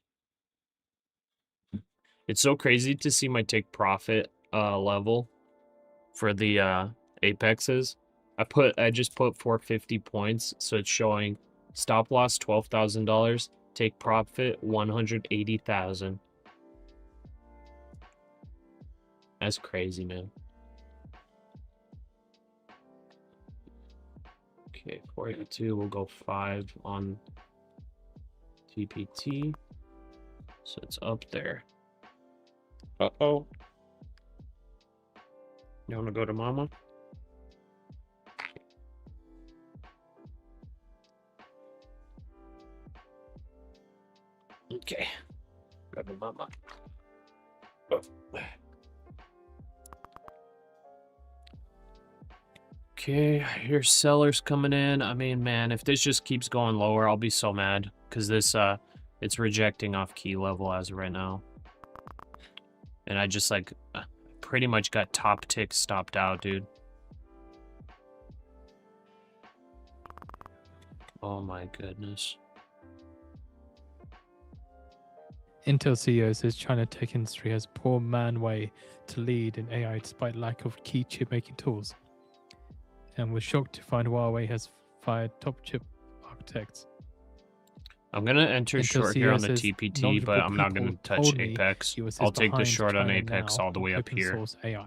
It's so crazy to see my take profit level for the apexes. I just put 450 points, so it's showing stop loss $12,000, take profit 180,000. That's crazy, man. Okay, 482, we'll go 5 on TPT. So it's up there. Uh-oh. You want to go to mama? Okay. Go to mama. Oh. Okay, here's sellers coming in. I mean, man, if this just keeps going lower, I'll be so mad. Because this, it's rejecting off key level as of right now. And I just, like, pretty much got top tick stopped out, dude. Oh my goodness. Intel CEO says China tech industry has poor man way to lead in AI despite lack of key chip making tools. And was shocked to find Huawei has fired top chip architects. I'm gonna enter Intel short here CEO on the says TPT, but knowledgeable I'm not gonna people touch told me Apex. US is I'll take the behind short on China Apex now all the way on up open here. source AI.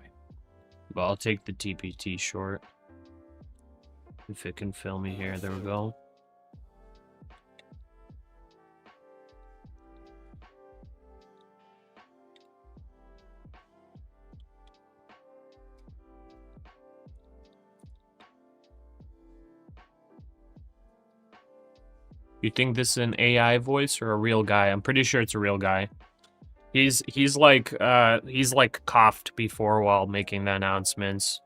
But I'll take the TPT short. If it can fill me here, there we go. You think this is an AI voice or a real guy? I'm pretty sure it's a real guy. He's like coughed before while making the announcements.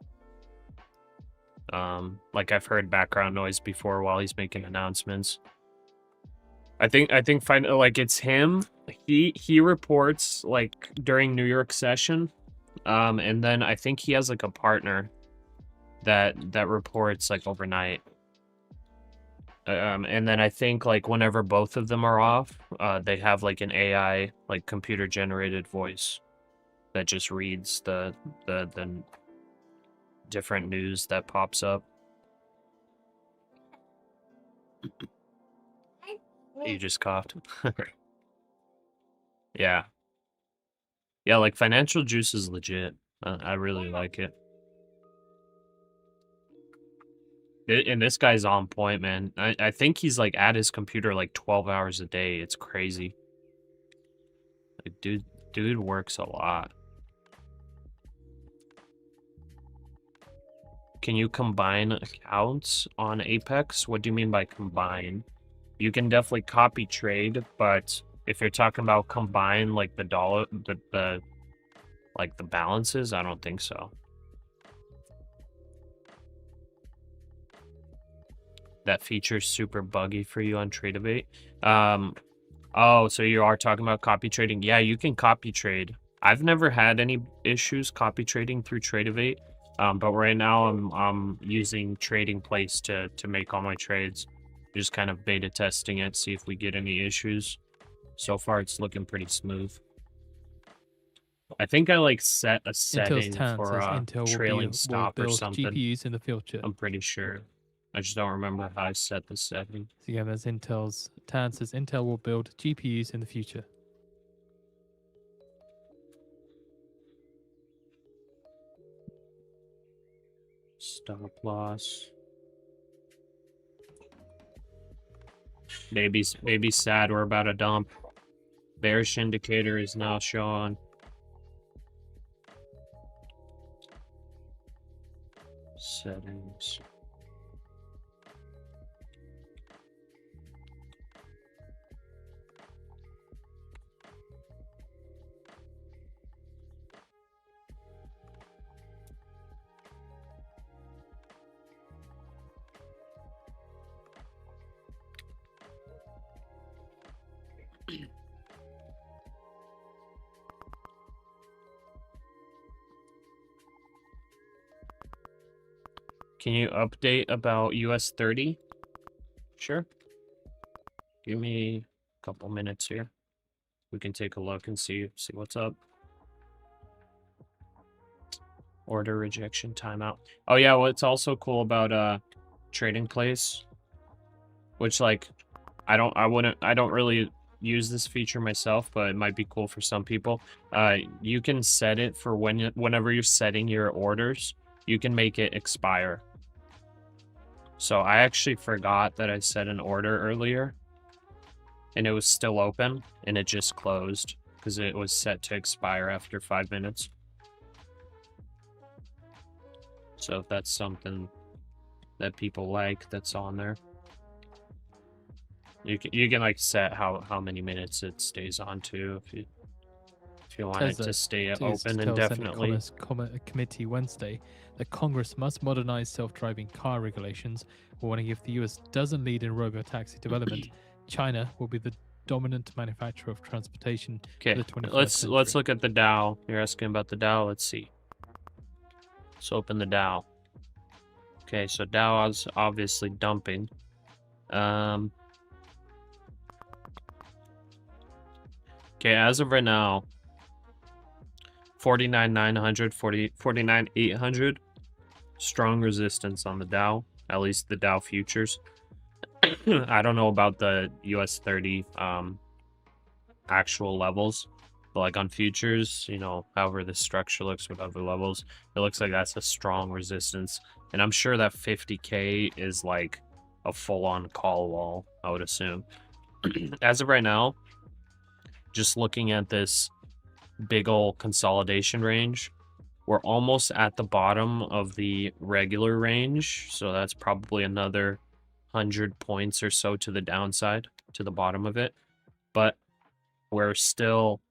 Like I've heard background noise before while he's making announcements. I think like it's him. He reports like during New York session. And then I think he has like a partner that reports like overnight. And then I think like whenever both of them are off, they have like an AI, like computer generated voice that just reads the different news that pops up. You just coughed. Yeah. Yeah, like Financial Juice is legit. I really like it. And this guy's on point, man. I think he's like at his computer like 12 hours a day. It's crazy. Like, dude works a lot. Can you combine accounts on Apex? What do you mean by combine? You can definitely copy trade, but if you're talking about combine like the dollar, the like the balances, I don't think so. That feature's super buggy for you on Tradeabate. Oh, so you are talking about copy trading? Yeah, you can copy trade. I've never had any issues copy trading through Tradeabate, but right now I'm using Trading Place to make all my trades. Just kind of beta testing it, see if we get any issues. So far, it's looking pretty smooth. I think I like set a setting for a trailing stop or something. GPUs in the future. I'm pretty sure. I just don't remember how I set the setting. So yeah, there's Tan says Intel will build GPUs in the future. Stop loss. Baby sad, we're about to dump. Bearish indicator is now showing. Settings. Can you update about US 30? Sure. Give me a couple minutes here. We can take a look and see what's up. Order rejection timeout. Oh yeah, what's also cool about Trading Place, which like I don't really use this feature myself, but it might be cool for some people. You can set it for whenever you're setting your orders, you can make it expire. So I actually forgot that I set an order earlier and it was still open and it just closed because it was set to expire after 5 minutes. So if that's something that people like, that's on there. You can like set how many minutes it stays on to if you want it to stay open indefinitely. Senate Committee Wednesday that Congress must modernize self-driving car regulations, warning if the US doesn't lead in robotaxi development, China will be the dominant manufacturer of transportation. Okay, let's look at the Dow. You're asking about the Dow. Let's see. Let's open the Dow. Okay, so Dow is obviously dumping. Okay, as of right now, 49,900, 49,800. Strong resistance on the Dow, at least the Dow Futures. I don't know about the US 30 actual levels, but like on futures, you know, however the structure looks with other levels, it looks like that's a strong resistance. And I'm sure that 50K is like a full-on call wall, I would assume. As of right now, just looking at this big ol' consolidation range, we're almost at the bottom of the regular range, so that's probably another 100 points or so to the downside, to the bottom of it. But we're still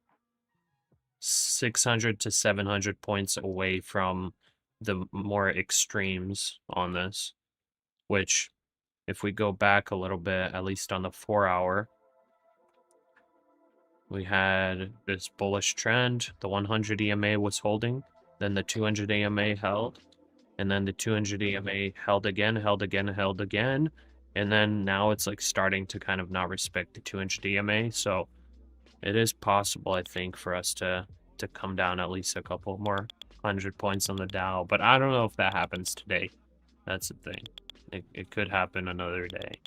600 to 700 points away from the more extremes on this, which if we go back a little bit, at least on the 4-hour, we had this bullish trend. The 100 EMA was holding, then the 200 EMA held, and then the 200 EMA held again, and then now it's like starting to kind of not respect the 200 EMA. So it is possible, I think, for us to come down at least a couple more 100 points on the Dow, but I don't know if that happens today. That's the thing. It could happen another day.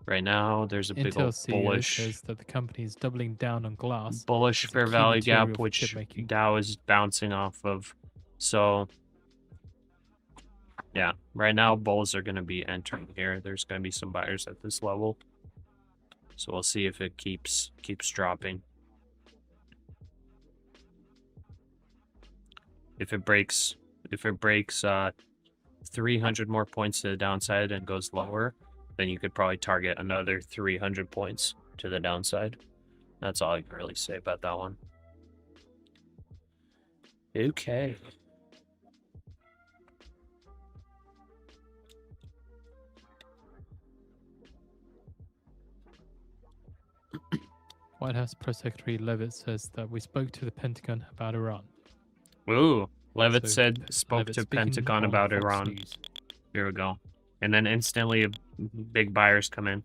Right now, there's a big Intel old CEO bullish says that the company is doubling down on glass. bullish as a fair key value material gap, for which chip making. Dow is bouncing off of. So yeah, right now bulls are going to be entering here. There's going to be some buyers at this level, so we'll see if it keeps dropping. If it breaks 300 more points to the downside and goes lower, then you could probably target another 300 points to the downside. That's all I can really say about that one. Okay. White House Press Secretary Levitt says that we spoke to the Pentagon about Iran. Ooh, Levitt So, said spoke Levitt to speaking Pentagon on about Fox Iran. News. Here we go. And then instantly big buyers come in.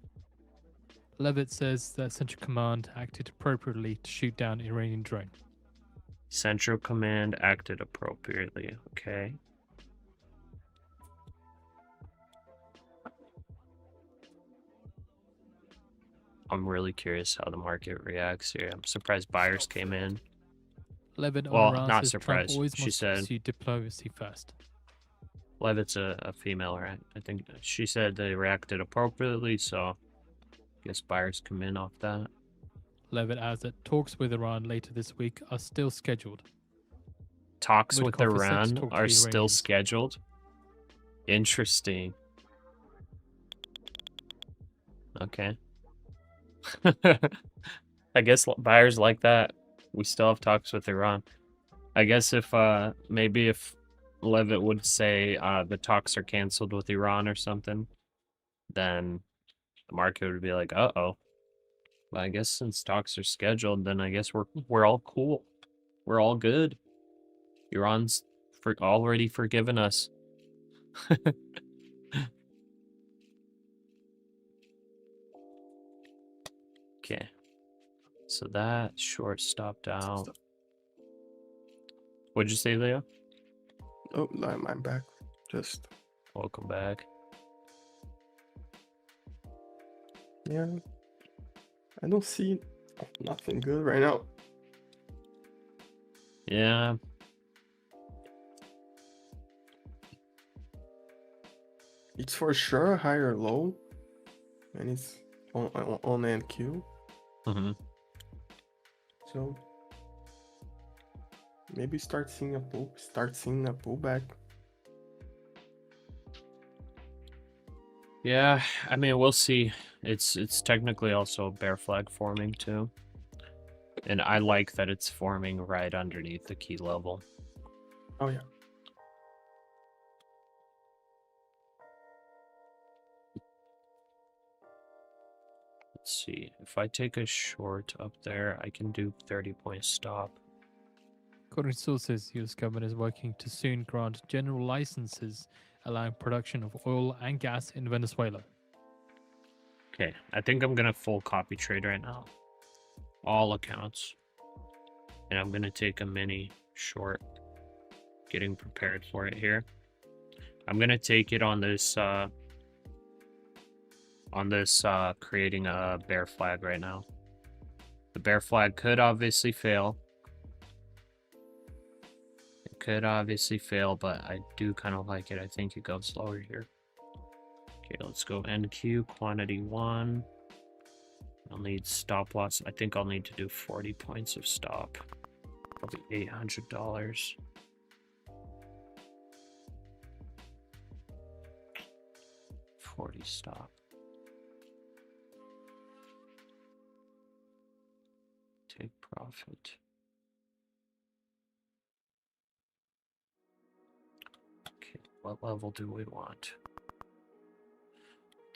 Levitt says that Central Command acted appropriately to shoot down Iranian drone. Central Command acted appropriately. Okay. I'm really curious how the market reacts here. I'm surprised buyers came in. Levitt on Well, Iran not says Trump surprised. always She wants to said pursue diplomacy first. Levitt's a female, right? I think she said they reacted appropriately, so I guess buyers come in off that. Levitt adds that talks with Iran later this week are still scheduled. Talks with Witkoff is set to Iran talk to are the still Iranians. scheduled. Interesting. Okay. I guess buyers like that. We still have talks with Iran. I guess if maybe if Levitt would say the talks are canceled with Iran or something, then the market would be like, uh-oh. But I guess since talks are scheduled, then I guess we're all cool. We're all good. Iran's already forgiven us. Okay. So that short stopped out. What'd you say, Leo? Oh, I'm back. Just Welcome back. yeah. I don't see nothing good right now. Yeah. It's for sure higher low, and it's on NQ. Mm-hmm. So maybe start seeing a pullback. Yeah, I mean, we'll see. It's technically also a bear flag forming too. And I like that it's forming right underneath the key level. Oh yeah. Let's see. If I take a short up there, I can do 30-point stop. According to sources, the US government is working to soon grant general licenses allowing production of oil and gas in Venezuela. Okay, I think I'm gonna full copy trade right now. All accounts. And I'm gonna take a mini short. Getting prepared for it here. I'm gonna take it on this on this creating a bear flag right now. The bear flag could obviously fail. It could obviously fail, but I do kind of like it. I think it goes lower here. Okay, let's go NQ, quantity 1. I'll need stop loss. I think I'll need to do 40 points of stop. Probably $800. $40 stop. Take profit. Okay, what level do we want?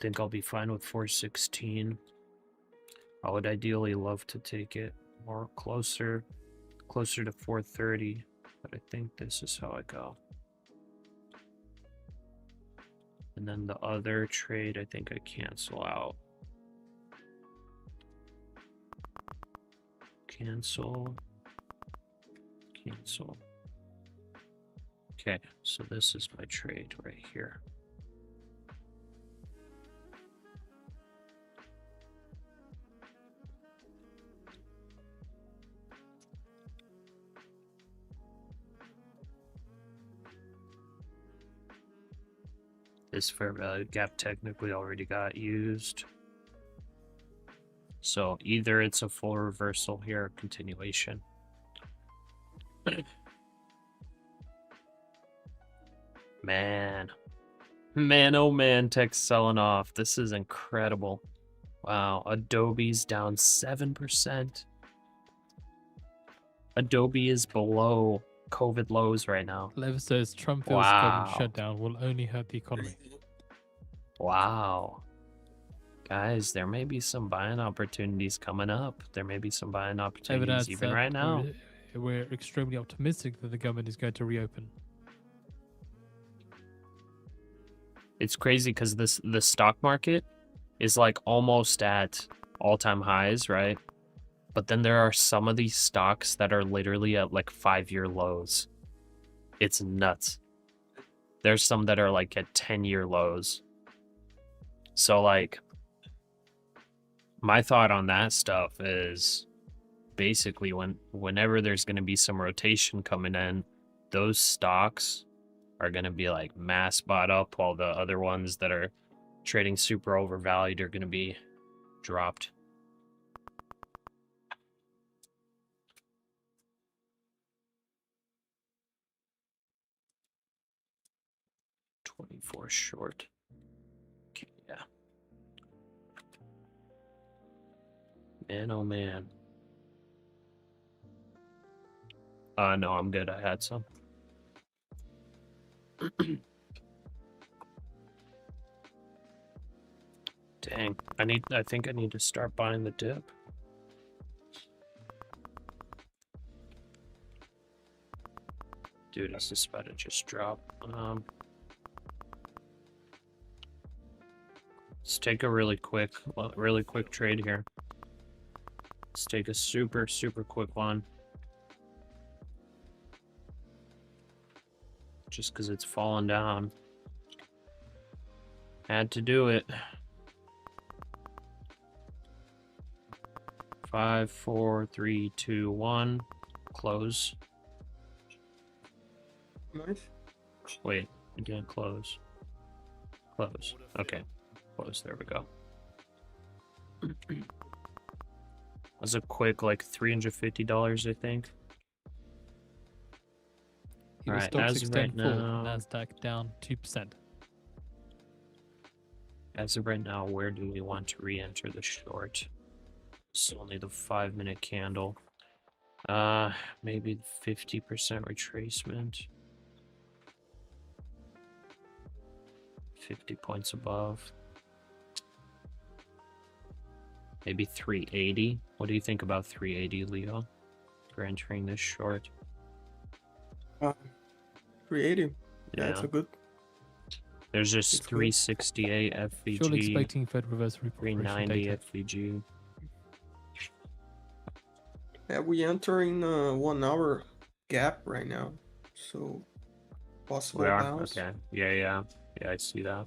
Think I'll be fine with 416. I would ideally love to take it more closer to 430, but I think this is how I go. And then the other trade, I think I cancel out. Cancel. Cancel. Okay, so this is my trade right here. This fair value gap technically already got used. So either it's a full reversal here or continuation. Man, oh man, tech's selling off. This is incredible. Wow, Adobe's down 7%. Adobe is below COVID lows right now. Lev says Trump feels government shutdown will only hurt the economy. Wow. Guys, there may be some buying opportunities coming up. There may be some buying opportunities even right now. We're extremely optimistic that the government is going to reopen. It's crazy because the stock market is like almost at all-time highs, right? But then there are some of these stocks that are literally at like 5-year lows. It's nuts. There's some that are like at 10-year lows. So like, my thought on that stuff is basically whenever there's going to be some rotation coming in, those stocks are going to be like mass bought up, while the other ones that are trading super overvalued are going to be dropped. $24 short. Okay, yeah. Man, oh man. No, I'm good. I had some. Dang, I think I need to start buying the dip. Dude, is this about to just drop? Let's take a really quick trade here. Let's take a super quick one. Just because it's fallen down. Had to do it. 5, 4, 3, 2, 1. Close. Nice. Wait, again, close. Close. Okay. Close. There we go. That was a quick, like, $350, I think. All right, as of right now, NASDAQ down 2%. as of right now, where do we want to re-enter the short? It's only the 5-minute candle. Maybe 50% retracement. 50 points above. Maybe 380. What do you think about 380, Leo? For entering this short. 380. Yeah, it's a good. There's just 368 FVG. Surely expecting Fed reverse repo 390 FVG. Yeah, we enter in a 1 hour gap right now, so possible bounce. Okay. Yeah, I see that.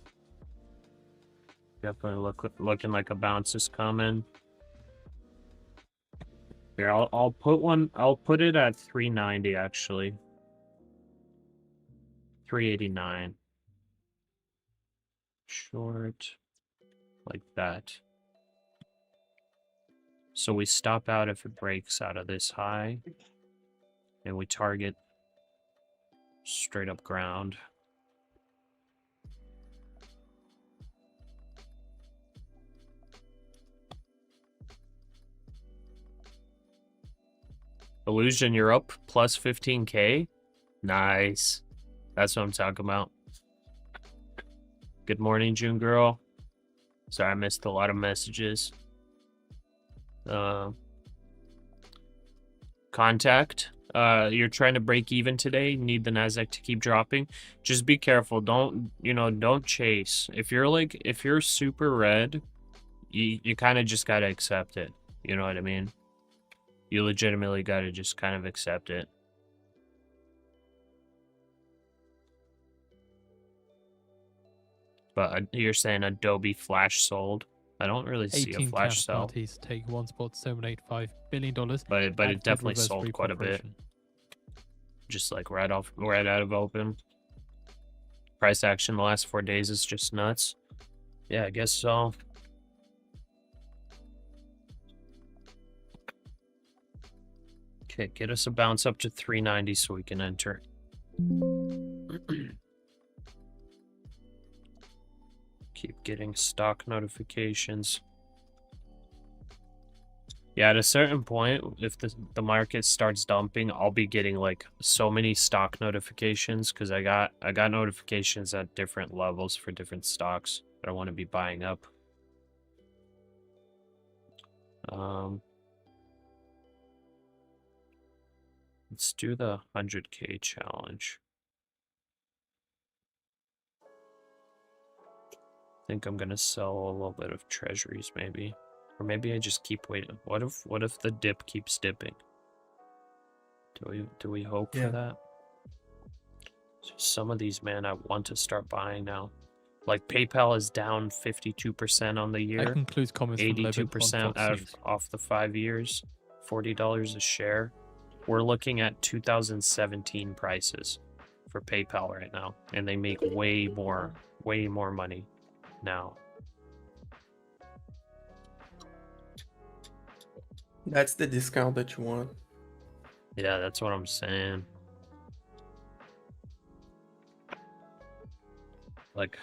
Definitely looking like a bounce is coming. Here, I'll put it at 390 actually. 389. Short like that. So we stop out if it breaks out of this high, and we target straight up ground. Illusion, you're up plus 15K. Nice. That's what I'm talking about. Good morning, June girl. Sorry, I missed a lot of messages. Contact. You're trying to break even today. You need the NASDAQ to keep dropping. Just be careful. Don't chase. If you're super red, you kind of just gotta accept it. You know what I mean? You legitimately gotta just kind of accept it. But you're saying Adobe Flash sold. I don't really see a 18 flash sell. counterparties take $1.785 billion. But it and definitely reverse sold quite a bit. repreparation. Just like right out of open. Price action the last 4 days is just nuts. Yeah, I guess so. Okay, get us a bounce up to 390 so we can enter. Keep getting stock notifications. Yeah, at a certain point, if the market starts dumping, I'll be getting like so many stock notifications because I got notifications at different levels for different stocks that I want to be buying up. Let's do the 100K challenge. I think I'm gonna sell a little bit of treasuries maybe. Or maybe I just keep waiting. What if the dip keeps dipping? Do we hope for that? So some of these, man, I want to start buying now. Like PayPal is down 52% on the year. That concludes comments from Levin on 82% Fox News. off the 5 years. $40 a share. We're looking at 2017 prices for PayPal right now, and they make way more money now. That's the discount that you want. Yeah, that's what I'm saying. Like,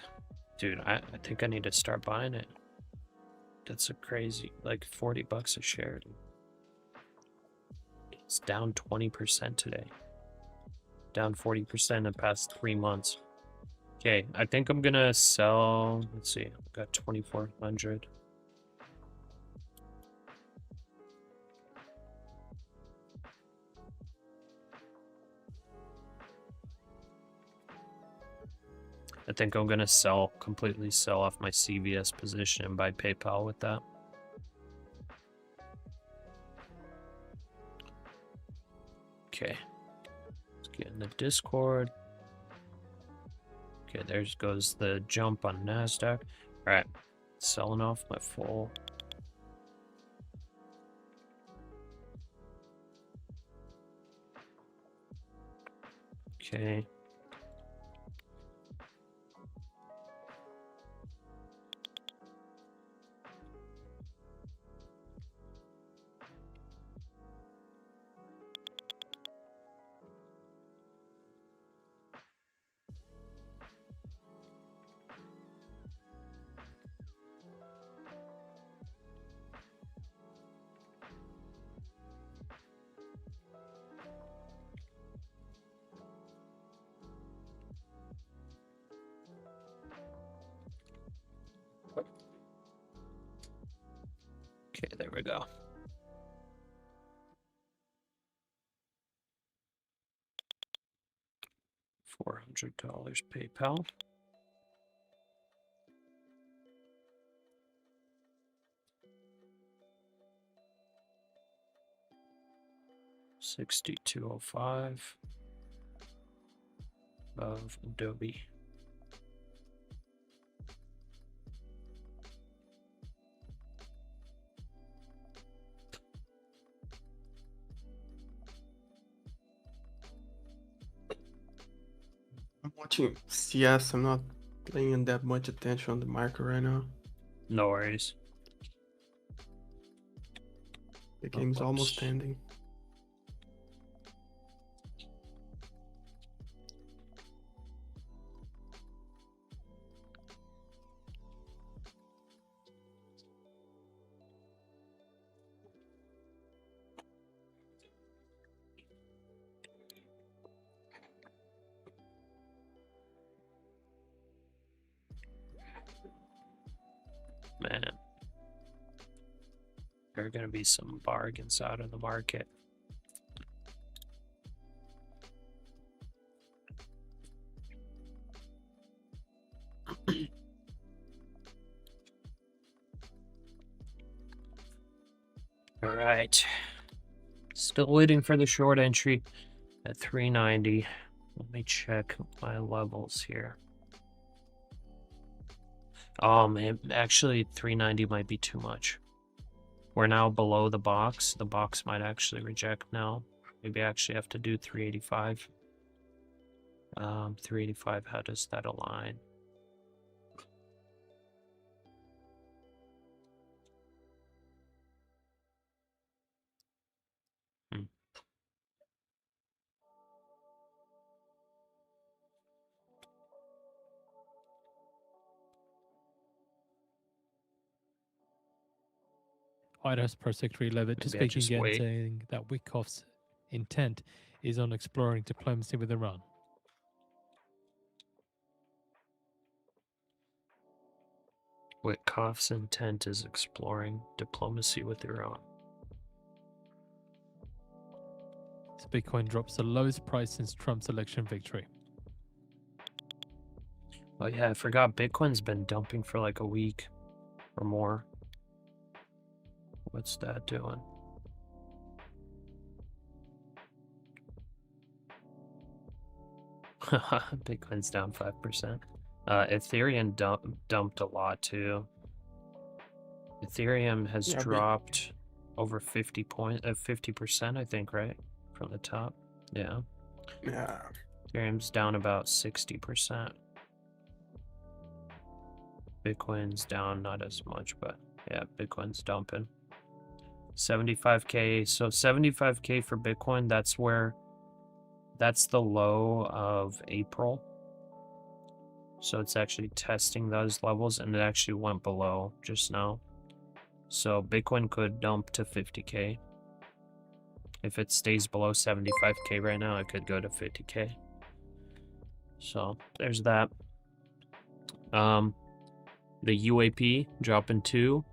dude, I think I need to start buying it. That's a crazy, like 40 bucks a share. Dude. It's down 20% today. Down 40% in the past 3 months. Okay, I think I'm gonna sell. Let's see, I've got 2,400. I think I'm gonna completely sell off my CVS position and buy PayPal with that. Okay, let's get in the Discord. Okay, there goes the jump on NASDAQ. All right, selling off my full. Okay. Okay, there we go. $400 PayPal. $62.05 of Adobe. watching CS. I'm not paying that much attention on the market right now. No worries. The game's almost ending. Man, there are gonna be some bargains out in the market. All right, still waiting for the short entry at 390. Let me check my levels here. Oh man, actually 390 might be too much. We're now below the box. The box might actually reject now. Maybe I actually have to do 385. 385, how does that align? Idaho's Press Secretary Levitt to Maybe I speak just again, wait. saying that Witkoff's intent is on exploring diplomacy with Iran. Witkoff's intent is exploring diplomacy with Iran. As Bitcoin drops the lowest price since Trump's election victory. Oh yeah, I forgot Bitcoin's been dumping for like a week or more. What's that doing? Bitcoin's down 5%. Ethereum dumped a lot too. Ethereum has dropped over 50%, I think, right? From the top. Yeah. Yeah. Ethereum's down about 60%. Bitcoin's down not as much, but yeah, Bitcoin's dumping. 75k. So 75k for Bitcoin, that's the low of April. So it's actually testing those levels, and it actually went below just now. So Bitcoin could dump to 50k. If it stays below 75k right now, it could go to 50k. So there's that. The UAP dropping 2.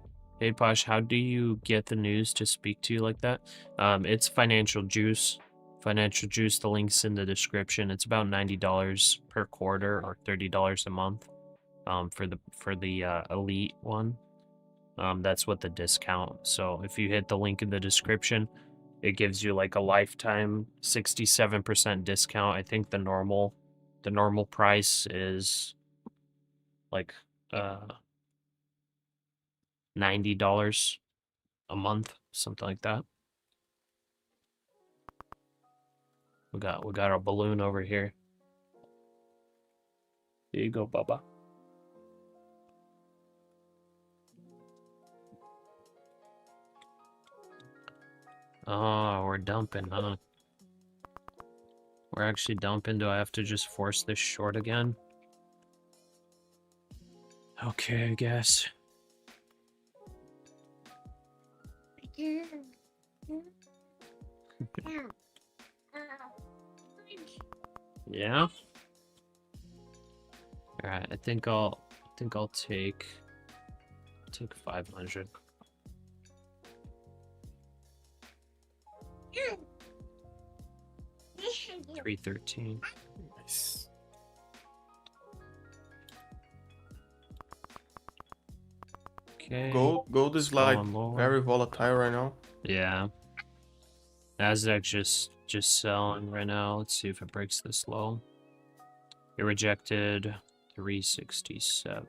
Hey Posh, how do you get the news to speak to you like that? It's Financial Juice. Financial Juice, the link's in the description. It's about $90 per quarter or $30 a month. For the elite one. That's what the discount. So if you hit the link in the description, it gives you like a lifetime 67% discount. I think the normal price is like $90 a month, something like that. We got our balloon over here. Here you go, Bubba. Oh, we're dumping, huh? We're actually dumping. Do I have to just force this short again? Okay, I guess. Yeah. All right, I think I'll take 500. $313. Nice. Okay. Gold is like very volatile right now. Yeah. NASDAQ just selling right now. Let's see if it breaks this low. It rejected 367.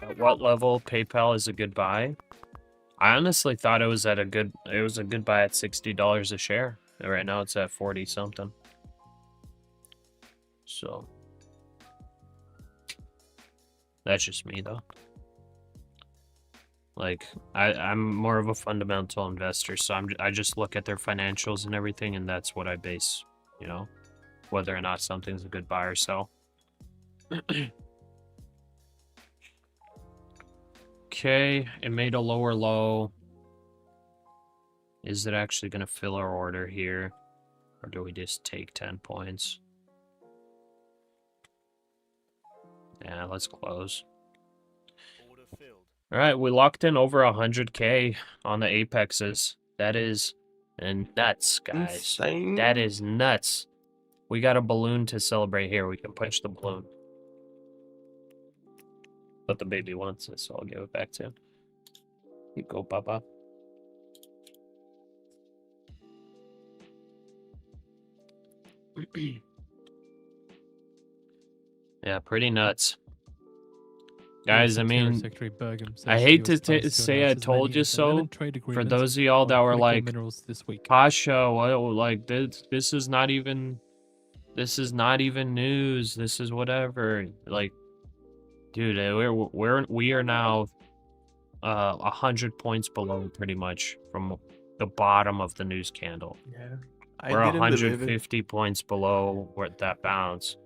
At what level PayPal is a good buy? I honestly thought it was a good buy at $60 a share. And right now it's at 40 something. So that's just me though. Like I'm more of a fundamental investor, so I just look at their financials and everything, and that's what I base, you know, whether or not something's a good buy or sell. Okay, it made a lower low. Is it actually going to fill our order here? Or do we just take 10 points? Yeah, let's close. Order filled. Alright, we locked in over 100k on the apexes. That is nuts, guys. Insane. That is nuts. We got a balloon to celebrate here. We can punch the balloon. But the baby wants it, so I'll give it back to him. You go, Baba. Yeah, pretty nuts. Guys, I mean, I hate to say I told you so. For those of y'all that were like, Pasha, well, like this is not even news. This is whatever. Like, dude, we are now 100 points below pretty much from the bottom of the news candle. Yeah. We're 150 points below where that bounce.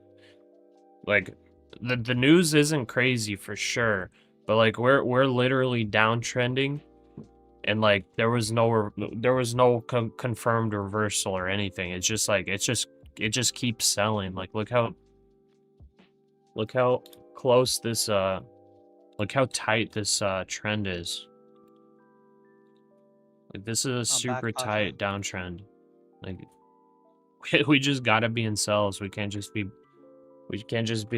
Like, the news isn't crazy for sure, but like we're literally downtrending, and like there was no confirmed reversal or anything. It's just like it just keeps selling. Like look how close this look how tight this trend is. Like this is a super tight downtrend. Like we just gotta be in sells. We can't just be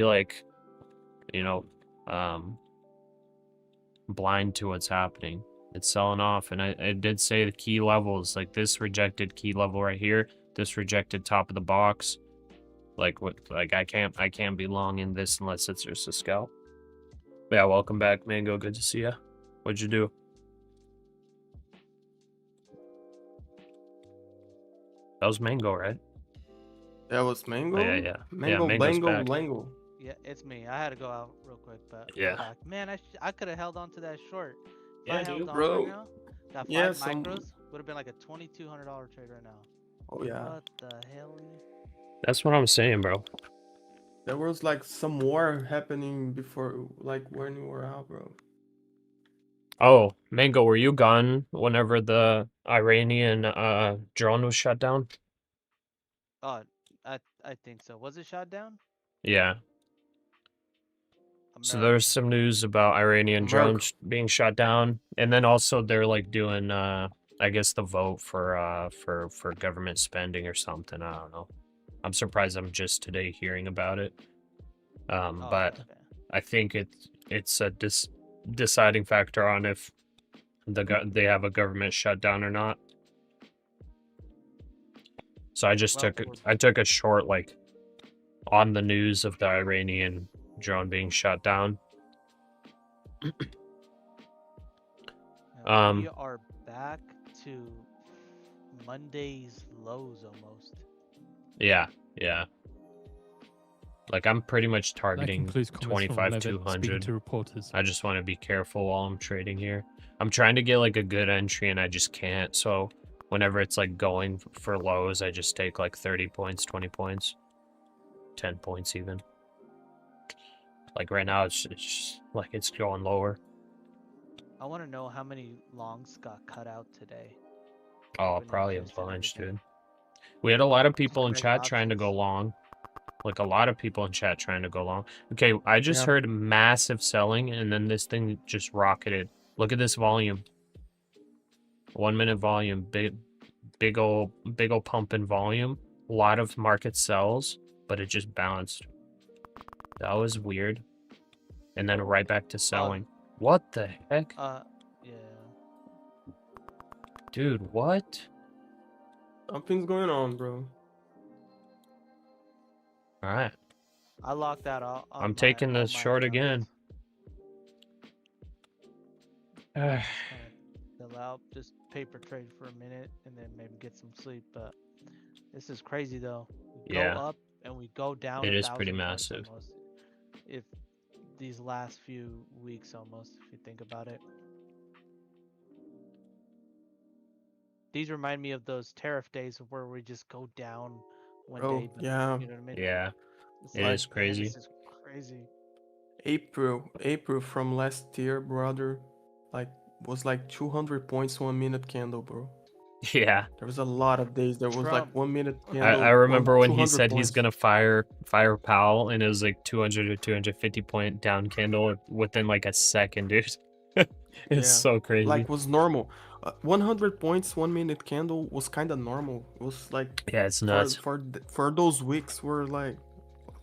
like, you know, blind to what's happening. It's selling off, and I did say the key levels, like this rejected key level right here, this rejected top of the box. Like what? Like I can't be long in this unless it's just a scalp. Yeah, welcome back, Mango. Good to see ya. What'd you do? That was Mango, right? That was Mango? Oh, yeah. Mango, Mango's Bango, back. Blango. Yeah, it's me. I had to go out real quick, but Yeah. I'm back. Man, I could have held on to that short. If Yeah, I held dude, on bro. right now, that 5 Yeah, micros would have been like a $2,200 trade right now. Oh yeah. What the hell? That's what I'm saying, bro. There was like some war happening before, like when you were out, bro. Oh, Mango, were you gone whenever the Iranian drone was shut down? Oh, I think so. Was it shot down? Yeah. So American. there's some news about Iranian drones being shot down, and then also they're like doing I guess the vote for government spending or something. I don't know. I'm surprised I'm just today hearing about it. But okay. I think it's a deciding factor on if they have a government shutdown or not. So I just took a short like on the news of the Iranian drone being shut down. We are back to Monday's lows almost. Yeah. Like I'm pretty much targeting 25,200. I just want to be careful while I'm trading here. I'm trying to get like a good entry and I just can't. So whenever it's like going for lows, I just take like 30 points, 20 points, 10 points even. Like right now, it's just like it's going lower. I want to know how many longs got cut out today. Oh, probably a bunch, dude. We had a lot of people in chat trying to go long. Like a lot of people in chat trying to go long. Okay, I just heard massive selling and then this thing just rocketed. Look at this volume. 1 minute volume. Big ol' pump in volume. A lot of market sells, but it just bounced. That was weird. And then right back to selling. What the heck? Yeah. Dude, what? Something's going on, bro. Alright. I locked that out. I'm taking this short again. Just kind of chill out, just paper trade for a minute, and then maybe get some sleep. But this is crazy though. We go Yeah, up and we go down it a is pretty thousand points massive. almost. If these last few weeks, almost, if you think about it. These remind me of those tariff days where we just go down one Oh, day, but yeah. you know what I mean? Yeah, It's it like, is man, crazy. this is crazy. April from last year, brother, like was like 200 points 1 minute candle, bro. Yeah, There was a lot of days there was like Trump. 1 minute I candle, remember when he 200 said he's points. gonna fire Powell, and it was like 200 or 250 point down candle within like a second, dude. It's Yeah, so crazy. like was normal. 100 points 1 minute candle was kind of normal. It was like Yeah, it's nuts. for those weeks were like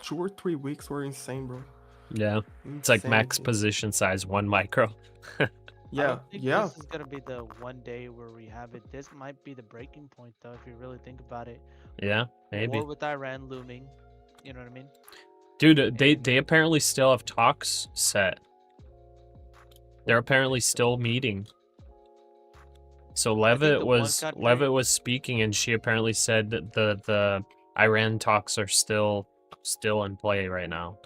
2 or 3 weeks were insane, bro. Yeah, it's like max Insanity. position size 1 micro. I Yeah, don't think yeah. this is gonna be the one day where we have it. This might be the breaking point, though, if you really think about it. Yeah, maybe. War with Iran looming. You know what I mean? Dude, they And apparently still have talks set. They're apparently still meeting. So I think the one Levitt country. was speaking, and she apparently said that the Iran talks are still in play right now.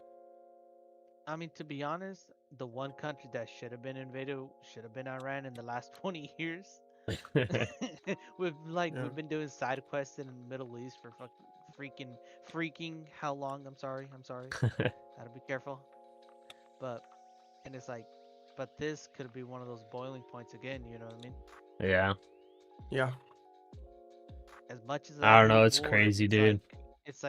I mean, to be honest, the one country that should have been invaded should have been Iran in the last 20 years. Yeah. We've been doing side quests in the Middle East for freaking how long? I'm sorry. Gotta be careful. But and it's like, but this could be one of those boiling points again. You know what I mean? Yeah, Yeah. As much as I I don't know. hate It's wars, crazy, dude. it's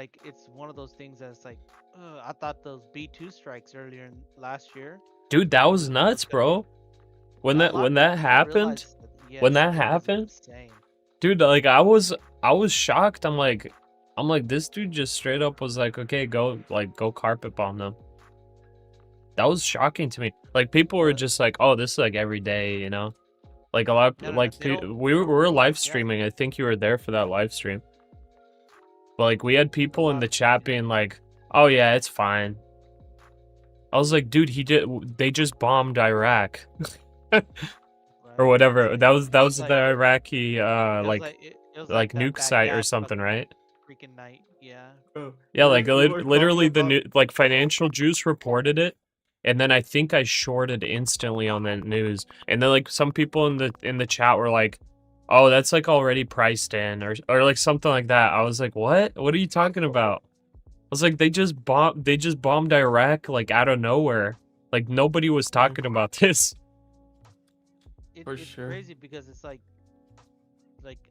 one of those things that's like, I thought those B2 strikes earlier in last year Dude, that was was nuts, gonna. bro. When A lot that of people don't happened, realize that, yes, it was insane. dude, like I was shocked. I'm like this dude just straight up was like, okay, go carpet bomb them. That was shocking to me. Like people were But just like, oh, this is like every day, you know. Like a lot, no, like they don't. we They were don't realize. live Yeah, streaming. I think you were there for that live stream. But like we had a people in lot the of chat being like, "Oh yeah, it's fine." I was like, "Dude, they just bombed Iraq or right. whatever." That was It was the like Iraqi it was like that nuke site or Baghdad something, fucking right? freaking night. Yeah. Oh, Yeah, like you were literally talking about like Financial Juice reported it, and then I think I shorted instantly on that news. And then like some people in the chat were like, "Oh, that's like already priced in," or like something like that. I was like, "What? What are you talking about?" I was like, they just bombed Iraq like out of nowhere. Like nobody was talking about this. for It's sure. crazy because it's like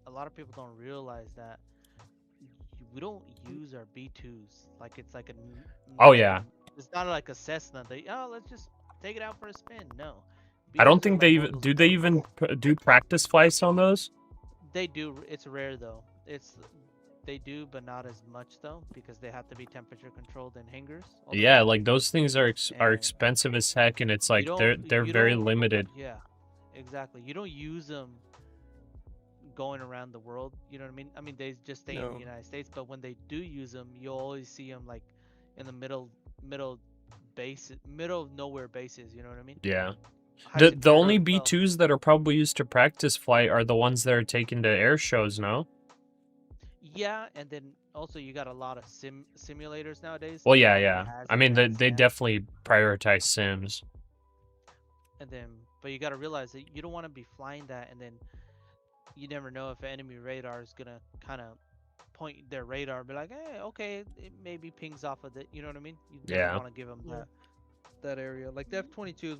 a lot of people don't realize that we don't use our B2s like it's like Oh like yeah. it's not like a Cessna. Let's just take it out for a spin. No, I don't B2s are think they like one of even those do they planes. even do practice flights on those? They do. It's rare though. They do, but not as much though because they have to be temperature controlled in hangars. All the Yeah, time. like those things are And expensive as heck, and it's you like don't they're you very don't limited. yeah, exactly. You don't use them going around the world. You know what I mean? I mean, they just stay in the No. United States, but when they do use them, you'll always see them like in the middle of nowhere bases. You know what I mean? Yeah. High The only security. Well, B2s that are probably used to practice flight are the ones that are taken to air shows, no? yeah, and then also you got a lot of simulators nowadays. Well, So it yeah, already yeah. has I mean, advanced they SAM. definitely prioritize sims. And then, but you got to realize that you don't want to be flying that, and then you never know if enemy radar is gonna kind of point their radar and be like, hey, okay, it maybe pings off of it. You know what I mean? You never Yeah. want to give them that area. Like the F-22s,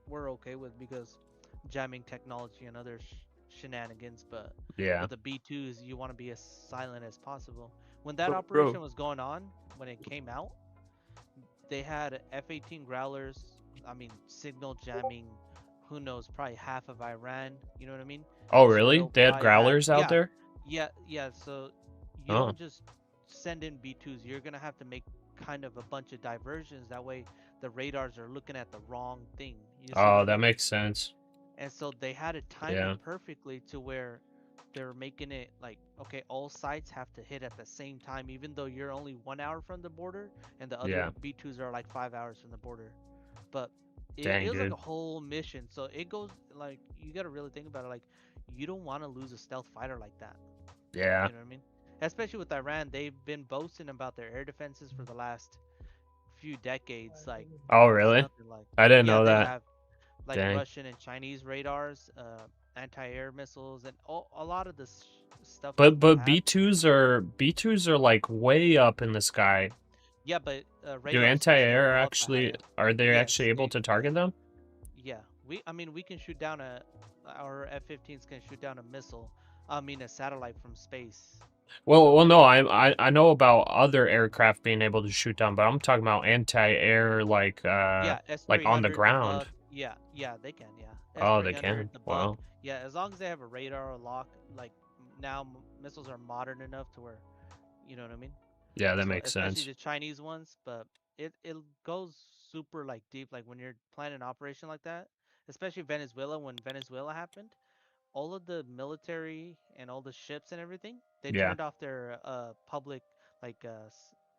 we're okay with because jamming technology and other shenanigans. But Yeah. with the B2s, you want to be as silent as possible. When that Bro, operation was going on, when it came out, they had F-18 Growlers. I mean, signal jamming. Who knows? Probably half of Iran. You know what I mean? Oh, really? Israel They had probably had growlers out there? yeah. So you Oh. don't just send in B2s. You're gonna have to make kind of a bunch of diversions. That way, the radars are looking at the wrong thing. You see what Oh, I that mean? makes sense. And so they had it timed Yeah. it perfectly to where they're making it like, okay, all sites have to hit at the same time, even though you're only 1 hour from the border, and the other Yeah. B2s are like 5 hours from the border. But Dang, it was like dude. a whole mission. So it goes like you gotta really think about it. Like you don't want to lose a stealth fighter like that. Yeah. You know what I mean? Especially with Iran, they've been boasting about their air defenses for the last few decades. Like Oh, it's really? nothing like. I didn't Yeah, know they that. have like Dang. Russian and Chinese radars, anti-air missiles, and a lot of this stuff that But we have. B2s are like way up in the sky. Yeah, but Do radars are still anti-air ultra high. actually are they Yes, actually able to target them? yeah. I mean, we can shoot down our F-15s can shoot down a missile. I mean, a satellite from space. Well, no, I know about other aircraft being able to shoot down, but I'm talking about anti-air like Yeah, on the S-300, the ground. Bug. Yeah, they can. Yeah, Oh, they S-300, can. the Bug. Wow. Yeah, as long as they have a radar or lock, like now missiles are modern enough to where, you know what I mean. Yeah, that So makes especially sense. the Chinese ones, but it goes super like deep. Like when you're planning an operation like that, especially Venezuela. When Venezuela happened, all of the military and all the ships and everything, they Yeah. turned off their public like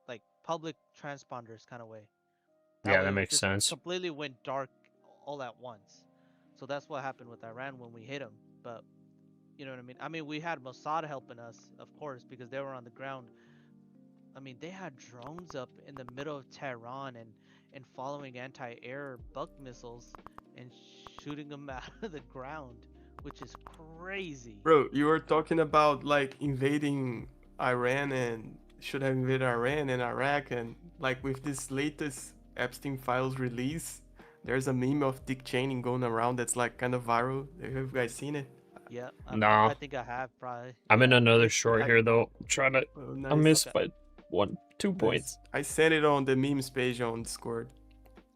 like public transponders kind of way. That Yeah, way that it makes just sense. completely went dark all at once. So that's what happened with Iran when we hit them. But you know what I mean? I mean, we had Mossad helping us, of course, because they were on the ground. I mean, they had drones up in the middle of Tehran and following anti-air bug missiles and shooting them out of the ground, which is crazy. Bro, you were talking about like invading Iran and should have invaded Iran and Iraq, and like with this latest Epstein files release, there's a meme of Dick Cheney going around that's like kind of viral. Have you guys seen it? Yeah, No. I think I have probably. I'm in Yeah. another It's short I- here though. I'm trying to Oh, I nice. missed Okay. by 2 Nice. points. I sent it on the memes page on Discord.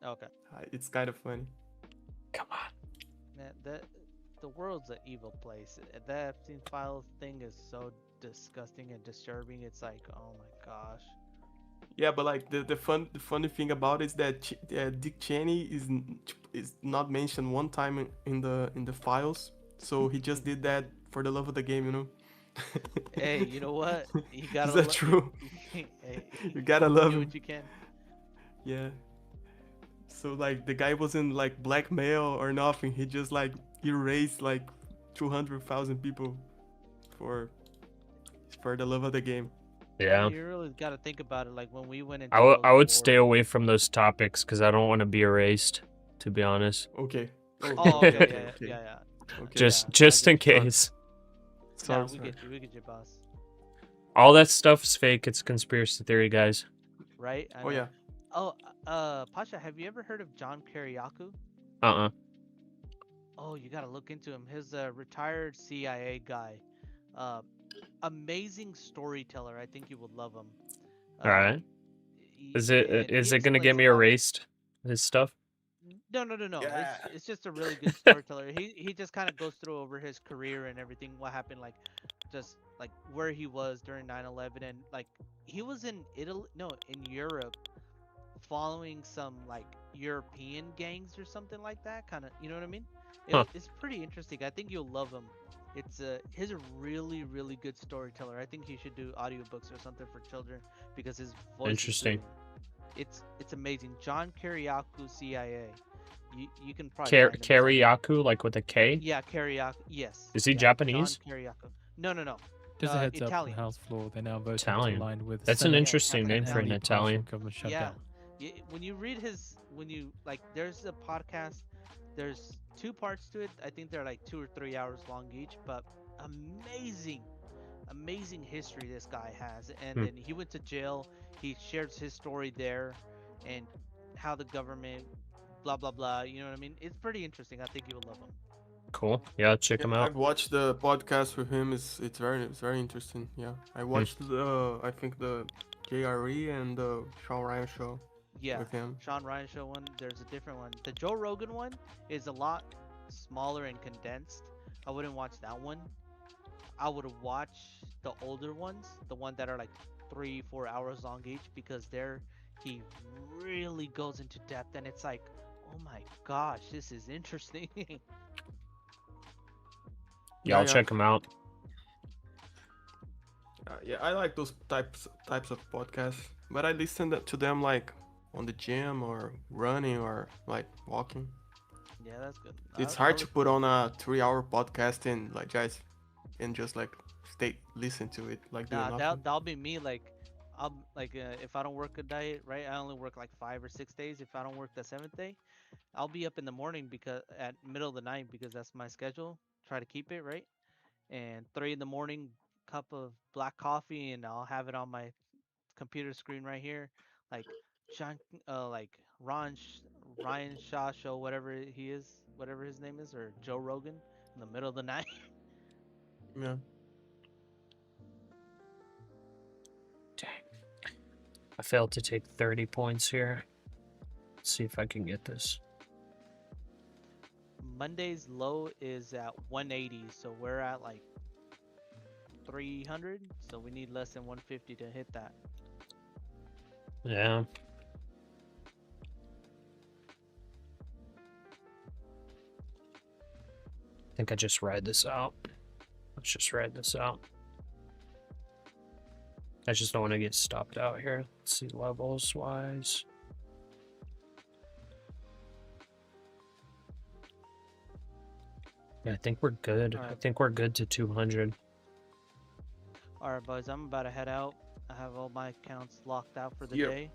Okay. It's kind of funny. Come on. Man, the world's an evil place. That Epstein files thing is so disgusting and disturbing. It's like, oh my gosh. Yeah, but like the funny thing about it is that Dick Cheney is not mentioned one time in the files, so he just did that for the love of the game, you know. Hey, you know what? You gotta. Is that true? Hey, You gotta love do him. what you can. Yeah. So like the guy wasn't like blackmail or nothing. He just like erased like 200,000 people for the love of the game. Yeah. You really gotta think about it. Like when we went into I those would stay wars- away from those topics because I don't want to be erased, to be honest. Okay. Oh, okay, yeah. Okay. Just I in get you. case. Sorry, we sorry. we get you, boss. All that stuff's fake. It's conspiracy theory, guys. Right? I Oh know. yeah. Oh, Pasha, have you ever heard of John Kiriakou? Uh-uh. Oh, you gotta look into him. He's a retired CIA guy. Amazing storyteller. I think you would love him. All right. Is it gonna get explains me a lot of- erased? His stuff? No. Yeah. It's just a really good storyteller. He just kind of goes through over his career and everything, what happened, like just like where he was during 9/11, and like he was in Italy, no, in Europe, following some like European gangs or something like that, kind of, you know what I mean? Huh. It's pretty interesting. I think you'll love him. He's a really good storyteller. I think he should do audiobooks or something for children because his voice is Interesting. really- it's amazing. John Kiriakou, CIA. You can probably find him somewhere. Kariyaku, like with a K? Yeah, Kiriakou. Yes. Is he yeah, Japanese? John Kiriakou. No. Just a heads up on Italian. the House floor, they're now voting Italian. to align with That's an Senate interesting Japanese. name for and an the partial Italian. government Yeah. shutdown. When you read there's a podcast. There's 2 parts to it. I think they're like 2 or 3 hours long each, but amazing history this guy has. And then he went to jail. He shares his story there, and how the government, blah blah blah. You know what I mean? It's pretty interesting. I think you will love him. Cool. Yeah, check him out. I've watched the podcast with him. It's very interesting. Yeah, I watched I think the JRE and the Sean Ryan show Yeah. with him. Sean Ryan show one. There's a different one. The Joe Rogan one is a lot smaller and condensed. I wouldn't watch that one. I would watch the older ones, the one that are like 3-4 hours long each, because he really goes into depth, and it's like, oh my gosh, this is interesting. Yeah, I'll yeah. check him out. Yeah, I like those types of podcasts, but I listen to them like on the gym or running or like walking. Yeah, that's good. It's I hard to would- put on a 3-hour podcast and like guys and just like listen to it like doing Nah, nothing. that'll be me. Like, I'm like, if I don't work a diet, right? I only work like 5 or 6 days. If I don't work the 7th day, I'll be up in the morning because at middle of the night because that's my schedule. Try to keep it right. And 3 in the morning, cup of black coffee, and I'll have it on my computer screen right here, like John, like Ryan Shaw show, whatever he is, whatever his name is, or Joe Rogan in the middle of the night. Yeah. Dang. I failed to take 30 points here. Let's see if I can get this. Monday's low is at 180, so we're at like 300, so we need less than 150 to hit that. Yeah. I think I just ride this out. Let's just ride this out. I just don't want to get stopped out here. Let's see levels wise. Yeah, I think we're good. I Alright. think we're good to 200. All right, boys, I'm about to head out. I have all my accounts locked out for the Yep. day,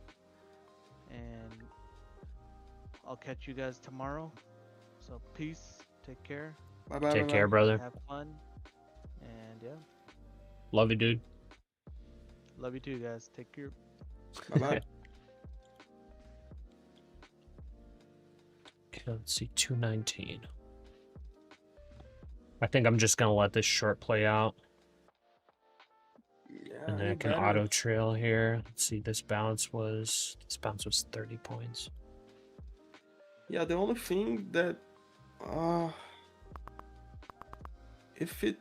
and I'll catch you guys tomorrow. So peace, take care, Bye bye. Take care, brother. have fun, and yeah, Love you, dude. love you too, guys. Take care. Bye bye. Okay, let's see, 219. I think I'm just gonna let this short play out, and then I can auto trail here. Let's see, this bounce was 30 points. Yeah, the only thing that if it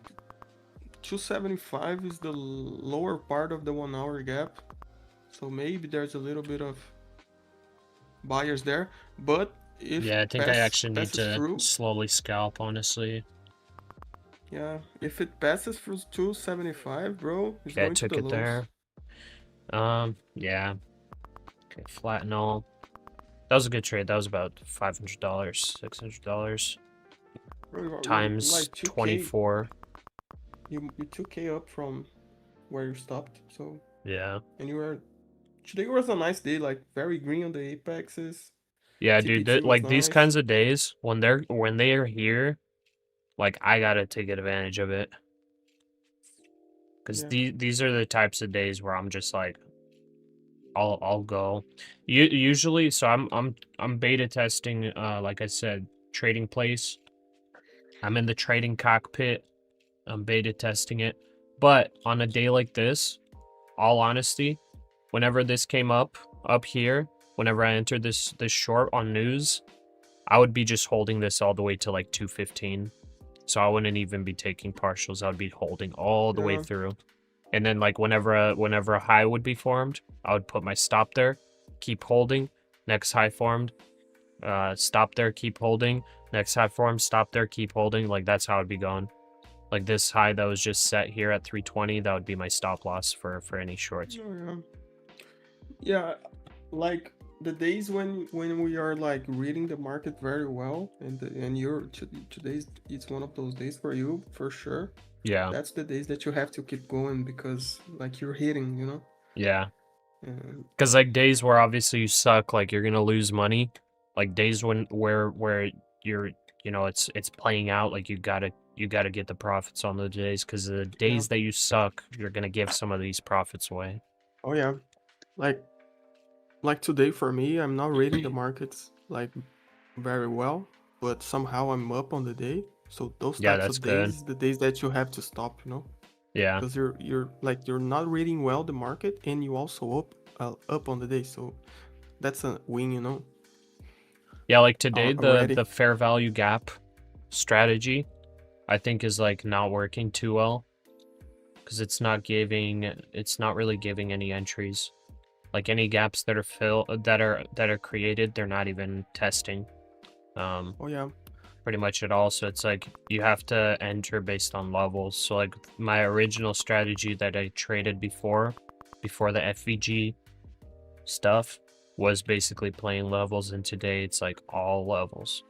275 is the lower part of the 1 hour gap, so maybe there's a little bit of buyers there, but if Yeah, I think I actually need passes to through, slowly scalp, honestly. yeah, if it passes through 275, bro, it's Okay, I going to took the it lows. there. Yeah. Okay, flatten all. That was a good trade. That was about $500, $600 Bro, you are times like 2K, 24. you 2K up from where you stopped, so Yeah. and you were today was a nice day, like very green on the apexes. Yeah, dude. TP2 was Like these nice. kinds of days when they are here, like I gotta take advantage of it. Because Yeah. these are the types of days where I'm just like, I'll go. Usually, so I'm beta testing. Like I said, trading place. I'm in the trading cockpit. I'm beta testing it. But on a day like this, all honesty, whenever this came up here, whenever I entered this short on news, I would be just holding this all the way to like 215. So I wouldn't even be taking partials. I would be holding all the way Yeah. through. And then like whenever a high would be formed, I would put my stop there, keep holding, next high formed, stop there, keep holding, next high formed, stop there, keep holding. Like that's how it'd be going. Like this high that was just set here at 320, that would be my stop loss for any shorts. Oh, yeah. Yeah, like the days when we are like reading the market very well, and today's it's one of those days for you for sure. Yeah. That's the days that you have to keep going because like you're hitting, you know. Yeah. And Because like days where obviously you suck, like you're gonna lose money. Like days where you're, you know, it's playing out. Like you gotta get the profits on the days. Because the days that you suck, you're gonna give some of these profits away. oh yeah, like today for me, I'm not reading the markets like very well, but somehow I'm up on the day. So those Yeah, types that's of good. days, the days that you have to stop, you know. Yeah. Because you're not reading well the market and you also up on the day, so that's a win, you know. Yeah, like today Already. the fair value gap strategy, I think is like not working too well. Because it's not really giving any entries. Like any gaps that are created, they're not even testing. Oh yeah. Pretty much at all. So it's like you have to enter based on levels. So like my original strategy that I traded before the FVG stuff, was basically playing levels, and today it's like all levels.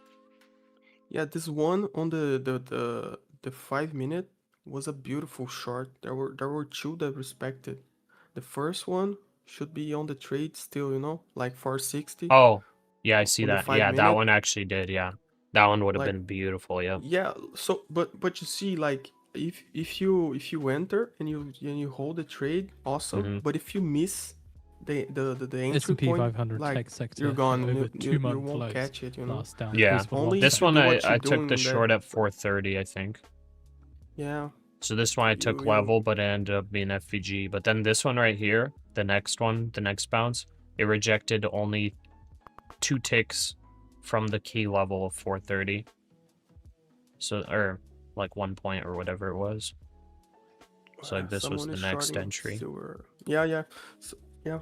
Yeah, this one on the 5 minute was a beautiful short. There were two that respected. The first one should be on the trade still, like 460 Oh, yeah, I see on the that. five Yeah, that minute. one actually did. Yeah, that one would have Like been beautiful. Yeah. yeah, so but you see, like if you enter and you hold the trade, awesome. Hmm. But if you miss the entry S&P point, 500 like tech sector you're had gone. over You 2-month won't lows, catch it. last down Yeah. 3.1%. Only This if you one do I what you're took the doing short that. at 430, I think. Yeah, So this one I took you level, but it ended up being FVG. But then this one right here, the next one, the next bounce, it rejected only 2 ticks from the key level of 430. So, or like 1 point or whatever it was. So like this was someone the is next shorting entry. silver. Yeah. So, yeah.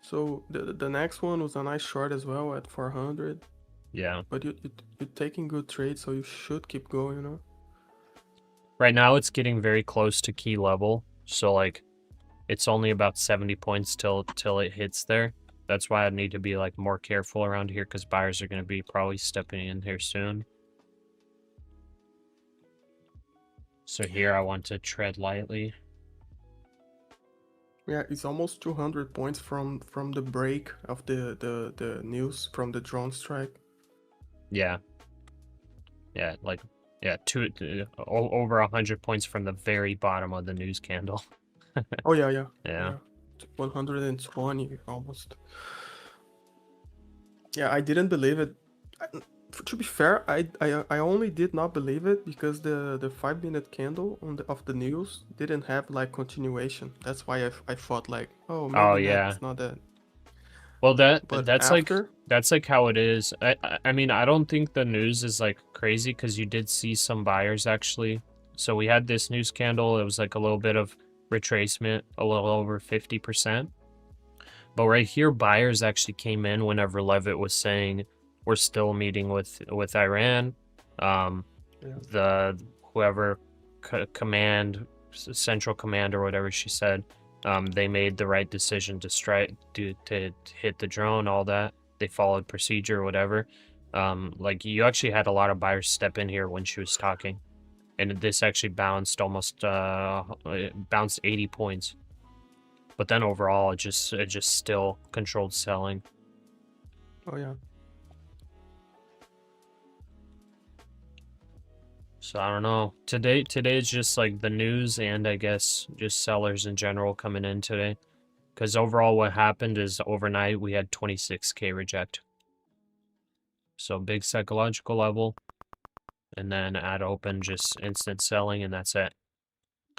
So the next one was a nice short as well at 400. Yeah. But you're taking good trades, so you should keep going. Right now it's getting very close to key level. So like it's only about 70 points till it hits there. That's why I need to be like more careful around here, because buyers are going to be probably stepping in here soon. So here I want to tread lightly. Yeah, it's almost 200 points from the break of the news from the drone strike. Yeah. Yeah, like, yeah, over 100 points from the very bottom of the news candle. Oh yeah. Yeah. 120 almost. Yeah, I didn't believe it. To be fair, I only did not believe it because the 5 minute candle of the news didn't have like continuation. That's why I thought like, oh, Oh, maybe yeah. that's not that. Well, But that's after, like how it is. I mean, I don't think the news is like crazy, because you did see some buyers actually. So we had this news candle. It was like a little bit of retracement, a little over 50%. But right here, buyers actually came in whenever Levitt was saying we're still meeting with Iran. yeah. The whoever central command or whatever she said, they made the right decision to strike, to hit the drone, all that. They followed procedure, whatever. Like you actually had a lot of buyers step in here when she was talking, and this actually bounced almost it bounced 80 points. But then overall, it just still controlled selling. Oh yeah. So I don't know. Today is just like the news, and I guess just sellers in general coming in today. Because overall what happened is overnight we had 26K reject. So big psychological level. And then at open, just instant selling, and that's it.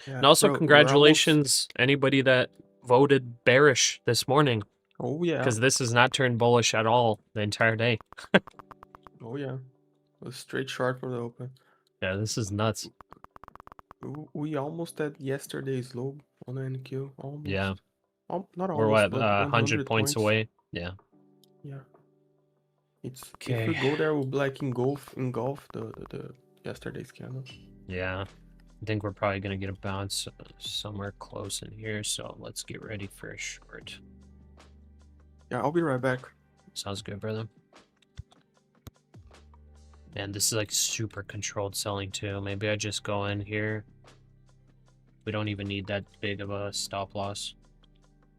Yeah. And also Bro, we're congratulations anybody that voted bearish this morning. Oh yeah. Because this has not turned bullish at all the entire day. Oh yeah. A straight short for the open. Yeah, this is nuts. We almost at yesterday's low on NQ. Almost. Yeah. Not We're almost, what, but 100 points away? Yeah. Yeah. It's Okay. if we go there, we'll be like engulf the yesterday's candle. Yeah. I think we're probably going to get a bounce somewhere close in here, so let's get ready for a short. Yeah, I'll be right back. Sounds good, brother. And this is like super controlled selling too. Maybe I just go in here. We don't even need that big of a stop loss.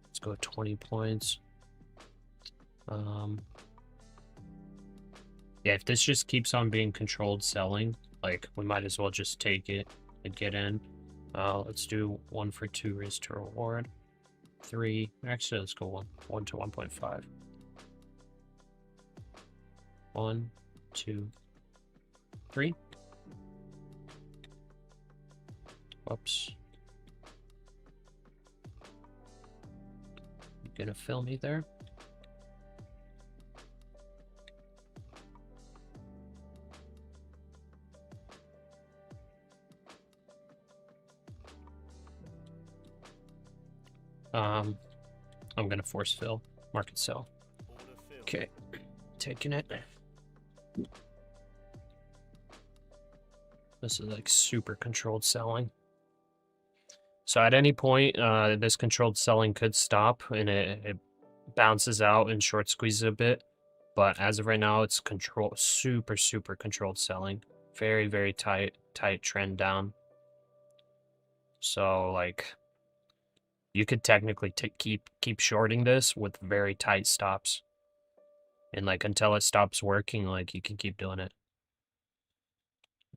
Let's go 20 points. Yeah, if this just keeps on being controlled selling, like we might as well just take it and get in. Let's do 1 for 2 risk to reward. 3, actually let's go 1 to 1.5. 1, 2, 3. Whoops. You gonna fill me there? I'm gonna force fill, market sell. Okay, taking it. This is like super controlled selling. So at any point, this controlled selling could stop, and bounces out and short squeezes a bit. But as of right now, it's super controlled selling. Very tight trend down. So like, you could technically keep shorting this with very tight stops. And like until it stops working, like you can keep doing it.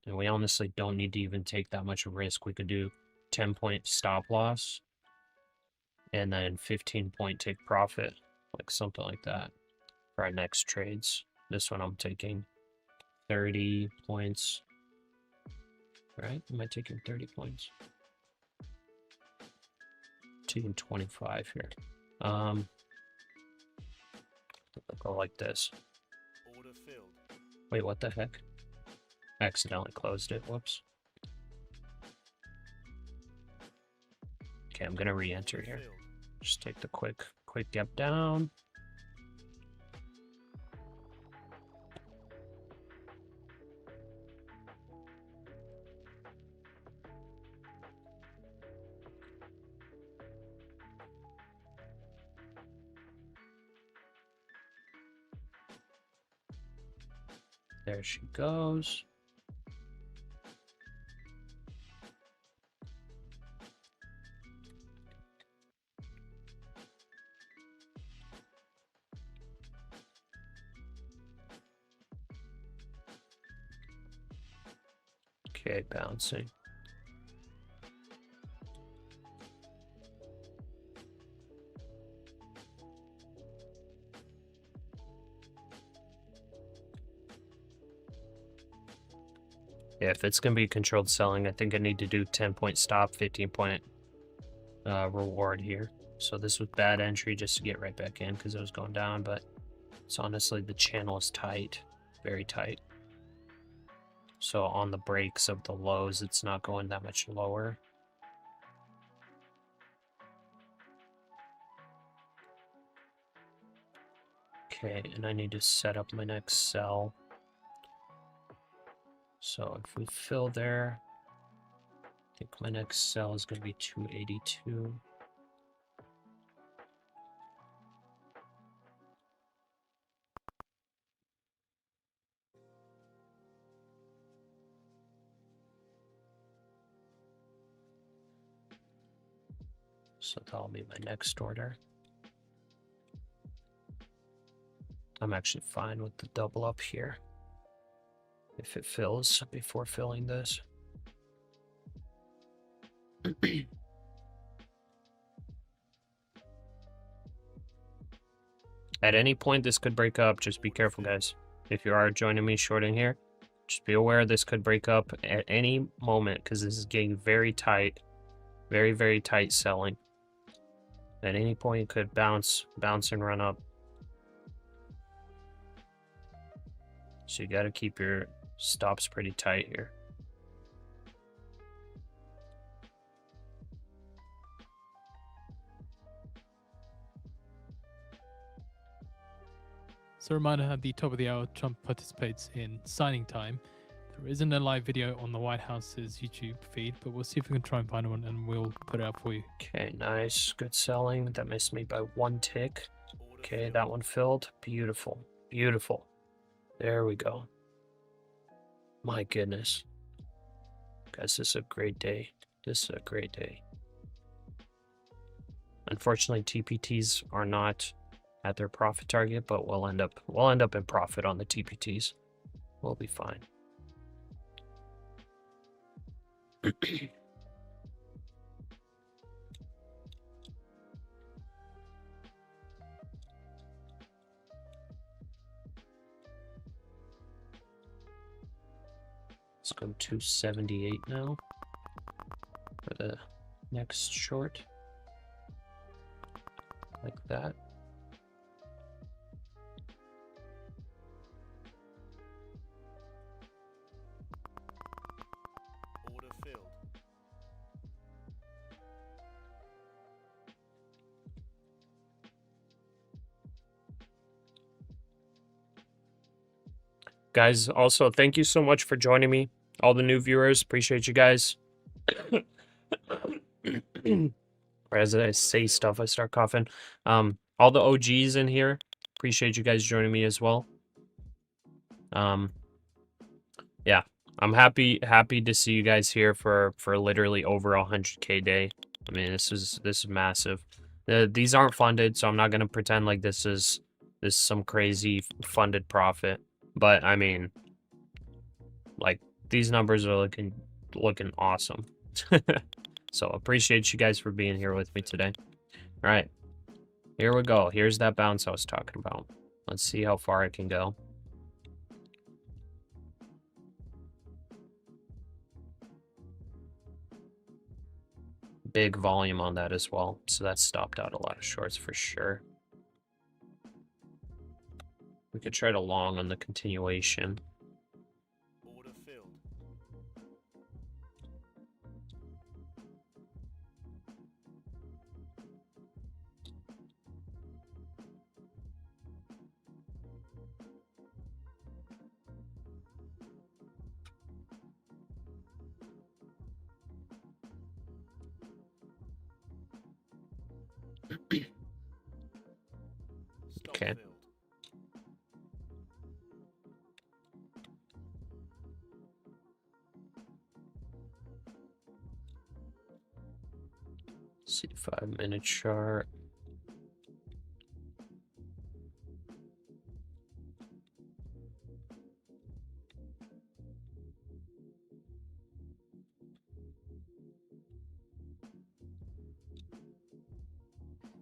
And we honestly don't need to even take that much risk. We could do 10-point stop loss and then 15-point take profit, like something like that for our next trades. This one I'm taking 30 points. Right? Am I taking 30 points? Taking 25 here. I'll go like this. Order filled. Wait, what the heck? I accidentally closed it. Whoops. Okay, I'm gonna re-enter Order here. filled. Just take the quick gap down. There she goes. Okay, bouncing. Yeah, if it's going to be controlled selling, I think I need to do 10-point stop, 15-point reward here. So this was bad entry just to get right back in because it was going down, but it's honestly, the channel is tight, very tight. So on the breaks of the lows, it's not going that much lower. Okay, and I need to set up my next sell. So if we fill there, I think my next sell is going to be 282. So that'll be my next order. I'm actually fine with the double up here if it fills before filling this. At any point, this could break up. Just be careful, guys. If you are joining me shorting here, just be aware this could break up at any moment because this is getting very tight. Very tight selling. At any point, it could bounce and run up. So you got to keep your stops pretty tight here. So a reminder, at the top of the hour, Trump participates in signing time. There isn't a live video on the White House's YouTube feed, but we'll see if we can try and find one and we'll put it out for you. Okay, nice. Good selling. That missed me by 1 tick. Okay, that one filled. Beautiful. Beautiful. There we go. My goodness. Guys, this is a great day. This is a great day. Unfortunately, TPTs are not at their profit target, but we'll end up in profit on the TPTs. We'll be fine. Let's go 278 now for the next short. Like that. Order filled. Guys, also, thank you so much for joining me. All the new viewers, appreciate you guys. Or as I say stuff, I start coughing. all the OGs in here. Appreciate you guys joining me as well. Yeah, I'm happy to see you guys here for literally over 100K day. I mean, this is massive. These aren't funded, so I'm not gonna pretend like this is some crazy funded profit. But I mean, like, these numbers are looking awesome. So appreciate you guys for being here with me today. All right, here we go. Here's that bounce I was talking about. Let's see how far I can go. Big volume on that as well, so that stopped out a lot of shorts for sure. We could try to long on the continuation. Order filled. Stop Okay. filled. See 5-minute chart.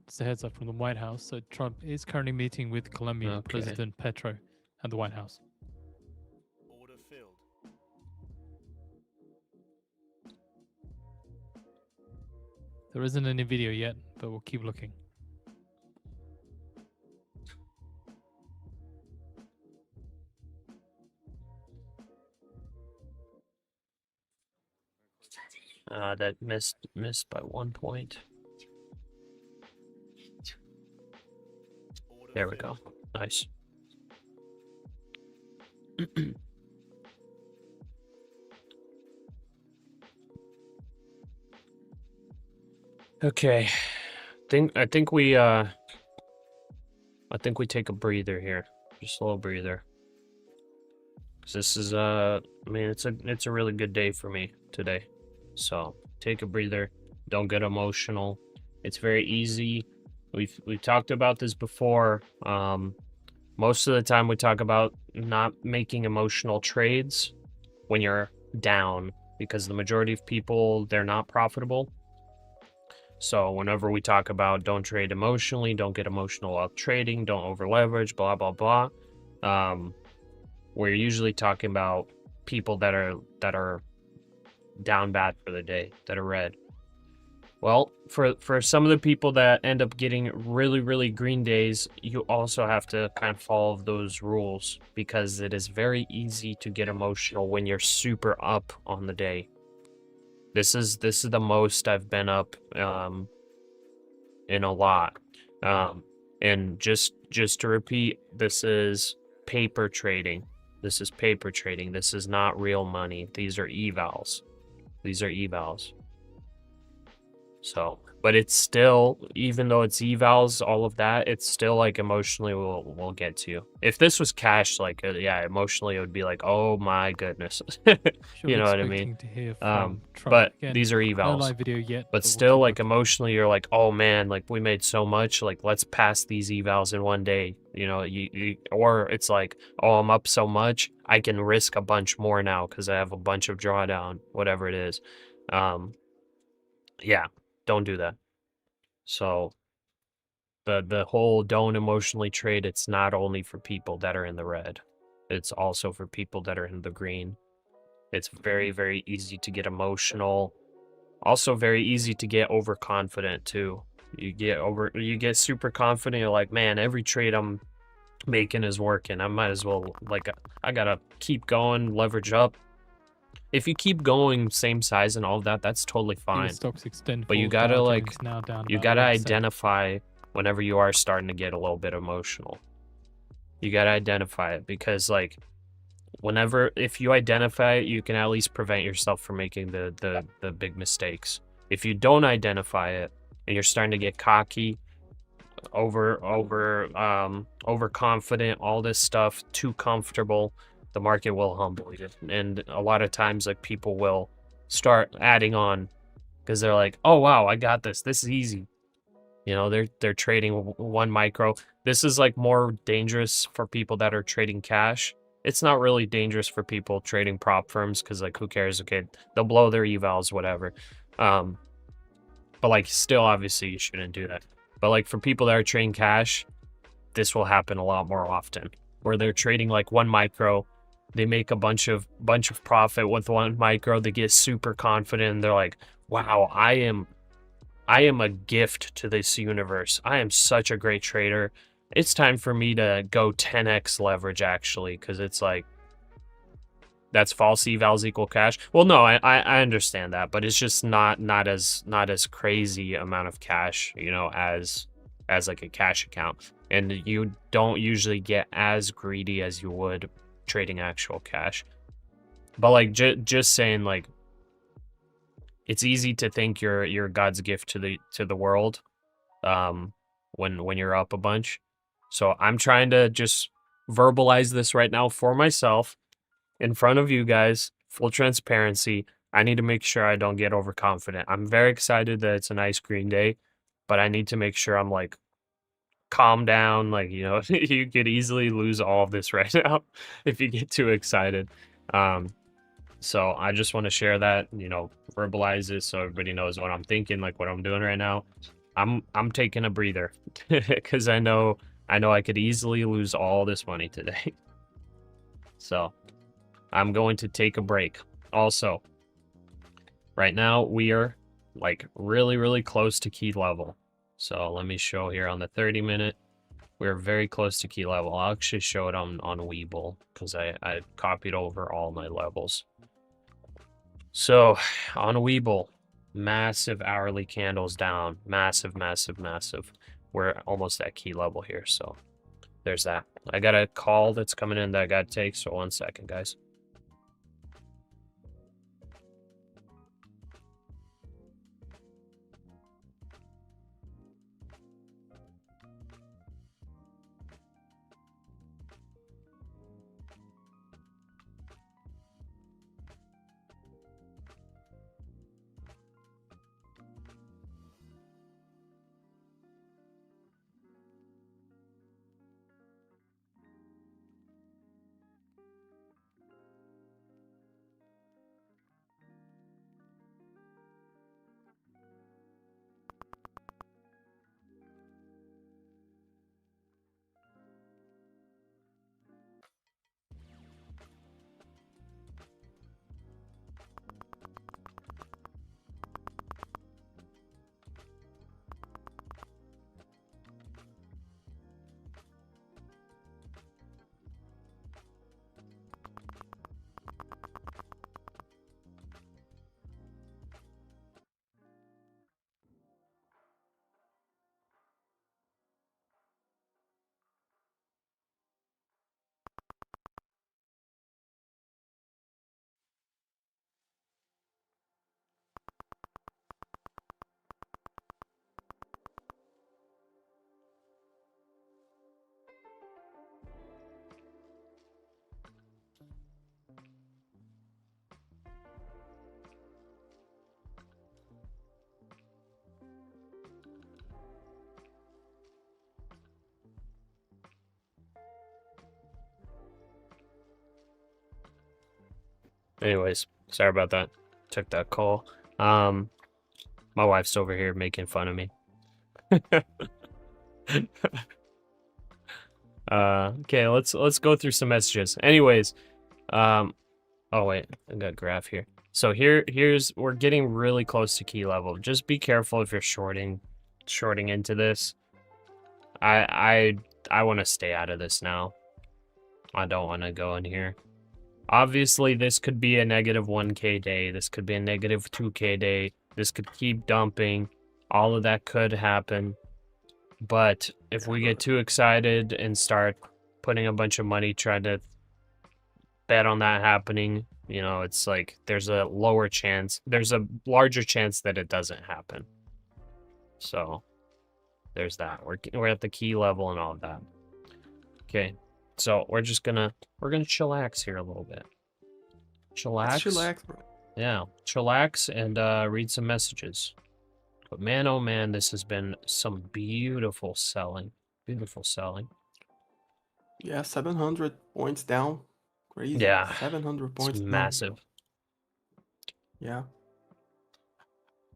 Just a heads up from the White House. So Trump is currently meeting with Colombian Okay. President Petro at the White House. Order filled. There isn't any video yet, but we'll keep looking. That missed by 1 point. Order There we go. filled. Nice. Okay. I think we take a breather here. Just a little breather. 'Cause this is I mean, it's a really good day for me today. So, take a breather. Don't get emotional. It's very easy. We've talked about this before. Most of the time we talk about not making emotional trades when you're down, because the majority of people, they're not profitable. So whenever we talk about don't trade emotionally, don't get emotional while trading, don't over leverage, blah blah blah, we're usually talking about people that are down bad for the day, that are red. Well, for some of the people that end up getting really green days, you also have to kind of follow those rules, because it is very easy to get emotional when you're super up on the day. This is the most I've been up in a lot. And just to repeat, this is paper trading. This is paper trading. This is not real money. These are evals. These are evals. So, but it's still, even though it's evals, all of that, it's still like emotionally will get to you. If this was cash, like, yeah, emotionally it would be like, oh my goodness. You know what I mean? To hear from Trump. But Again, these are no evals. live video yet, But we'll still, keep like, looking. emotionally, you're like, oh man, like, we made so much, like, let's pass these evals in one day. You know, or it's like, oh, I'm up so much, I can risk a bunch more now because I have a bunch of drawdown, whatever it is. Yeah, don't do that. So the whole don't emotionally trade, it's not only for people that are in the red. It's also for people that are in the green. It's very easy to get emotional. Also very easy to get overconfident too. You get super confident, you're like, man, every trade I'm making is working. I might as well, like, I gotta keep going, leverage up. If you keep going same size and all of that, that's totally fine. Stocks extend But you for gotta, Dow like, Jones now down you about gotta 1%. identify whenever you are starting to get a little bit emotional. You gotta identify it, because, like, if you identify it, you can at least prevent yourself from making the big mistakes. If you don't identify it and you're starting to get cocky, overconfident, all this stuff, too comfortable, the market will humble you. And a lot of times, like, people will start adding on because they're like, oh wow, I got this. This is easy. You know, they're trading one micro. This is like more dangerous for people that are trading cash. It's not really dangerous for people trading prop firms because, like, who cares? Okay, they'll blow their evals, whatever. But like, still, obviously, you shouldn't do that. But like, for people that are trading cash, this will happen a lot more often, where they're trading like one micro, they make a bunch of profit with one micro, they get super confident, and they're like, wow, I am a gift to this universe. I am such a great trader. It's time for me to go 10x leverage, actually, because it's like, that's false evals equal cash. Well, no, I understand that, but it's just not as crazy amount of cash, you know, as like a cash account. And you don't usually get as greedy as you would trading actual cash. But like, just saying, like, it's easy to think you're God's gift to the world when you're up a bunch. So I'm trying to just verbalize this right now for myself in front of you guys, full transparency. I need to make sure I don't get overconfident. I'm very excited that it's a nice green day, but I need to make sure I'm like, calm down. Like, you know, you could easily lose all of this right now if you get too excited. So I just want to share that, you know, verbalize it so everybody knows what I'm thinking, like what I'm doing right now. I'm taking a breather because I know I could easily lose all this money today. So I'm going to take a break. Also, right now we are like really close to key level. So let me show here on the 30-minute. We're very close to key level. I'll actually show it on Webull because I copied over all my levels. So on Webull, massive hourly candles down. Massive. We're almost at key level here. So there's that. I got a call that's coming in that I got to take. So 1 second, guys. Anyways, sorry about that. Took that call. My wife's over here making fun of me. Okay, let's go through some messages. Anyways, oh wait, I got a graph here. So here's we're getting really close to key level. Just be careful if you're shorting into this. I want to stay out of this now. I don't want to go in here. Obviously, this could be a negative 1K day. This could be a negative 2K day. This could keep dumping. All of that could happen. But if we get too excited and start putting a bunch of money trying to bet on that happening, you know, it's like there's a larger chance that it doesn't happen. So there's that. We're at the key level and all of that. Okay, so we're gonna chillax here a little bit. Let's Chillax. chillax, bro. Yeah, chillax and read some messages. But man, oh man, this has been some beautiful selling. Beautiful selling. Yeah, 700 points down. Crazy. Yeah, 700 points it's down. massive. Yeah.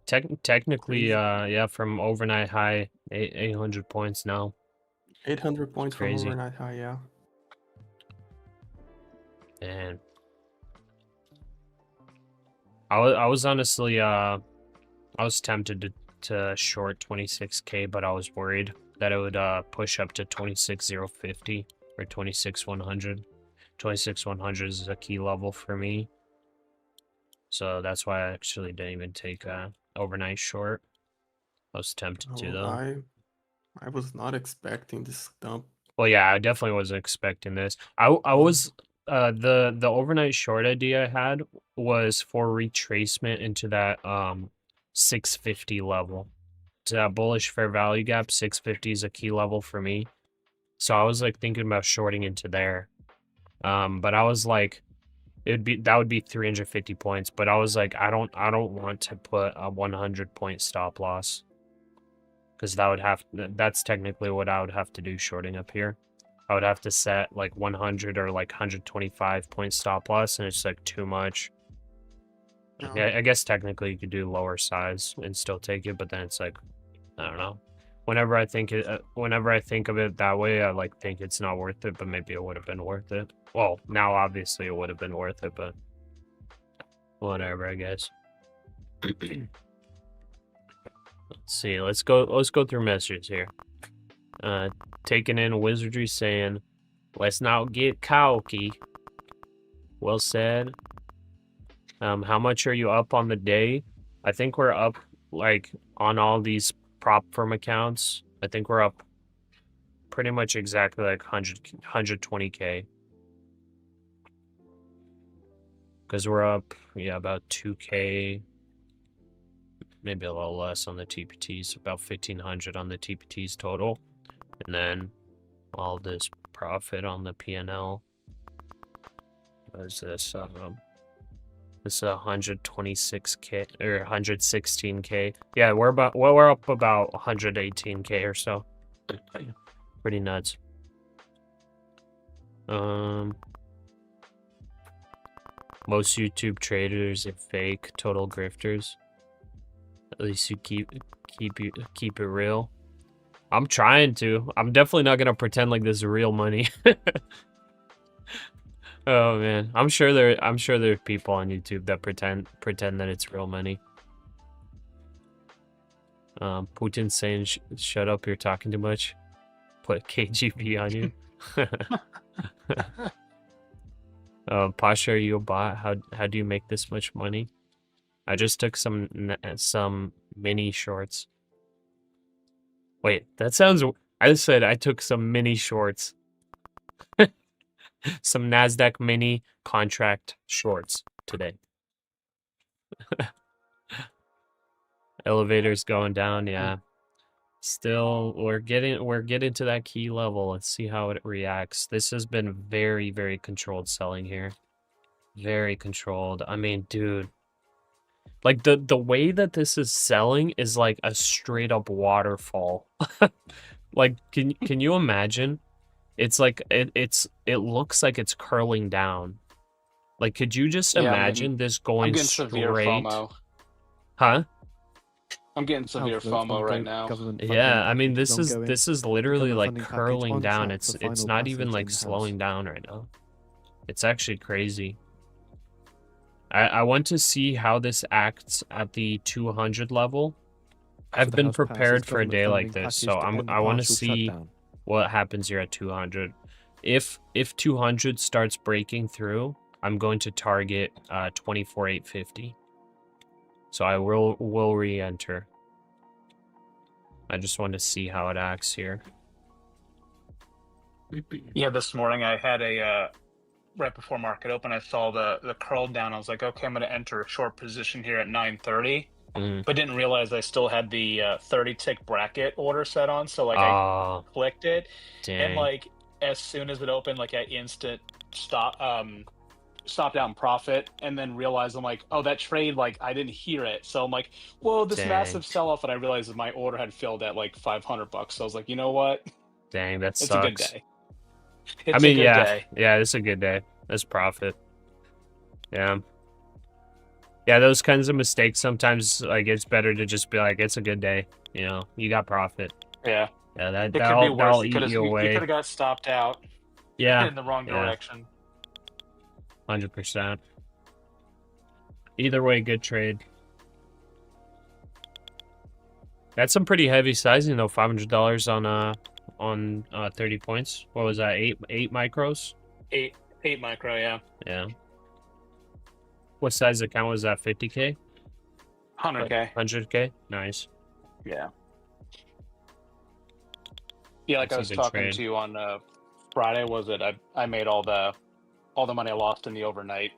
Technically, Crazy. yeah, from overnight high, 800 points now. 800 points from Crazy. overnight high, yeah. And I was honestly, I was tempted to short 26K, but I was worried that it would push up to 26,050 or 26,100. 26,100 is a key level for me. So that's why I actually didn't even take a overnight short. I was tempted to though. I was not expecting this dump. Well, yeah, I definitely wasn't expecting this. I was the overnight short idea I had was for retracement into that 650 level. To that bullish fair value gap, 650 is a key level for me. So I was like thinking about shorting into there. But I was like that would be 350 points, but I was like I don't want to put a 100 point stop loss. Because that's technically what I would have to do shorting up here. I would have to set like 100 or like 125 point stop loss, and it's like too much. No. Yeah, I guess technically you could do lower size and still take it, but then it's like, I don't know. Whenever I think of it that way, I like think it's not worth it, but maybe it would have been worth it. Well, now obviously it would have been worth it, but whatever, I guess. Let's see. Let's go through messages here. Taking in Wizardry saying, "Let's not get cocky." Well said. How much are you up on the day? I think we're up like on all these prop firm accounts. I think we're up pretty much exactly like 120K. Because we're up, yeah, about 2K. Maybe a little less on the TPTs, about 1,500 on the TPTs total. And then all this profit on the PNL. What is this? This is 126K or 116K. Yeah, we're up about 118K or so. Pretty nuts. Most YouTube traders are fake, total grifters. At least you keep it real. I'm trying to. I'm definitely not gonna pretend like this is real money. Oh man, I'm sure there are people on YouTube that pretend that it's real money. Putin saying, "Shut up, you're talking too much." Put KGB on you. Pasha, are you a bot? How do you make this much money? I just took some mini shorts. Wait, that sounds. I said I took some mini shorts. Some NASDAQ mini contract shorts today. Elevators going down, yeah. Still, we're getting to that key level. Let's see how it reacts. This has been very, very controlled selling here. Very controlled. I mean, dude. Like the way that this is selling is like a straight up waterfall. Like can you imagine? It's like it looks like it's curling down. Like could you just imagine this going I'm getting straight? severe FOMO. Huh? I'm getting severe FOMO right now. Yeah, I mean this is literally like curling down. It's not even like slowing down right now. It's actually crazy. I want to see how this acts at the 200 level. I've been prepared for a day like this, so I want to see what happens here at 200. If 200 starts breaking through, I'm going to target 24,850. So I will re-enter. I just want to see how it acts here. Yeah, this morning I had a right before market open, I saw the curl down. I was like, okay, I'm going to enter a short position here at 9:30. but didn't realize I still had the 30 tick bracket order set on. So like I Oh, clicked it, and dang. like as soon as it opened, like I instant stopped out in profit, and then realized I'm like, oh, that trade, like I didn't hear it. So I'm like, whoa, this Dang. massive sell off, and I realized that my order had filled at like $500. So I was like, you know what? Dang, that It's a good sucks. day. I It's mean, a good yeah, day. yeah, it's a good day. That's profit. Yeah. Yeah, those kinds of mistakes sometimes, like, it's better to just be like, it's a good day. You know, you got profit. Yeah. Yeah, It could be worse. that'll You eat could have you away. got stopped out Yeah, in the wrong yeah, direction. 100%. Either way, good trade. That's some pretty heavy sizing though. $500 on 30 points. What was that? Eight micros? Eight micro, yeah. Yeah. What size account was that? 50K? 100K. 100K? Nice. Yeah. Yeah, like That's I a was good talking trade. to you on Friday, was it? I made all the money I lost in the overnight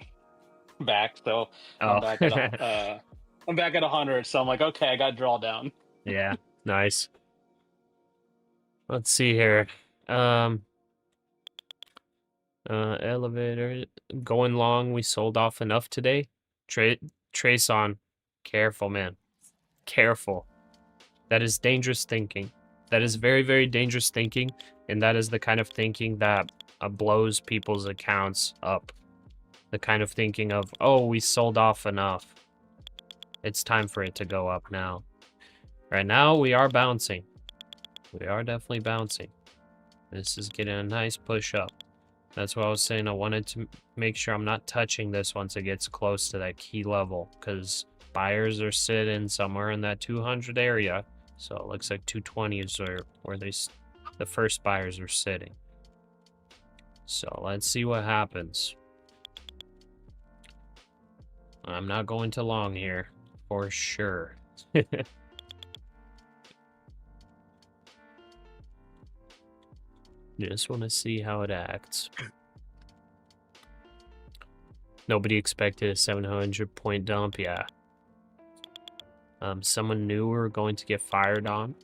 back. So I'm Oh. back at I'm back at 100. So I'm like, okay, I got drawdown. Yeah, nice. Let's see here. Elevator going long. We sold off enough today. Trace on. Careful, man. Careful. That is dangerous thinking. That is very, very dangerous thinking, and that is the kind of thinking that blows people's accounts up. The kind of thinking of, oh, we sold off enough. It's time for it to go up now. Right now, we are bouncing. We are definitely bouncing. This is getting a nice push up. That's what I was saying. I wanted to make sure I'm not touching this once it gets close to that key level, because buyers are sitting somewhere in that 200 area. So it looks like 220 is where the first buyers are sitting. So let's see what happens. I'm not going too long here, for sure. Just want to see how it acts. Nobody expected a 700 point dump, yeah. Someone knew we were going to get fired on.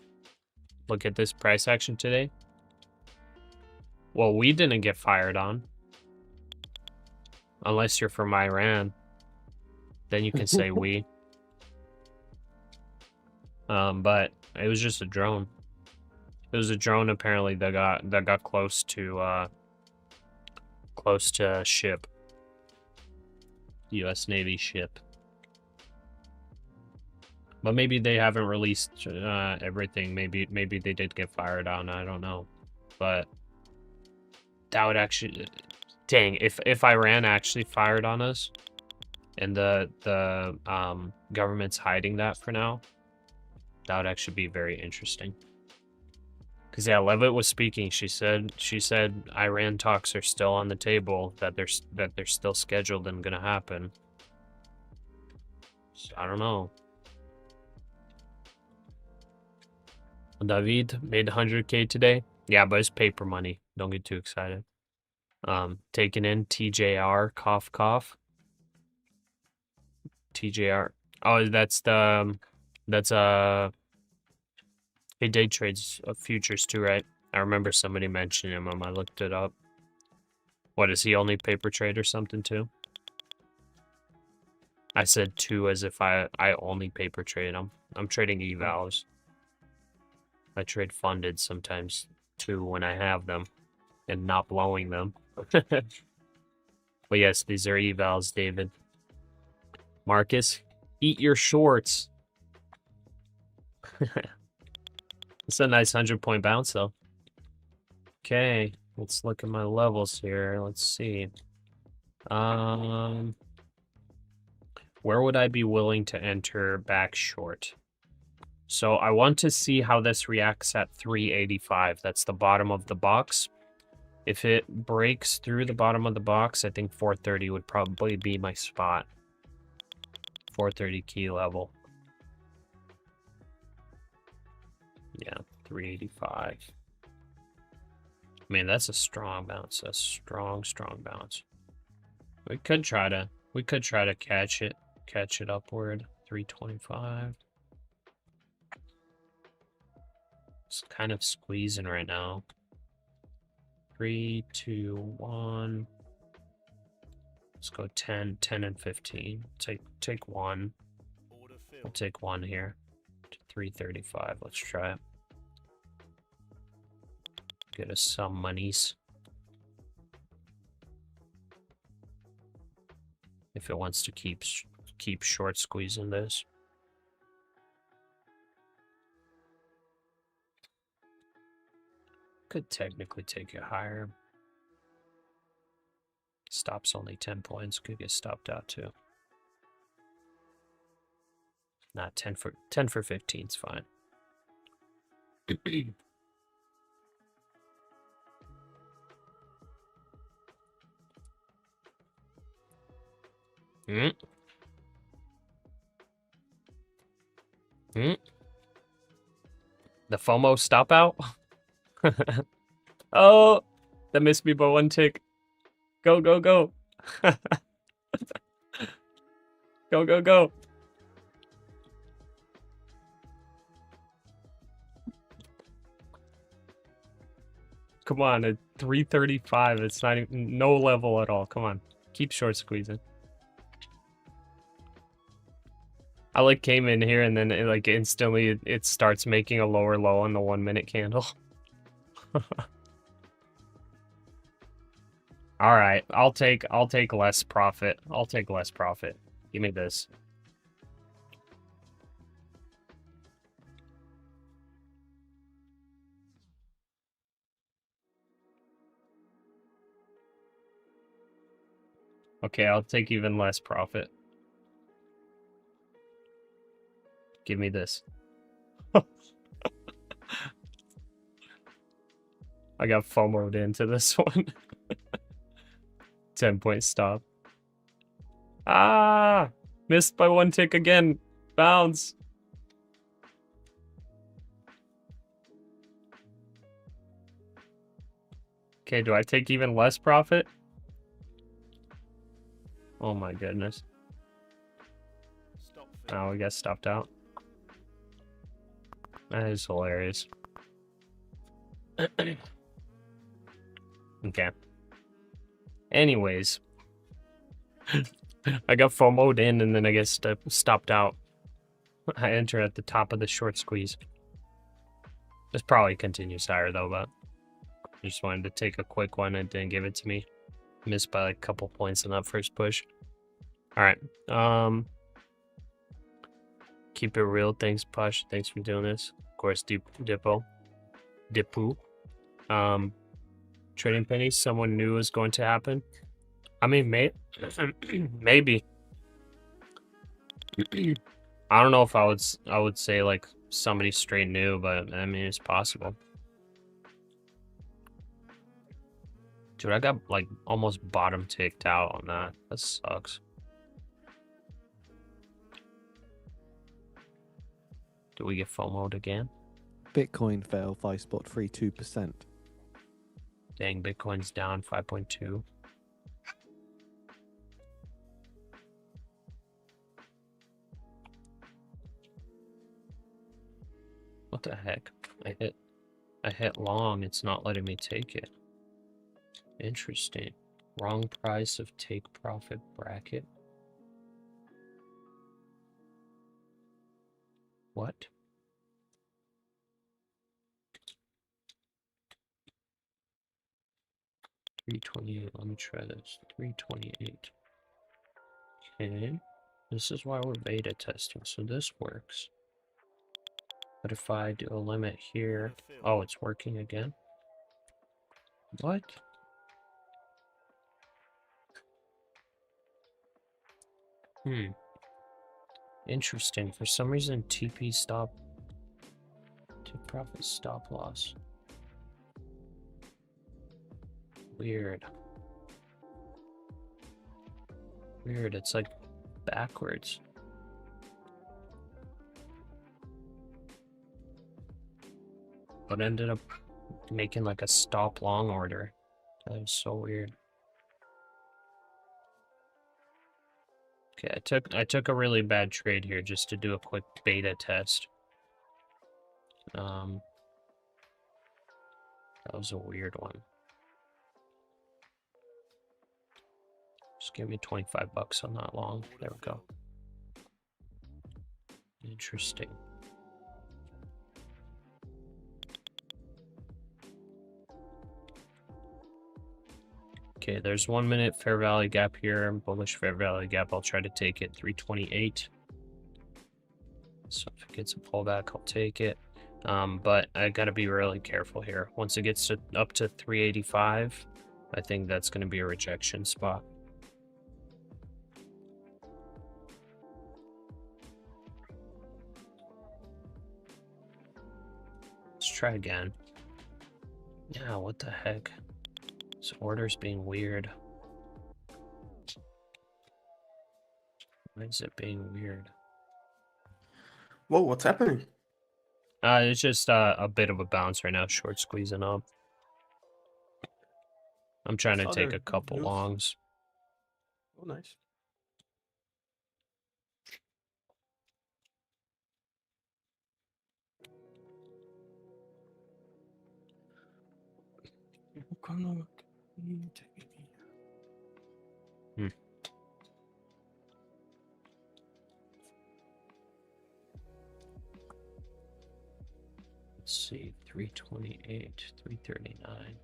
Look at this price action today. Well, we didn't get fired on. Unless you're from Iran. Then you can say we. But it was just a drone. It was a drone apparently that got close to a ship. US Navy ship. But maybe they haven't released everything. Maybe they did get fired on. I don't know. But that would actually, dang, if Iran actually fired on us, and the government's hiding that for now, that would actually be very interesting. Because yeah, Levitt was speaking. She said Iran talks are still on the table, that they're still scheduled and gonna happen. So, I don't know. David made 100K today. Yeah, but it's paper money. Don't get too excited. Taking in TJR, cough cough. TJR. Oh, that's he day trades futures too, right? I remember somebody mentioning him when I looked it up. What, is he only paper trade or something too? I said two as if I only paper trade. I'm trading evals. I trade funded sometimes too when I have them and not blowing them. But yes, these are evals, David. Marcus, eat your shorts. It's a nice 100-point bounce, though. Okay, let's look at my levels here. Let's see. Where would I be willing to enter back short? So I want to see how this reacts at 385. That's the bottom of the box. If it breaks through the bottom of the box, I think 430 would probably be my spot. 430 key level. Yeah, 385. Man, that's a strong bounce. That's strong bounce. We could try to catch it upward. 325. It's kind of squeezing right now. 3, 2, 1. Let's go 10, 10 and 15. Take one. Order I'll filled. take one here. To 335. Let's try it. Get us some monies. If it wants to keep short squeezing this. Could technically take it higher. Stop's only 10 points. Could get stopped out too. Not 10 for 15 is fine. The FOMO stop out? Oh, that missed me by one tick. Go, go, go. Go, go, go. Come on, at 335, it's not even, no level at all. Come on, keep short squeezing. I like came in here and then it, like instantly it starts making a lower low on the 1 minute candle. All right, I'll take less profit. I'll take less profit. Give me this. Okay, I'll take even less profit. Give me this. I got FOMO'd into this one. 10-point stop. Ah! Missed by one tick again. Bounce. Okay, do I take even less profit? Oh my goodness. Stop filled. Oh, we got stopped out. That is hilarious. Okay. Anyways. I got FOMO'd in and then I guess stopped out. I enter at the top of the short squeeze. This probably continues higher though, but I just wanted to take a quick one and didn't give it to me. Missed by like a couple points on that first push. Alright. Keep it real. Thanks, Pasha. Thanks for doing this. Of course, Dipu. Trading pennies, someone knew was going to happen. I mean, maybe. I don't know if I would say like somebody straight new, but I mean it's possible. Dude, I got like almost bottom ticked out on that. That sucks. Do we get FOMO'd again? Bitcoin fell 5.32%. Dang, Bitcoin's down 5.2. What the heck? I hit long, it's not letting me take it. Interesting. Wrong price of take profit bracket. What? $328. Let me try this. $328. Okay. This is why we're beta testing. So this works. But if I do a limit here, oh, it's working again. What? Interesting. For some reason, TP stop. Take profit stop loss. Weird. Weird. It's like backwards. But ended up making like a stop long order. That was so weird. Okay, I took a really bad trade here just to do a quick beta test. That was a weird one. Just give me 25 bucks on that long. There we go. Interesting. Okay, there's 1 minute fair value gap here. Bullish fair value gap. I'll try to take it 328. So if it gets a pullback, I'll take it. But I gotta be really careful here. Once it gets up to 385, I think that's gonna be a rejection spot. Let's try again. Yeah, what the heck? This order's being weird. Why is it being weird? Whoa, what's happening? It's just a bit of a bounce right now. Short squeezing up. I'm trying to take a couple longs. Oh, nice. Let's see, 328, 339.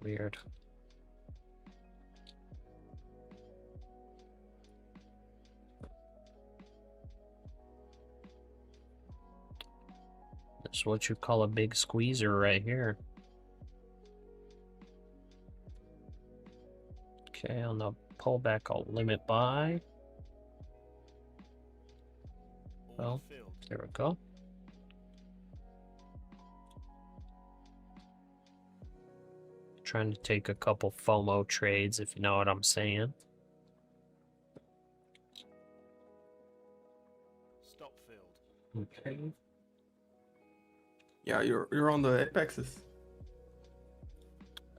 Weird. That's what you call a big squeezer right here. Okay, on the pullback, I'll limit buy. Well, there we go. Trying to take a couple FOMO trades, if you know what I'm saying. Stop filled. Okay. Yeah, you're on the apexes.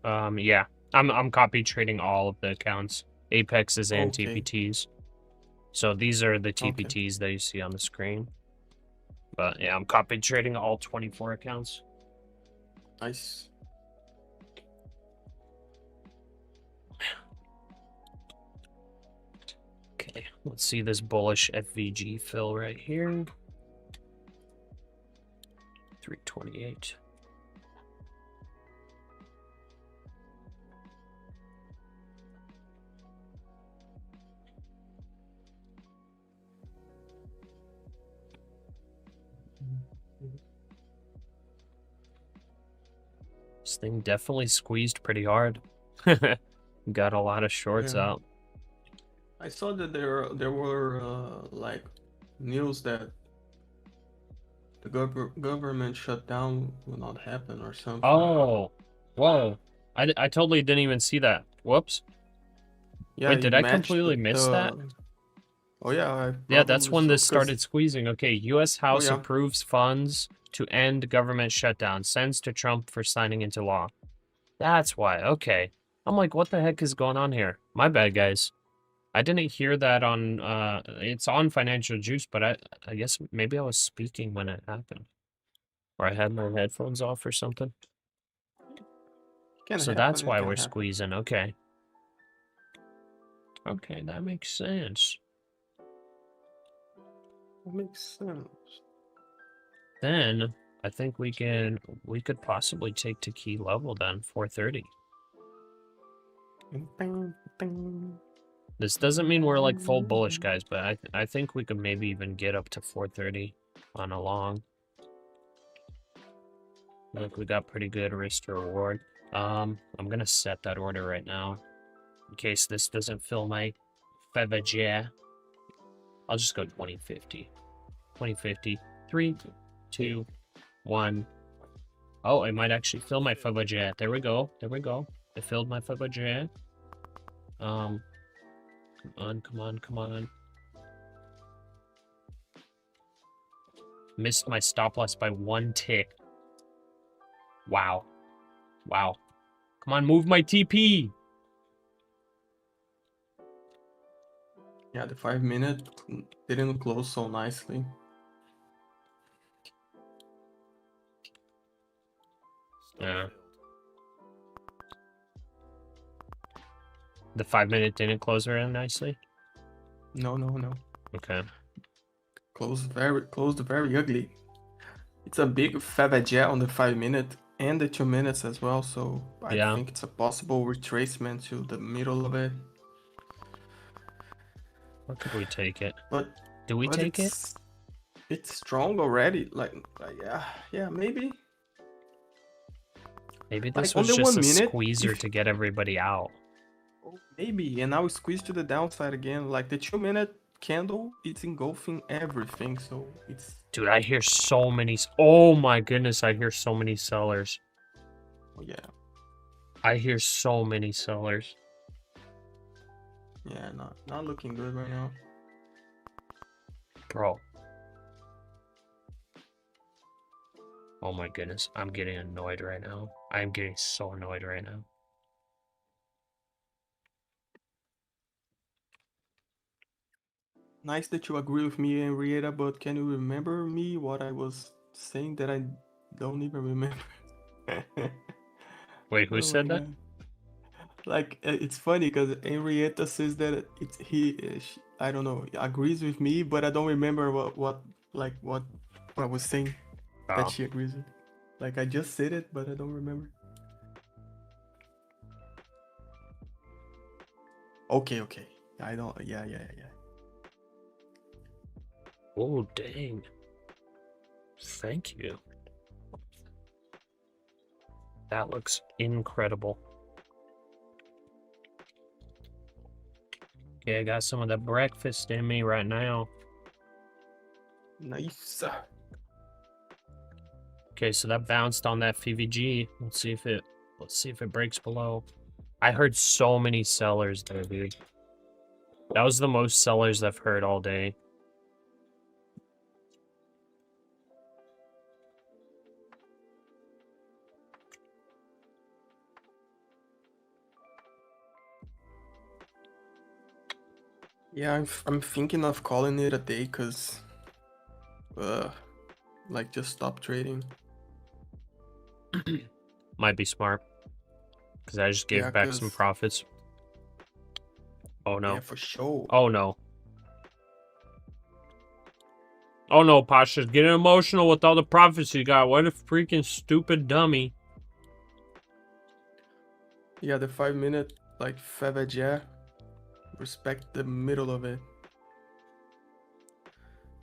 Yeah. I'm copy trading all of the accounts. Apexes and Okay. TPTs. So these are the TPTs that you see on the screen. But yeah, I'm copy trading all 24 accounts. Nice. Okay, let's see this bullish FVG fill right here. 328. This thing definitely squeezed pretty hard. Got a lot of shorts out. I saw that there were like news that the government shutdown will not happen or something. Oh, whoa! I totally didn't even see that. Whoops. Yeah, Wait, did you I matched completely miss that? Oh yeah, Yeah, that's probably when so, this 'cause- started squeezing. Okay, U.S. House yeah. approves funds to end government shutdown. Sends to Trump for signing into law. That's why. Okay. I'm like, what the heck is going on here? My bad, guys. I didn't hear that on, it's on Financial Juice, but I guess maybe I was speaking when it happened. Or I had my headphones off or something. Can So happen, that's it why can we're happen. squeezing. Okay. Okay, that makes sense. That makes sense. Then I think we could possibly take to key level then, 430. Bing, bing. This doesn't mean we're like full bullish, guys, but I think we could maybe even get up to 430 on a long. Look, we got pretty good risk to reward. I'm gonna set that order right now in case this doesn't fill my FVG. I'll just go 2050. 2050. 3, 2, 1. Oh, it might actually fill my FVG. There we go. There we go. It filled my FVG. Come on, come on, come on. Missed my stop loss by 1 tick. Wow. Wow. Come on, move my TP. Yeah, the 5-minute didn't close so nicely. Stop Yeah. field. The 5-minute didn't close very nicely. No. Okay. Closed very ugly. It's a big favajia on the 5-minute and the 2 minutes as well, so I Yeah. think it's a possible retracement to the middle of it. Or could we take it? But Do we take it? It's strong already. Yeah, maybe. Maybe this like, on was the just 1 a minute, squeezer if- to get everybody out. Maybe, and now squeeze to the downside again. Like the 2-minute candle, it's engulfing everything, so it's. Dude, I hear so many. Oh my goodness, I hear so many sellers. Oh, yeah, I hear so many sellers. yeah, not looking good right now. Bro. Oh my goodness, I'm getting annoyed right now. I'm getting so annoyed right now. Nice that you agree with me, Henrietta, but can you remember me what I was saying that I don't even remember? Wait, who Oh said my that? God. Like, it's funny because Henrietta says that I don't know, agrees with me, but I don't remember what I was saying that Oh, she agrees with. Like, I just said it, but I don't remember. Okay. I don't. Yeah. oh dang. Thank you. That looks incredible. Okay, I got some of the breakfast in me right now. Nice. Okay, so that bounced on that FVG. Let's see if it breaks below. I heard so many sellers there, dude. That was the most sellers I've heard all day. Yeah, I'm thinking of calling it a day, cause, like, just stop trading. Might be smart. Because I just gave Yeah, back some 'cause- profits. Oh no. Yeah, for sure. Oh no. Oh no, Pasha's getting emotional with all the profits you got. What a freaking stupid dummy. Yeah, the 5-minute, like, favajia. Respect the middle of it.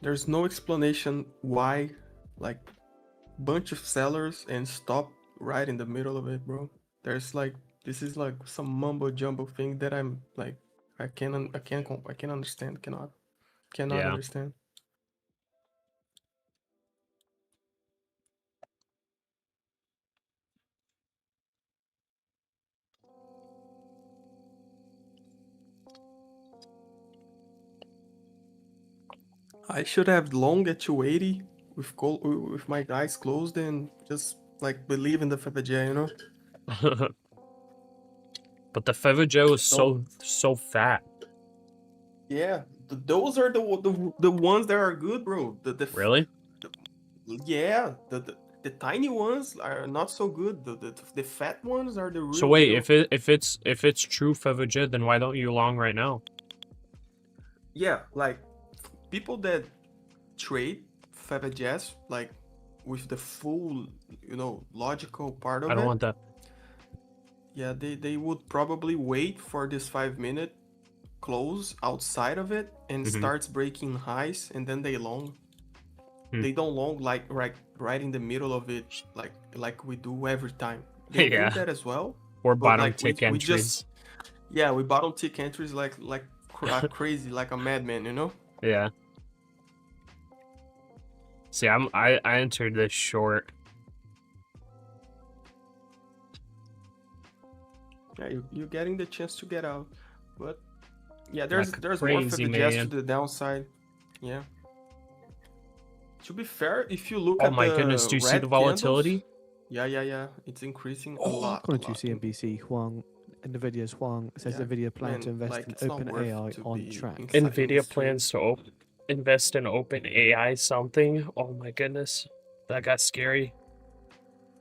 There's no explanation why, like, bunch of sellers and stop right in the middle of it, bro. There's like, this is like some mumbo jumbo thing that I'm like, I can't understand. Cannot Yeah. understand. I should have long at 280 with my eyes closed and just like believe in the FBJ, you know? But the Feather Joe is so fat. Yeah, those are the ones that are good, bro. Really? Yeah, the tiny ones are not so good. The fat ones are the real. So wait, deal. if it's true Feather Joe, then why don't you long right now? Yeah, like people that trade FBJs like with the full, logical part of it. I don't want that. Yeah, they would probably wait for this 5-minute close outside of it and starts breaking highs, and then they long. They don't long like right in the middle of it, like we do every time. They Yeah. do that as well. Or but, bottom like, tick we entries. just, yeah, we bottom tick entries like crazy, like a madman, you know? Yeah. See, I entered this short. Yeah, you're getting the chance to get out, but yeah, Like there's more crazy, FBJs man. to the downside. Yeah. To be fair, if you look Oh at my the goodness, do you see red the volatility? candles, yeah, it's increasing a lot. According a to lot. CNBC, Huang Nvidia's Huang says Yeah, Nvidia plan to man, invest like, in it's not worth OpenAI to on be track. inside the Nvidia industry. plans to invest in OpenAI something. Oh my goodness, that got scary.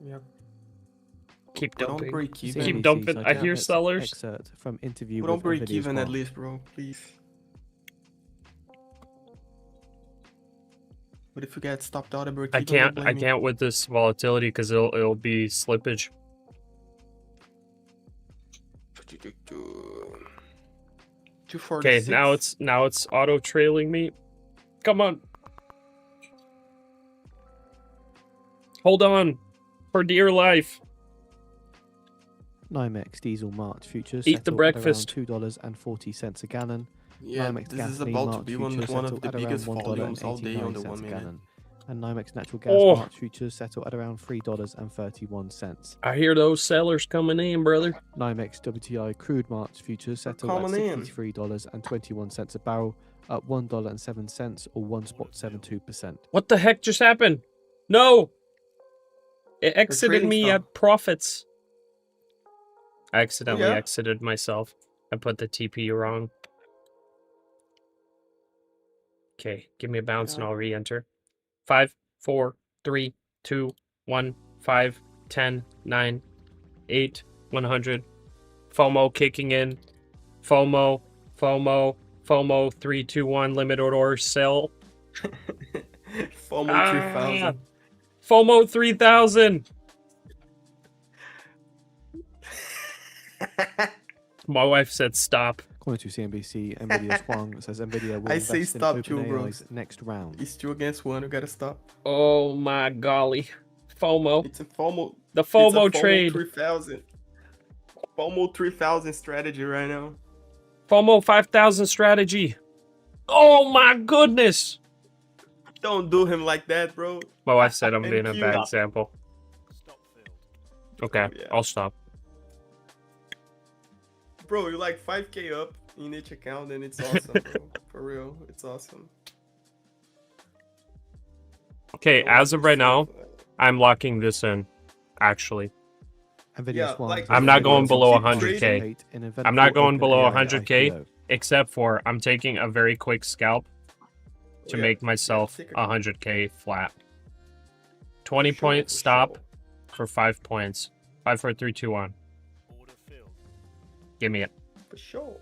Yep. Keep But don't dumping. break even. Keep CNBC dumping. I cited hear ex- sellers. Excerpt from interview But don't with break Nvidia's even at Huang. least, bro. Please. But if you get stopped out at break I even, don't can't. blame I me. can't with this volatility because it'll be slippage. 246. Okay, now it's auto trailing me. Come on. Hold on, for dear life. NYMEX diesel March futures Eat the settled breakfast. at around $2.40 a gallon. Yeah, NYMEX this is gasoline about to March be one futures of settled the at biggest around volumes all day on the $1.89 1 a minute. gallon. And NYMEX natural gas Oh. March futures settled at around $3.31. I hear those sellers coming in, brother. NYMEX WTI crude March futures settled at coming in. $63.21 a barrel, up $1.07 or 1.72%. What the heck just happened? No! It exited trading me stop. at profits. I accidentally yeah? exited myself. I put the TP wrong. Okay, give me a bounce and Yeah. I'll re-enter. 5, 4, 3, 2, 1, 5, 10, 9, 8, 100. FOMO kicking in. FOMO, 3, 2, 1, limit order, sell. FOMO 3000. FOMO 3000. My wife said stop. According to CNBC, Nvidia's Huang says Nvidia will I invest say in stop too, bro. OpenAI's next round. It's 2 against 1. You gotta stop. Oh my golly. FOMO. It's a FOMO. The It's a FOMO trade. 3000. FOMO 3000 strategy right now. FOMO 5000 strategy. Oh my goodness. Don't do him like that, bro. My wife said I'm being a NQ. bad example. Stop field. Okay, Yeah. I'll stop. Bro, you're like 5k up in each account and it's awesome, bro. For real, it's awesome. Okay, Don't as let of right now, yourself, I'm locking this in, actually. Nvidia's Yeah, Huang like, says I'm not Nvidia going will below participate 100K. in an I'm not eventful going below OpenAI 100K. IPO. Except for I'm taking a very quick scalp to yeah, make myself take a- 100K flat. 20 For point sure, for stop sure. for 5 points. 5, 4, 3, 2, 1. Order filled. Give me it. For sure.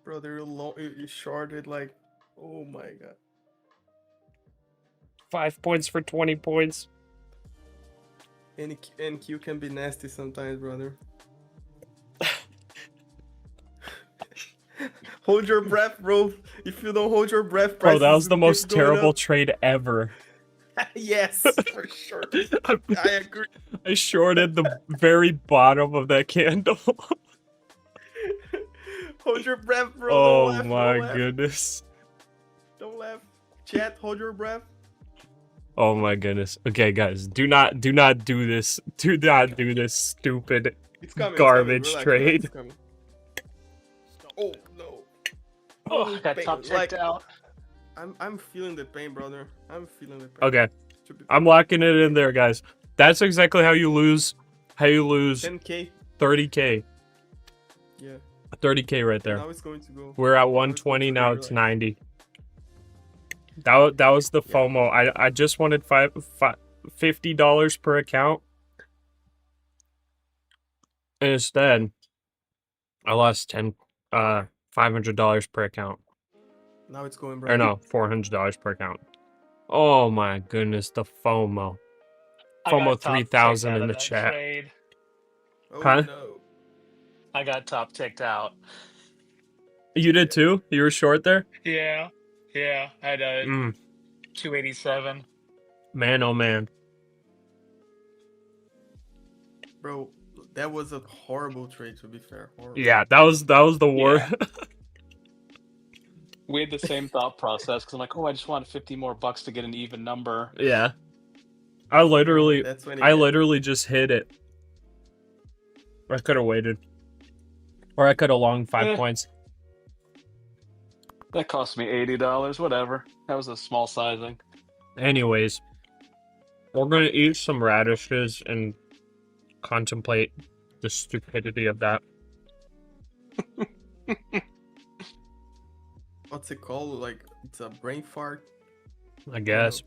Brother, you shorted like, oh my god. 5 points for 20 points. NQ can be nasty sometimes, brother. Hold your breath, bro. If you don't hold your breath, Bro, that prices was the will keep most going terrible up. trade ever. Yes, for sure. I agree. I shorted the very bottom of that candle. Hold your breath, bro. Oh Don't laugh. my Don't laugh. goodness. Don't laugh. Chat, hold your breath. Oh my goodness. Okay, guys, do not do this. Do not do this stupid It's coming. garbage it's coming. trade. Relax, it's coming. Stop Oh no. Oh, I got pain, top ticked like- out. I'm feeling the pain, brother. I'm feeling the pain. Okay, To be I'm locking it in there, guys. That's exactly how you lose 10k. 30K. Yeah. 30K right there. Now it's going to go. We're at Now it's going 120, to now go, it's like- 90. That was the FOMO. I just wanted $50 per account. And instead, I lost $500 per account. Now it's going, bro. Or no, $400 per account. Oh my goodness, the FOMO. I got FOMO top ticked 3000 out in of the that chat. trade. Oh Huh? no. I got top ticked out. You did too? You were short there? Yeah. I had a 287. Man, oh man. Bro, that was a horrible trade, to be fair. Horrible. Yeah, that was the worst. We had the same thought process because I'm like, oh, I just want 50 more bucks to get an even number. Yeah. I literally That's when just hit it. I could have waited. Or I could have long 5 points. That cost me $80. Whatever. That was a small sizing. Anyways, We're gonna eat some radishes and contemplate the stupidity of that. What's it called? Like, it's a brain fart. I guess.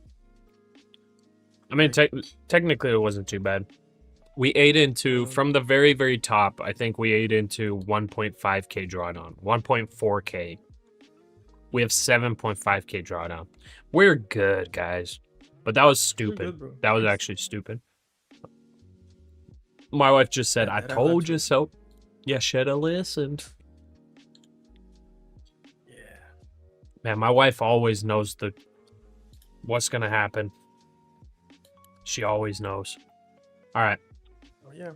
I mean, technically, it wasn't too bad. We ate into, from the very, very top, I think we ate into 1.5K drawdown, 1.4K. We have 7.5K drawdown. We're good, guys. But that was stupid. Good, that was actually stupid. My wife just said, I told you so. You should have listened. Yeah. Man, my wife always knows what's going to happen. She always knows. All right. Oh, yeah.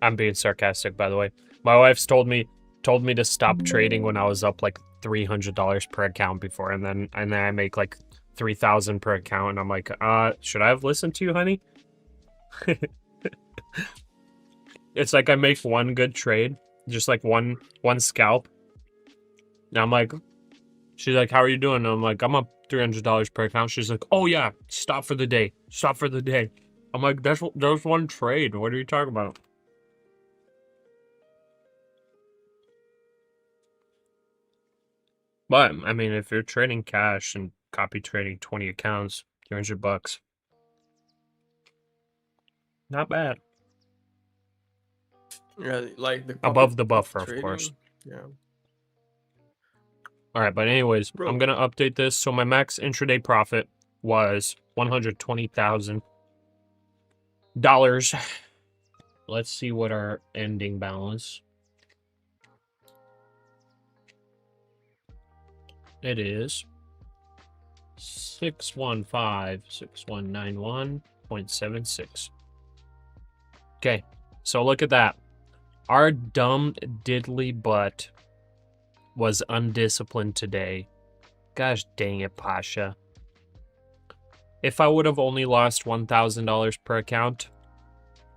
I'm being sarcastic, by the way. My wife's told me to stop trading when I was up like $300 per account before, and then I make like $3,000 per account, and I'm like, should I have listened to you, honey? It's like I make one good trade, just like one scalp. And I'm like, she's like, how are you doing? And I'm like, I'm up $300 per account. She's like, oh yeah, stop for the day. Stop for the day. I'm like, there's one trade. What are you talking about? But I mean, if you're trading cash and copy trading 20 accounts, $300, not bad. Yeah, like the Above the copy buffer, of trading, course. Yeah. All right, but anyways, Bro. I'm gonna update this. So my max intraday profit was $120,000. Let's see what our ending balance. It is 6156191.76. Okay, so look at that. Our dumb diddly butt was undisciplined today. Gosh dang it, Pasha. If I would have only lost $1,000 per account,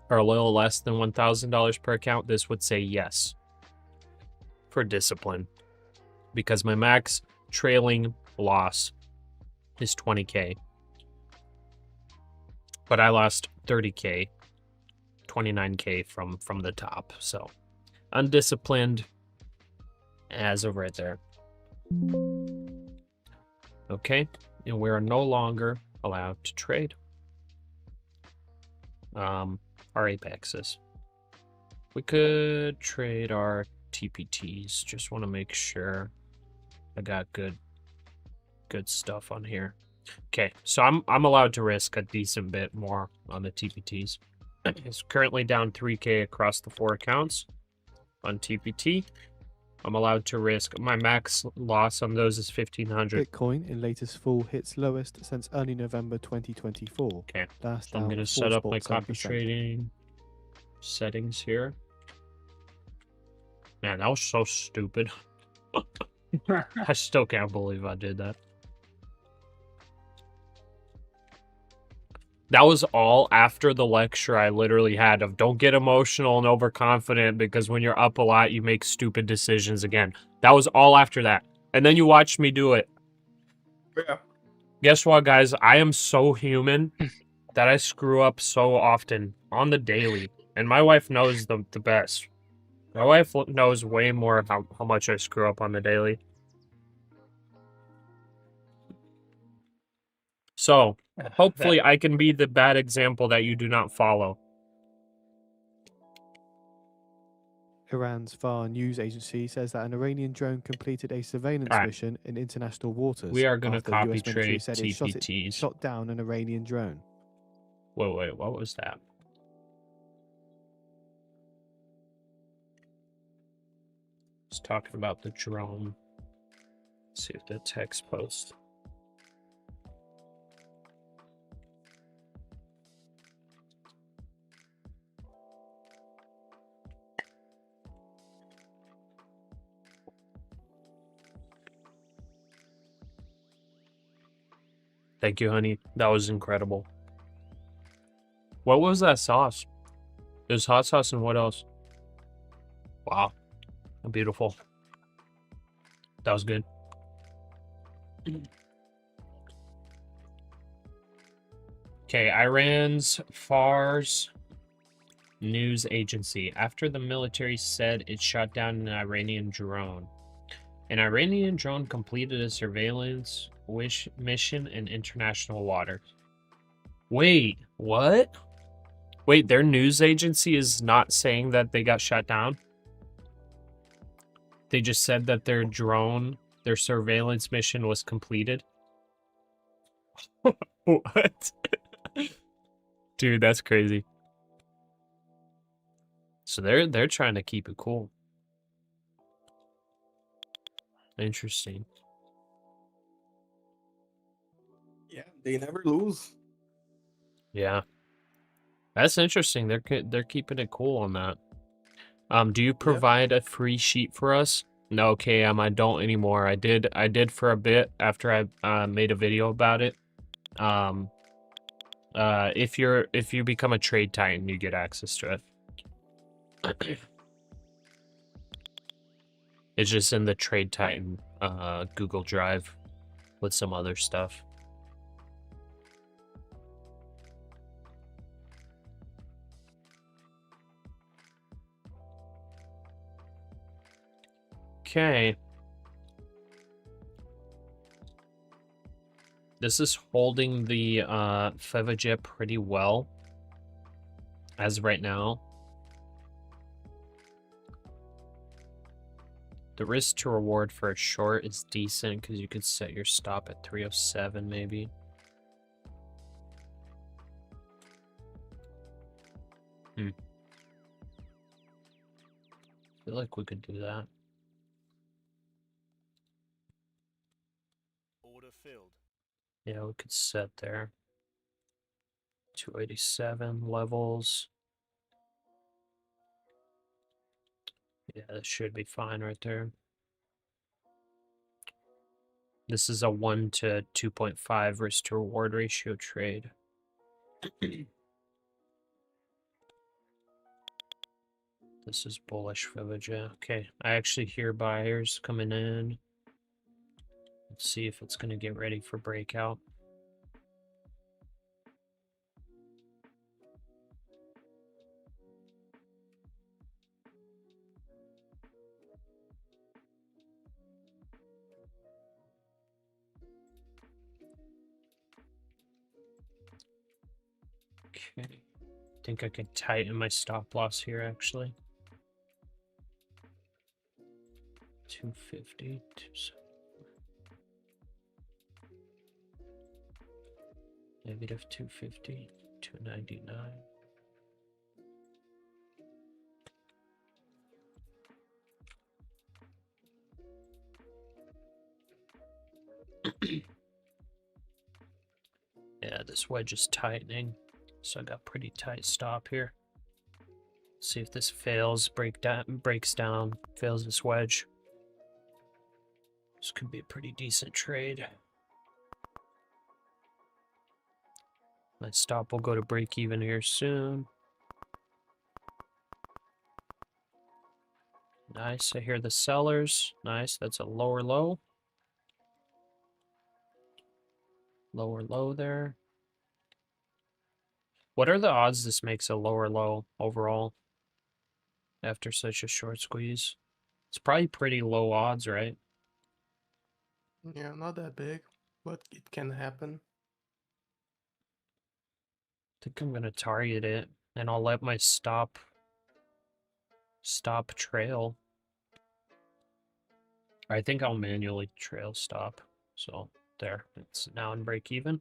or a little less than $1,000 per account, this would say yes for discipline. Because my max trailing loss is 20K. But I lost 30K, 29K from the top. So undisciplined as of right there. Okay, and we are no longer allowed to trade our apexes. We could trade our TPTs. Just want to make sure I got good stuff on here. Okay, so I'm allowed to risk a decent bit more on the TPTs. It's currently down 3K across the 4 accounts on TPT. I'm allowed to risk. My max loss on those is 1,500. Bitcoin in latest fall hits lowest since early November 2024. Okay, Last so I'm down gonna set up my 4.7%. copy trading settings here. Man, that was so stupid. I still can't believe I did that. That was all after the lecture I literally had of don't get emotional and overconfident because when you're up a lot, you make stupid decisions again. That was all after that. And then you watched me do it. Yeah. Guess what, guys? I am so human that I screw up so often on the daily. And my wife knows the best. My wife knows way more how much I screw up on the daily. So, hopefully I can be the bad example that you do not follow. Iran's FAR news agency says that an Iranian drone completed a surveillance mission in international waters. We are going to after copy US military trade said TPTs. it shot down an Iranian drone. Wait, what was that? It's talking about the drone. Let's see if the text post. Thank you, honey. That was incredible. What was that sauce? There's hot sauce and what else? Wow. Beautiful. That was good. Okay, Iran's Fars news agency. After the military said it shot down an Iranian drone. An Iranian drone completed a surveillance mission in international waters. Wait, what? Wait, their news agency is not saying that they got shot down? They just said that their drone, their surveillance mission was completed? What? Dude, that's crazy. So they're trying to keep it cool. Interesting. Yeah, they never lose. Yeah. That's interesting. They're keeping it cool on that. Do you provide a free sheet for us? No, KM, I don't anymore. I did for a bit after I made a video about it. If you become a trade titan, you get access to it. It's just in the Trade Titan Google Drive with some other stuff. Okay. This is holding the FEVAJET pretty well as of right now. The risk to reward for a short is decent because you could set your stop at 307 maybe. I feel like we could do that. Order filled. Yeah, we could set there. 287 levels. Yeah, that should be fine right there. This is a 1 to 2.5 risk to reward ratio trade. This is bullish FEVAJET. Okay, I actually hear buyers coming in. Let's see if it's going to get ready for breakout. Okay, I think I can tighten my stop loss here actually. 250, 270. Negative 250, 299. Yeah, this wedge is tightening, so I got pretty tight stop here. See if this fails, breaks down, fails this wedge. This could be a pretty decent trade. My stop will go to break even here soon. Nice, I hear the sellers. Nice, that's a lower low. Lower low there. What are the odds this makes a lower low overall after such a short squeeze? It's probably pretty low odds, right? Yeah, not that big, but it can happen. I think I'm gonna target it and I'll let my stop trail. I think I'll manually trail stop. So there, it's now in break even.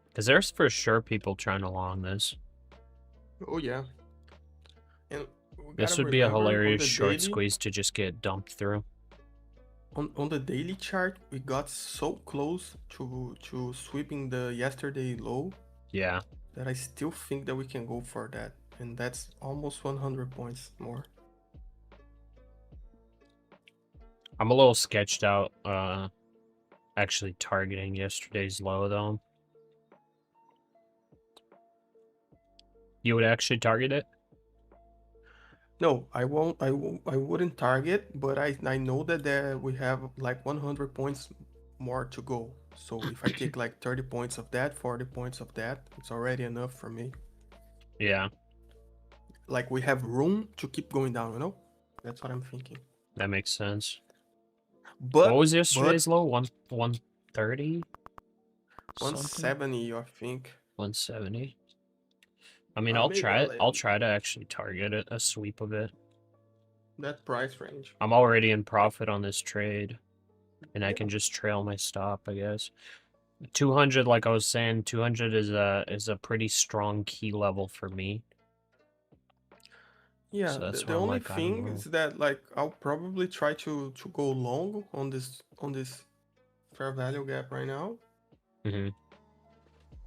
Because there's for sure people trying to long this. Oh yeah. And we This gotta would be a remember on hilarious the short daily- squeeze to just get dumped through. On the daily chart, we got so close to sweeping the yesterday low Yeah. that I still think that we can go for that. And that's almost 100 points more. I'm a little sketched out actually targeting yesterday's low though. You would actually target it? No, I won't. I wouldn't target, but I know that we have like 100 points more to go. So if I take like 30 points of that, 40 points of that, it's already enough for me. Yeah, Like we have room to keep going down, you know? That's what I'm thinking. that makes sense. But What was yesterday's low? 130? 170, I think. 170. I mean, Maybe I'll try to actually target it, a sweep of it. that price range. I'm already in profit on this trade, and I Yeah. can just trail my stop, I guess. 200, like I was saying, 200 is a pretty strong key level for me. Yeah, So that's the where I'm only like, I don't thing know. is that like I'll probably try to go long on this fair value gap right now. Mm-hmm.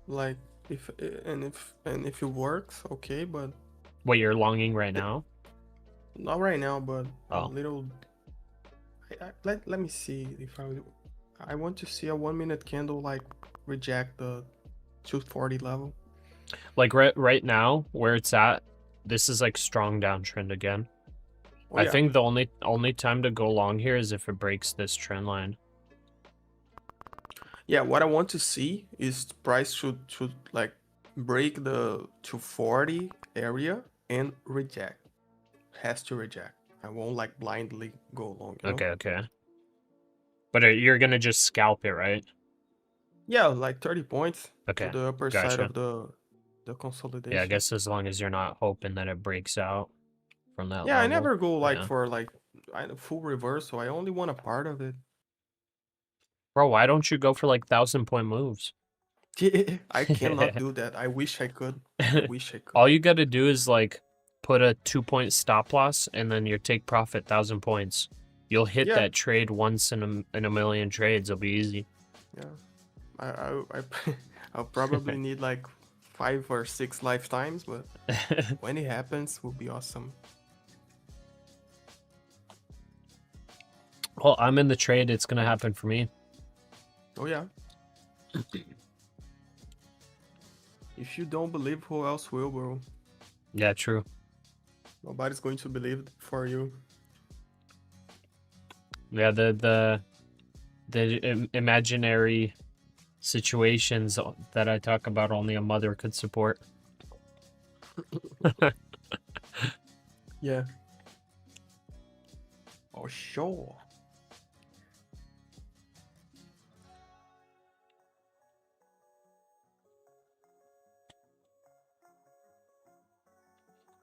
Like if it works, okay, but What, you're longing right now? not right now, but a Oh. little. Let me see if I want to see a 1 minute candle like reject the 240 level. Like right now, where it's at, this is like strong downtrend again. Oh, I yeah. think the only time to go long here is if it breaks this trend line. Yeah, what I want to see is price should like break the 240 area and reject. Has to reject. I won't like blindly go long. You know? Okay. But you're gonna just scalp it, right? Yeah, like 30 points Okay, to the upper side of the consolidation. Yeah, I guess as long as you're not hoping that it breaks out from that Yeah, level. I never go like Yeah. for like full reversal. I only want a part of it. Bro, why don't you go for like 1,000-point moves? I cannot do that. I wish I could. I wish I could. All you gotta do is like put a 2-point stop loss and then your take profit 1,000 points. You'll hit Yeah. that trade once in a million trades. It'll be easy. Yeah, I'll probably need like 5 or 6 lifetimes, but when it happens, will be awesome. Well, I'm in the trade. It's gonna happen for me. Oh yeah. If you don't believe, who else will, bro? Yeah, true. Nobody's going to believe for you. Yeah, the imaginary situations that I talk about only a mother could support. Yeah. Oh sure.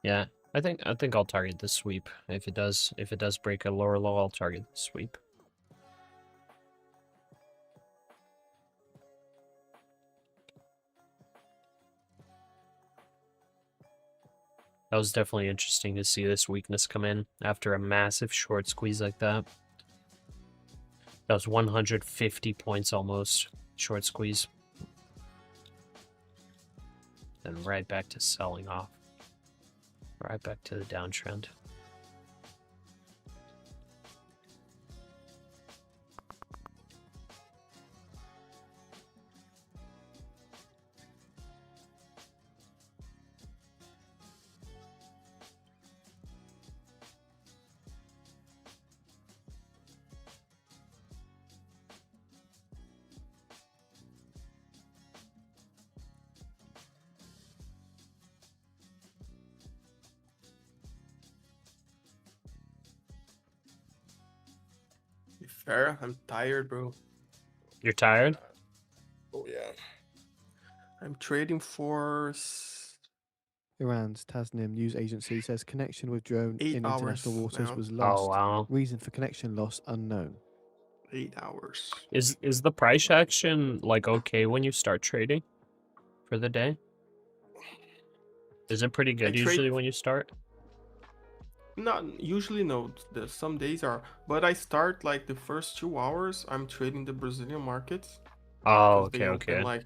Yeah, I think I'll target the sweep. If it does break a lower low, I'll target the sweep. That was definitely interesting to see this weakness come in after a massive short squeeze like that. That was 150 points almost short squeeze. And right back to selling off. Right back to the downtrend. Be fair, I'm tired, bro. You're tired? Oh yeah. I'm trading for Iran's Tasnim news agency says connection with drone 8 in international hours waters now. was Oh lost. wow. Reason for connection loss unknown. 8 hours. Is the price action like okay when you start trading for the day? Is it pretty good usually when you start? Not usually, no. Some days are, but I start like the first 2 hours. I'm trading the Brazilian markets. Oh, 'cause they okay. open like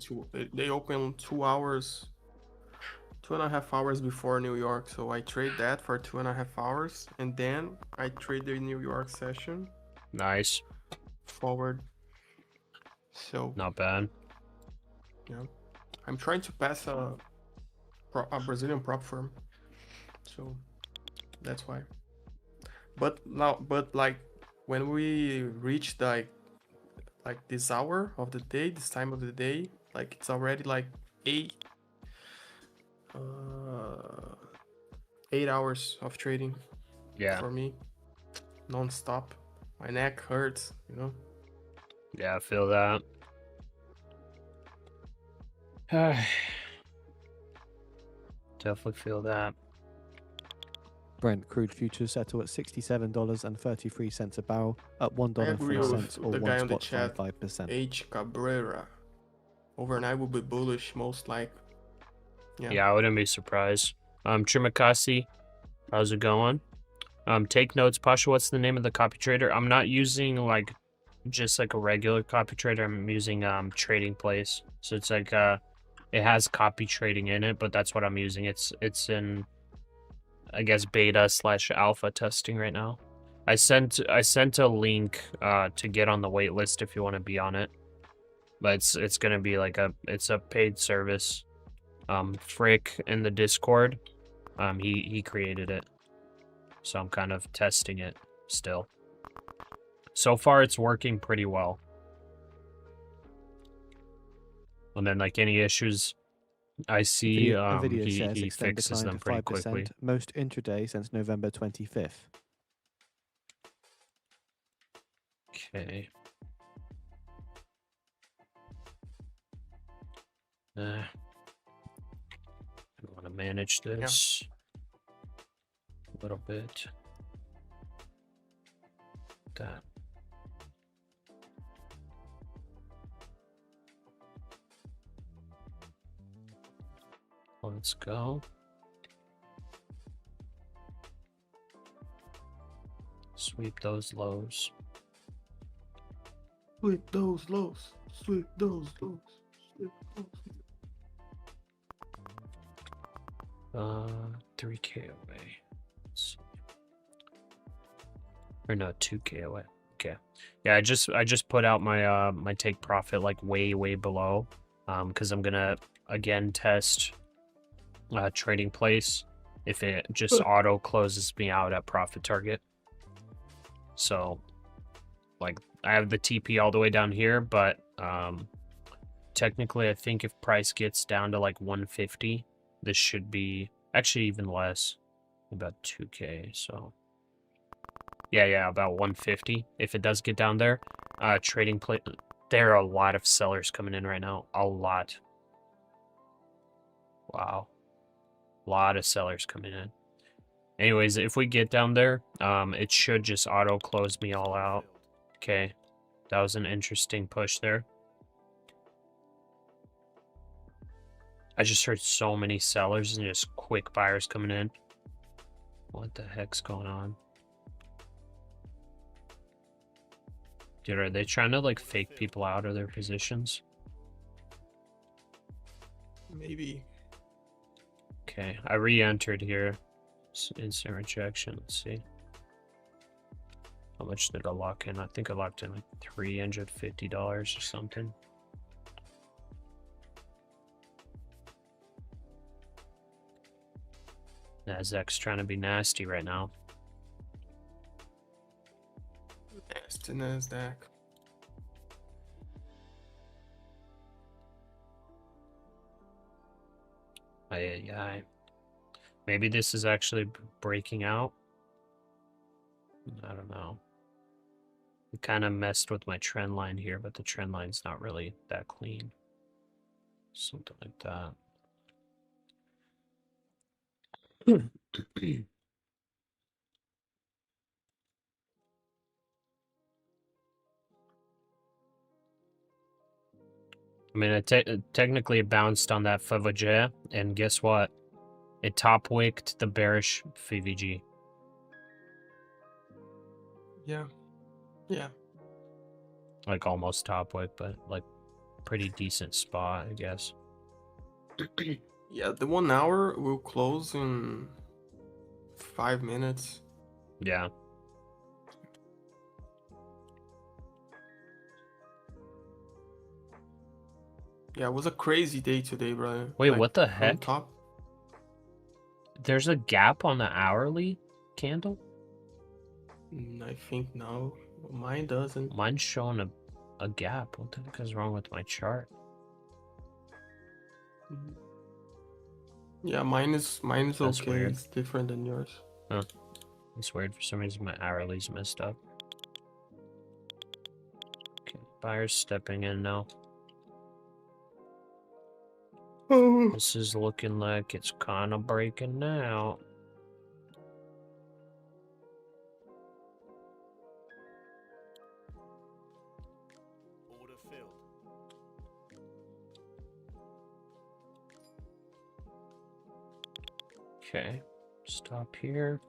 they open 2 hours, 2.5 hours before New York. So I trade that for 2.5 hours, and then I trade the New York session Nice. forward. So Not bad. yeah, I'm trying to pass a Brazilian prop firm. So that's why. But now, but like when we reach like this hour of the day, this time of the day, like it's already like 8 8 hours of trading Yeah. for me, non-stop. My neck hurts, you know. Yeah, I feel that. Definitely feel that. Brent crude futures settle at $67.33 a barrel, up I agree with $1.04 or the guy on the chat, 1.55%. H. Cabrera. Overnight will be bullish, most like. Yeah, I wouldn't be surprised. Trimakasi, how's it going? Take notes, Pasha. What's the name of the copy trader? I'm not using like just like a regular copy trader. I'm using Trading Place. So it's like it has copy trading in it, but that's what I'm using. It's in, I guess, beta / alpha testing right now. I sent a link to get on the wait list if you want to be on it. But it's gonna be like it's a paid service. Frick in the Discord, he created it. So I'm kind of testing it still. So far it's working pretty well. And then like any issues I see, Nvidia shares he extend fixes decline them to pretty 5%, quickly. most intraday since November 25th. Okay. I want to manage this a little bit. That. Let's go. Sweep those lows. Sweep those lows. Sweep those lows. Sweep those. 3K away. Let's see. Or no, 2K away. Okay. Yeah, I just put out my my take profit like way below. Because I'm gonna again test Trading Place if it just auto closes me out at profit target. So like I have the TP all the way down here, but technically I think if price gets down to like 150, this should be actually even less, about 2K. So yeah, about 150 if it does get down there. Trading Place, there are a lot of sellers coming in right now, a lot. Wow, a lot of sellers coming in. Anyways, if we get down there, it should just auto close me all out. Okay, that was an interesting push there. I just heard so many sellers and just quick buyers coming in. What the heck's going on? Dude, are they trying to like fake people out of their positions? Maybe. Okay, I re-entered here. Instant rejection. Let's see. How much did I lock in? I think I locked in like $350 or something. NASDAQ's trying to be nasty right now. Nasty NASDAQ. Aye. Maybe this is actually breaking out. I don't know. It kind of messed with my trend line here, but the trend line's not really that clean. Something like that. I mean, technically it bounced on that FVG, and guess what? It top wicked the bearish FVG. Yeah. Like almost top wick, but like pretty decent spot, I guess. Yeah, the 1 hour will close in 5 minutes. Yeah. Yeah, it was a crazy day today, bro. Wait, like, what the on heck? top. There's a gap on the hourly candle? I think no. Mine doesn't. Mine's showing a gap. What the heck is wrong with my chart? Yeah, mine is That's okay. weird. It's different than yours. Huh. It's weird. For some reason, my hourly's messed up. Okay, buyer's stepping in now. Oh. This is looking like it's kind of breaking out. Order filled. Okay, stop here.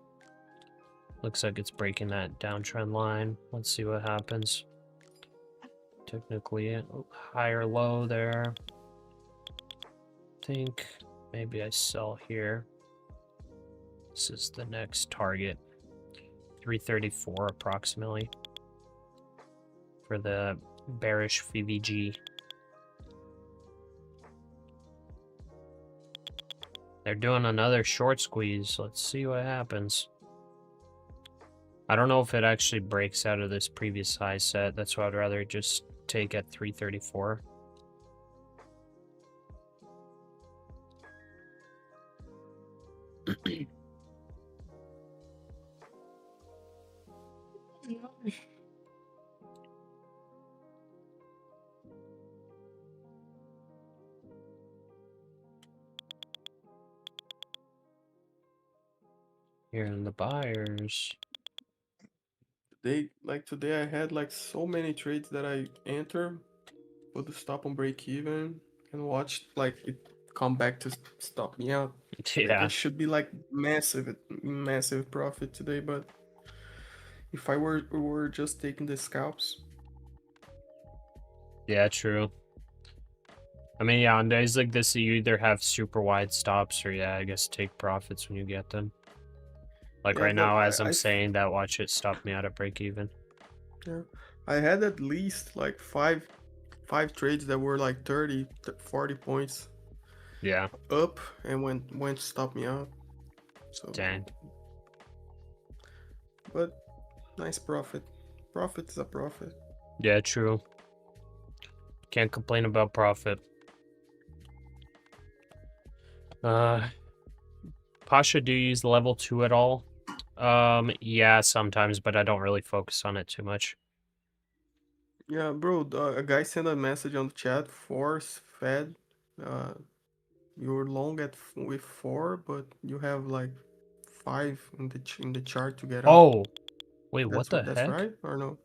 Looks like it's breaking that downtrend line. Let's see what happens. Technically, higher low there. Think maybe I sell here. This is the next target. 334 approximately for the bearish VVG. They're doing another short squeeze. Let's see what happens. I don't know if it actually breaks out of this previous high set. That's why I'd rather just take at 334. Here in the buyers. Today I had like so many trades that I enter, put the stop on break even, and watched like it come back to stop me out. Yeah. It should be like massive profit today, but if I were just taking the scalps. Yeah, true. I mean, yeah, on days like this, you either have super wide stops or, yeah, I guess take profits when you get them. Like Yeah, right but now, as I'm I saying that, watch it stop me out at break even. Yeah, I had at least like five trades that were like 30, 40 points Yeah. up and went to stop me out. So Dang. But nice profit. Profit is a profit. Yeah, true. Can't complain about profit. Pasha, do you use level 2 at all? Yeah, sometimes, but I don't really focus on it too much. Yeah, bro, a guy sent a message on the chat, force fed. You're long with 4, but you have like 5 in the chart to get out. Oh! Wait, what the That's heck? right or no?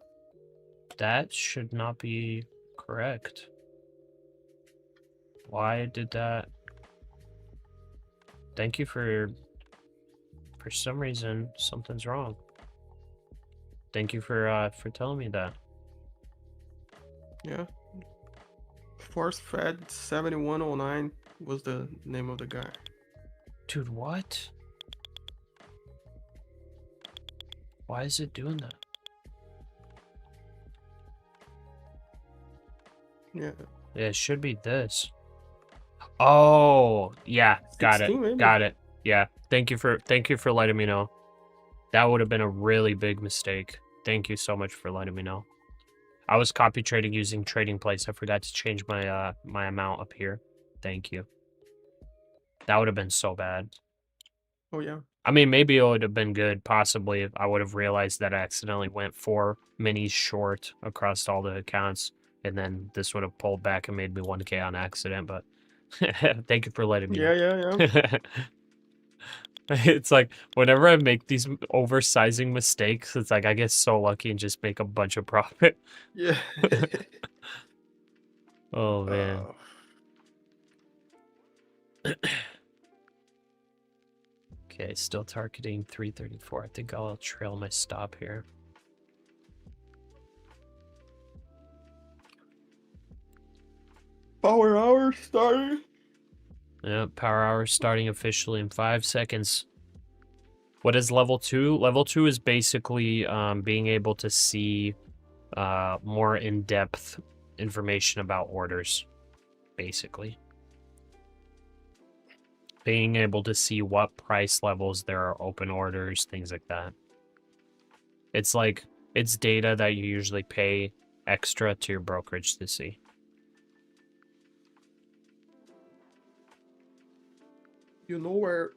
That should not be correct. Why did that? Thank you for some reason, something's wrong. Thank you for telling me that. Yeah. Force fed 7109 was the name of the guy. Dude, what? Why is it doing that? Yeah. Yeah, it should be this. Oh, yeah, got 16 it. maybe? Got it. Yeah. Thank you for letting me know. That would have been a really big mistake. Thank you so much for letting me know. I was copy trading using Trading Place. I forgot to change my my amount up here. Thank you. That would have been so bad. Oh yeah. I mean, maybe it would have been good, possibly, if I would have realized that I accidentally went 4 minis short across all the accounts, and then this would have pulled back and made me 1K on accident, but thank you for letting me know. Yeah. It's like, whenever I make these oversizing mistakes, it's like I get so lucky and just make a bunch of profit. Yeah. Oh, man. Okay, still targeting 334. I think I'll trail my stop here. Power hour starting. Yeah, power hour starting officially in 5 seconds. What is level 2? Level 2 is basically being able to see more in-depth information about orders, basically. being able to see what price levels there are open orders, things like that. It's like, it's data that you usually pay extra to your brokerage to see. You know where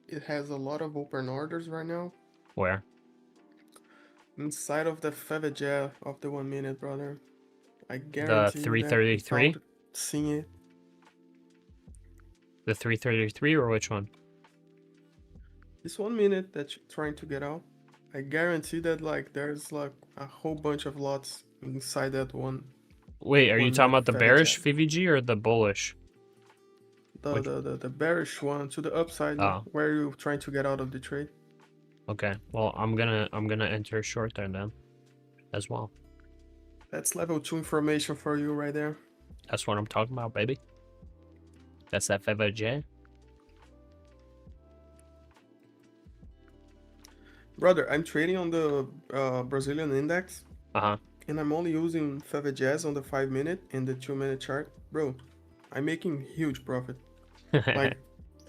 it has a lot of open orders right now? Where? Inside of the FEVJ of the 1 minute, brother. I The guarantee you that 333? without seeing it. The 333 or which one? This 1 minute that you're trying to get out, I guarantee that like there's like a whole bunch of lots inside that one. Wait, are you 1 talking minute about the FEVJ. bearish VVG or the bullish? The bearish one to the upside, Oh. where you're trying to get out of the trade. Okay, well, I'm gonna enter short there then, as well. That's level 2 information for you right there. That's what I'm talking about, baby. That's that FVJ. Brother, I'm trading on the Brazilian index, Uh-huh. and I'm only using FEVJs on the 5 minute and the 2 minute chart. Bro, I'm making huge profit. Like,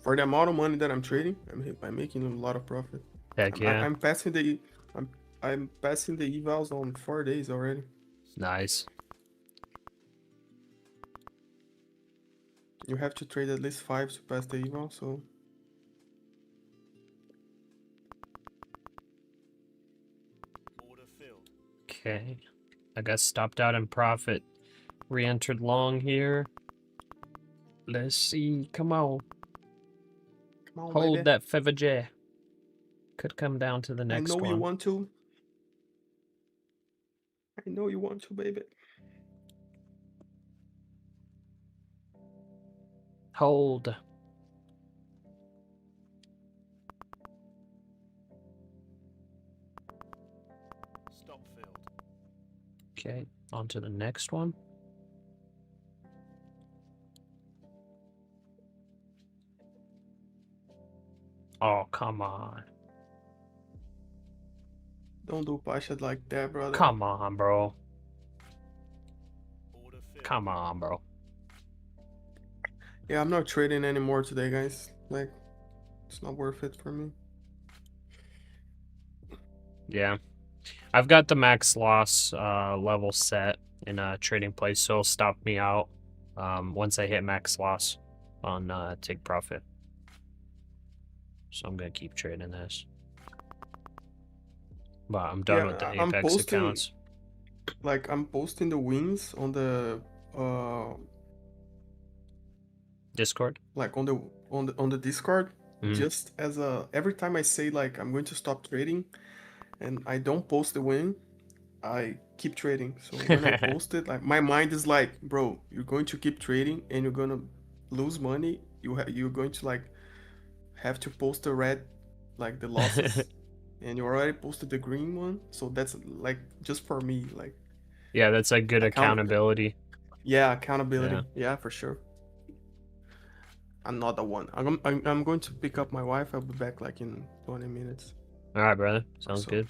for the amount of money that I'm trading, I'm making a lot of profit. Heck yeah. I'm passing the evals on 4 days already. Nice. You have to trade at least 5 to pass the eval, so Order filled. Okay. I got stopped out in profit. Re-entered long here. Let's see. Come on. come on, Hold baby. that FVJ. Could come down to the I next know one. you want to. I know you want to, baby. Hold. Stop filled. Okay, on to the next one. Oh, come on. Don't do Pasha like that, brother. Come on, bro. Order filled. Come on, bro. Yeah, I'm not trading anymore today, guys. Like, it's not worth it for me. Yeah. I've got the max loss level set in a trading place, so it'll stop me out once I hit max loss on take profit. So I'm going to keep trading this. But I'm done with the I'm Apex posting, accounts. like, I'm posting the wins on the Discord? like on the Discord, just as a every time I say like I'm going to stop trading and I don't post the win, I keep trading. So when I post it, like my mind is like, bro, you're going to keep trading and you're gonna lose money. You're going to like have to post the red, like the losses, and you already posted the green one. So that's like just for me, like Yeah, that's like good accountability. Yeah, accountability. Yeah, for sure. Another one. I'm going to pick up my wife. I'll be back like in 20 minutes. All right, brother. Sounds good.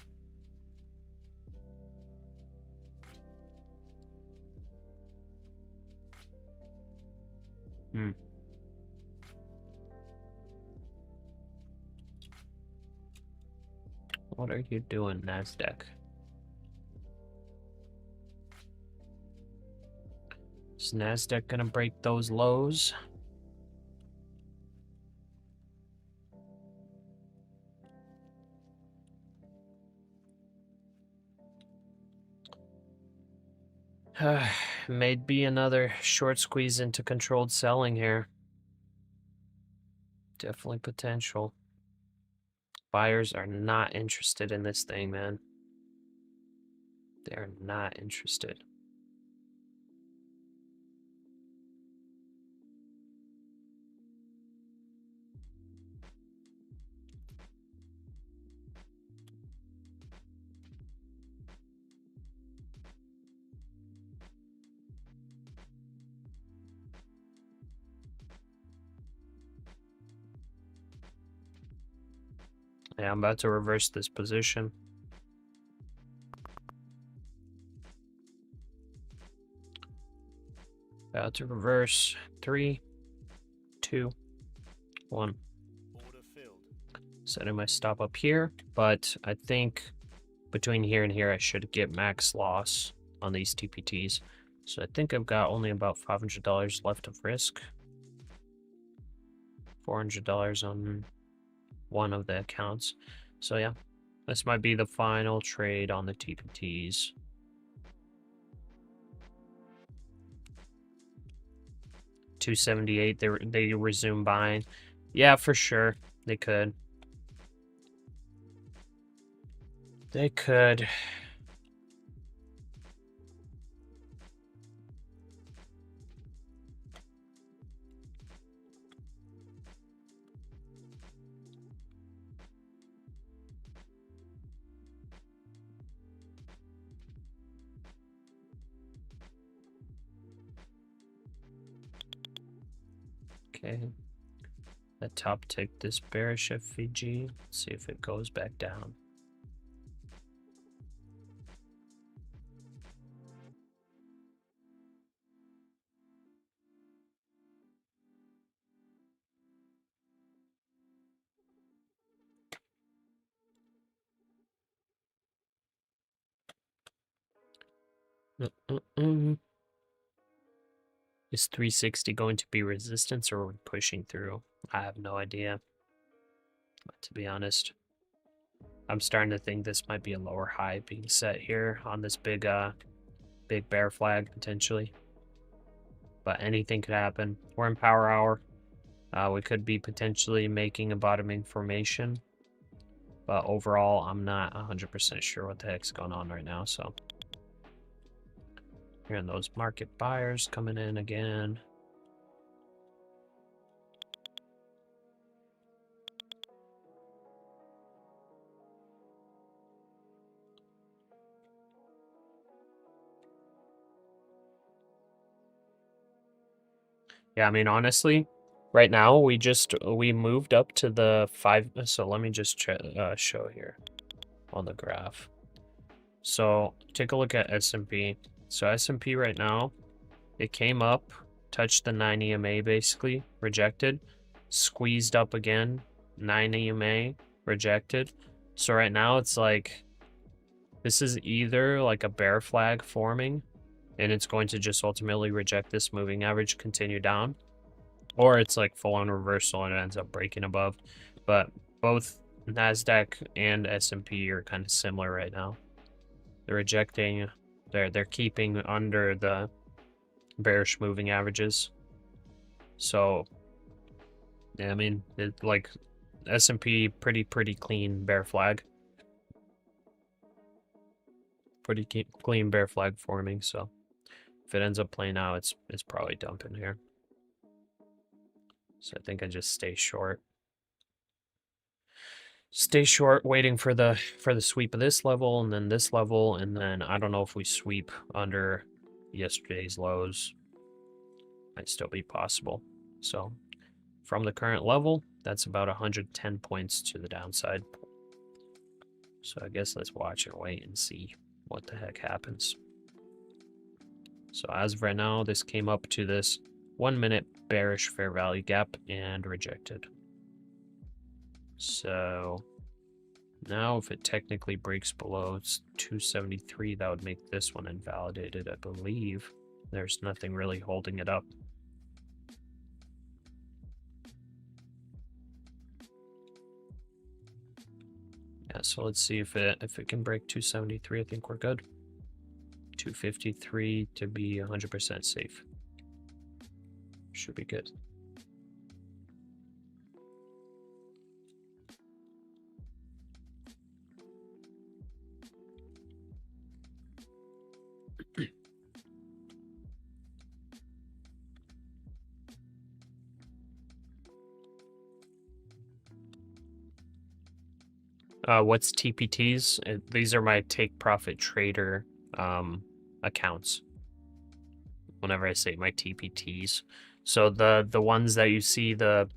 What are you doing, NASDAQ? Is NASDAQ gonna break those lows? May be another short squeeze into controlled selling here. Definitely potential. Buyers are not interested in this thing, man. They're not interested. Yeah, I'm about to reverse this position. About to reverse. 3, 2, one. Order filled. Setting my stop up here, but I think between here and here I should get max loss on these TPTs. So I think I've got only about $500 left of risk. $400 on one of the accounts. So yeah, this might be the final trade on the TPTs. $278, they resume buying. Yeah, for sure. They could. They could. Okay. The top tick this bearish FVG. Let's see if it goes back down. Is 360 going to be resistance or are we pushing through? I have no idea. But to be honest, I'm starting to think this might be a lower high being set here on this big bear flag potentially. But anything could happen. We're in power hour. We could be potentially making a bottoming formation. But overall, I'm not 100% sure what the heck's going on right now, so. Hearing those market buyers coming in again. Yeah, I mean, honestly, right now we moved up to the 5. So let me just show here on the graph. So take a look at S&P. So S&P right now, it came up, touched the 9 EMA basically, rejected, squeezed up again, 9 EMA, rejected. So right now it's like, this is either like a bear flag forming, and it's going to just ultimately reject this moving average, continue down, or it's like full on reversal and it ends up breaking above. But both NASDAQ and S&P are kind of similar right now. They're rejecting, they're keeping under the bearish moving averages. So yeah, I mean, it, like S&P pretty clean bear flag. Pretty clean bear flag forming, so if it ends up playing out, it's probably dumping here. So I think I just stay short. Stay short, waiting for the sweep of this level and then this level, and then I don't know if we sweep under yesterday's lows. Might still be possible. So from the current level, that's about 110 points to the downside. So I guess let's watch and wait and see what the heck happens. So as of right now, this came up to this 1 minute bearish fair value gap and rejected. So now if it technically breaks below 273, that would make this one invalidated, I believe. There's nothing really holding it up. Yeah, so let's see if it can break 273. I think we're good. 253 to be 100% safe. Should be good. What's TPTs? These are my take profit trader accounts. Whenever I say my TPTs, so the ones that you see the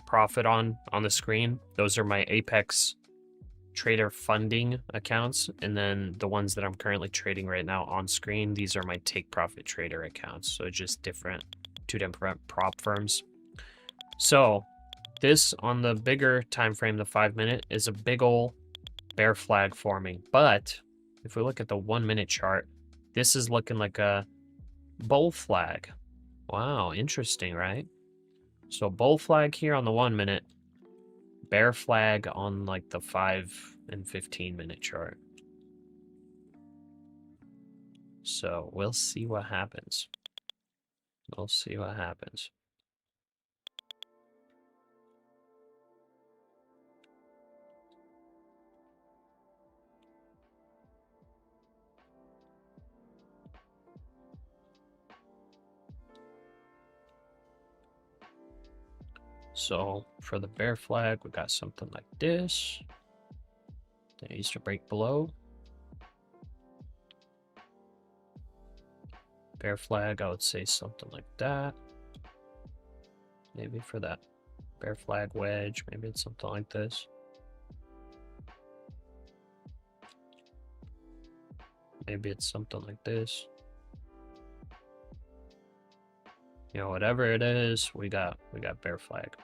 profit on the screen, those are my Apex trader funding accounts, and then the ones that I'm currently trading right now on screen, these are my take profit trader accounts. So just two different prop firms. So This on the bigger time frame, the 5 minute, is a big ol' bear flag forming. But if we look at the 1 minute chart, this is looking like a bull flag. Wow, interesting, right? So bull flag here on the 1 minute, bear flag on like the 5 and 15 minute chart. So we'll see what happens. We'll see what happens. So for the bear flag, we got something like this. That needs to break below. Bear flag, I would say something like that. Maybe for that bear flag wedge, maybe it's something like this. Maybe it's something like this. You know, whatever it is, we got bear flag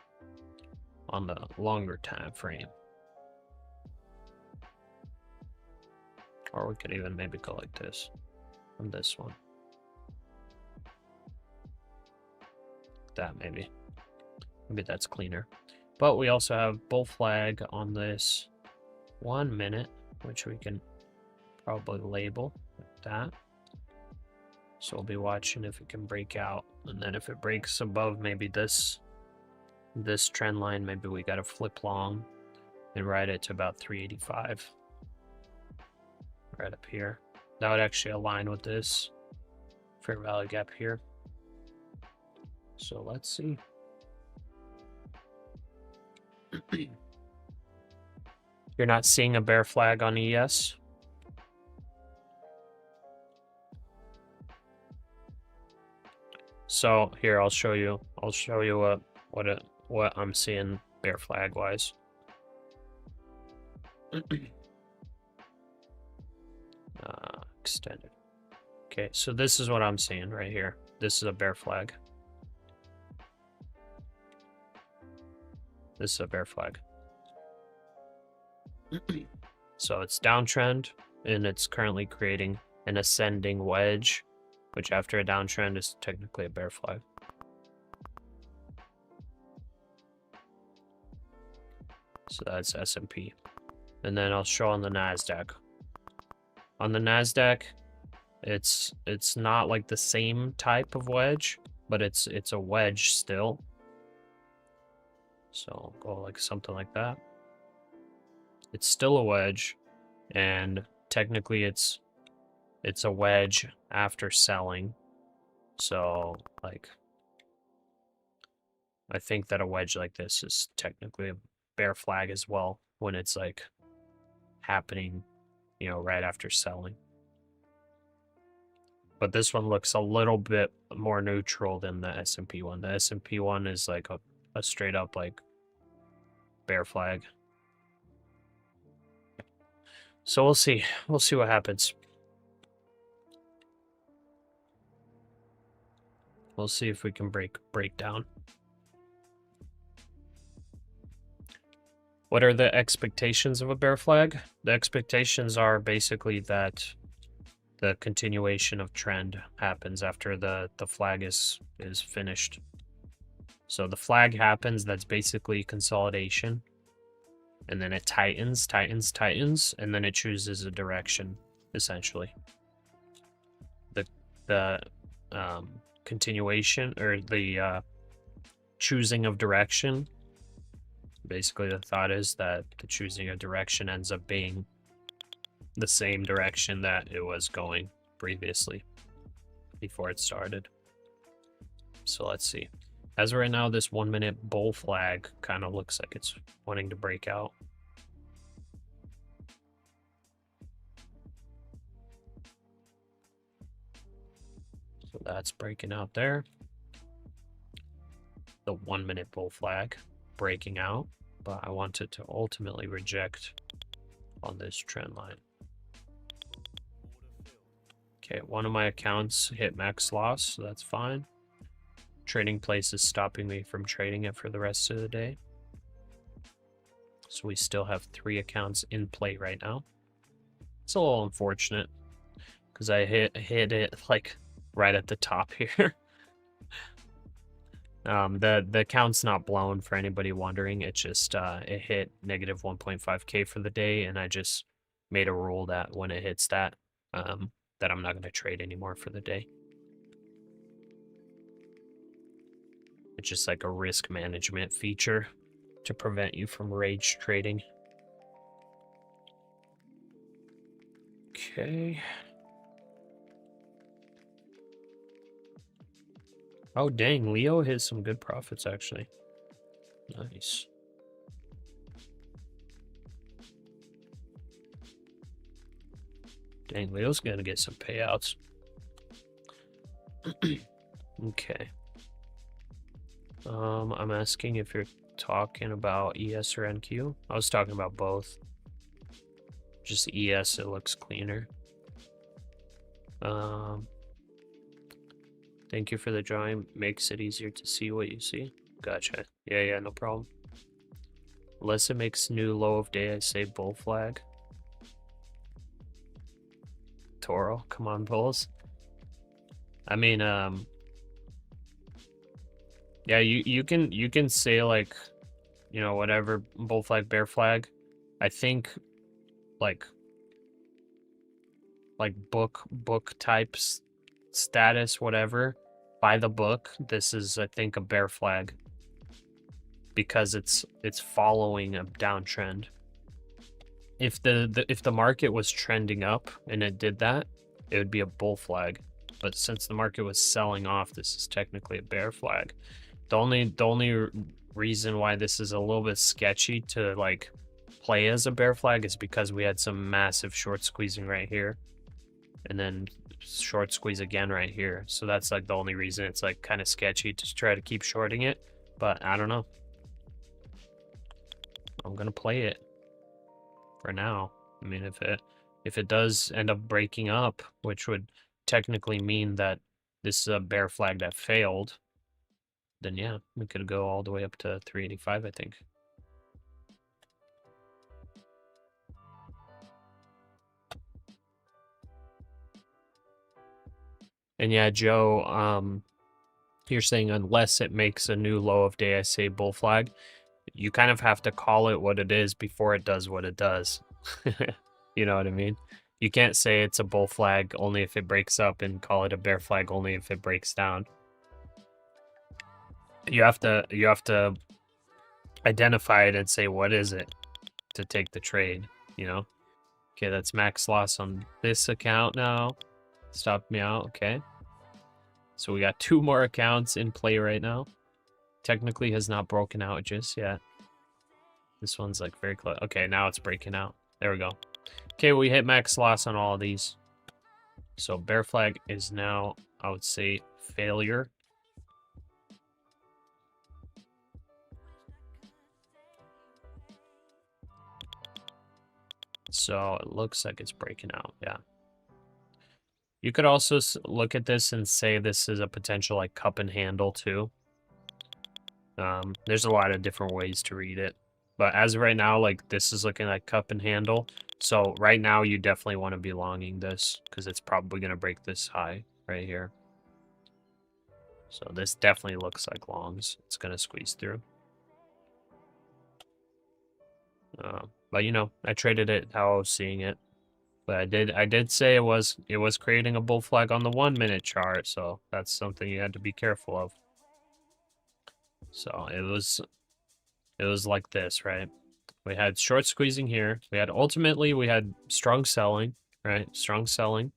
on the longer time frame. Or we could even maybe go like this on this one. That maybe that's cleaner. But we also have bull flag on this 1 minute, which we can probably label like that. So we'll be watching if it can break out, and then if it breaks above maybe this trend line, maybe we got to flip long and ride it to about 385 right up here. That would actually align with this fair value gap here. So let's see. You're not seeing a bear flag on ES? So here, I'll show you what I'm seeing bear flag wise. Extended. Okay, so this is what I'm seeing right here. This is a bear flag. This is a bear flag. So it's downtrend, and it's currently creating an ascending wedge, which after a downtrend is technically a bear flag. So that's S&P. And then I'll show on the NASDAQ. On the NASDAQ, it's not like the same type of wedge, but it's a wedge still. So I'll go like something like that. It's still a wedge, and technically it's a wedge after selling. So like I think that a wedge like this is technically a bear flag as well when it's like happening, you know, right after selling. But this one looks a little bit more neutral than the S&P one. The S&P one is like a straight up like bear flag. So we'll see. We'll see what happens. We'll see if we can break down. What are the expectations of a bear flag? The expectations are basically that the continuation of trend happens after the flag is finished. So the flag happens, that's basically consolidation. And then it tightens, and then it chooses a direction, essentially. The continuation, or the choosing of direction, basically the thought is that the choosing of direction ends up being the same direction that it was going previously, before it started. So let's see. As of right now, this 1 minute bull flag kind of looks like it's wanting to break out. So that's breaking out there. The 1 minute bull flag breaking out, but I want it to ultimately reject on this trend line. Okay, one of my accounts hit max loss, so that's fine. Trading place is stopping me from trading it for the rest of the day. So we still have 3 accounts in play right now. It's a little unfortunate because I hit it like right at the top here. The account's not blown for anybody wondering. It just it hit negative 1.5K for the day, and I just made a rule that when it hits that, that I'm not going to trade anymore for the day. It's just like a risk management feature to prevent you from rage trading. Okay. Oh, dang. Leo hit some good profits, actually. Nice. Dang, Leo's going to get some payouts. Okay. I'm asking if you're talking about ES or NQ. I was talking about both. Just ES, it looks cleaner. Thank you for the drawing. Makes it easier to see what you see. Gotcha. Yeah, no problem. Unless it makes new low of day, I say bull flag. Toro, come on, bulls. I mean, yeah, you can say like, you know, whatever, bull flag, bear flag. I think like book types, status, whatever, by the book, this is, I think, a bear flag because it's following a downtrend. If the market was trending up and it did that, it would be a bull flag. But since the market was selling off, this is technically a bear flag. The only reason why this is a little bit sketchy to like play as a bear flag is because we had some massive short squeezing right here, and then short squeeze again right here. So that's like the only reason it's like kind of sketchy to try to keep shorting it. But I don't know. I'm gonna play it for now. I mean, if it does end up breaking up, which would technically mean that this is a bear flag that failed, then yeah, we could go all the way up to 385, I think. And yeah, Joe, you're saying unless it makes a new low of day, I say bull flag. You kind of have to call it what it is before it does what it does. You know what I mean? You can't say it's a bull flag only if it breaks up and call it a bear flag only if it breaks down. You have to identify it and say what is it to take the trade, you know? Okay, that's max loss on this account now. Stop me out, okay. So we got 2 more accounts in play right now. Technically has not broken out just yet. This one's like very close. Okay, now it's breaking out. There we go. Okay, we hit max loss on all of these. So bear flag is now, I would say, failure. So it looks like it's breaking out, yeah. You could also look at this and say this is a potential like cup and handle too. There's a lot of different ways to read it. But as of right now, like this is looking like cup and handle. So right now you definitely want to be longing this because it's probably going to break this high right here. So this definitely looks like longs. It's going to squeeze through. But you know, I traded it how I was seeing it. But I did say it was creating a bull flag on the 1 minute chart, so that's something you had to be careful of. So it was like this, right? We had short squeezing here. We had strong selling, right? Strong selling.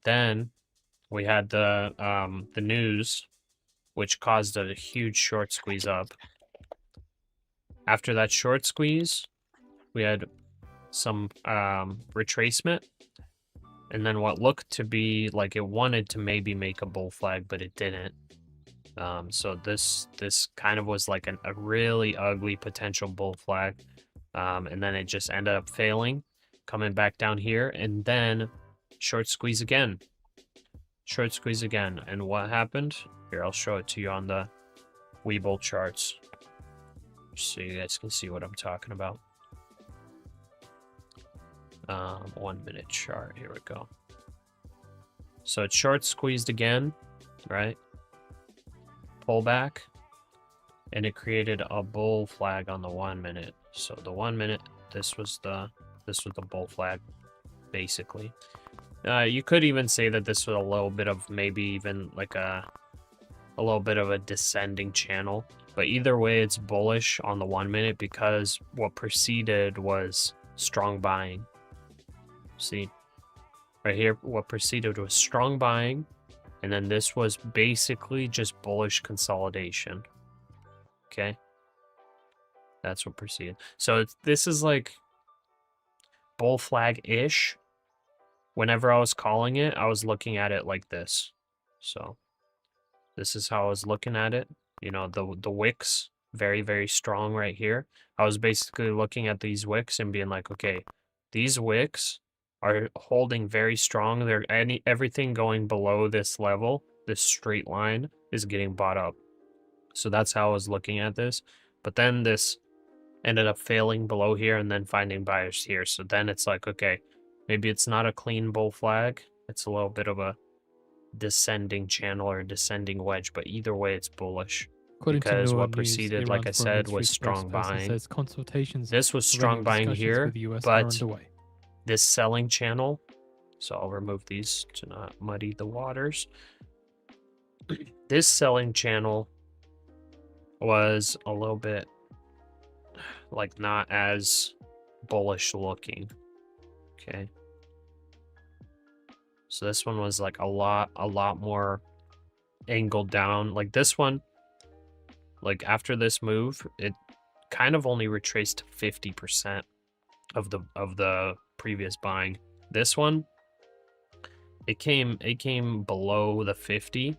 Then we had the news, which caused a huge short squeeze up. After that short squeeze, we had some retracement, and then what looked to be like it wanted to maybe make a bull flag, but it didn't. So this kind of was like a really ugly potential bull flag, and then it just ended up failing, coming back down here, and then short squeeze again. Short squeeze again, and what happened? Here, I'll show it to you on the Webull charts. so you guys can see what I'm talking about. 1 minute chart. Here we go. So it's short squeezed again, right? Pullback, and it created a bull flag on the 1 minute. So the 1 minute, this was the bull flag, basically. You could even say that this was a little bit of maybe even like a little bit of a descending channel. But either way, it's bullish on the 1 minute because what preceded was strong buying. See, right here, what preceded was strong buying, and then this was basically just bullish consolidation. Okay, that's what preceded. So this is like bull flag-ish. Whenever I was calling it, I was looking at it like this. So this is how I was looking at it. You know, the wicks, very, very strong right here. I was basically looking at these wicks and being like, okay, these wicks are holding very strong. Everything going below this level, this straight line, is getting bought up. So that's how I was looking at this. But then this ended up failing below here and then finding buyers here. So then it's like, okay, maybe it's not a clean bull flag. It's a little bit of a descending channel or descending wedge, but either way, it's bullish. According Because to what News, preceded, like I Iran's said, foreign was ministry strong spokesperson buying. Says consultations This was strong regarding buying discussions here, with the US are but underway. this selling channel, so I'll remove these to not muddy the waters. This selling channel was a little bit like not as bullish looking. Okay. So this one was like a lot more angled down. Like this one, like after this move, it kind of only retraced 50% of the previous buying. This one, it came below the 50,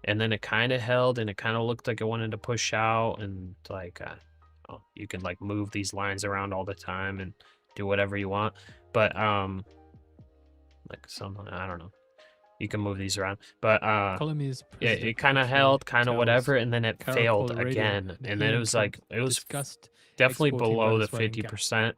and then it kind of held, and it kind of looked like it wanted to push out, and like you can like move these lines around all the time and do whatever you want, but like some, I don't know, you can move these around, but Colombia's yeah, president it kind of Petro held, kind of tells whatever, and then it Caracol failed Radio again, that and he then it and was Trump like, it was discussed definitely exporting below the Venezuelan gas. 50%,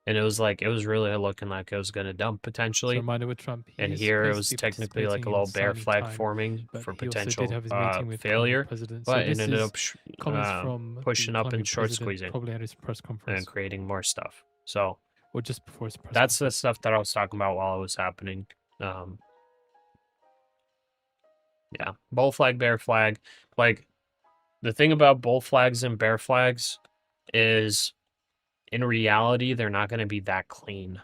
and it was like, it was really looking like it was going to dump So potentially. reminder with Trump, he And is here it was supposed to be technically like a participating in little bear signing flag time, forming but for he also potential did have his meeting with Colombian failure, president. but So it this ended is up comments from pushing the up and Colombian short president, squeezing probably at his press conference, and creating more stuff. So or just before his press that's the conference. stuff that I was talking about while it was happening. Yeah, bull flag, bear flag. Like, the thing about bull flags and bear flags is, in reality, they're not going to be that clean.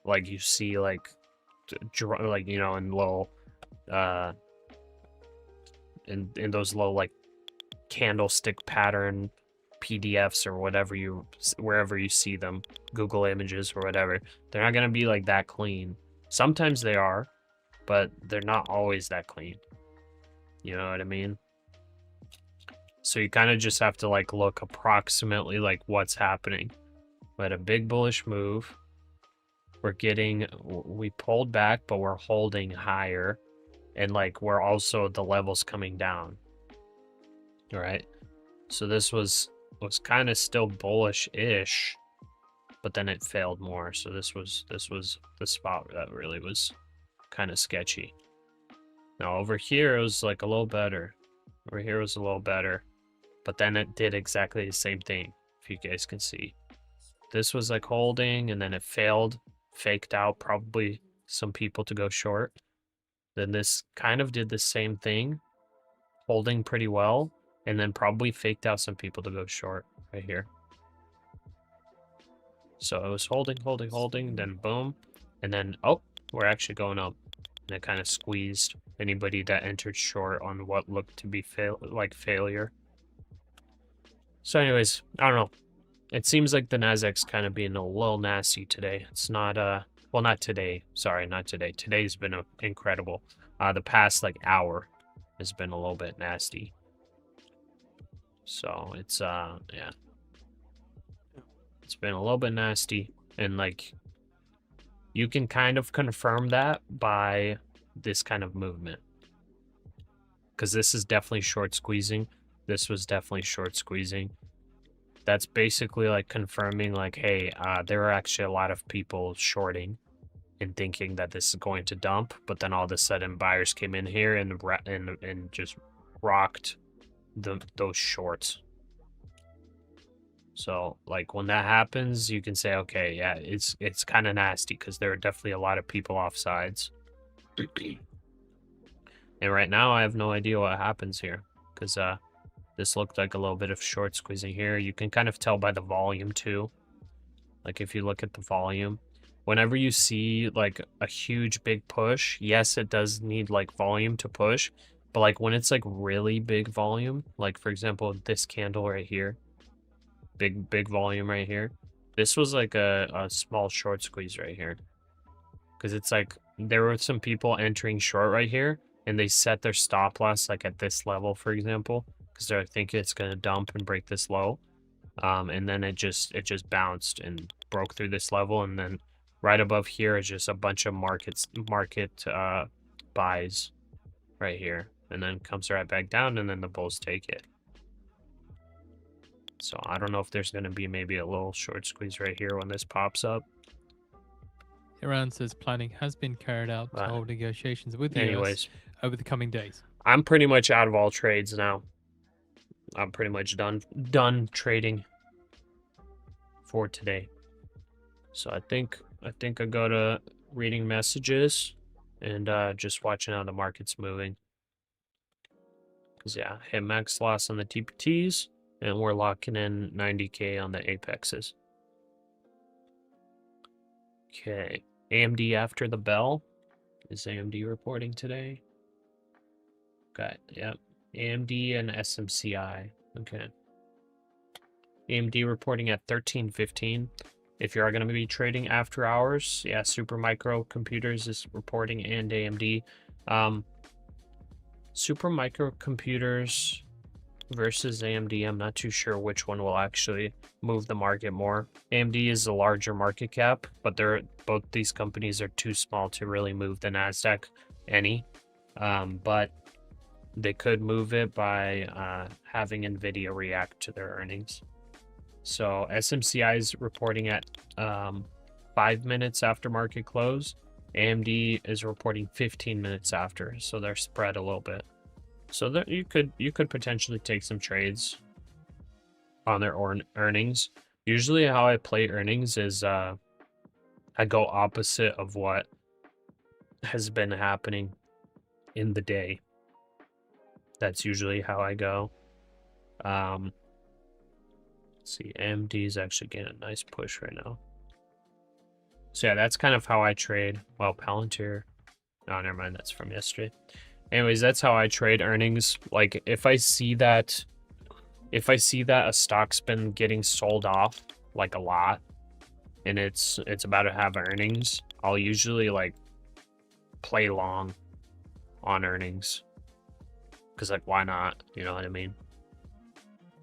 Like you see, like you know, in low, in those low like candlestick pattern PDFs or whatever wherever you see them, Google Images or whatever. They're not going to be like that clean. Sometimes they are, but they're not always that clean. You know what I mean? So you kind of just have to like look approximately like what's happening. We had a big bullish move. We pulled back, but we're holding higher. And like we're also, the levels coming down. All right. So this was kind of still bullish-ish, but then it failed more. So this was the spot that really was kind of sketchy. Now over here it was like a little better. Over here was a little better, but then it did exactly the same thing. If you guys can see, this was like holding, and then it failed, faked out probably some people to go short. Then this kind of did the same thing, holding pretty well, and then probably faked out some people to go short right here. So it was holding, then boom, and then, oh, we're actually going up. And it kind of squeezed anybody that entered short on what looked to be failure. So anyways, I don't know. It seems like the NASDAQ's kind of being a little nasty today. It's not, well, not today. Sorry, not today. Today's been incredible. The past, like, hour has been a little bit nasty. So it's, yeah. It's been a little bit nasty. And, like, you can kind of confirm that by this kind of movement. Because this is definitely short squeezing. This was definitely short squeezing. that's basically like confirming like, hey, there are actually a lot of people shorting and thinking that this is going to dump, but then all of a sudden buyers came in here and just rocked those shorts. So like when that happens, you can say, okay, yeah, it's kind of nasty because there are definitely a lot of people off sides. And right now I have no idea what happens here because this looked like a little bit of short squeezing here. You can kind of tell by the volume too. Like if you look at the volume, whenever you see like a huge big push, yes, it does need like volume to push, but like when it's like really big volume, like for example, this candle right here, big volume right here. This was like a small short squeeze right here. Because it's like there were some people entering short right here and they set their stop loss like at this level, for example, because they're thinking it's going to dump and break this low. And then it just bounced and broke through this level, and then right above here is just a bunch of market buys right here, and then comes right back down, and then the bulls take it. So I don't know if there's going to be maybe a little short squeeze right here when this pops up. Iran says planning has been carried out to hold negotiations with the Anyways, US over the coming days. I'm pretty much out of all trades now. I'm pretty much done trading for today. So I think I go to reading messages and just watching how the market's moving. Cause yeah, hit max loss on the TPTs, and we're locking in 90K on the apexes. Okay, AMD after the bell. Is AMD reporting today? Okay, yep. AMD and SMCI. Okay. AMD reporting at 13:15. If you are going to be trading after hours, yeah, Supermicro Computers is reporting, and AMD. Supermicro Computers versus AMD, I'm not too sure which one will actually move the market more. AMD is a larger market cap, but both these companies are too small to really move the NASDAQ any. But they could move it by having NVIDIA react to their earnings. So SMCI is reporting at 5 minutes after market close. AMD is reporting 15 minutes after, so they're spread a little bit. So that you could potentially take some trades on their earnings. Usually how I play earnings is I go opposite of what has been happening in the day. That's usually how I go. Let's see, AMD is actually getting a nice push right now. So yeah, that's kind of how I trade. Well, Palantir. Oh, never mind. That's from yesterday. Anyways, that's how I trade earnings. Like if I see that a stock's been getting sold off like a lot, and it's about to have earnings, I'll usually like play long on earnings. Because like, why not? You know what I mean?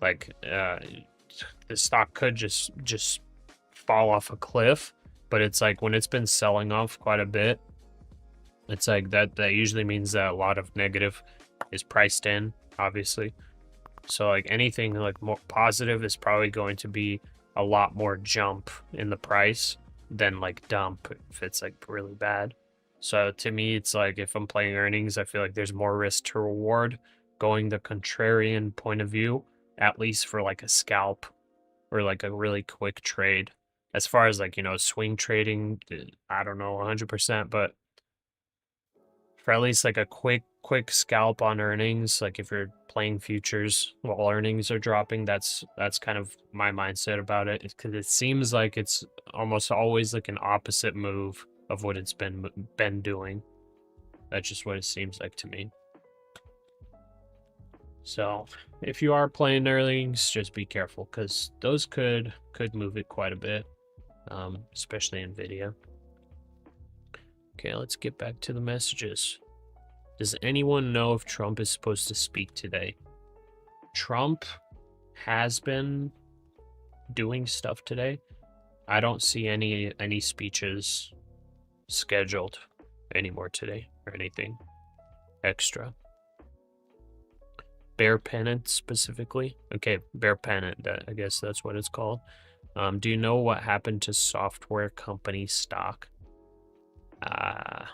Like the stock could just fall off a cliff, but it's like when it's been selling off quite a bit, it's like that usually means that a lot of negative is priced in, obviously. So like anything like more positive is probably going to be a lot more jump in the price than like dump if it's like really bad. So to me, it's like if I'm playing earnings, I feel like there's more risk to reward going the contrarian point of view, at least for like a scalp or like a really quick trade. As far as like, you know, swing trading, I don't know 100%, but for at least like a quick scalp on earnings, like if you're playing futures while earnings are dropping, that's kind of my mindset about it, because it seems like it's almost always like an opposite move of what it's been doing. That's just what it seems like to me. So if you are playing earnings, just be careful, because those could move it quite a bit, especially NVIDIA. Okay, let's get back to the messages. Does anyone know if Trump is supposed to speak today? Trump has been doing stuff today. I don't see any speeches scheduled anymore today or anything extra. bear pennant specifically. Okay, bear pennant. I guess that's what it's called. Do you know what happened to software company stock? I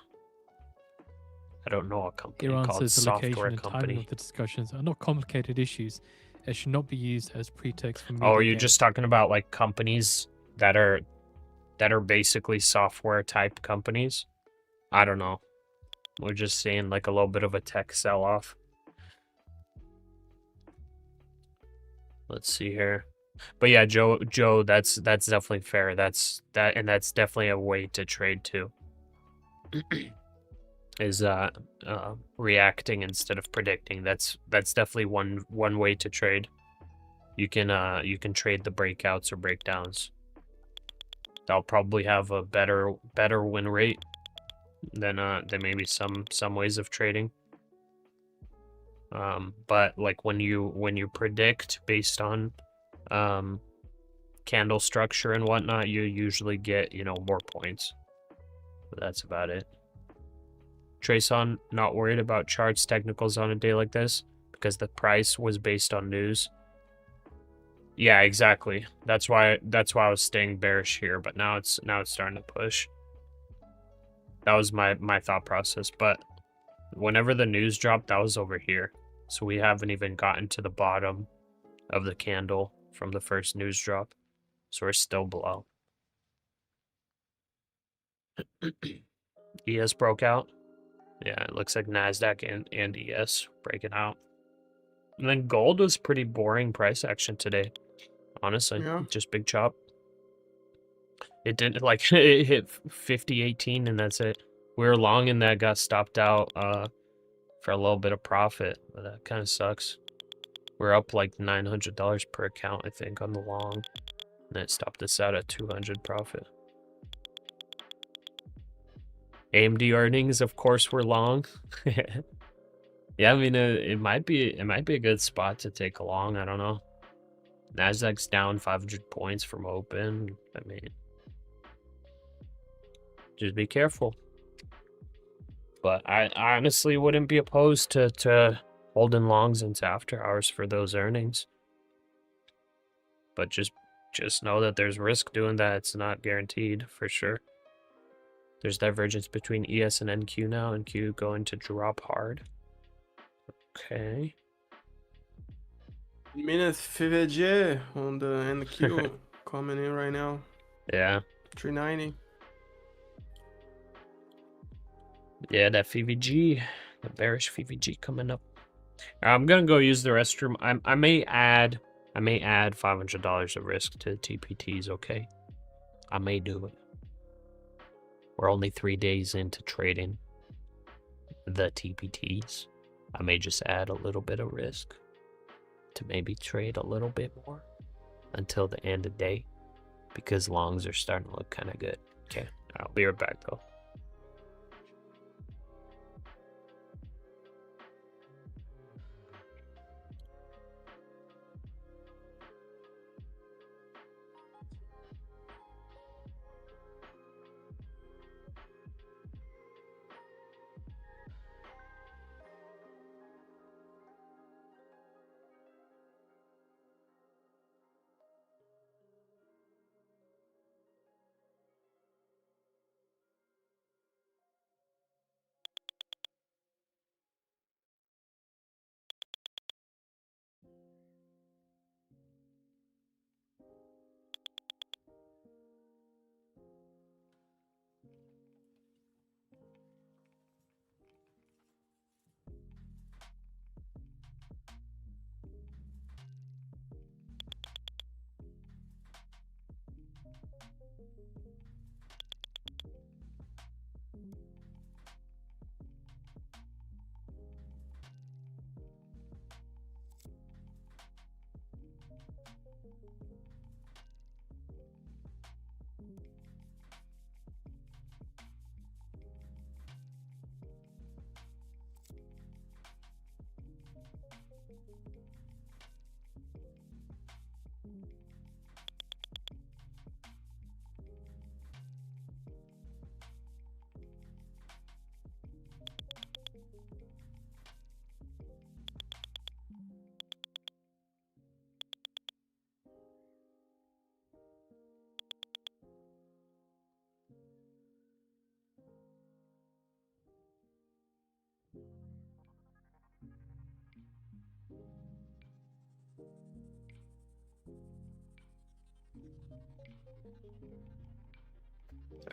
don't know a company Iran called says the location software and timing company. of the discussions are not complicated issues and should not be used as pretext for media Oh, are you gain. just talking about like companies that are basically software type companies? I don't know. We're just seeing like a little bit of a tech sell-off. Let's see here. But yeah, Joe, that's definitely fair. That's definitely a way to trade too. Is reacting instead of predicting. That's definitely one way to trade. You can trade the breakouts or breakdowns. That'll probably have a better win rate than maybe some ways of trading. But like when you predict based on candle structure and whatnot, you usually get, you know, more points. But that's about it. Trayson, not worried about charts technicals on a day like this because the price was based on news. Yeah, exactly. That's why I was staying bearish here, but now it's starting to push. That was my thought process, but whenever the news dropped, that was over here. So we haven't even gotten to the bottom of the candle from the first news drop. So we're still below. ES broke out. Yeah, it looks like NASDAQ and ES breaking out. And then gold was pretty boring price action today. Honestly, Yeah. just big chop. It didn't like it hit 50.18 and that's it. We were long and that got stopped out for a little bit of profit, but that kind of sucks. We're up like $900 per account, I think, on the long, and it stopped us out at 200 profit. AMD earnings, of course, were long. Yeah, I mean, it might be a good spot to take a long. I don't know. Nasdaq's down 500 points from open. I mean, just be careful. But I honestly wouldn't be opposed to holding longs into after hours for those earnings. But just know that there's risk doing that. It's not guaranteed for sure. There's divergence between ES and NQ now. NQ going to drop hard. Okay. Minutes FVG on the NQ coming in right now. Yeah. 390. Yeah, that FVG, the bearish FVG coming up. I'm gonna go use the restroom. I may add $500 of risk to the TPTs. Okay, I may do it. We're only 3 days into trading the TPTs. I may just add a little bit of risk to maybe trade a little bit more until the end of the day because longs are starting to look kind of good. Okay, I'll be right back though.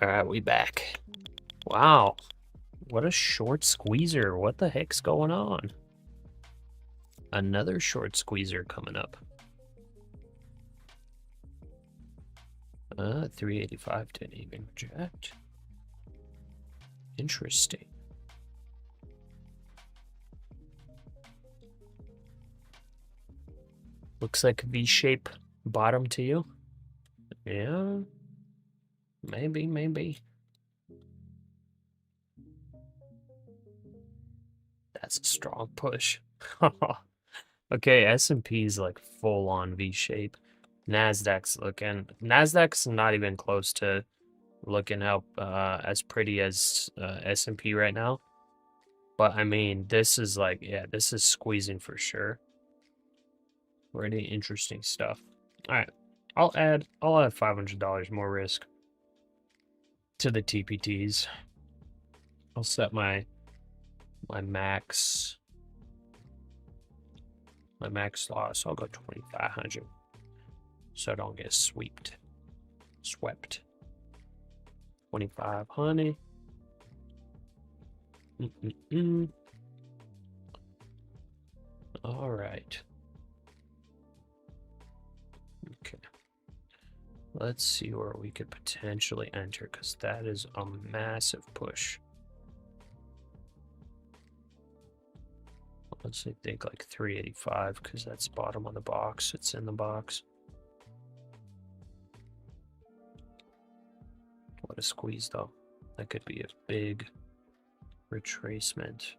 All right, we back. Wow. What a short squeezer. What the heck's going on? Another short squeezer coming up. 385 didn't even reject. Interesting. Looks like a V-shape bottom to you. Yeah. Maybe. That's a strong push. Okay, S&P's like full on V-shape. NASDAQ's not even close to looking as pretty as S&P right now. But I mean, this is like, yeah, this is squeezing for sure. Pretty interesting stuff. All right, I'll add $500 more risk to the TPTs. I'll set my max loss. I'll go 2,500, so I don't get swept. 2,500. All right. Okay. Let's see where we could potentially enter, because that is a massive push. Let's think like 385, because that's bottom of the box. It's in the box. What a squeeze, though. That could be a big retracement.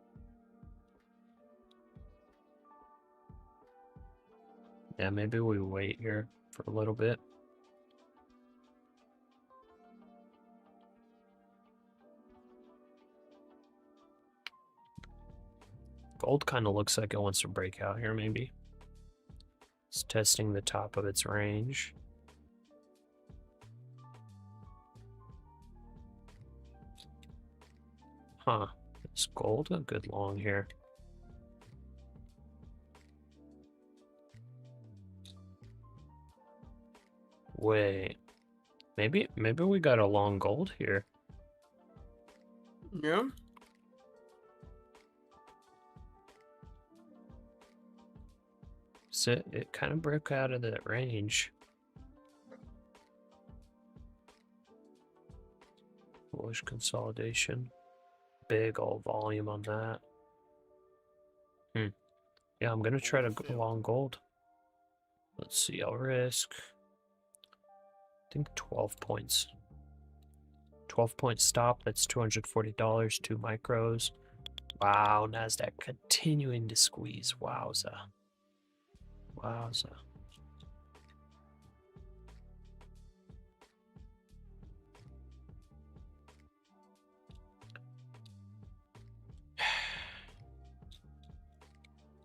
Yeah, maybe we wait here for a little bit. Gold kind of looks like it wants to break out here, maybe. It's testing the top of its range. Huh. Is gold a good long here? Wait. Maybe we got a long gold here. Yeah. So it kind of broke out of that range. Bullish consolidation. Big old volume on that. Yeah, I'm gonna try to go long gold. Let's see, I'll risk. I think 12 points. 12-point stop, that's $240, 2 micros. Wow, NASDAQ continuing to squeeze. Wowza. Wowza.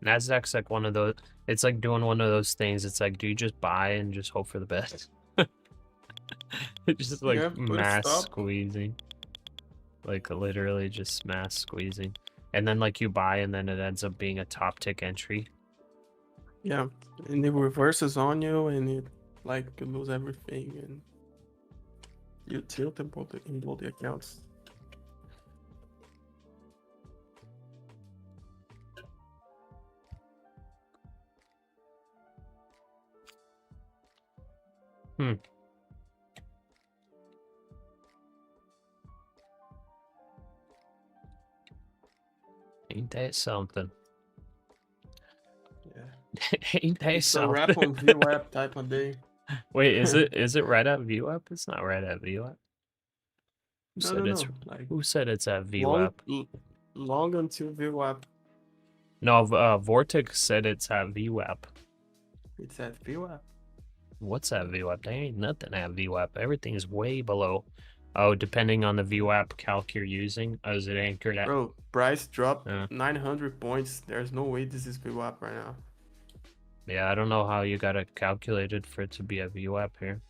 NASDAQ's like one of those, it's like doing one of those things. It's like, do you just buy and just hope for the best? It's just like mass squeezing. Like literally just mass squeezing. And then like you buy and then it ends up being a top tick entry. Yeah, and it reverses on you and it like you lose everything and you tilt in both the accounts. Ain't that something? Yeah. Ain't that It's a something? wrap on VWAP type of day. Wait, is it right at VWAP? It's not right at VWAP. No. Like Who said it's at VWAP? long until VWAP. No, Vortex said it's at VWAP. It's at VWAP. What's at VWAP? There ain't nothing at VWAP. Everything is way below. Oh, depending on the VWAP calc you're using. Oh, is it anchored at? Bro, price dropped 900 points. There's no way this is VWAP right now. Yeah, I don't know how you got it calculated for it to be a VWAP here.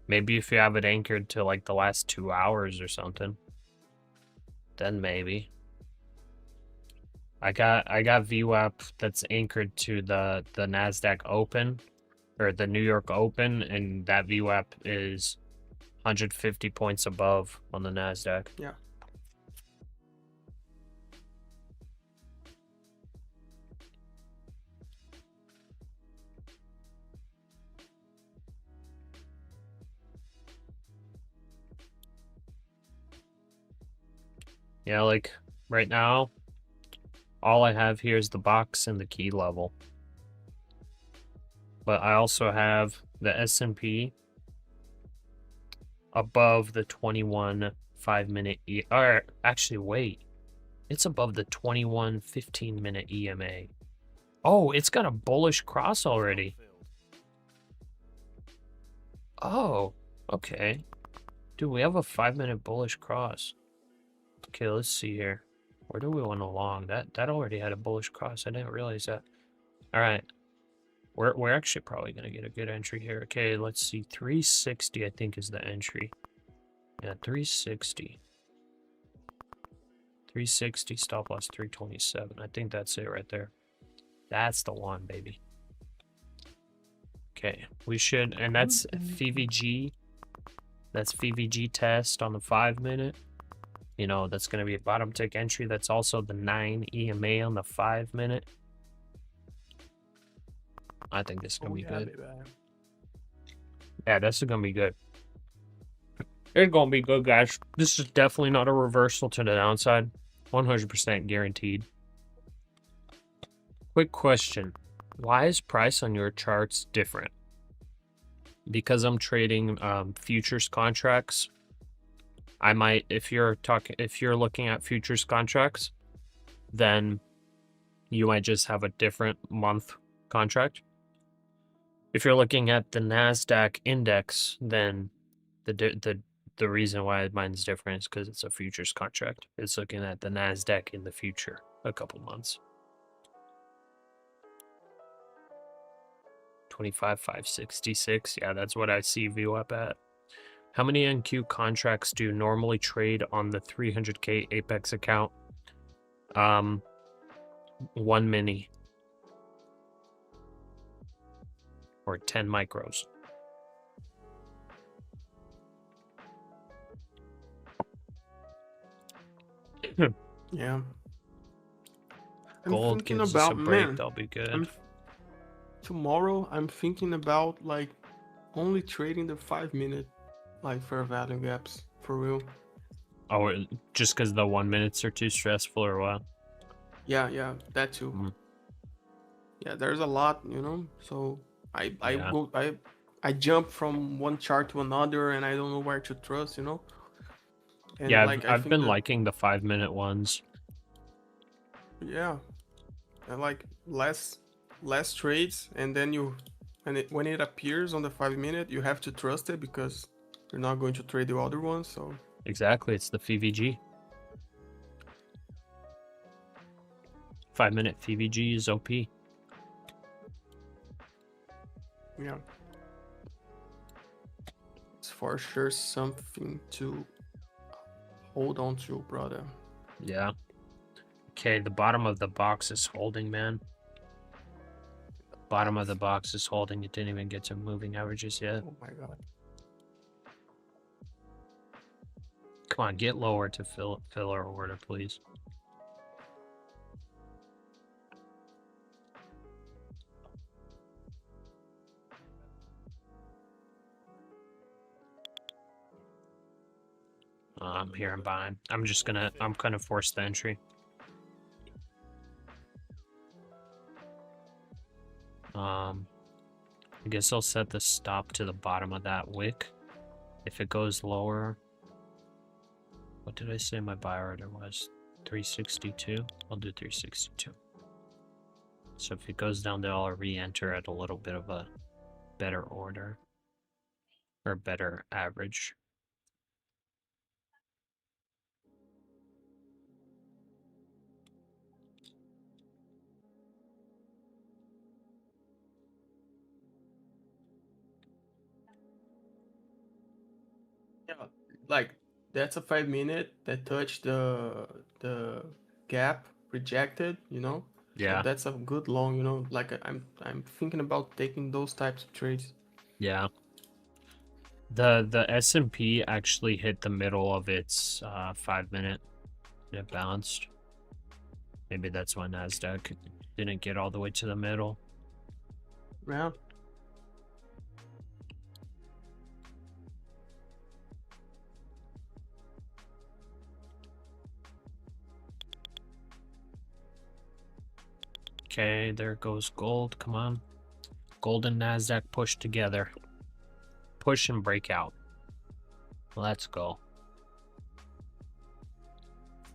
Maybe if you have it anchored to like the last 2 hours or something. Then maybe. I got VWAP that's anchored to the NASDAQ open or the New York Open, and that VWAP is 150 points above on the NASDAQ. Yeah. Yeah, like right now, all I have here is the box and the key level. But I also have the S&P above the 21 5-minute or actually wait. It's above the 21 15-minute EMA. Oh, it's got a bullish cross already. Oh, okay. Dude, we have a 5-minute bullish cross. Okay, let's see here. Where do we want to long? That already had a bullish cross. I didn't realize that. All right. We're actually probably going to get a good entry here. Okay, let's see. 360, I think, is the entry. Yeah, 360. 360, stop loss 327. I think that's it right there. That's the one, baby. Okay, we should, and that's VVG. That's VVG test on the 5-minute. You know, that's going to be a bottom tick entry. That's also the 9 EMA on the 5-minute. I think this is going to be good. Yeah, this is going to be good. It's going to be good, guys. This is definitely not a reversal to the downside. 100% guaranteed. Quick question. Why is price on your charts different? Because I'm trading futures contracts. I might, if you're looking at futures contracts, then you might just have a different month contract. If you're looking at the NASDAQ index, then the reason why mine's different is because it's a futures contract. It's looking at the NASDAQ in the future, a couple months. 25,566. Yeah, that's what I see VWAP at. How many NQ contracts do you normally trade on the 300K Apex account? 1 mini. Or 10 micros. Yeah. Gold thinking gives about, us a break, man, that'll be good. Tomorrow, I'm thinking about, like, only trading the 5-minute, like, fair value gaps, for real. Oh, just because the 1 minutes are too stressful or what? Yeah, that too. Yeah, there's a lot, you know, so I jump from one chart to another, and I don't know where to trust, you know. And yeah, like, I've been liking the 5-minute ones. Yeah, and like less trades, and then when it appears on the 5-minute, you have to trust it because you're not going to trade the other ones. So exactly, it's the VVG. 5-minute VVG is OP. Yeah, it's for sure something to hold on to, brother. Yeah. Okay, the bottom of the box is holding, man. Bottom of the box is holding. It didn't even get to moving averages yet. Oh my god. Come on, get lower to fill our order, please. Here I'm buying. I'm gonna force the entry. I guess I'll set the stop to the bottom of that wick. If it goes lower, what did I say my buy order was? 362? I'll do 362. So if it goes down there, I'll re-enter at a little bit of a better order. Or better average. Yeah, like that's a 5-minute that touched the gap, rejected, you know, Yeah. So that's a good long, you know, like I'm thinking about taking those types of trades. Yeah. The S&P actually hit the middle of its 5-minute. It bounced. Maybe that's why NASDAQ didn't get all the way to the middle. Yeah. Okay, there goes gold. Come on. Gold and NASDAQ push together. Push and break out. Let's go.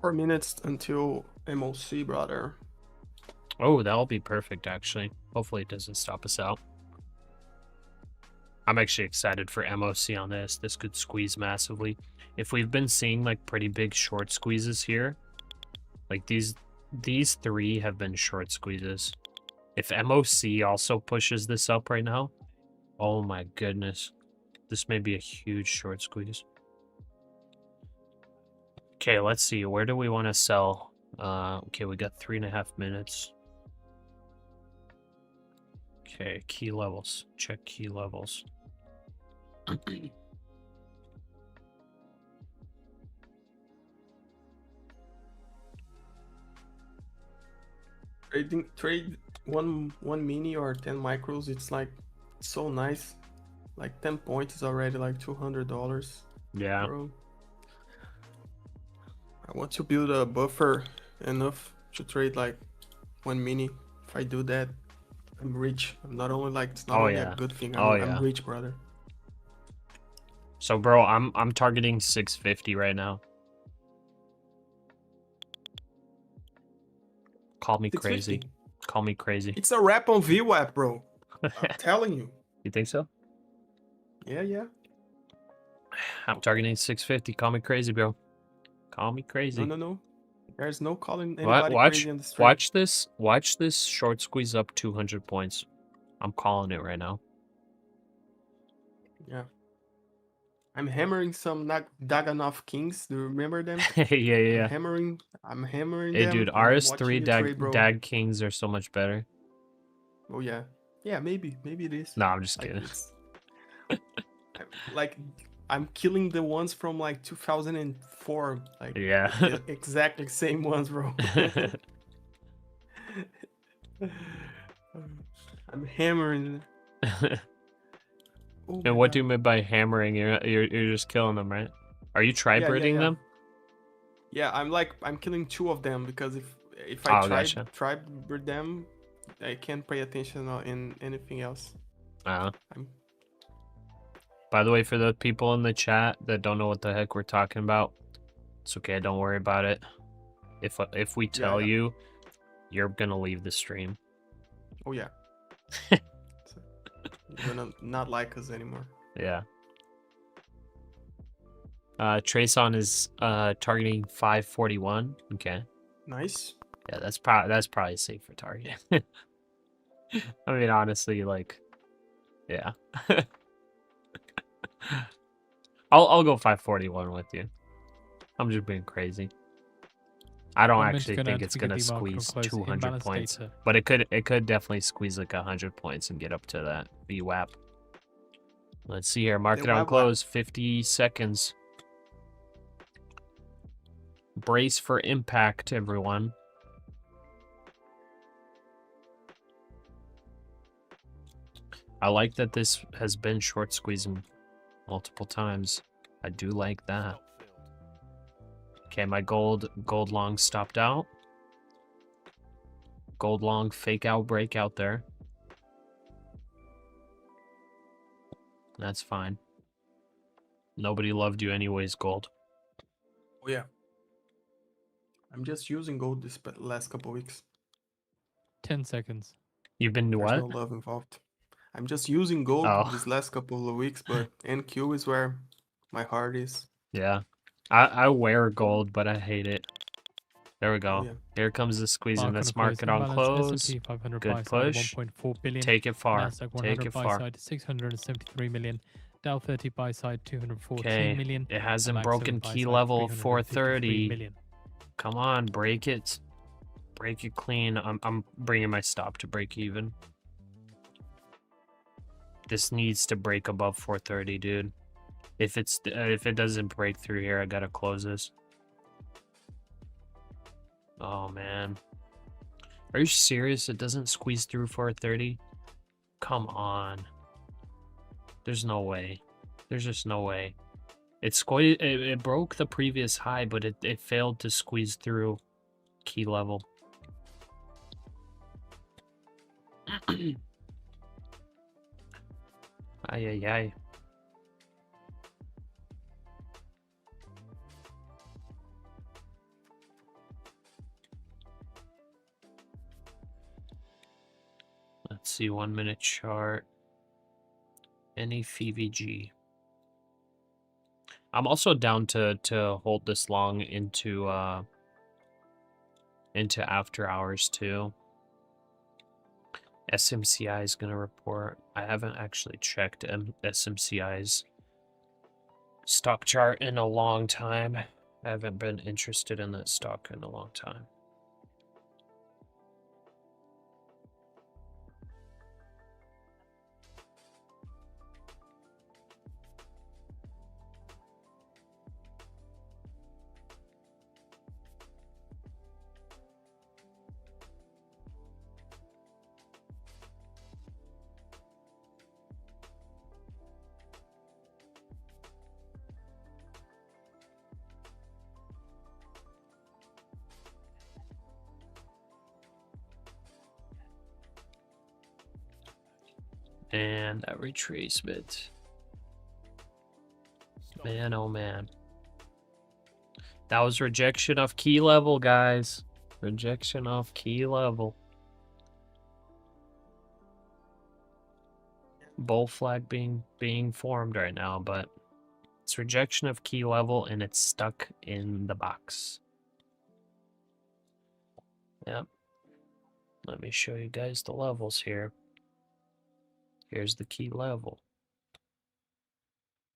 4 minutes until MOC, brother. Oh, that'll be perfect, actually. Hopefully it doesn't stop us out. I'm actually excited for MOC on this. This could squeeze massively. If we've been seeing like pretty big short squeezes here, like these three have been short squeezes. If MOC also pushes this up right now, oh my goodness. This may be a huge short squeeze. Okay, let's see. Where do we want to sell? Okay, we got 3.5 minutes. Okay, key levels. Check key levels. Trade one mini or 10 micros. It's like so nice. Like 10 points is already like $200. Yeah. Bro. I want to build a buffer enough to trade like one mini. If I do that, I'm rich. I'm not only like, it's not only a good thing. I'm rich, brother. So, bro, I'm targeting 650 right now. Call me crazy. Call me crazy. It's a wrap on VWAP, bro. I'm telling you. You think so? Yeah. I'm targeting 650. Call me crazy, bro. Call me crazy. No. There's no calling anybody crazy on the street. Watch this short squeeze up 200 points. I'm calling it right now. Yeah. I'm hammering some Daganov Kings. Do you remember them? Yeah. I'm hammering hey, them. dude, RS3 Dag Kings are so much better. Oh, yeah. Yeah, maybe it is. No, I'm just kidding. Like, I'm killing the ones from like 2004. Like, yeah. the exactly same ones, bro. I'm hammering. Oh and what do you mean by hammering? You're just killing them, right? Are you tri-birding them? Yeah, I'm killing 2 of them because if I tri-bird them, I can't pay attention in anything else. By the way, for the people in the chat that don't know what the heck we're talking about, it's okay. Don't worry about it. If we tell you, you're gonna leave the stream. Oh yeah. You're gonna not like us anymore. Yeah. Trason is targeting 541. Okay. Nice. Yeah, that's probably safe for target. I mean, honestly, like, yeah. I'll go 541 with you. I'm just being crazy. I don't actually think it's gonna squeeze 200 points, but it could definitely squeeze like 100 points and get up to that VWAP. Let's see here. Market on close. 50 seconds. Brace for impact, everyone. I like that this has been short squeezing multiple times. I do like that. Okay, my gold long stopped out. Gold long fake out break out there. That's fine. Nobody loved you anyways, gold. Oh yeah. I'm just using gold this last couple weeks. 10 seconds. You've been There's what? no love involved. I'm just using gold this last couple of weeks, but NQ is where my heart is. Yeah. I wear gold, but I hate it. There we go. Oh, yeah. Here comes the squeeze in this market on close. Good push. 1.4 billion. Take it far. NASDAQ 100 Take it buy far. side 673 million. Dow 30 buy side 214 Okay. million. It hasn't MAX broken 7 buy key side level 353 430. million. Come on, break it. break it clean. I'm bringing my stop to break even. This needs to break above 430, dude. If it doesn't break through here, I gotta close this. Oh man, are you serious? It doesn't squeeze through 430? Come on. There's no way. There's just no way. It broke the previous high, but it failed to squeeze through key level. Ay, ay, ay. Let's see, 1 minute chart. Any FVG. I'm also down to hold this long into after hours too. SMCI is gonna report. I haven't actually checked SMCI's stock chart in a long time. I haven't been interested in that stock in a long time. And that retracement. Man, oh man. That was rejection of key level, guys. Rejection of key level. Bull flag being formed right now, but it's rejection of key level and it's stuck in the box. Yep. Let me show you guys the levels here. Here's the key level.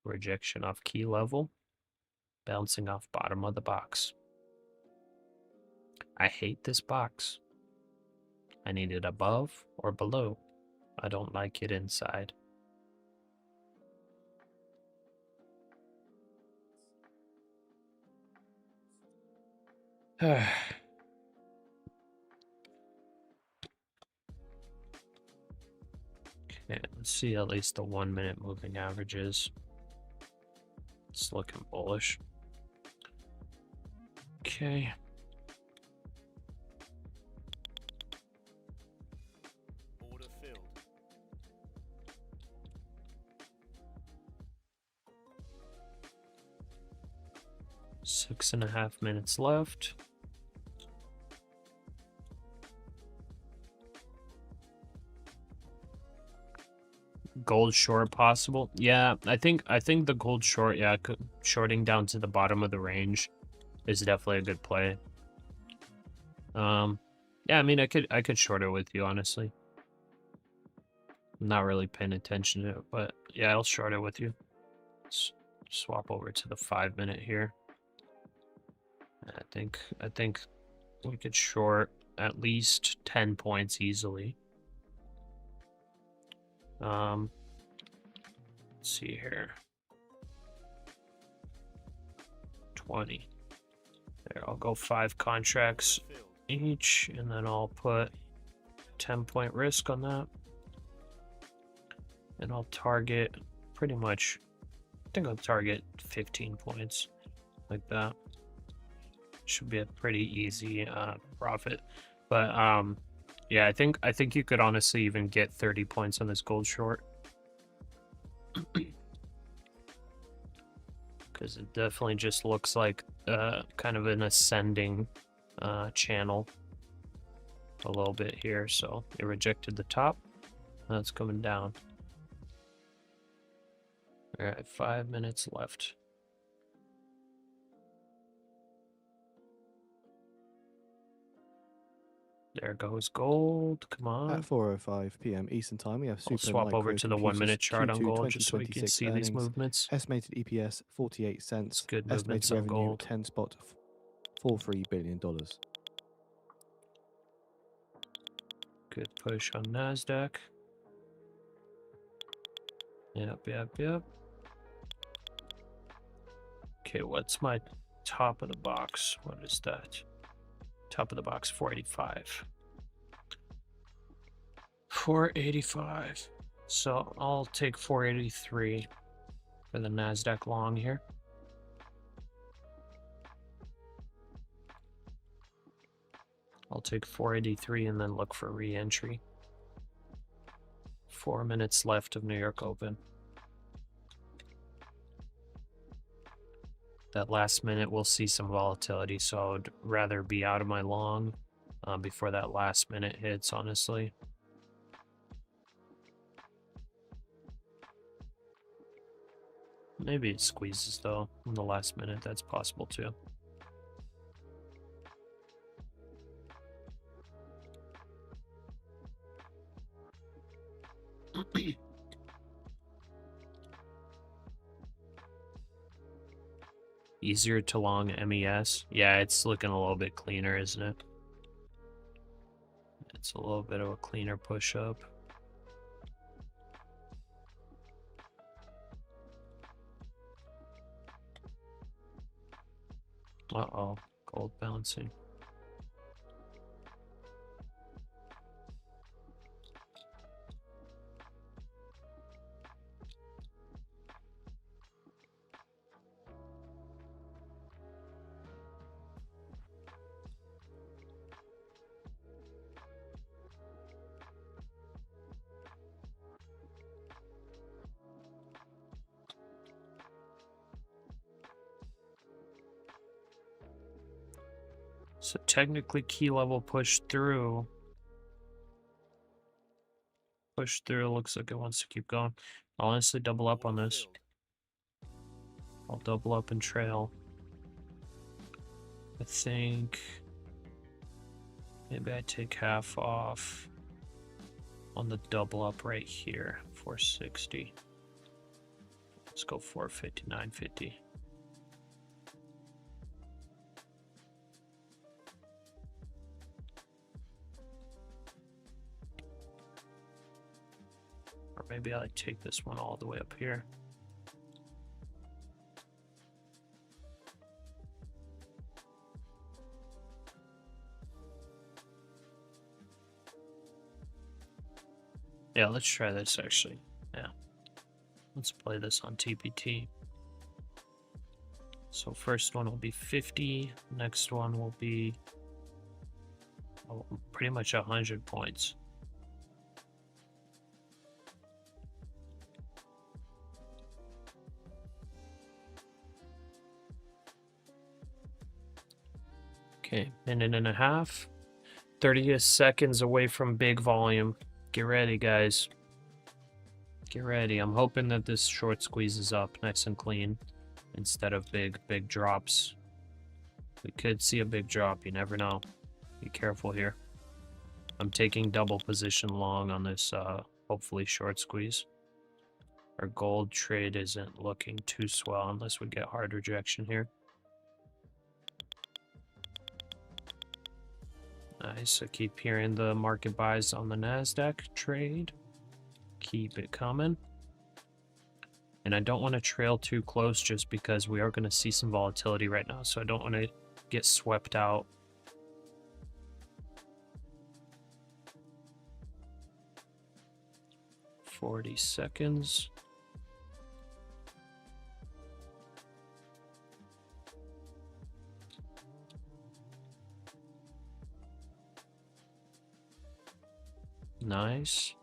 Rejection off key level. Bouncing off bottom of the box. I hate this box. I need it above or below. I don't like it inside. Okay, let's see at least the 1 minute moving averages. It's looking bullish. Okay. Order filled. Six and a half minutes left. Gold short possible? Yeah, I think the gold short, yeah, shorting down to the bottom of the range is definitely a good play. Yeah, I mean, I could short it with you, honestly. I'm not really paying attention to it, but yeah, I'll short it with you. Let's swap over to the 5 minute here. I think we could short at least 10 points easily. Let's see here. 20. There, I'll go 5 contracts each, and then I'll put 10-point risk on that. And I'll target pretty much, I think I'll target 15 points, like that. Should be a pretty easy profit. But yeah, I think you could honestly even get 30 points on this gold short. Because it definitely just looks like kind of an ascending channel a little bit here. So it rejected the top. Now it's coming down. All right, 5 minutes left. There goes gold. Come on. At 4:05 p.m. Eastern Time, we have I'll Super swap Micro over to the 1 minute chart on Q2 gold just so we can 2026 see these earnings. movements. Estimated EPS 48 cents. It's good Estimated movements on revenue gold. $10.43 billion. Good push on NASDAQ. Yep. Okay, what's my top of the box? What is that? Top of the box, 485. 485. So I'll take 483 for the NASDAQ long here. I'll take 483 and then look for re-entry. 4 minutes left of New York Open. That last minute we'll see some volatility, so I'd rather be out of my long before that last minute hits, honestly. Maybe it squeezes though in the last minute, that's possible too. Easier to long MES. Yeah, it's looking a little bit cleaner, isn't it? It's a little bit of a cleaner push up. Uh-oh, gold bouncing. So technically key level pushed through. Push through, looks like it wants to keep going. I'll honestly double up on this. I'll double up and trail. I think maybe I take half off on the double up right here, 460. Let's go 450, 950. Or maybe I take this one all the way up here. Yeah, let's try this actually. Yeah. Let's play this on TPT. So first one will be 50. Next one will be pretty much 100 points. Okay, minute and a half. 30 seconds away from big volume. Get ready, guys. Get ready. I'm hoping that this short squeezes up nice and clean instead of big drops. We could see a big drop. You never know. Be careful here. I'm taking double position long on this hopefully short squeeze. Our gold trade isn't looking too swell unless we get hard rejection here. Nice. I keep hearing the market buys on the NASDAQ trade. Keep it coming. And I don't want to trail too close just because we are going to see some volatility right now. So I don't want to get swept out. "40 seconds. Nice.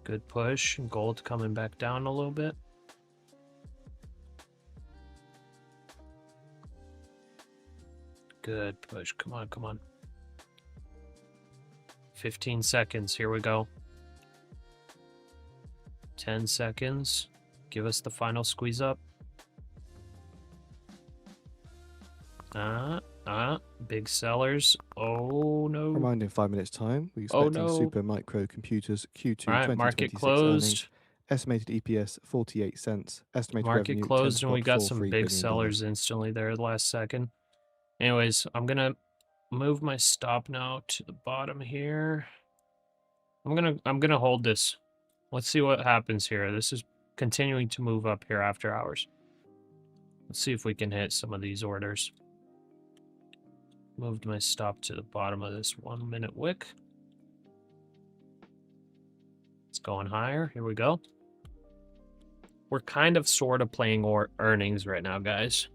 Good push. Gold coming back down a little bit. Good push. Come on, come on. 15 seconds. Here we go. 10 seconds. Give us the final squeeze up. Big sellers. Oh no. Reminder in 5 minutes time, we're expecting no. Super Micro Computers Q2 All right, 2026 market earnings. closed. Estimated EPS 48 cents. Estimated Market revenue closed and we got some 10.43 big billion sellers instantly there last second. Anyways, I'm gonna move my stop now to the bottom here. I'm gonna hold this. Let's see what happens here. This is continuing to move up here after hours. Let's see if we can hit some of these orders. Moved my stop to the bottom of this 1 minute wick. It's going higher. Here we go. We're kind of sort of playing earnings right now, guys.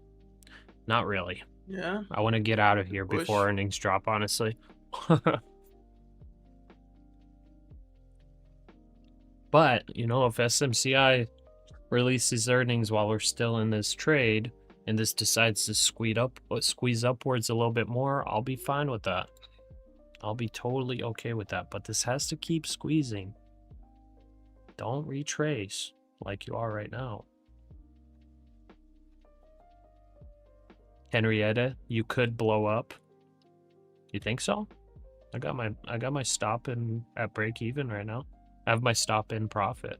Not really. Yeah. I want to get out of here Push. before earnings drop, honestly. But, you know, if SMCI releases earnings while we're still in this trade and this decides to squeeze upwards a little bit more, I'll be fine with that. I'll be totally okay with that. But this has to keep squeezing. Don't retrace like you are right now. Henrietta, you could blow up. You think so? I got my stop in at break even right now. I have my stop in profit.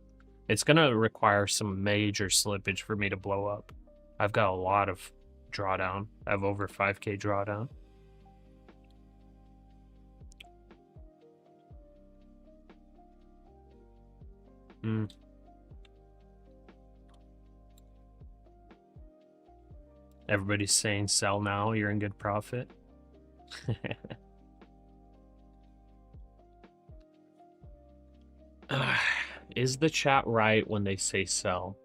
It's gonna require some major slippage for me to blow up. I've got a lot of drawdown. I have over 5K drawdown. Everybody's saying sell now, you're in good profit. Is the chat right when they say sell?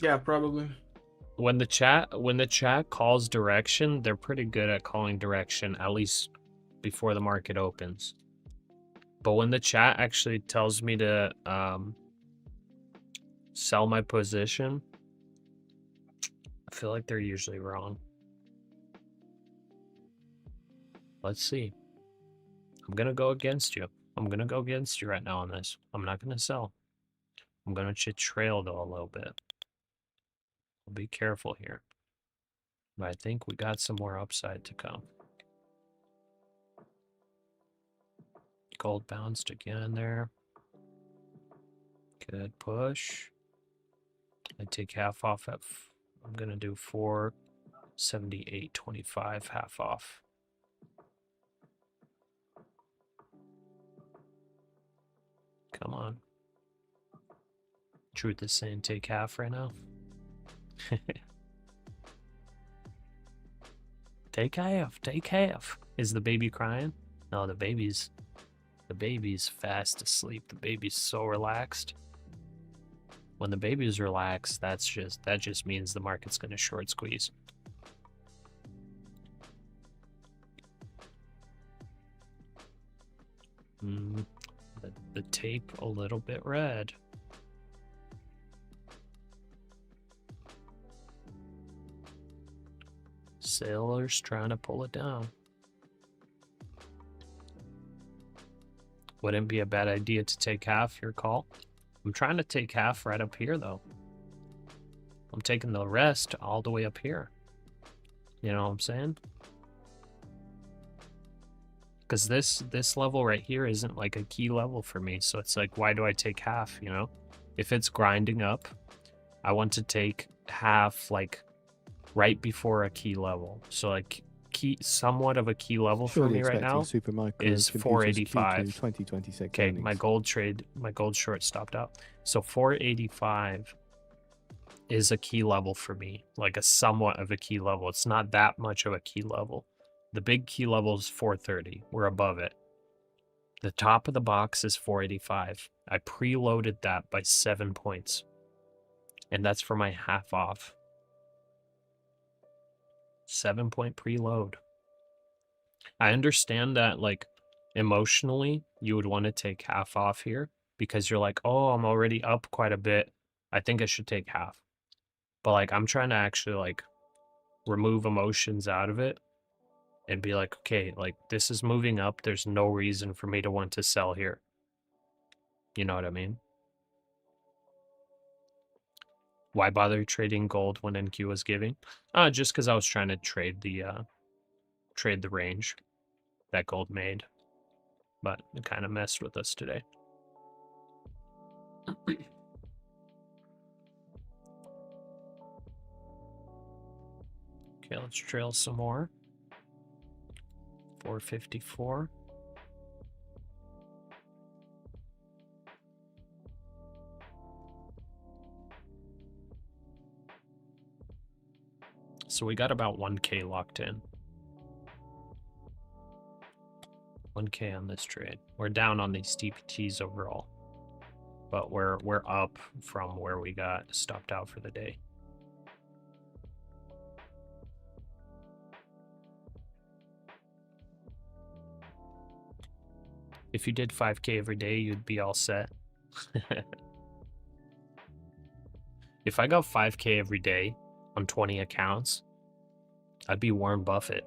Yeah, probably. When the chat calls direction, they're pretty good at calling direction, at least before the market opens. But when the chat actually tells me to sell my position, I feel like they're usually wrong. Let's see. I'm gonna go against you. I'm gonna go against you right now on this. I'm not gonna sell. I'm gonna trail though a little bit. I'll be careful here. But I think we got some more upside to come. Gold bounced again there. Good push. I take half off at, I'm gonna do 478.25 half off. Come on. Truth is saying take half right now. Take half, take half. Is the baby crying? No, the baby's fast asleep. The baby's so relaxed. When the baby's relaxed, that just means the market's gonna short squeeze. The tape a little bit red. Sailors trying to pull it down. Wouldn't be a bad idea to take half, your call. I'm trying to take half right up here though. I'm taking the rest all the way up here. You know what I'm saying? Because this level right here isn't like a key level for me. So it's like, why do I take half, you know? If it's grinding up, I want to take half like right before a key level. So like somewhat of a key level for me right now is 485. 2026 okay, earnings. my gold short stopped out. So 485 is a key level for me, like a somewhat of a key level. It's not that much of a key level. The big key level is 430. We're above it. The top of the box is 485. I preloaded that by 7 points. And that's for my half off. 7-point preload. I understand that, like, emotionally, you would want to take half off here because you're like, oh, I'm already up quite a bit. I think I should take half. But, like, I'm trying to actually, like, remove emotions out of it and be like, okay, like, this is moving up. There's no reason for me to want to sell here. You know what I mean? Why bother trading gold when NQ was giving? Just because I was trying to trade the range that gold made, but it kind of messed with us today. Okay, let's trail some more. 454. So we got about 1K locked in. 1K on this trade. We're down on these TPTs overall, but we're up from where we got stopped out for the day. If you did 5K every day, you'd be all set. If I got 5K every day on 20 accounts, I'd be Warren Buffett.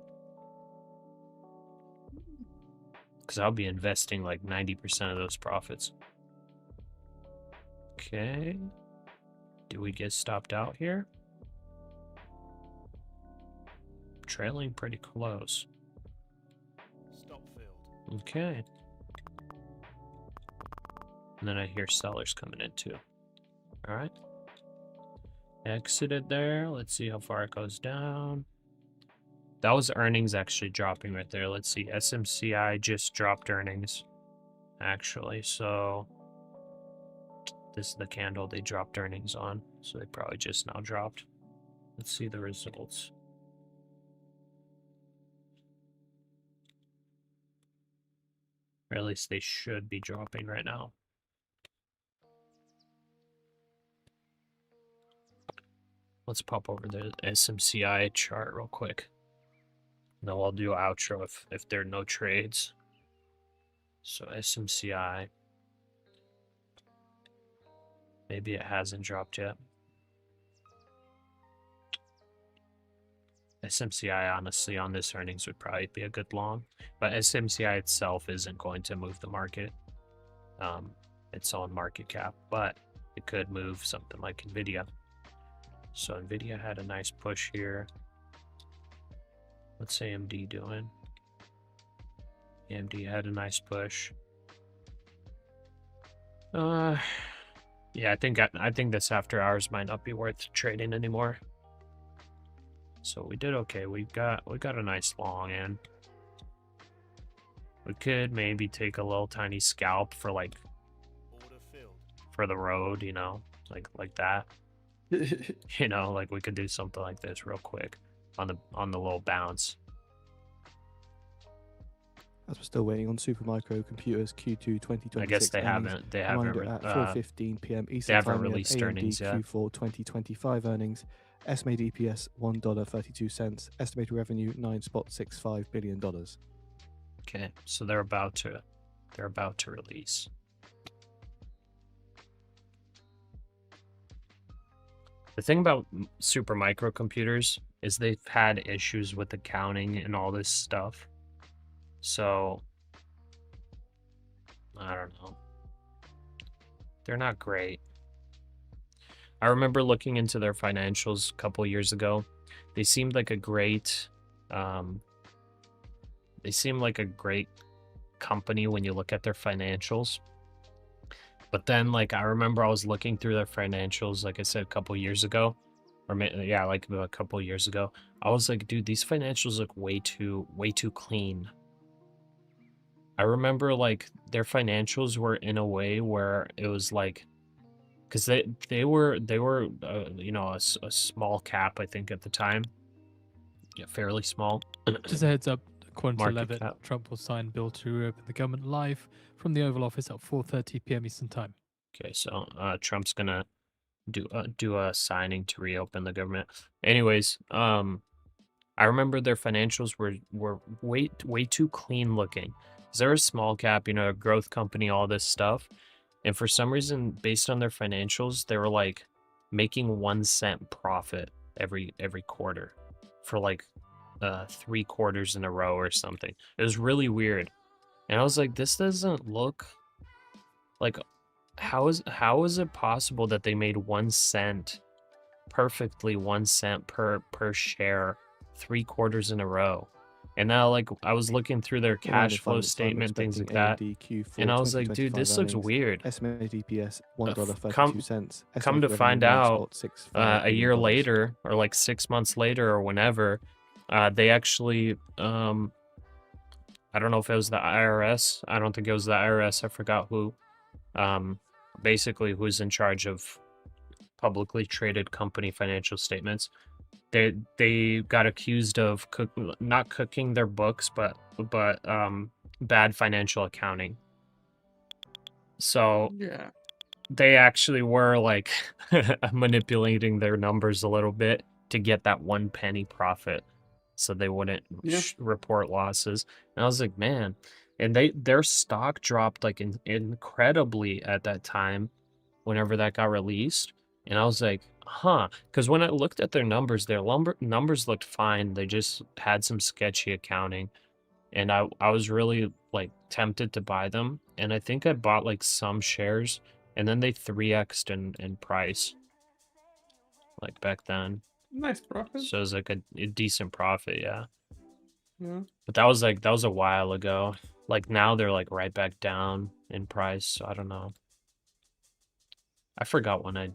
Because I'll be investing like 90% of those profits. Okay. Do we get stopped out here? Trailing pretty close. Stop filled. Okay. And then I hear sellers coming in too. All right. Exited there. Let's see how far it goes down. That was earnings actually dropping right there. Let's see. SMCI just dropped earnings, actually. So this is the candle they dropped earnings on. So they probably just now dropped. Let's see the results. Or at least they should be dropping right now. Let's pop over the SMCI chart real quick. And then I'll do an outro if there are no trades. So SMCI. Maybe it hasn't dropped yet. SMCI, honestly, on this earnings would probably be a good long. But SMCI itself isn't going to move the market. Its own market cap. But it could move something like NVIDIA. So NVIDIA had a nice push here. What's AMD doing? AMD had a nice push. Yeah, I think this after hours might not be worth trading anymore. So we did okay. We got a nice long in. We could maybe take a little tiny scalp for like Order filled. for the road, you know, like that. You know, like we could do something like this real quick on the little bounce. As we're still waiting on Supermicro Computers Q2 2026 I guess they earnings. haven't Reminder at 4:15 p.m. Eastern haven't Time, we have released AMD earnings yet. Q4 2025 earnings. Estimated EPS $1.32. Estimated revenue $9.65 billion. Okay, so they're about to release. The thing about super microcomputers is they've had issues with accounting and all this stuff. So I don't know. They're not great. I remember looking into their financials a couple years ago. They seemed like a great company when you look at their financials. But then, like, I remember I was looking through their financials, like I said, a couple years ago, like a couple years ago. I was like, dude, these financials look way too clean. I remember like their financials were in a way where it was like, because they were you know, a small cap, I think at the time, yeah, fairly small. Just a heads up, according to Market Levitt, cap. Trump will sign bill to reopen the government live from the Oval Office at 4:30 p.m. Eastern Time. Okay, so Trump's gonna do a signing to reopen the government. Anyways, I remember their financials were way too clean looking. They're a small cap, you know, a growth company, all this stuff. And for some reason, based on their financials, they were like making 1 cent profit every quarter for like 3 quarters in a row or something. It was really weird. And I was like, this doesn't look like, how is it possible that they made 1 cent, perfectly 1 cent per share 3 quarters in a row? And now, like, I was looking through their cash flow statement, things like that, and I was like, dude, this looks weird. Estimated EPS $1.32. Come to find out, a year later, or like 6 months later, or whenever, they actually, I don't know if it was the IRS. I don't think it was the IRS. I forgot who. Basically, who's in charge of publicly traded company financial statements. they got accused of not cooking their books, but bad financial accounting. So Yeah. they actually were like manipulating their numbers a little bit to get that 1 penny profit, so they wouldn't report losses. And I was like, man, and their stock dropped like incredibly at that time, whenever that got released. And I was like, huh, because when I looked at their numbers numbers looked fine. They just had some sketchy accounting, and I was really like tempted to buy them. And I think I bought like some shares, and then they 3x'd in price, like back then. Nice profit. So it was like a decent profit, yeah. Yeah. But that was a while ago. Like now they're like right back down in price. So I don't know. I forgot when I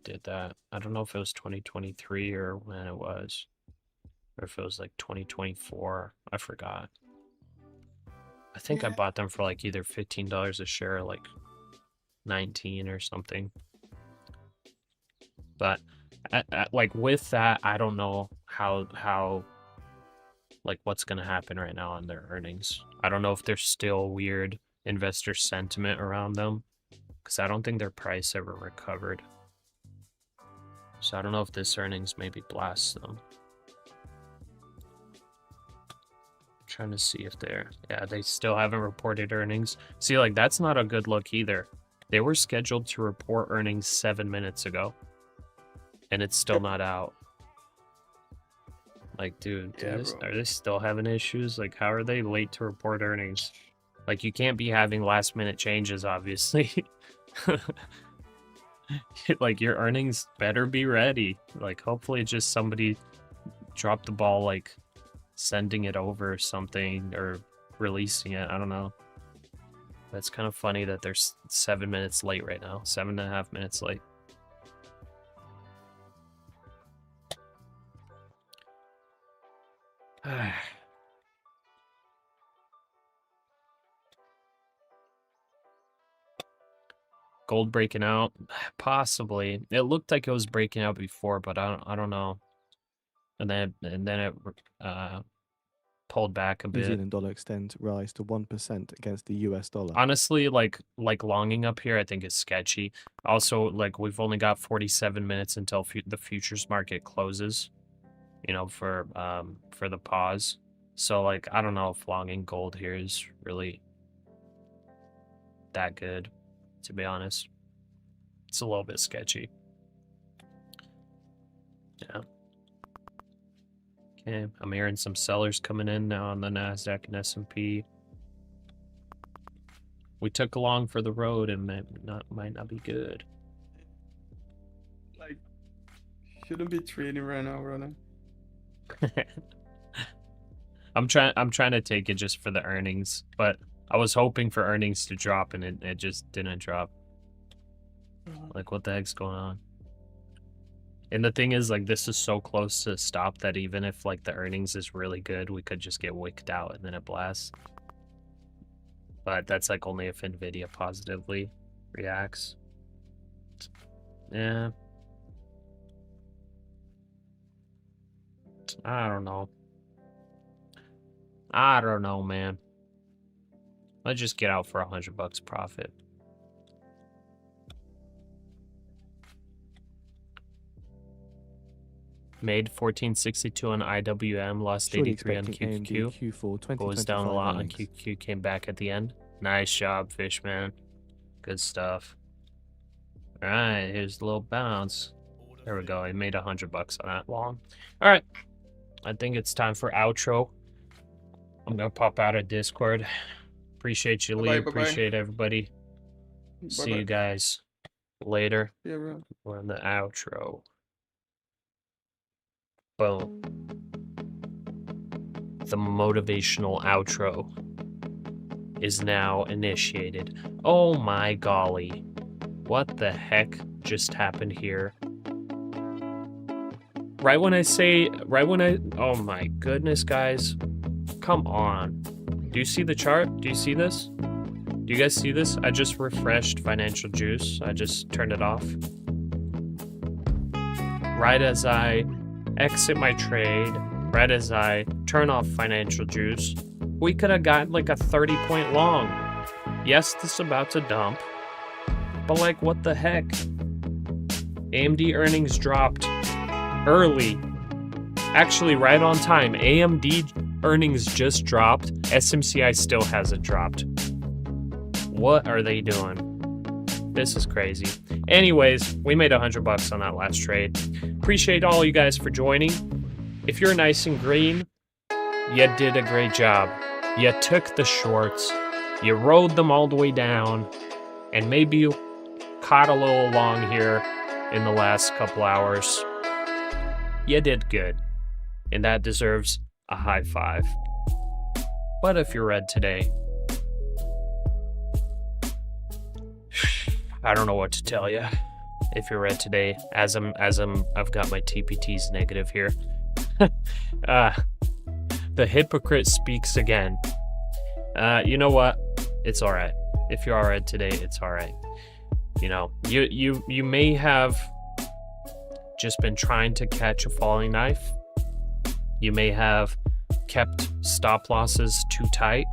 did that. I don't know if it was 2023 or when it was, or if it was like 2024. I forgot. I think I bought them for like either $15 a share, or like 19 or something. But like with that, I don't know how like what's gonna happen right now on their earnings. I don't know if there's still weird investor sentiment around them, because I don't think their price ever recovered. So I don't know if this earnings maybe blasts them. Trying to see if they still haven't reported earnings. See, like that's not a good look either. They were scheduled to report earnings 7 minutes ago, and it's still not out. Like, dude, are they still having issues? Like, how are they late to report earnings? Like, you can't be having last minute changes, obviously. Like, your earnings better be ready. Like, hopefully just somebody dropped the ball, like sending it over or something, or releasing it. I don't know. That's kind of funny that they're 7 minutes late right now. 7.5 minutes late. Gold breaking out, possibly. It looked like it was breaking out before, but I don't know. And then it pulled back a New bit. Zealand dollar extends rise to 1% against the US dollar. Honestly, like longing up here, I think is sketchy. Also, like we've only got 47 minutes until the futures market closes, you know, for the pause. So like I don't know if longing gold here is really that good, to be honest. It's a little bit sketchy. Yeah. Okay, I'm hearing some sellers coming in now on the NASDAQ and S&P. We took along for the road and might not be good. Like, shouldn't be trading right now, brother. I'm trying to take it just for the earnings, but I was hoping for earnings to drop and it just didn't drop. Like, what the heck's going on? And the thing is, like, this is so close to stop that even if like the earnings is really good, we could just get wicked out and then it blasts. But that's like only if Nvidia positively reacts. Yeah. I don't know. I don't know, man. Let's just get out for $100 profit. Made 1462 on IWM, lost 83 on QQQ. Goes down a lot on QQQ, came back at the end. Nice job, Fishman. Good stuff. All right, here's a little bounce. There we go. I made $100 on that long. All right, I think it's time for outro. I'm gonna pop out of Discord. Appreciate you, Lee. Appreciate everybody. See you guys later. Yeah, bro. We're in the outro. Boom. The motivational outro is now initiated. Oh my golly. What the heck just happened here? Oh my goodness, guys. Come on. Do you see the chart? Do you see this? Do you guys see this? I just refreshed Financial Juice. I just turned it off. Right as I exit my trade right as I turn off financial juice, we could have got like a 30-point long. Yes, this is about to dump, but like, what the heck? AMD earnings dropped early. Actually, right on time. AMD earnings just dropped. SMCI still hasn't dropped. What are they doing? This is crazy. Anyways, we made $100 on that last trade. Appreciate all you guys for joining. If you're nice and green, you did a great job. You took the shorts, you rode them all the way down, and maybe you caught a little long here in the last couple hours. You did good, and that deserves a high five. But if you're red today, I don't know what to tell you. If you're red today, I've got my TPTs negative here. The hypocrite speaks again. You know what? It's all right. If you're all red today, it's all right. You know, you may have just been trying to catch a falling knife. You may have kept stop losses too tight.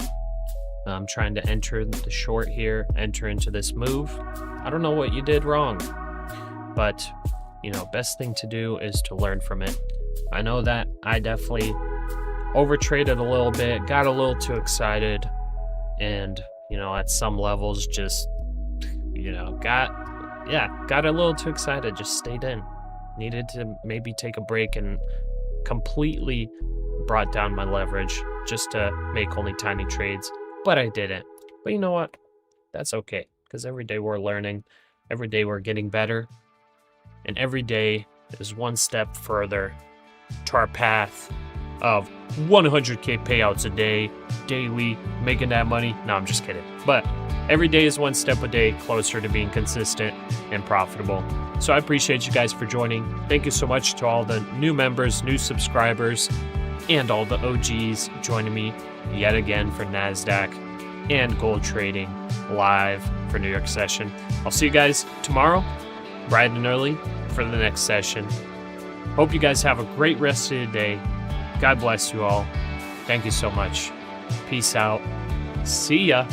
I'm trying to enter the short here, enter into this move. I don't know what you did wrong, but you know, best thing to do is to learn from it. I know that I definitely overtraded a little bit, got a little too excited, and you know, at some levels just, you know, got a little too excited, just stayed in. Needed to maybe take a break and completely brought down my leverage just to make only tiny trades, but I didn't. But you know what? That's okay, because every day we're learning, every day we're getting better, and every day is one step further to our path of 100K payouts a day, daily, making that money. No, I'm just kidding. But every day is one step a day closer to being consistent and profitable. So I appreciate you guys for joining. Thank you so much to all the new members, new subscribers, and all the OGs joining me yet again for NASDAQ and gold trading live for New York session. I'll see you guys tomorrow, bright and early, for the next session. Hope you guys have a great rest of the day. God bless you all. Thank you so much. Peace out. See ya.